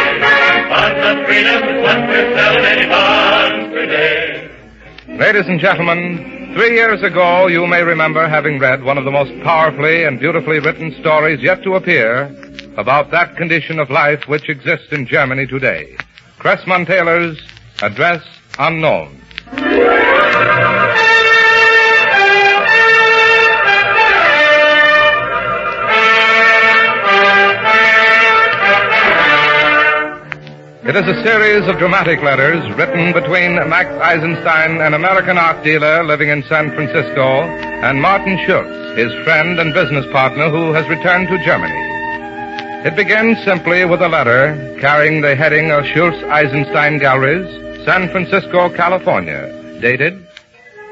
Speaker 6: Bonds of freedom is what we're selling. Many bonds today.
Speaker 9: Ladies and gentlemen, 3 years ago, you may remember having read one of the most powerfully and beautifully written stories yet to appear about that condition of life which exists in Germany today. Cressman Taylor's Address Unknown. It is a series of dramatic letters written between Max Eisenstein, an American art dealer living in San Francisco, and Martin Schultz, his friend and business partner who has returned to Germany. It begins simply with a letter carrying the heading of Schultz Eisenstein Galleries, San Francisco, California, dated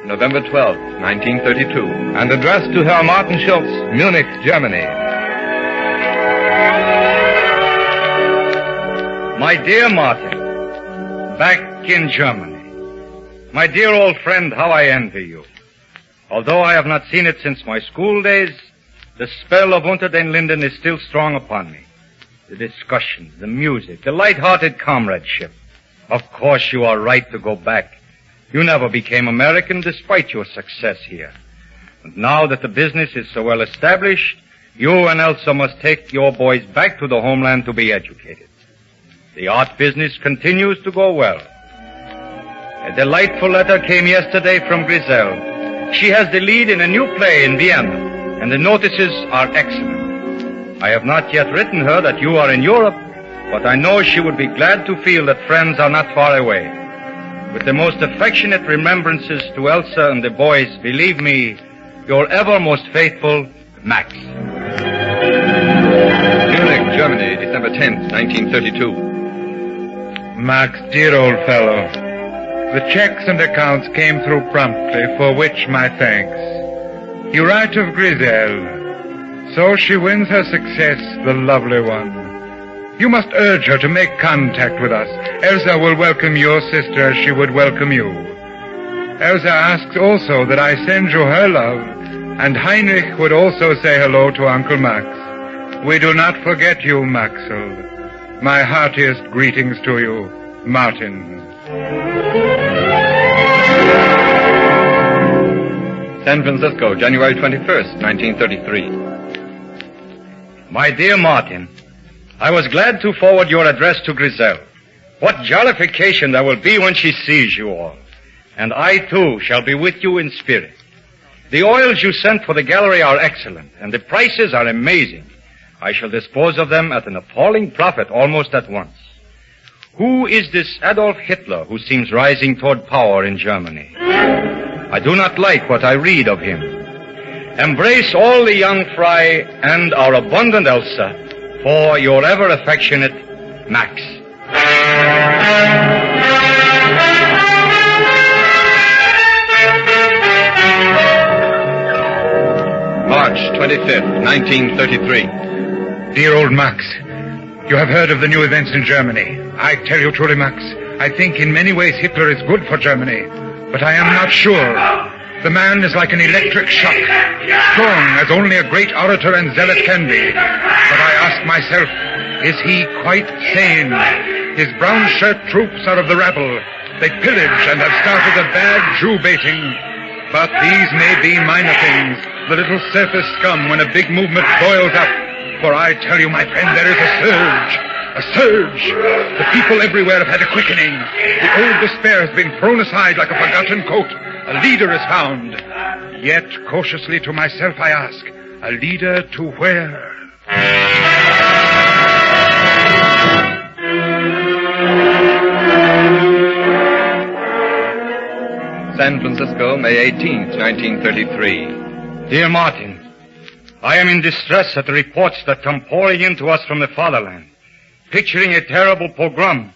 Speaker 15: November 12, 1932,
Speaker 9: and addressed to Herr Martin Schultz, Munich, Germany.
Speaker 23: My dear Martin, back in Germany. My dear old friend, how I envy you. Although I have not seen it since my school days, the spell of Unter den Linden is still strong upon me. The discussions, the music, the light-hearted comradeship. Of course you are right to go back. You never became American despite your success here. And now that the business is so well established, you and Elsa must take your boys back to the homeland to be educated. The art business continues to go well. A delightful letter came yesterday from Griselle. She has the lead in a new play in Vienna, and the notices are excellent. I have not yet written her that you are in Europe, but I know she would be glad to feel that friends are not far away. With the most affectionate remembrances to Elsa and the boys, believe me, your ever most faithful, Max.
Speaker 15: Munich, Germany, December 10th, 1932.
Speaker 24: Max, dear old fellow, the checks and accounts came through promptly, for which my thanks. You write of Griselle. So she wins her success, the lovely one. You must urge her to make contact with us. Elsa will welcome your sister as she would welcome you. Elsa asks also that I send you her love, and Heinrich would also say hello to Uncle Max. We do not forget you, Maxel. My heartiest greetings to you, Martin.
Speaker 15: San Francisco, January 21st, 1933.
Speaker 23: My dear Martin, I was glad to forward your address to Griselle. What jollification there will be when she sees you all. And I, too, shall be with you in spirit. The oils you sent for the gallery are excellent, and the prices are amazing. I shall dispose of them at an appalling profit almost at once. Who is this Adolf Hitler who seems rising toward power in Germany? I do not like what I read of him. Embrace all the young fry and our abundant Elsa, for your ever affectionate Max.
Speaker 15: March 25th, 1933.
Speaker 24: Dear old Max, you have heard of the new events in Germany. I tell you truly, Max, I think in many ways Hitler is good for Germany, but I am not sure. The man is like an electric shock, strong as only a great orator and zealot can be. But I ask myself, is he quite sane? His brown shirt troops are of the rabble. They pillage and have started a bad Jew baiting. But these may be minor things, the little surface scum when a big movement boils up. For I tell you, my friend, there is a surge. A surge. The people everywhere have had a quickening. The old despair has been thrown aside like a forgotten coat. A leader is found. Yet, cautiously to myself I ask, a leader to where?
Speaker 15: San Francisco, May 18th, 1933.
Speaker 23: Dear Martin, I am in distress at the reports that come pouring in to us from the fatherland, picturing a terrible pogrom,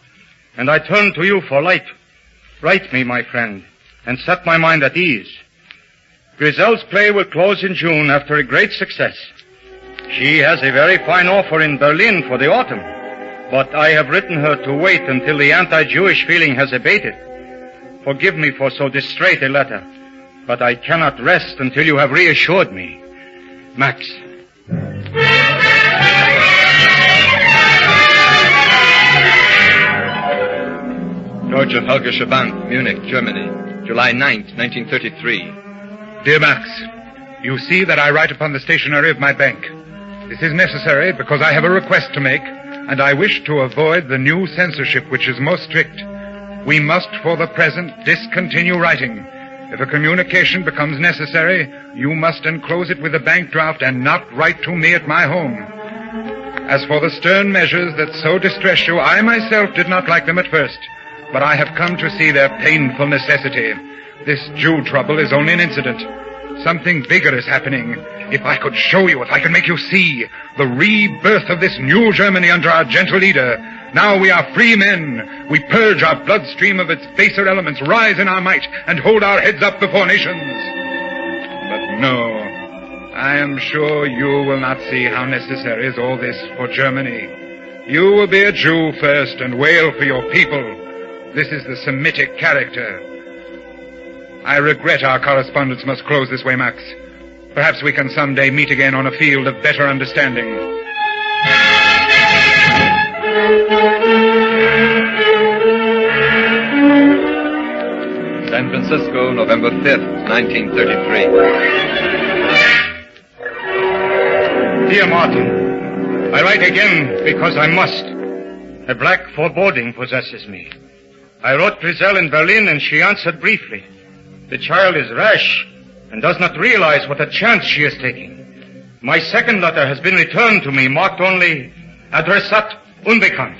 Speaker 23: and I turn to you for light. Write me, my friend, and set my mind at ease. Grisel's play will close in June after a great success. She has a very fine offer in Berlin for the autumn, but I have written her to wait until the anti-Jewish feeling has abated. Forgive me for so distrait a letter, but I cannot rest until you have reassured me. Max.
Speaker 15: Deutsche Völkische Bank, Munich, Germany, July 9th, 1933.
Speaker 24: Dear Max, you see that I write upon the stationery of my bank. This is necessary because I have a request to make, and I wish to avoid the new censorship which is most strict. We must, for the present, discontinue writing. If a communication becomes necessary, you must enclose it with a bank draft and not write to me at my home. As for the stern measures that so distress you, I myself did not like them at first, but I have come to see their painful necessity. This Jew trouble is only an incident. Something bigger is happening. If I could show you, if I could make you see the rebirth of this new Germany under our gentle leader. Now we are free men. We purge our bloodstream of its baser elements, rise in our might, and hold our heads up before nations. But no, I am sure you will not see how necessary is all this for Germany. You will be a Jew first and wail for your people. This is the Semitic character. I regret our correspondence must close this way, Max. Perhaps we can someday meet again on a field of better understanding.
Speaker 15: San Francisco, November 5th, 1933.
Speaker 23: Dear Martin, I write again because I must. A black foreboding possesses me. I wrote Griselle in Berlin and she answered briefly. The child is rash and does not realize what a chance she is taking. My second letter has been returned to me marked only Adressat Unbekannt.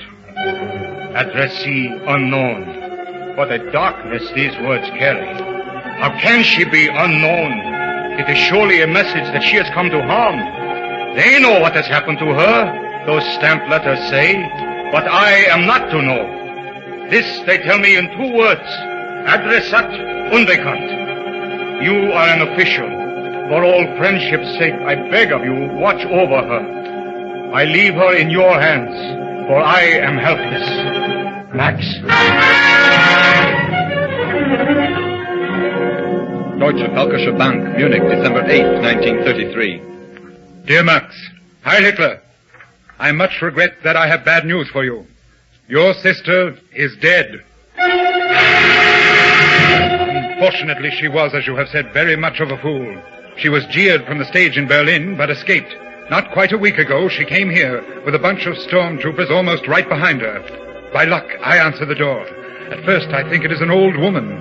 Speaker 23: Addressee unknown. What a darkness these words carry. How can she be unknown? It is surely a message that she has come to harm. They know what has happened to her, those stamped letters say, but I am not to know. This they tell me in 2 words. Adressat Unbekannt. You are an official, For all friendship's sake, I beg of you, watch over her. I leave her in your hands, for I am helpless. Max.
Speaker 15: Deutsche Völkische Bank, Munich, December 8, 1933.
Speaker 23: Dear Max, Heil Hitler. I much regret that I have bad news for you. Your sister is dead. Unfortunately, she was, as you have said, very much of a fool. She was jeered from the stage in Berlin, but escaped. Not quite a week ago, she came here with a bunch of stormtroopers almost right behind her. By luck, I answer the door. At first, I think it is an old woman.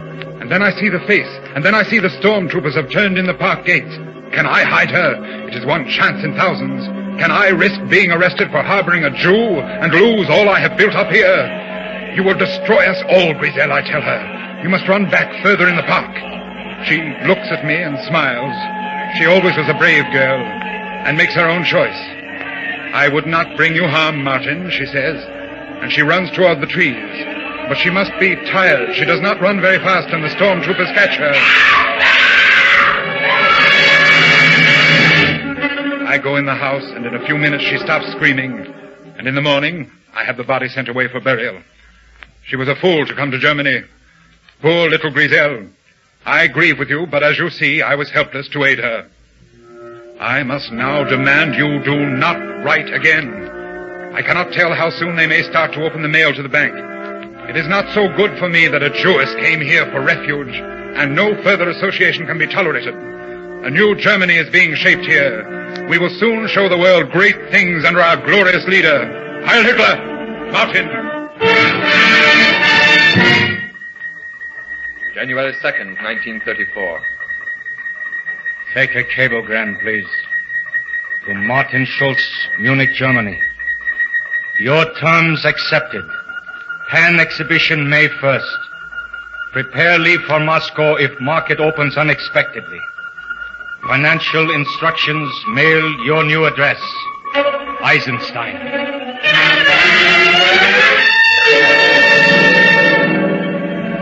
Speaker 23: And then I see the face. And then I see the stormtroopers have turned in the park gates. Can I hide her? It is one chance in thousands. Can I risk being arrested for harboring a Jew and lose all I have built up here? You will destroy us all, Griselle, I tell her. You must run back further in the park. She looks at me and smiles. She always was a brave girl and makes her own choice. I would not bring you harm, Martin, she says, and she runs toward the trees. But she must be tired. She does not run very fast, and the stormtroopers catch her. I go in the house, and in a few minutes she stops screaming. And in the morning, I have the body sent away for burial. She was a fool to come to Germany. Poor little Griselle. I grieve with you, but as you see, I was helpless to aid her. I must now demand you do not write again. I cannot tell how soon they may start to open the mail to the bank. It is not so good for me that a Jewess came here for refuge, and no further association can be tolerated. A new Germany is being shaped here. We will soon show the world great things under our glorious leader. Heil Hitler! Martin!
Speaker 15: January 2nd, 1934.
Speaker 23: Take a cablegram, please. To Martin Schultz, Munich, Germany. Your terms accepted. Pan exhibition May 1st. Prepare leave for Moscow if market opens unexpectedly. Financial instructions, mail your new address. Eisenstein.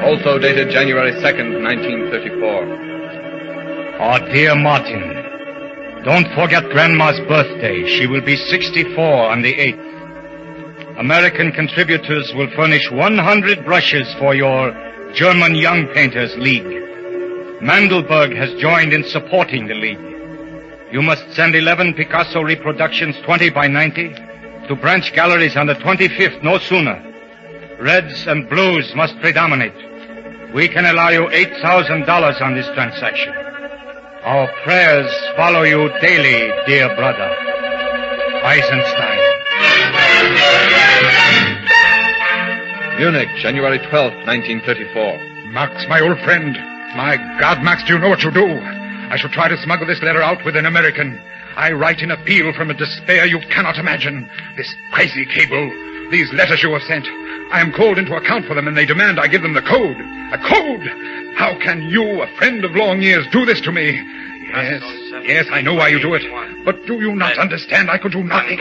Speaker 15: Also dated January 2nd, 1934.
Speaker 23: Oh, dear Martin, don't forget Grandma's birthday. She will be 64 on the 8th. American contributors will furnish 100 brushes for your German Young Painters League. Mandelberg has joined in supporting the league. You must send 11 Picasso reproductions 20 by 90 to branch galleries on the 25th, no sooner. Reds and blues must predominate. We can allow you $8,000 on this transaction. Our prayers follow you daily, dear brother. Eisenstein.
Speaker 15: Munich, January 12th, 1934.
Speaker 23: Max, my old friend. My God, Max, do you know what you do? I shall try to smuggle this letter out with an American. I write in appeal from a despair you cannot imagine. This crazy cable, these letters you have sent. I am called into account for them, and they demand I give them the code. A code! How can you, a friend of long years, do this to me? Yes, I know why you do it. But do you not understand I could do nothing?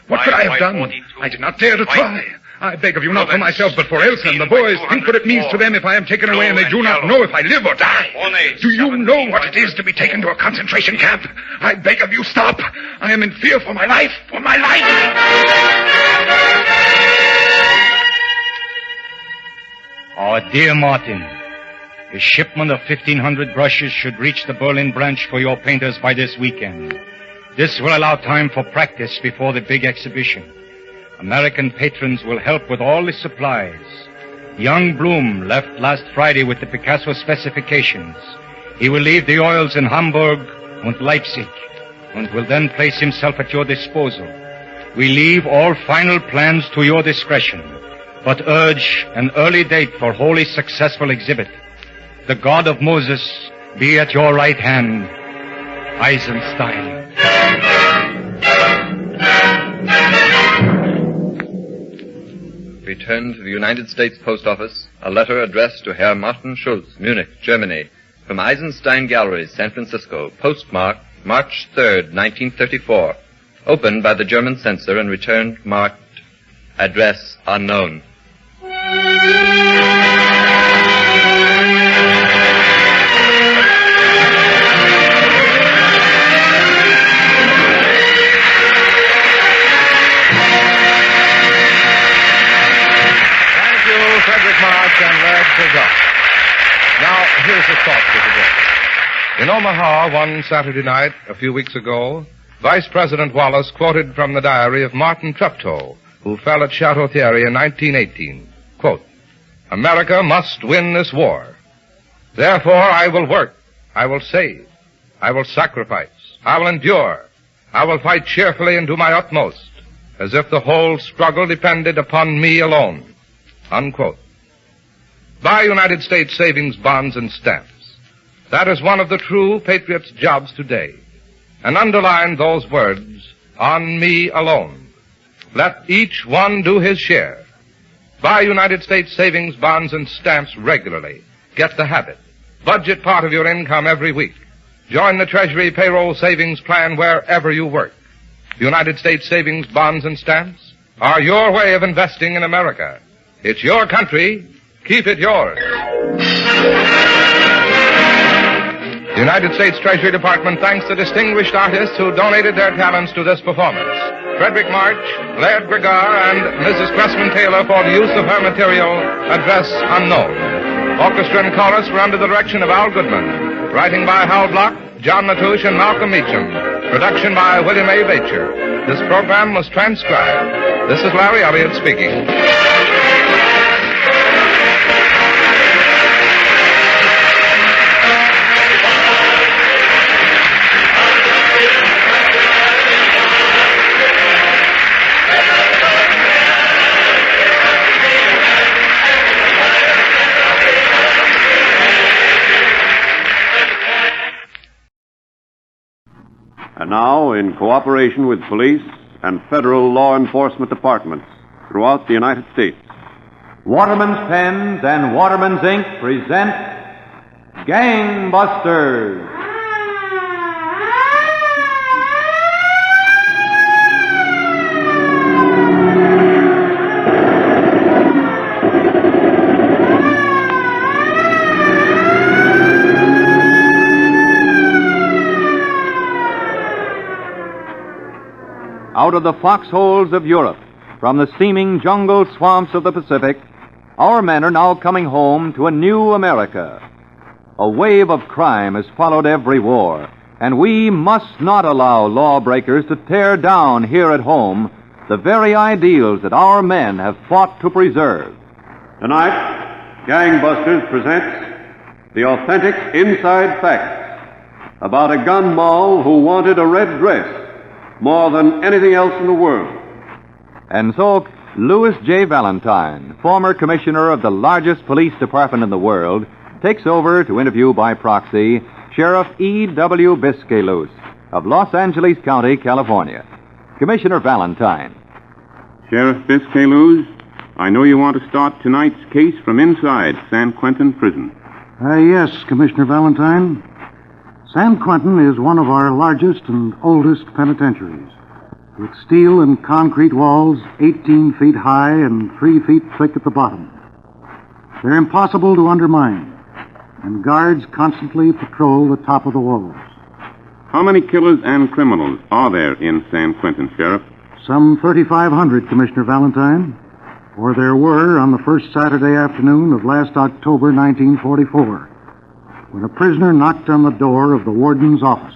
Speaker 23: What could I have done? I did not dare to try. I beg of you, not for myself, but for Elsa and the boys. Think what it means to them if I am taken away and they do not know if I live or die. Do you know what it is to be taken to a concentration camp? I beg of you, stop. I am in fear for my life, for my life. Oh, dear Martin, a shipment of 1,500 brushes should reach the Berlin branch for your painters by this weekend. This will allow time for practice before the big exhibition. American patrons will help with all the supplies. Young Bloom left last Friday with the Picasso specifications. He will leave the oils in Hamburg and Leipzig and will then place himself at your disposal. We leave all final plans to your discretion, but urge an early date for wholly successful exhibit. The God of Moses be at your right hand. Eisenstein.
Speaker 15: Return to the United States Post Office, a letter addressed to Herr Martin Schultz, Munich, Germany, from Eisenstein Galleries, San Francisco, postmarked March 3rd, 1934, opened by the German censor and returned marked address unknown.
Speaker 9: thoughts of the day. In Omaha, one Saturday night, a few weeks ago, Vice President Wallace quoted from the diary of Martin Treptow, who fell at Chateau Thierry in 1918. Quote, America must win this war. Therefore, I will work. I will save. I will sacrifice. I will endure. I will fight cheerfully and do my utmost, as if the whole struggle depended upon me alone. Unquote. Buy United States savings bonds and stamps. That is one of the true patriots' jobs today. And underline those words, on me alone. Let each one do his share. Buy United States savings bonds and stamps regularly. Get the habit. Budget part of your income every week. Join the Treasury payroll savings plan wherever you work. United States savings bonds and stamps are your way of investing in America. It's your country. Keep it yours. The United States Treasury Department thanks the distinguished artists who donated their talents to this performance. Frederick March, Laird Gregar, and Mrs. Cressman Taylor for the use of her material, Address Unknown. Orchestra and chorus were under the direction of Al Goodman. Writing by Hal Block, John Latouche, and Malcolm Meacham. Production by William A. Bacher. This program was transcribed. This is Larry Elliott speaking.
Speaker 10: And now, in cooperation with police and federal law enforcement departments throughout the United States,
Speaker 11: Waterman's Pens and Waterman's Ink present Gangbusters. Out of the foxholes of Europe, from the steaming jungle swamps of the Pacific, our men are now coming home to a new America. A wave of crime has followed every war, and we must not allow lawbreakers to tear down here at home the very ideals that our men have fought to preserve.
Speaker 10: Tonight, Gangbusters presents the authentic inside facts about a gun moll who wanted a red dress more than anything else in the world.
Speaker 11: And so, Louis J. Valentine, former commissioner of the largest police department in the world, takes over to interview by proxy Sheriff E.W. Biscayloos of Los Angeles County, California. Commissioner Valentine.
Speaker 12: Sheriff Biscayloos, I know you want to start tonight's case from inside San Quentin Prison.
Speaker 22: Yes, Commissioner Valentine. San Quentin is one of our largest and oldest penitentiaries, with steel and concrete walls 18 feet high and 3 feet thick at the bottom. They're impossible to undermine, and guards constantly patrol the top of the walls.
Speaker 12: How many killers and criminals are there in San Quentin, Sheriff?
Speaker 22: Some 3,500, Commissioner Valentine, or there were on the first Saturday afternoon of last October 1944. When a prisoner knocked on the door of the warden's office.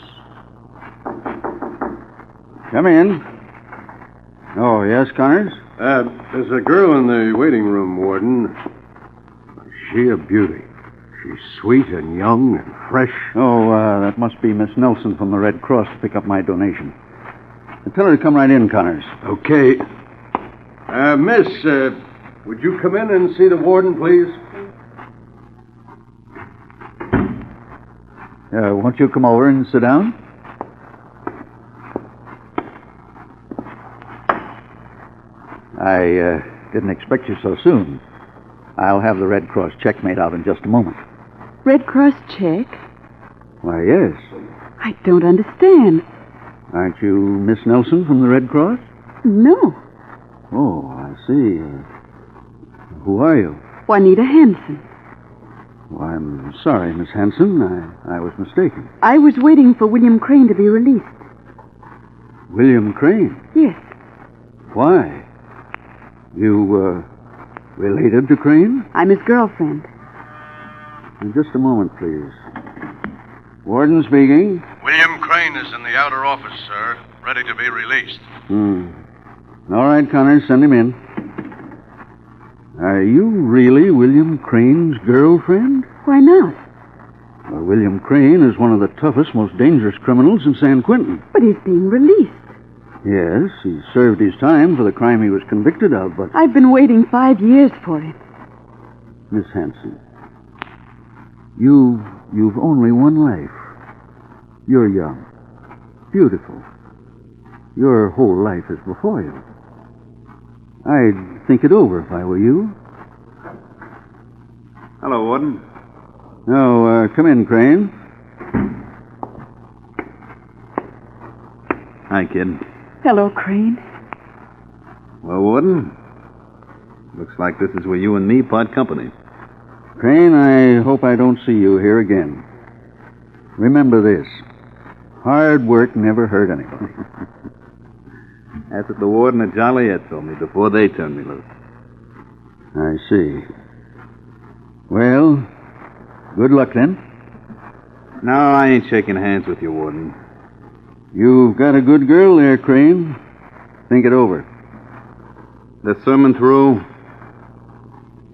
Speaker 19: Come in. Oh, yes, Connors? There's a girl in the waiting room, Warden. Is she a beauty? She's sweet and young and fresh.
Speaker 16: Oh, that must be Miss Nelson from the Red Cross to pick up my donation. Tell her to come right in, Connors.
Speaker 19: Okay. Miss, would you come in and see the warden, please?
Speaker 16: Won't you come over and sit down? I didn't expect you so soon. I'll have the Red Cross check made out in just a moment.
Speaker 25: Red Cross check?
Speaker 16: Why, yes.
Speaker 25: I don't understand.
Speaker 16: Aren't you Miss Nelson from the Red Cross?
Speaker 25: No.
Speaker 16: Oh, I see. Who are you?
Speaker 25: Juanita Hanson.
Speaker 16: Oh, I'm sorry, Miss Hanson. I was mistaken.
Speaker 25: I was waiting for William Crane to be released.
Speaker 16: William Crane?
Speaker 25: Yes.
Speaker 16: Why? You, related to Crane?
Speaker 25: I'm his girlfriend.
Speaker 19: Just a moment, please. Warden speaking.
Speaker 6: William Crane is in the outer office, sir, ready to be released.
Speaker 19: All right, Connors, send him in. Are you really William Crane's girlfriend?
Speaker 25: Why not?
Speaker 19: Well, William Crane is one of the toughest, most dangerous criminals in San Quentin.
Speaker 25: But he's being released.
Speaker 19: Yes, he served his time for the crime he was convicted of, but...
Speaker 25: I've been waiting 5 years for him.
Speaker 19: Miss Hanson, you've only one life. You're young, beautiful. Your whole life is before you. I'd think it over if I were you.
Speaker 12: Hello, Warden.
Speaker 19: Oh, come in, Crane.
Speaker 12: Hi, kid.
Speaker 25: Hello, Crane.
Speaker 12: Well, Warden, looks like this is where you and me part company.
Speaker 19: Crane, I hope I don't see you here again. Remember this. Hard work never hurt anybody.
Speaker 12: That's what the warden at Joliet told me before they turned me loose.
Speaker 19: I see. Well, good luck then.
Speaker 12: No, I ain't shaking hands with you, Warden.
Speaker 19: You've got a good girl there, Crane. Think it over.
Speaker 12: The sermon through?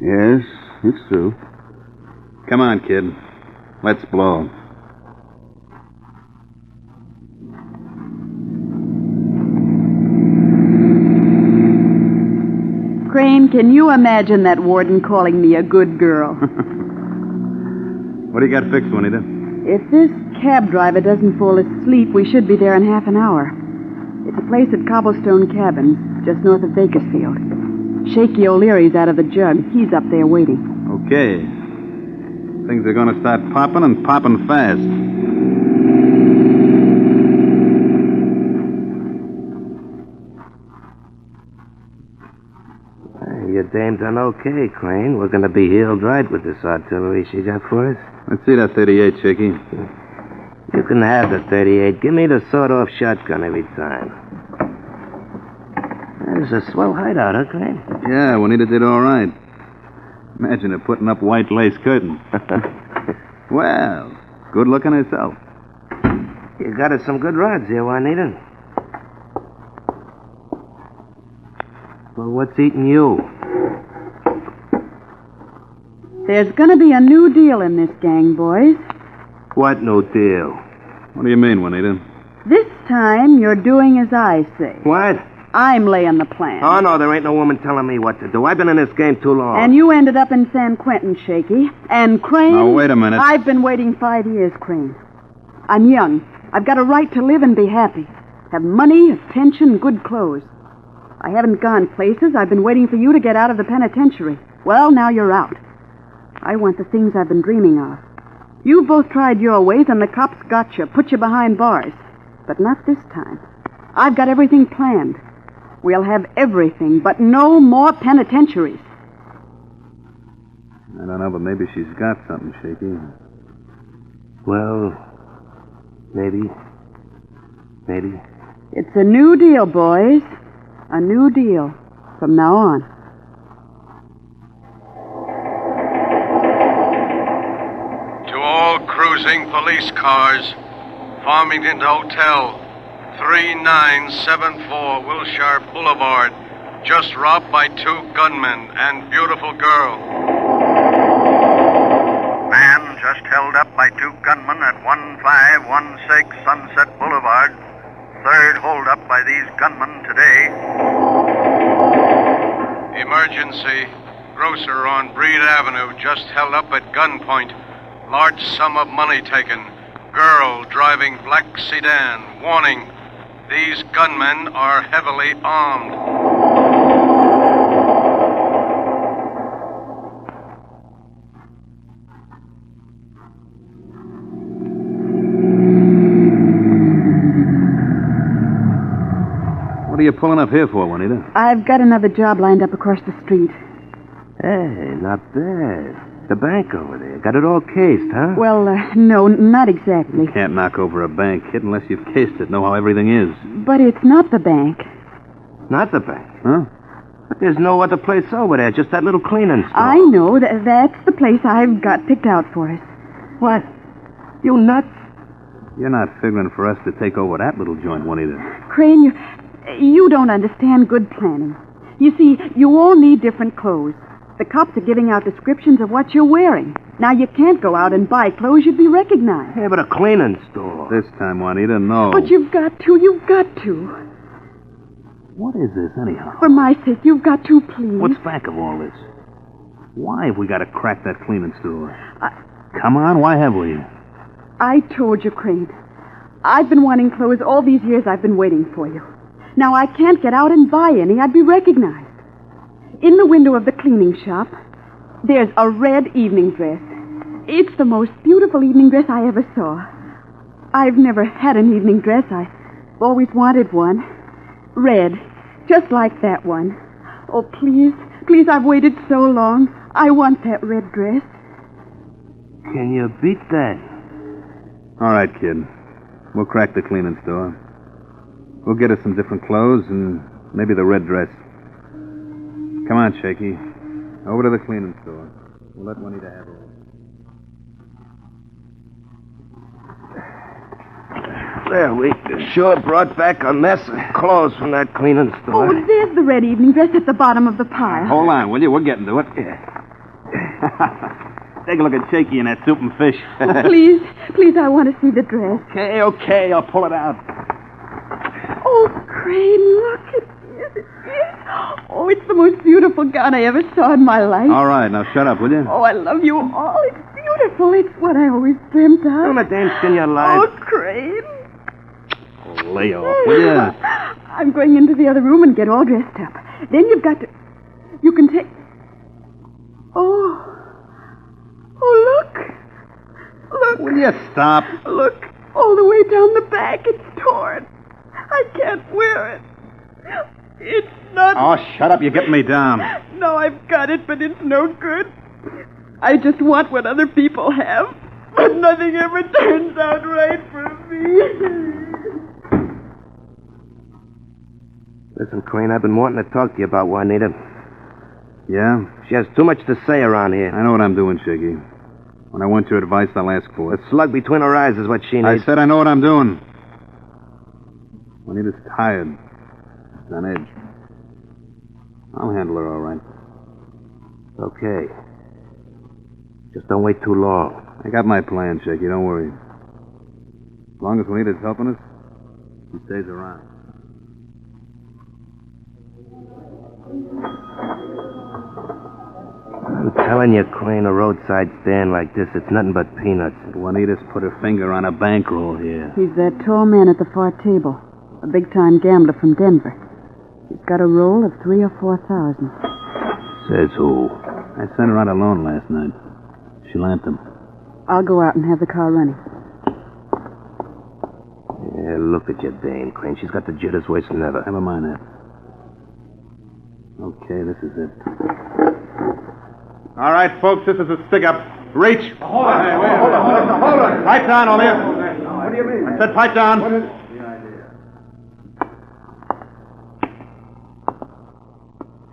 Speaker 19: Yes, it's through.
Speaker 12: Come on, kid. Let's blow.
Speaker 25: Crane, can you imagine that warden calling me a good girl?
Speaker 12: What do you got fixed, Juanita?
Speaker 25: If this cab driver doesn't fall asleep, we should be there in half an hour. It's a place at Cobblestone Cabins, just north of Bakersfield. Shaky O'Leary's out of the jug. He's up there waiting.
Speaker 12: Okay. Things are going to start popping and popping fast.
Speaker 2: Your dame done okay, Crane. We're going to be healed right with this artillery she got for us.
Speaker 12: Let's see that 38, Shaky.
Speaker 2: You can have the 38. Give me the sawed-off shotgun every time. There's a swell hideout, huh, Crane?
Speaker 12: Yeah, Juanita did all right. Imagine her putting up white lace curtains. Well, good looking herself.
Speaker 2: You got us some good rods here, Juanita. Well, what's eating you?
Speaker 25: There's going to be a new deal in this gang, boys.
Speaker 2: What new deal?
Speaker 12: What do you mean, Juanita?
Speaker 25: This time, you're doing as I say.
Speaker 2: What?
Speaker 25: I'm laying the plan.
Speaker 2: Oh, no, there ain't no woman telling me what to do. I've been in this game too long.
Speaker 25: And you ended up in San Quentin, Shaky. And Crane...
Speaker 12: Now, wait a minute.
Speaker 25: I've been waiting 5 years, Crane. I'm young. I've got a right to live and be happy. Have money, a pension, good clothes. I haven't gone places. I've been waiting for you to get out of the penitentiary. Well, now you're out. I want the things I've been dreaming of. You both tried your ways, and the cops got you, put you behind bars. But not this time. I've got everything planned. We'll have everything, but no more penitentiaries.
Speaker 12: I don't know, but maybe she's got something, Shaky.
Speaker 2: Well, maybe. Maybe.
Speaker 25: It's a new deal, boys. A new deal. From now on.
Speaker 6: To all cruising police cars, Farmington Hotel, 3974 Wilshire Boulevard, just robbed by 2 gunmen and beautiful girl.
Speaker 5: Man just held up by 2 gunmen at 1516 Sunset Boulevard. Third holdup by these gunmen today.
Speaker 6: Emergency. Grocer on Breed Avenue just held up at gunpoint. Large sum of money taken. Girl driving black sedan. Warning. These gunmen are heavily armed.
Speaker 12: What are you pulling up here for, Juanita?
Speaker 25: I've got another job lined up across the street.
Speaker 2: Hey, not bad. The bank over there. Got it all cased, huh?
Speaker 25: Well, no, not exactly.
Speaker 12: You can't knock over a bank, kid, unless you've cased it, know how everything is.
Speaker 25: But it's not the bank.
Speaker 2: Not the bank?
Speaker 12: Huh?
Speaker 2: But there's no other place over there, just that little cleaning store.
Speaker 25: I know. That's the place I've got picked out for us.
Speaker 2: What? You nuts?
Speaker 12: You're not figuring for us to take over that little joint, Juanita.
Speaker 25: Crane, you don't understand good planning. You see, you all need different clothes. The cops are giving out descriptions of what you're wearing. Now, you can't go out and buy clothes you'd be recognized.
Speaker 2: Yeah, but a cleaning store.
Speaker 12: This time, Juanita, no.
Speaker 25: But you've got to. You've got to.
Speaker 12: What is this, anyhow?
Speaker 25: For my sake, you've got to, please.
Speaker 12: What's back of all this? Why have we got to crack that cleaning store? Come on, why have we?
Speaker 25: I told you, Crane. I've been wanting clothes all these years I've been waiting for you. Now, I can't get out and buy any. I'd be recognized. In the window of the cleaning shop, there's a red evening dress. It's the most beautiful evening dress I ever saw. I've never had an evening dress. I've always wanted one. Red, just like that one. Oh, please, please, I've waited so long. I want that red dress.
Speaker 2: Can you beat that?
Speaker 12: All right, kid. We'll crack the cleaning store. We'll get us some different clothes and maybe the red dress. Come on, Shaky. Over to the cleaning store. We'll let Juanita have her.
Speaker 2: There, we sure brought back a mess of clothes from that cleaning store.
Speaker 25: Oh, there's the red evening dress at the bottom of the pile.
Speaker 12: Hold on, will you? We're getting to it. Take a look at Shaky and that soup and fish.
Speaker 25: Oh, please, please, I want to see the dress.
Speaker 12: Okay, I'll pull it out.
Speaker 25: Oh, Crane, look at this. Oh, it's the most beautiful gown I ever saw in my life.
Speaker 12: All right, now shut up, will you?
Speaker 25: Oh, I love you all. It's beautiful. It's what I always dreamt of.
Speaker 2: Don't let them skin your life.
Speaker 25: Oh, Crane.
Speaker 12: Oh, lay off, will you?
Speaker 25: I'm going into the other room and get all dressed up. Then you've got to... You can take... Oh, look. Look.
Speaker 12: Will you stop?
Speaker 25: Look, all the way down the back. It's torn. I can't wear it. It's not...
Speaker 12: Oh, shut up. You're getting me down.
Speaker 25: No, I've got it, but it's no good. I just want what other people have. But nothing ever turns out right for me.
Speaker 2: Listen, Crane, I've been wanting to talk to you about Juanita.
Speaker 12: Yeah?
Speaker 2: She has too much to say around here.
Speaker 12: I know what I'm doing, Shaky. When I want your advice, I'll ask for it.
Speaker 2: A slug between her eyes is what she needs.
Speaker 12: I said I know what I'm doing. Juanita's tired. She's on edge. I'll handle her all right.
Speaker 2: Okay. Just don't wait too long.
Speaker 12: I got my plan, Shaky. Don't worry. As long as Juanita's helping us, she stays around.
Speaker 2: I'm telling you, Crane, a roadside stand like this, it's nothing but peanuts.
Speaker 12: Juanita's put her finger on a bankroll here.
Speaker 25: He's that tall man at the far table. A big-time gambler from Denver. He's got a roll of 3,000 or 4,000.
Speaker 12: Says who? I sent her out alone last night. She lamped him.
Speaker 25: I'll go out and have the car running.
Speaker 2: Yeah, look at your dame, Crane. She's got the jitters worse than ever.
Speaker 12: Never mind that. Okay, this is it. All right, folks, this is a stick-up. Reach.
Speaker 6: Hold on.
Speaker 12: Pipe down, over here.
Speaker 6: What do you mean?
Speaker 12: I said pipe down.
Speaker 6: What is...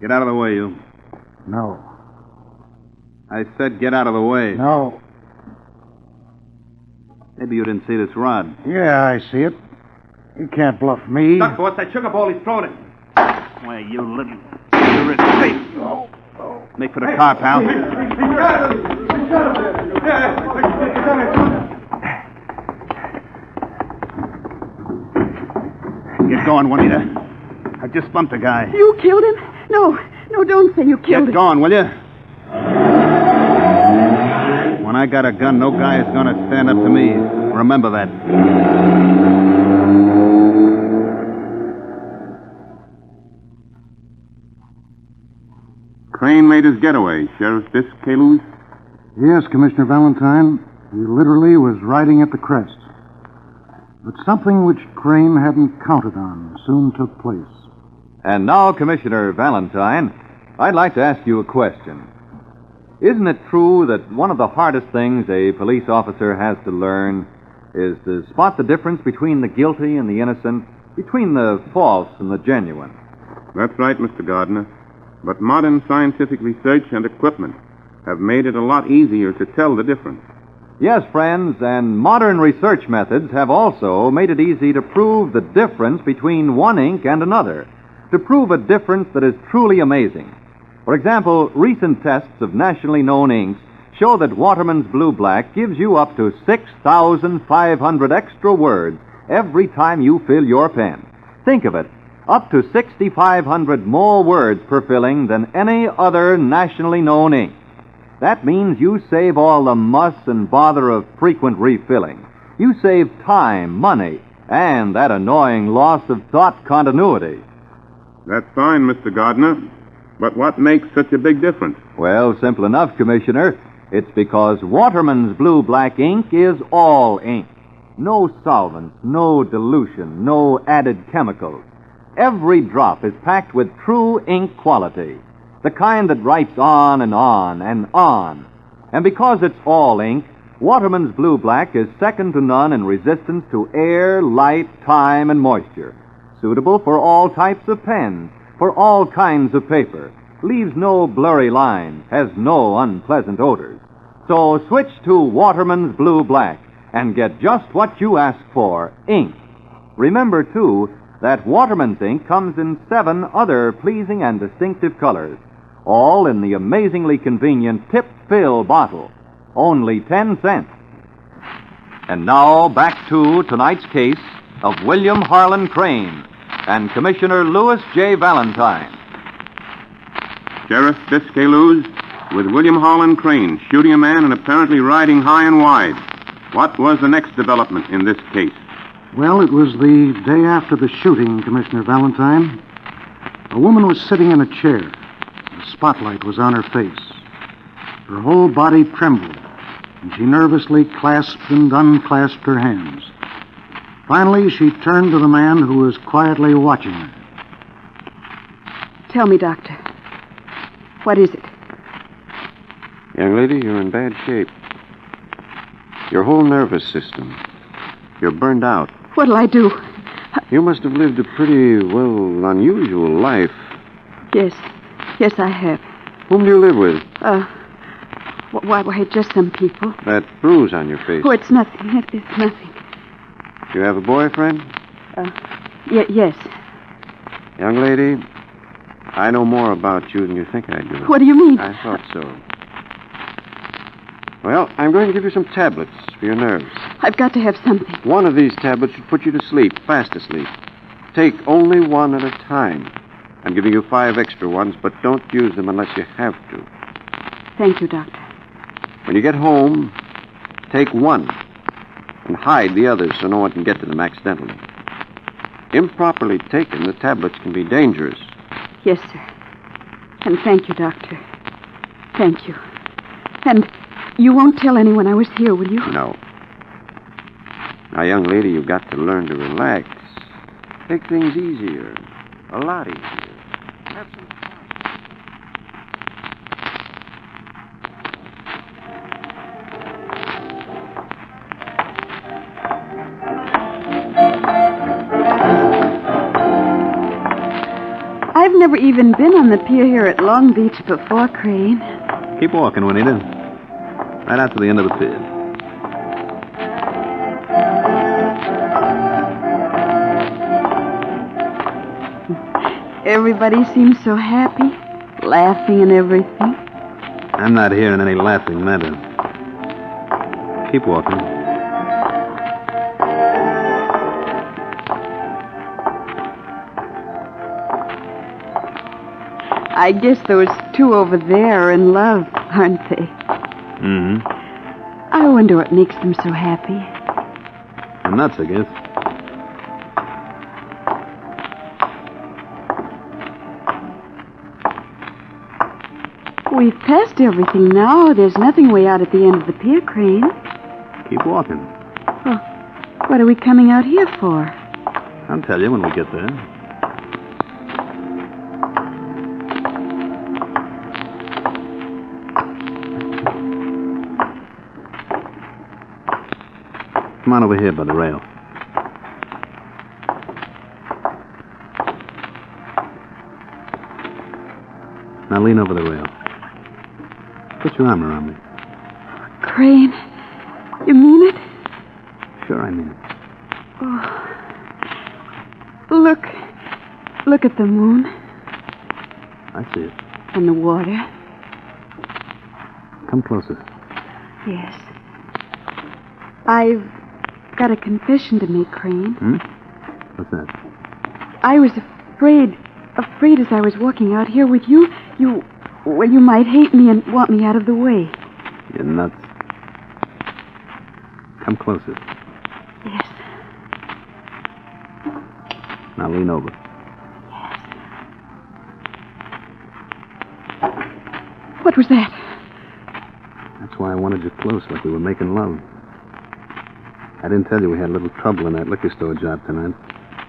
Speaker 12: Get out of the way, you.
Speaker 22: No.
Speaker 12: I said get out of the way.
Speaker 22: No.
Speaker 12: Maybe you didn't see this rod.
Speaker 22: Yeah, I see it. You can't bluff me.
Speaker 12: Duck, boss. That sugar ball, he's thrown it. Why, you little... You're safe. Oh. Make for the car, pal. Get going, Juanita. I just bumped a guy.
Speaker 25: You killed him? No, don't say you killed him.
Speaker 12: Get going, will you? When I got a gun, no guy is going to stand up to me. Remember that.
Speaker 6: Crane made his getaway. Sheriff Biscayloos?
Speaker 22: Yes, Commissioner Valentine. He literally was riding at the crest. But something which Crane hadn't counted on soon took place.
Speaker 11: And now, Commissioner Valentine, I'd like to ask you a question. Isn't it true that one of the hardest things a police officer has to learn is to spot the difference between the guilty and the innocent, between the false and the genuine?
Speaker 6: That's right, Mr. Gardner.
Speaker 7: But modern scientific research and equipment have made it a lot easier to tell the difference.
Speaker 11: Yes, friends, and modern research methods have also made it easy to prove the difference between one ink and another, to prove a difference that is truly amazing. For example, recent tests of nationally known inks show that Waterman's Blue Black gives you up to 6,500 extra words every time you fill your pen. Think of it, up to 6,500 more words per filling than any other nationally known ink. That means you save all the muss and bother of frequent refilling. You save time, money, and that annoying loss of thought continuity.
Speaker 7: That's fine, Mr. Gardner. But what makes such a big difference?
Speaker 11: Well, simple enough, Commissioner. It's because Waterman's Blue Black ink is all ink. No solvents, no dilution, no added chemicals. Every drop is packed with true ink quality, the kind that writes on and on and on. And because it's all ink, Waterman's Blue Black is second to none in resistance to air, light, time, and moisture. Suitable for all types of pens, for all kinds of paper, leaves no blurry lines, has no unpleasant odors. So switch to Waterman's Blue Black and get just what you ask for, ink. Remember, too, that Waterman's ink comes in 7 other pleasing and distinctive colors, all in the amazingly convenient tip-fill bottle, only 10 cents. And now back to tonight's case of William Harlan Crane and Commissioner Louis J. Valentine.
Speaker 7: Sheriff Biscay-Luz with William Harlan Crane shooting a man and apparently riding high and wide. What was the next development in this case?
Speaker 22: Well, it was the day after the shooting, Commissioner Valentine. A woman was sitting in a chair. The spotlight was on her face. Her whole body trembled, and she nervously clasped and unclasped her hands. Finally, she turned to the man who was quietly watching her.
Speaker 25: Tell me, Doctor. What is it?
Speaker 19: Young lady, you're in bad shape. Your whole nervous system. You're burned out.
Speaker 25: What'll I do?
Speaker 19: You must have lived a pretty, unusual life.
Speaker 25: Yes. Yes, I have.
Speaker 19: Whom do you live with?
Speaker 25: Why, just some people.
Speaker 19: That bruise on your face.
Speaker 25: Oh, it's nothing. It's nothing.
Speaker 19: Do you have a boyfriend?
Speaker 25: Yes.
Speaker 19: Young lady, I know more about you than you think I do.
Speaker 25: What do you mean?
Speaker 19: I thought so. Well, I'm going to give you some tablets for your nerves.
Speaker 25: I've got to have something.
Speaker 19: One of these tablets should put you to sleep, fast asleep. Take only one at a time. I'm giving you 5 extra ones, but don't use them unless you have to.
Speaker 25: Thank you, Doctor.
Speaker 19: When you get home, take one and hide the others so no one can get to them accidentally. Improperly taken, the tablets can be dangerous.
Speaker 25: Yes, sir. And thank you, Doctor. Thank you. And you won't tell anyone I was here, will you?
Speaker 19: No. Now, young lady, you've got to learn to relax. Take things easier. A lot easier. Have some fun.
Speaker 25: I've never even been on the pier here at Long Beach before, Crane.
Speaker 12: Keep walking, Juanita. Right out to the end of the pier.
Speaker 25: Everybody seems so happy, laughing and everything.
Speaker 12: I'm not hearing any laughing matter. Keep walking.
Speaker 25: I guess those two over there are in love, aren't they?
Speaker 12: Mm-hmm.
Speaker 25: I wonder what makes them so happy.
Speaker 12: I'm nuts, I guess.
Speaker 25: We've passed everything now. There's nothing way out at the end of the pier, Crane.
Speaker 12: Keep walking.
Speaker 25: Oh, what are we coming out here for?
Speaker 12: I'll tell you when we get there. Come on over here by the rail. Now lean over the rail. Put your arm around me.
Speaker 25: Crane, you mean it?
Speaker 12: Sure, I mean it.
Speaker 25: Oh. Look at the moon.
Speaker 12: I see it.
Speaker 25: And the water.
Speaker 12: Come closer.
Speaker 25: Yes. I've got a confession to make, Crane.
Speaker 12: What's that?
Speaker 25: I was afraid as I was walking out here with you, you might hate me and want me out of the way.
Speaker 12: You're nuts. Come closer.
Speaker 25: Yes.
Speaker 12: Now lean over.
Speaker 25: What was that?
Speaker 12: That's why I wanted you close, like we were making love. I didn't tell you we had a little trouble in that liquor store job tonight.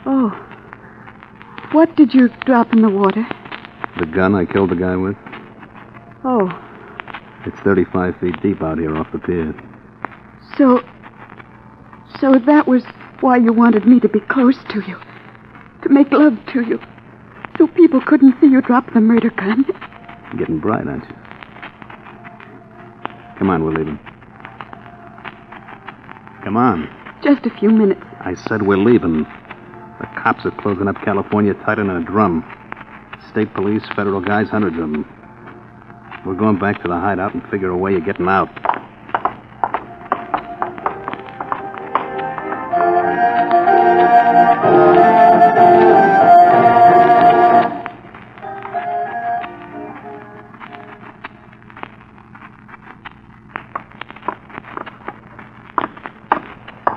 Speaker 25: Oh. What did you drop in the water?
Speaker 12: The gun I killed the guy with.
Speaker 25: Oh.
Speaker 12: It's 35 feet deep out here off the pier.
Speaker 25: So that was why you wanted me to be close to you. To make love to you. So people couldn't see you drop the murder gun.
Speaker 12: You're getting bright, aren't you? Come on, we're leaving. Come on.
Speaker 25: Just a few minutes.
Speaker 12: I said we're leaving. The cops are closing up California tighter than a drum. State police, federal guys, hundreds of them. We're going back to the hideout and figure a way of getting out.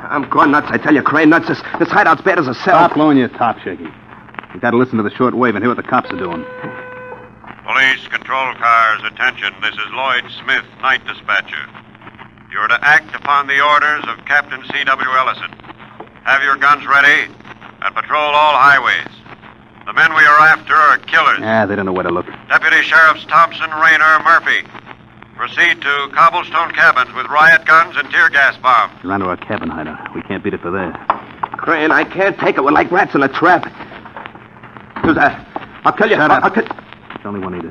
Speaker 2: I'm going nuts, I tell you, Crane, nuts. This hideout's bad as a cell.
Speaker 12: Stop blowing your top, Shaky. You gotta listen to the short wave and hear what the cops are doing.
Speaker 7: Police control cars, attention. This is Lloyd Smith, night dispatcher. You're to act upon the orders of Captain C.W. Ellison. Have your guns ready and patrol all highways. The men we are after are killers.
Speaker 12: They don't know where to look.
Speaker 7: Deputy Sheriffs Thompson, Rayner, Murphy. Proceed to cobblestone cabins with riot guns and tear gas bombs.
Speaker 12: You're onto our cabin hideout. We can't beat it for there.
Speaker 2: Crane, I can't take it. We're like rats in a trap. Who's that? I'll kill you.
Speaker 12: Shut up.
Speaker 2: I'll kill...
Speaker 12: It's only Juanita.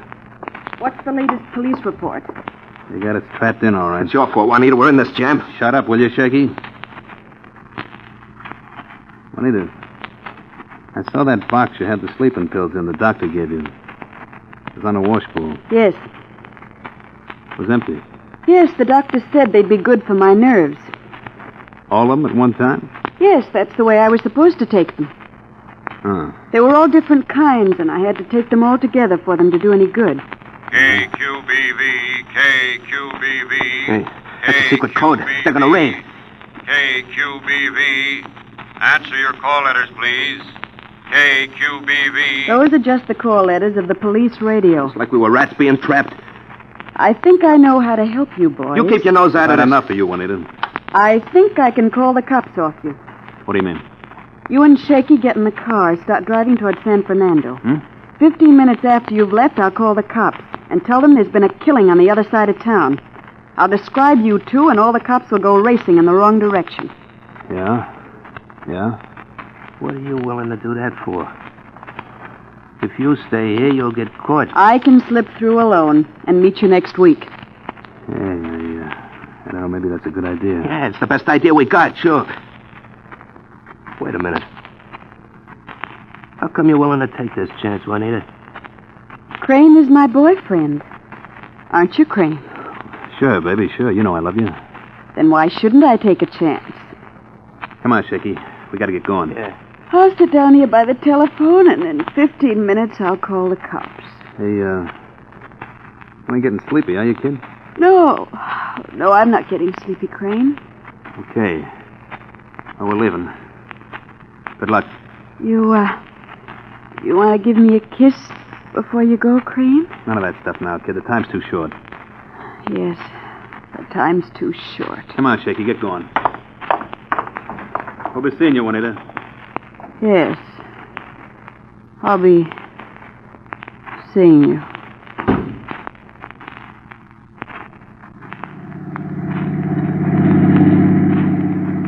Speaker 25: What's the latest police report?
Speaker 12: They got us trapped in, all right.
Speaker 2: It's your fault, Juanita. We're in this jam.
Speaker 12: Shut up, will you, Shaky? Juanita, I saw that box you had the sleeping pills in the doctor gave you. It was on a washbowl.
Speaker 25: Yes.
Speaker 12: It was empty.
Speaker 25: Yes, the doctor said they'd be good for my nerves.
Speaker 12: All of them at one time?
Speaker 25: Yes, that's the way I was supposed to take them.
Speaker 12: Huh.
Speaker 25: They were all different kinds, and I had to take them all together for them to do any good.
Speaker 7: KQBV, KQBV.
Speaker 2: Hey, that's a secret code. They're gonna raid.
Speaker 7: KQBV. Answer your call letters, please. KQBV.
Speaker 25: Those are just the call letters of the police radio.
Speaker 2: It's like we were rats being trapped.
Speaker 25: I think I know how to help you, boys.
Speaker 2: You keep your nose out of
Speaker 12: That's
Speaker 2: it.
Speaker 12: enough for you, Juanita.
Speaker 25: I think I can call the cops off you.
Speaker 12: What do you mean?
Speaker 25: You and Shaky get in the car, start driving toward San Fernando. 15 minutes after you've left, I'll call the cops and tell them there's been a killing on the other side of town. I'll describe you two, and all the cops will go racing in the wrong direction.
Speaker 12: Yeah? Yeah?
Speaker 2: What are you willing to do that for? If you stay here, you'll get caught.
Speaker 25: I can slip through alone and meet you next week.
Speaker 12: Yeah. I don't know, maybe that's a good idea.
Speaker 2: Yeah, it's the best idea we got, sure. Wait a minute. How come you're willing to take this chance, Juanita?
Speaker 25: Crane is my boyfriend. Aren't you, Crane?
Speaker 12: Sure, baby, sure. You know I love you.
Speaker 25: Then why shouldn't I take a chance?
Speaker 12: Come on, Shaky. We gotta get going.
Speaker 2: Yeah.
Speaker 25: I'll sit down here by the telephone, and in 15 minutes I'll call the cops.
Speaker 12: Hey, you ain't getting sleepy, are you, kid?
Speaker 25: No, I'm not getting sleepy, Crane.
Speaker 12: Okay. Well, we're leaving. Good luck.
Speaker 25: You want to give me a kiss before you go, Crane?
Speaker 12: None of that stuff now, kid. The time's too short.
Speaker 25: Yes, the time's too short.
Speaker 12: Come on, Shaky, get going. We'll be seeing you, Juanita.
Speaker 25: Yes. I'll be seeing you.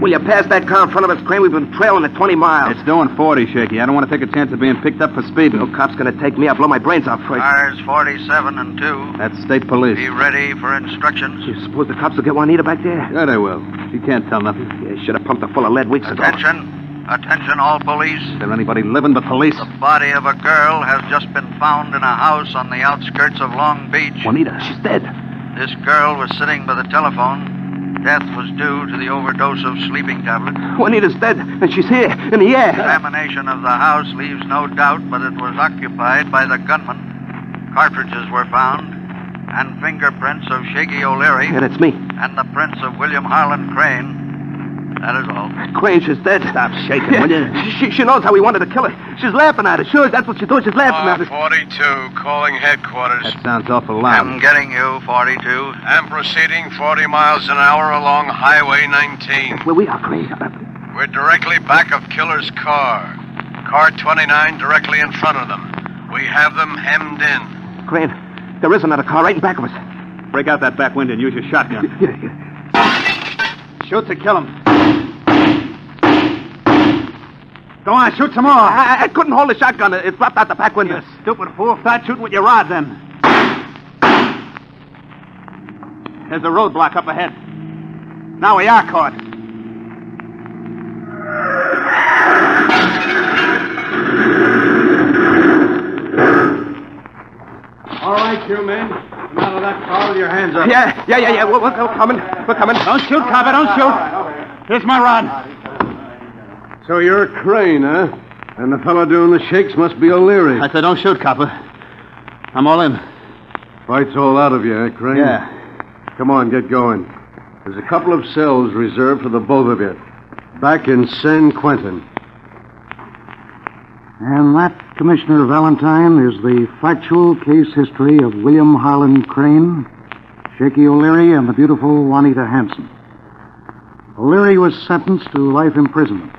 Speaker 2: Will you pass that car in front of us, Crane? We've been trailing at 20 miles.
Speaker 12: It's doing 40, Shaky. I don't want to take a chance of being picked up for speeding.
Speaker 2: No cop's going to take me. I'll blow my brains out first.
Speaker 7: Cars 47 and 2.
Speaker 12: That's state police.
Speaker 7: Be ready for instructions.
Speaker 2: You suppose the cops will get Juanita back there?
Speaker 12: Yeah, they will. She can't tell nothing.
Speaker 2: Yeah, should have pumped her full of lead weeks ago.
Speaker 7: Attention, all police.
Speaker 12: Is there anybody living but police?
Speaker 7: The body of a girl has just been found in a house on the outskirts of Long Beach.
Speaker 2: Juanita, she's dead.
Speaker 7: This girl was sitting by the telephone. Death was due to the overdose of sleeping tablets.
Speaker 2: Juanita's dead, and she's here, in the air.
Speaker 7: Examination of the house leaves no doubt, but it was occupied by the gunman. Cartridges were found, and fingerprints of Shaky O'Leary.
Speaker 2: Yeah, that's me.
Speaker 7: And the prints of William Harlan Crane. That is all.
Speaker 2: Crane, she's dead.
Speaker 12: Stop shaking, will you?
Speaker 2: She knows how we wanted to kill her. She's laughing at us. Sure, that's what she thought. She's laughing at us.
Speaker 6: 42, calling headquarters.
Speaker 12: That sounds awful loud.
Speaker 7: I'm getting you, 42.
Speaker 6: I'm proceeding 40 miles an hour along Highway 19.
Speaker 2: That's where we are, Crane.
Speaker 6: We're directly back of Killer's car. Car 29 directly in front of them. We have them hemmed in.
Speaker 2: Crane, there is another car right in back of us.
Speaker 12: Break out that back window and use your shotgun.
Speaker 2: Yeah.
Speaker 12: Shoot to kill him. Go on, shoot some more.
Speaker 2: I couldn't hold the shotgun. It dropped out the back window.
Speaker 12: You stupid fool. Start shooting with your rod, then. There's a roadblock up ahead. Now we are caught. All right, you men. Come out of that car with your hands up.
Speaker 2: Yeah. We're coming. We're coming.
Speaker 12: Don't shoot, copper. Don't shoot. Here's my rod.
Speaker 19: So you're Crane, huh? And the fellow doing the shakes must be O'Leary.
Speaker 12: I said don't shoot, copper. I'm all in.
Speaker 19: Fight's all out of you, eh, Crane?
Speaker 12: Yeah.
Speaker 19: Come on, get going. There's a couple of cells reserved for the both of you. Back in San Quentin.
Speaker 22: And that, Commissioner Valentine, is the factual case history of William Harlan Crane, Shaky O'Leary, and the beautiful Juanita Hanson. O'Leary was sentenced to life imprisonment.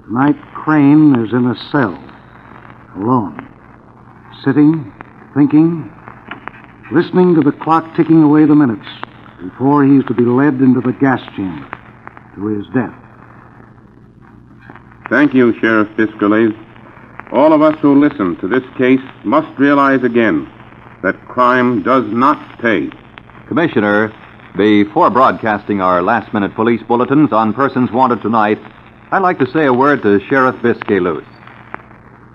Speaker 22: Tonight, Crane is in a cell, alone, sitting, thinking, listening to the clock ticking away the minutes before he's to be led into the gas chamber to his death.
Speaker 13: Thank you, Sheriff Biscayne. All of us who listen to this case must realize again that crime does not pay.
Speaker 11: Commissioner, before broadcasting our last-minute police bulletins on persons wanted tonight, I'd like to say a word to Sheriff Biscayne.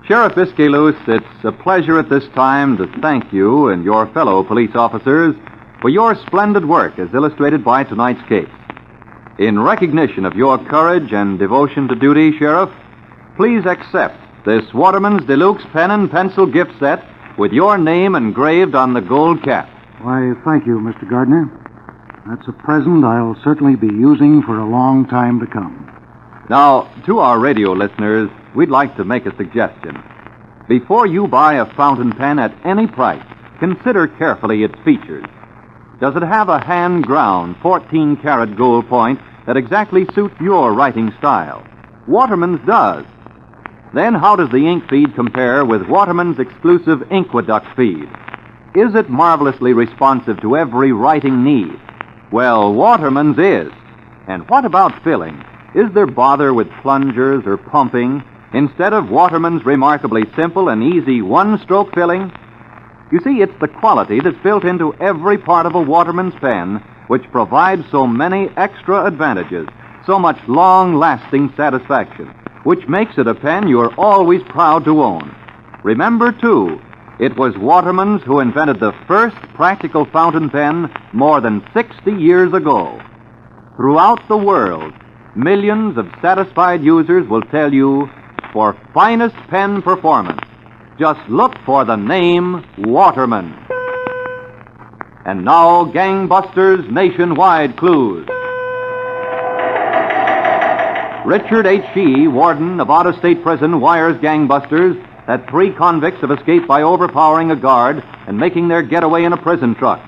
Speaker 11: Sheriff Biscayne, it's a pleasure at this time to thank you and your fellow police officers for your splendid work as illustrated by tonight's case. In recognition of your courage and devotion to duty, Sheriff, please accept this Waterman's Deluxe pen and pencil gift set with your name engraved on the gold cap.
Speaker 22: Why, thank you, Mr. Gardner. That's a present I'll certainly be using for a long time to come.
Speaker 11: Now, to our radio listeners, we'd like to make a suggestion. Before you buy a fountain pen at any price, consider carefully its features. Does it have a hand-ground 14-karat gold point that exactly suits your writing style? Waterman's does. Then how does the ink feed compare with Waterman's exclusive Inqueduct feed? Is it marvelously responsive to every writing need? Well, Waterman's is. And what about filling? Is there bother with plungers or pumping instead of Waterman's remarkably simple and easy one-stroke filling? You see, it's the quality that's built into every part of a Waterman's pen which provides so many extra advantages, so much long-lasting satisfaction, which makes it a pen you're always proud to own. Remember, too, it was Waterman's who invented the first practical fountain pen more than 60 years ago. Throughout the world, millions of satisfied users will tell you, for finest pen performance, just look for the name Waterman. And now, Gangbusters Nationwide Clues. Richard H. Shee, warden of Audacy State Prison, wires gangbusters that 3 convicts have escaped by overpowering a guard and making their getaway in a prison truck.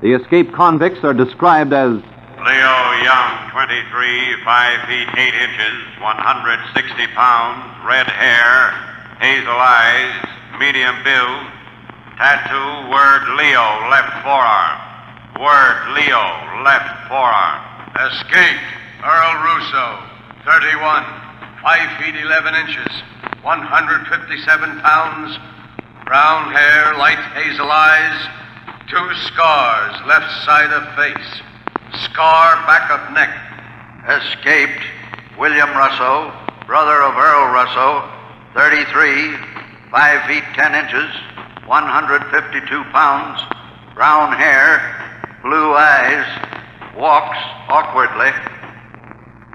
Speaker 11: The escaped convicts are described as
Speaker 7: Leo Young, 23, 5 feet 8 inches, 160 pounds, red hair, hazel eyes, medium build, tattoo, word Leo, left forearm. Word Leo, left forearm. Escaped.
Speaker 14: Earl Russo, 31, 5 feet 11 inches, 157 pounds, brown hair, light hazel eyes, 2 scars, left side of face, scar back of neck.
Speaker 5: Escaped, William Russo, brother of Earl Russo, 33, 5 feet 10 inches, 152 pounds, brown hair, blue eyes, walks awkwardly.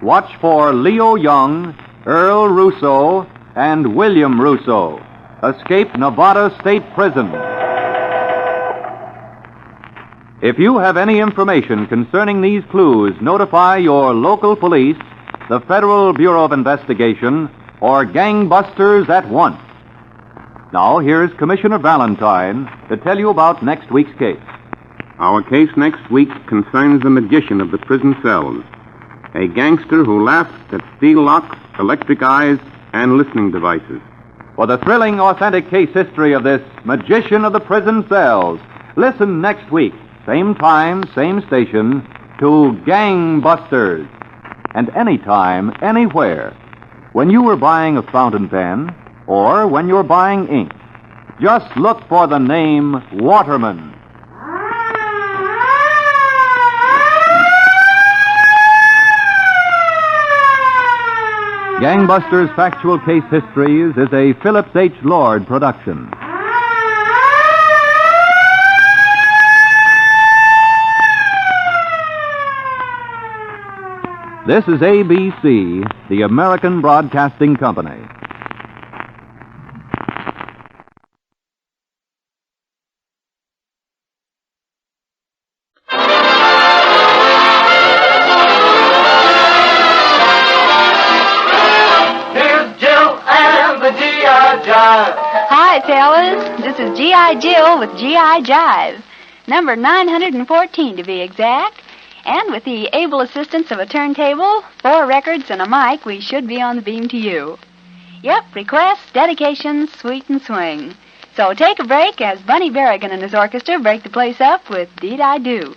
Speaker 11: Watch for Leo Young, Earl Russo, and William Russo. Escaped Nevada State Prison. If you have any information concerning these clues, notify your local police, the Federal Bureau of Investigation, or gangbusters at once. Now, here's Commissioner Valentine to tell you about next week's case.
Speaker 13: Our case next week concerns the magician of the prison cells, a gangster who laughed at steel locks, electric eyes, and listening devices.
Speaker 11: For the thrilling, authentic case history of this magician of the prison cells, listen next week, same time, same station, to Gangbusters. And anytime, anywhere, when you are buying a fountain pen or when you're buying ink, just look for the name Waterman. Gangbusters Factual Case Histories is a Phillips H. Lord production. This is ABC, the American Broadcasting Company.
Speaker 17: Hi, fellas. This is GI Jill with GI Jive. Number 914 to be exact. And with the able assistance of a turntable, 4 records, and a mic, we should be on the beam to you. Yep, requests, dedications, sweet and swing. So take a break as Bunny Berrigan and his orchestra break the place up with Deed I Do.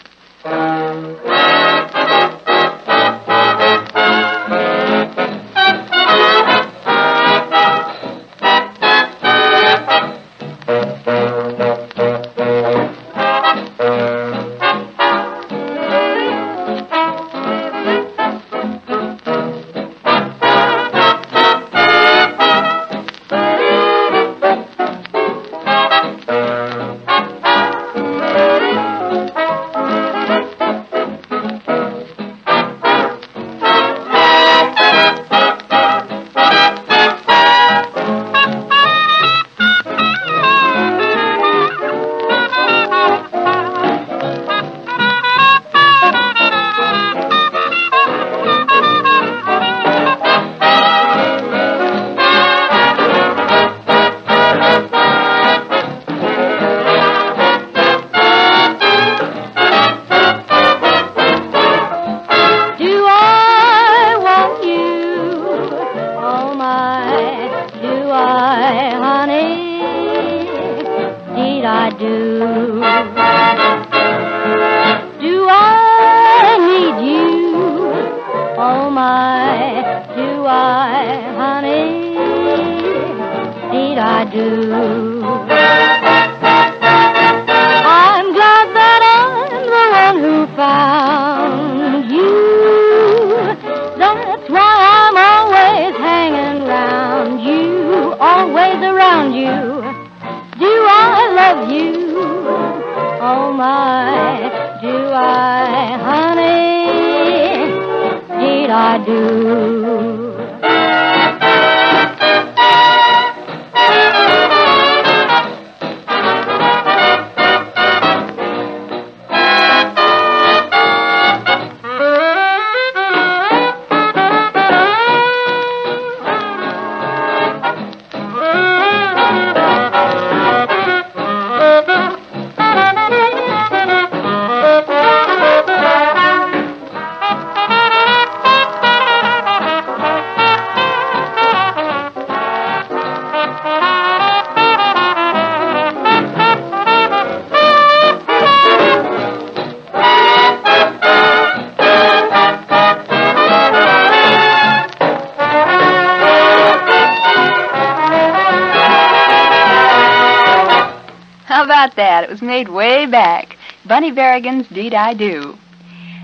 Speaker 17: about that? It was made way back. Bunny Berrigan's Deed I Do.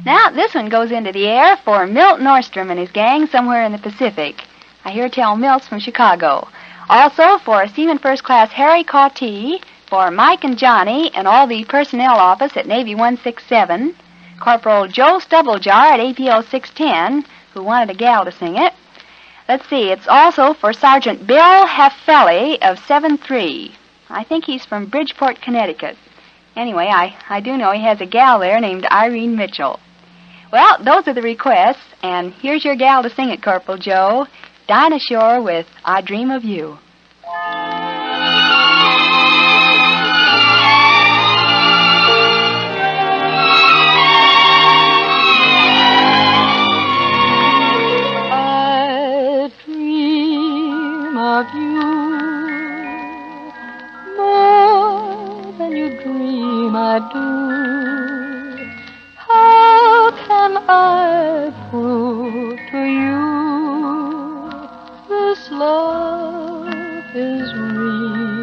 Speaker 17: Now, this one goes into the air for Milt Nordstrom and his gang somewhere in the Pacific. I hear tell Milt's from Chicago. Also for Seaman First Class Harry Cautee, for Mike and Johnny and all the personnel office at Navy 167, Corporal Joe Stubblejar at APO 610, who wanted a gal to sing it. Let's see, it's also for Sergeant Bill Haffelli of 7-3. I think he's from Bridgeport, Connecticut. Anyway, I do know he has a gal there named Irene Mitchell. Well, those are the requests, and here's your gal to sing it, Corporal Joe. Dinah Shore with I Dream of You.
Speaker 3: I dream of you more than you dream I do. How can I prove to you this love is real?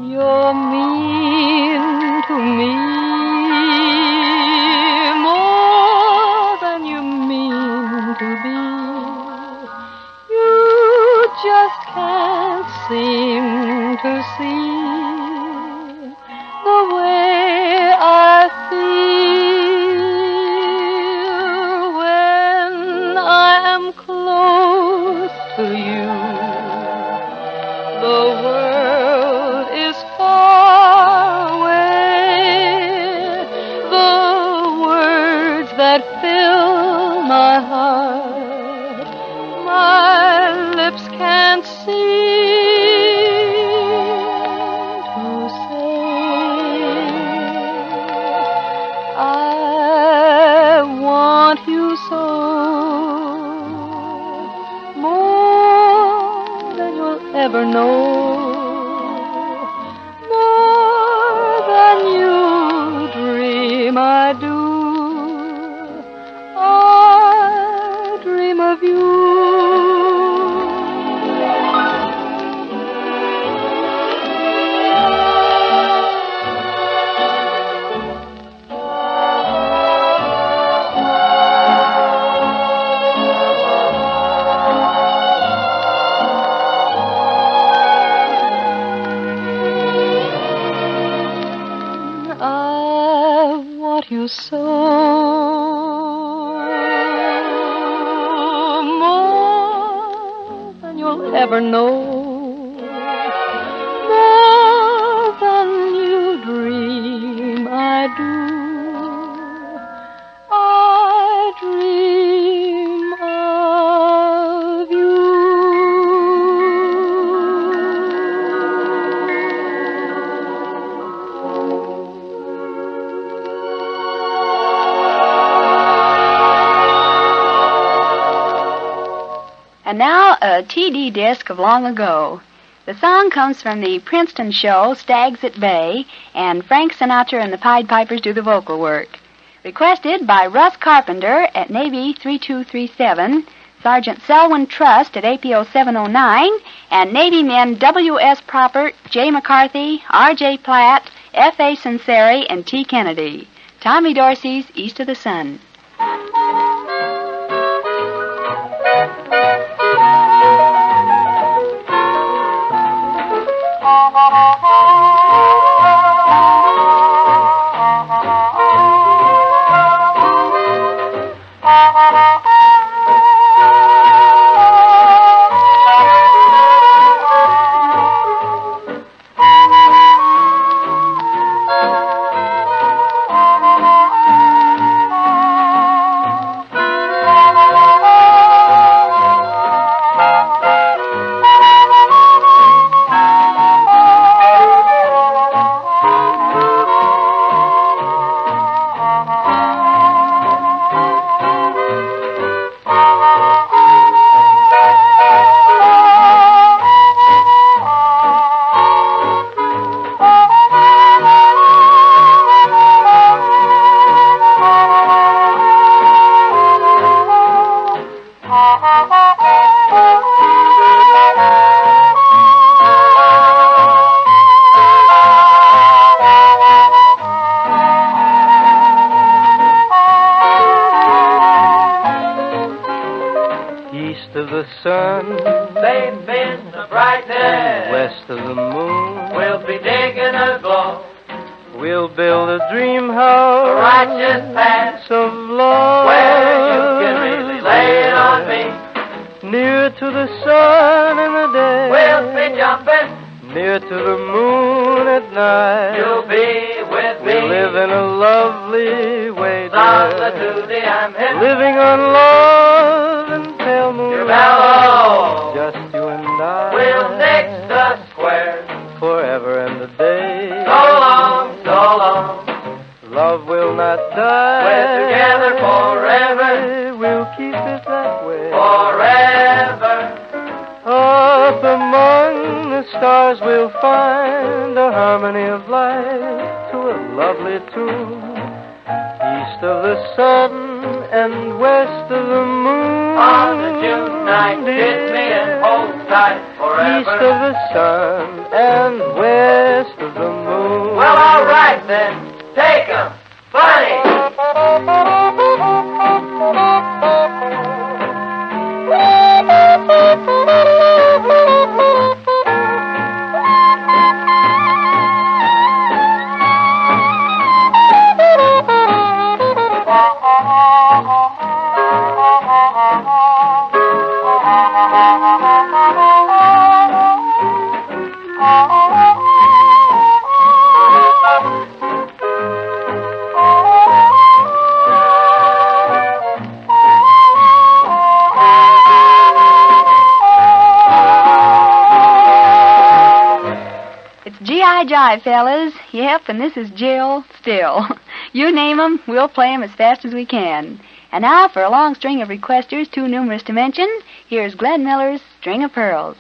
Speaker 3: You're mean to me more than you mean to be. You just can't seem to see the way I feel when I am close to you. The world is far away. The words that fill my heart, my lips can't seem to say. I want you so, more than you'll ever know, more than you dream I do. I dream of you. You so more than you'll ever know, more than you dream I do. I dream of you.
Speaker 17: And now, a TD disc of long ago. The song comes from the Princeton show, Stags at Bay, and Frank Sinatra and the Pied Pipers do the vocal work. Requested by Russ Carpenter at Navy 3237, Sergeant Selwyn Trust at APO 709, and Navy men W.S. Proper, J. McCarthy, R.J. Platt, F.A. Sinceri, and T. Kennedy. Tommy Dorsey's East of the Sun.
Speaker 4: They've been the brightness.
Speaker 8: West of the moon,
Speaker 4: We'll be digging a glow.
Speaker 8: we'll build a dream house.
Speaker 4: A righteous path
Speaker 8: of love.
Speaker 4: where you can really lay it on me.
Speaker 8: Near to the sun in the day.
Speaker 4: We'll be jumping.
Speaker 8: Near to the moon at night.
Speaker 4: You'll be with me.
Speaker 8: We'll live in a lovely way, dear.
Speaker 4: Solitude, I'm hip.
Speaker 8: Living on love and pale moonlight.
Speaker 4: You're mellow.
Speaker 8: Just you and I.
Speaker 4: We'll fix the square.
Speaker 8: Forever and a day.
Speaker 4: So long, so long.
Speaker 8: Love will not die.
Speaker 4: We're together forever.
Speaker 8: We'll keep it that way.
Speaker 4: Forever.
Speaker 8: Up among the stars we'll find a harmony of life to a lovely tune. East of the sun and west of the moon.
Speaker 4: On the June night, kiss me and hold tight forever.
Speaker 8: East of the sun and west of the moon.
Speaker 4: Well, all right then. Take 'em. Funny.
Speaker 17: GI Jive, fellas. Yep, and this is Jill still. You name 'em, we'll play 'em as fast as we can. And now, for a long string of requesters too numerous to mention, here's Glenn Miller's String of Pearls.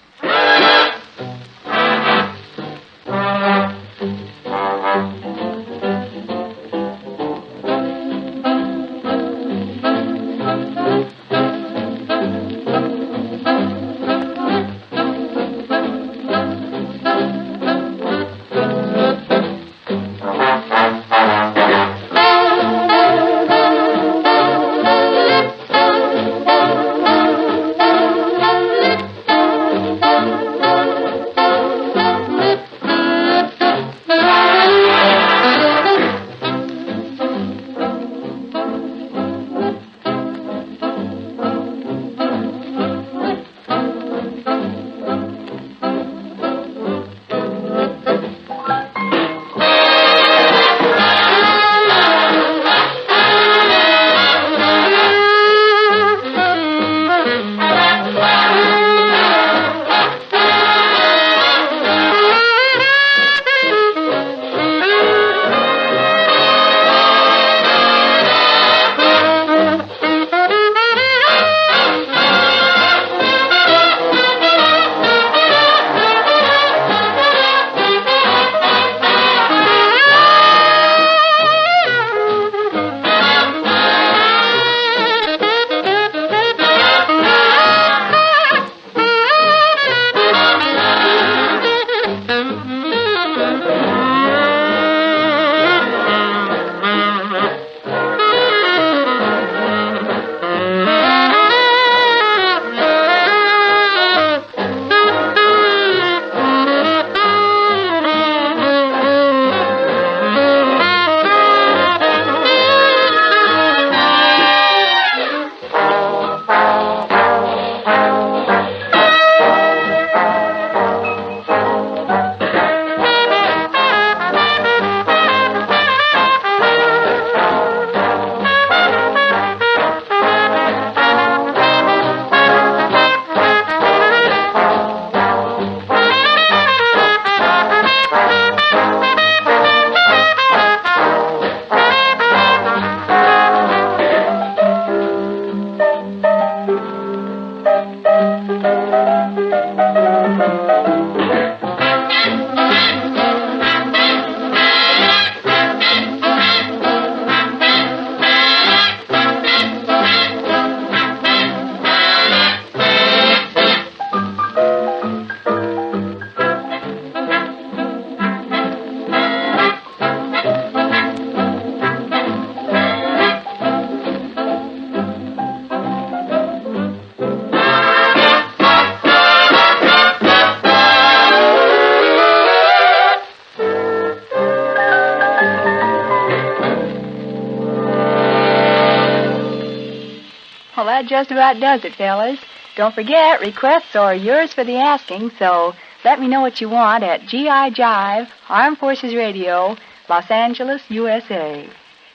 Speaker 17: that just about does it, fellas. Don't forget, requests are yours for the asking, so let me know what you want at GI Jive, Armed Forces Radio, Los Angeles, USA.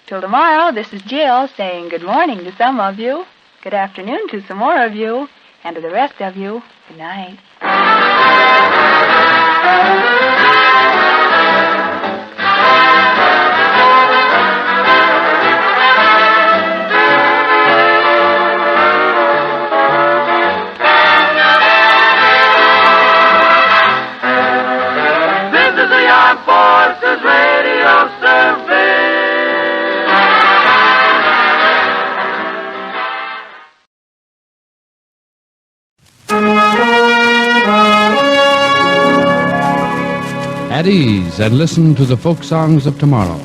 Speaker 17: Till tomorrow, this is Jill saying good morning to some of you, good afternoon to some more of you, and to the rest of you, good night.
Speaker 4: Forces Radio Service.
Speaker 1: At ease and listen to the folk songs of tomorrow.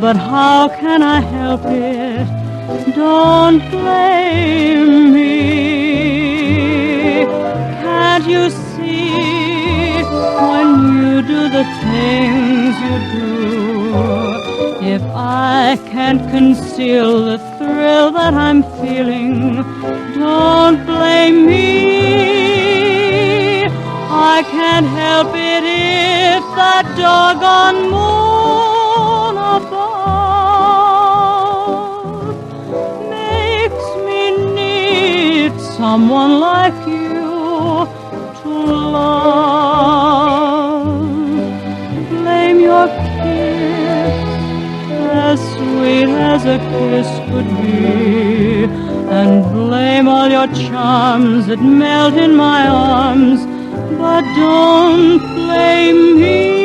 Speaker 3: But how can I help it? Don't blame me. Can't you see when you do the things you do? If I can't conceal the thrill that I'm feeling, don't blame me. I can't help it if that doggone moon above someone like you to love. Blame your kiss, as sweet as a kiss could be, and blame all your charms that melt in my arms, but don't blame me.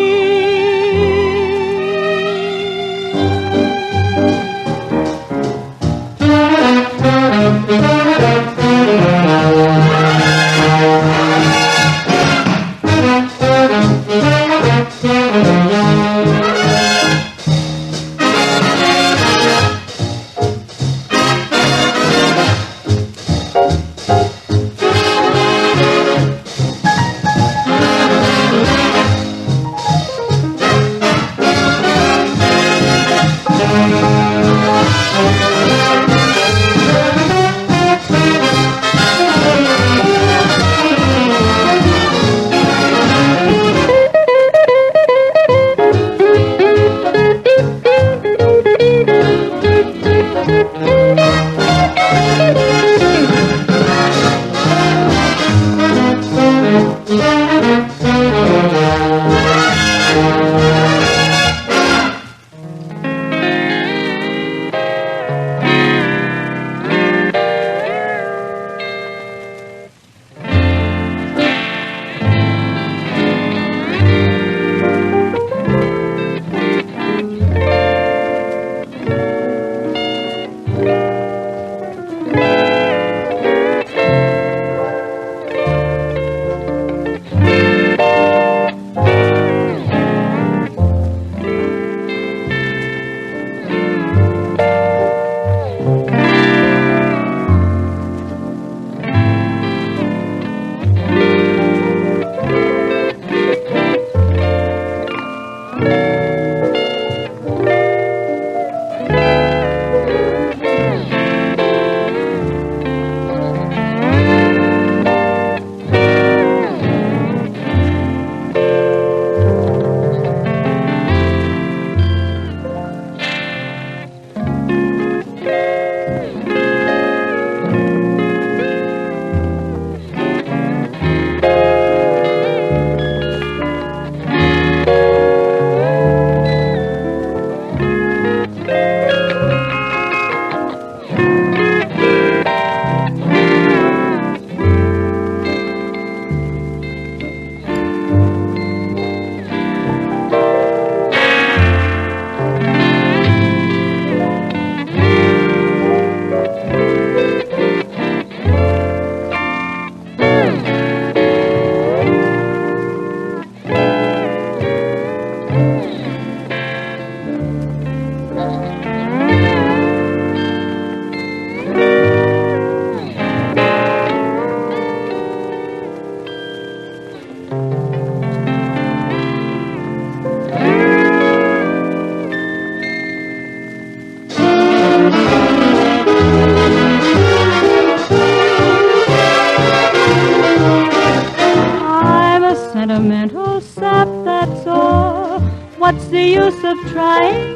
Speaker 3: Sentimental sap, that's all. What's the use of trying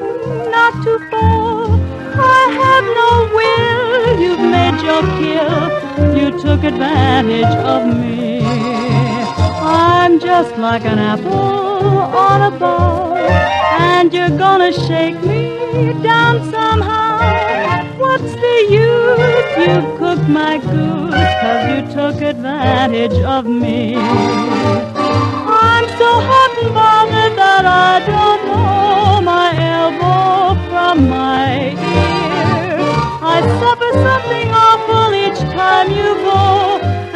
Speaker 3: not to fall? I have no will, you've made your kill. You took advantage of me. I'm just like an apple on a bough, and you're gonna shake me down somehow. What's the use? You cooked my goose, 'cause you took advantage of me. I'm so hot and bothered that I don't know my elbow from my ear. I suffer something awful each time you go,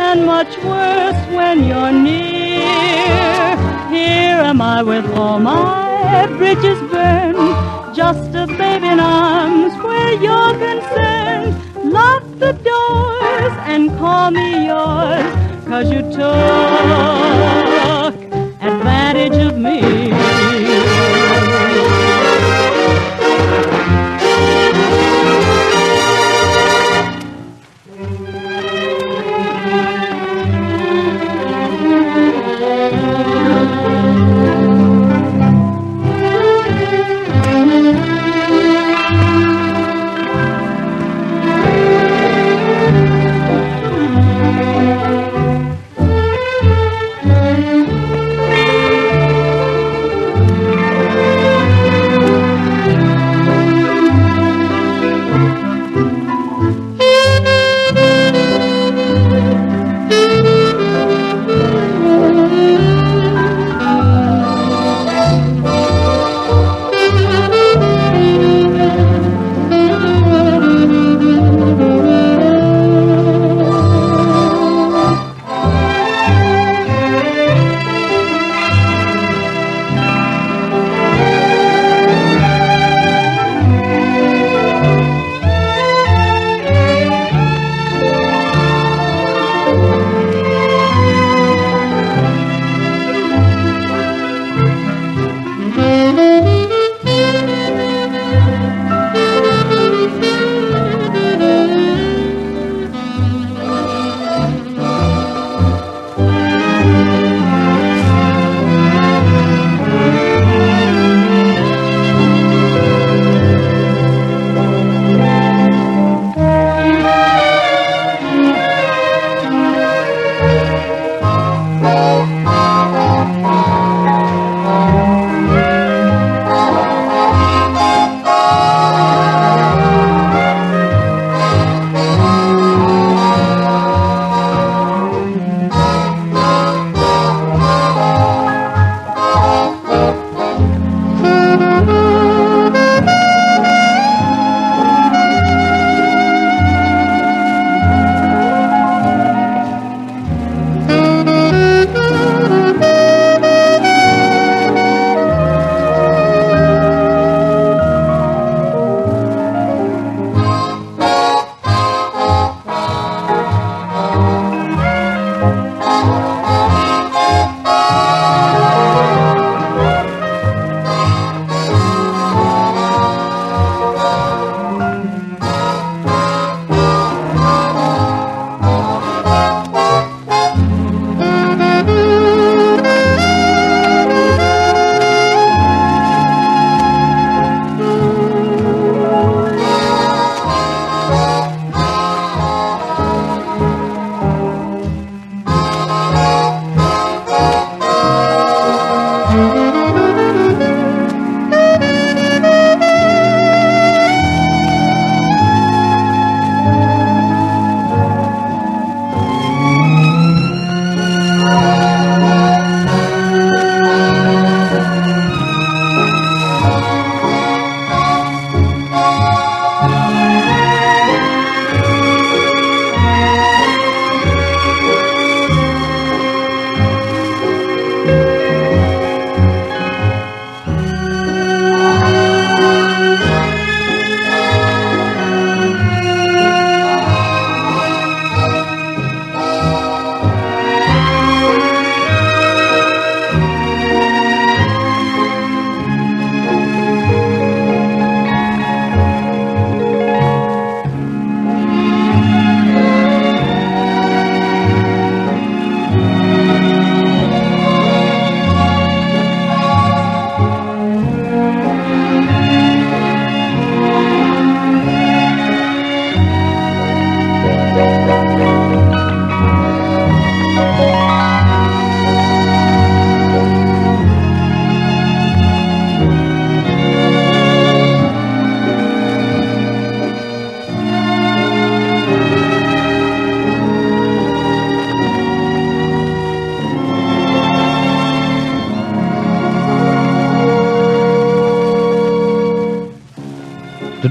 Speaker 3: and much worse when you're near. Here am I with all my bridges burned, just a babe in arms where you're concerned. Lock the doors and call me yours, 'cause you took advantage of me.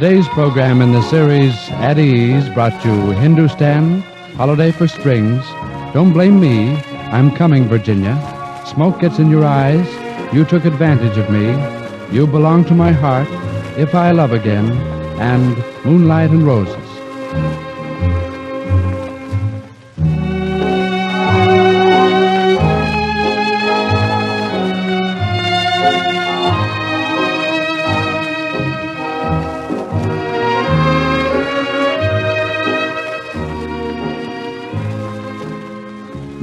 Speaker 1: Today's program in the series At Ease brought you Hindustan, Holiday for Strings, Don't Blame Me, I'm Coming, Virginia, Smoke Gets in Your Eyes, You Took Advantage of Me, You Belong to My Heart, If I Love Again, and Moonlight and Roses.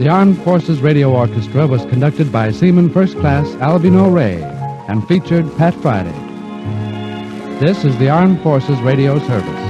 Speaker 1: The Armed Forces Radio Orchestra was conducted by Seaman First Class Albino Ray and featured Pat Friday. This is the Armed Forces Radio Service.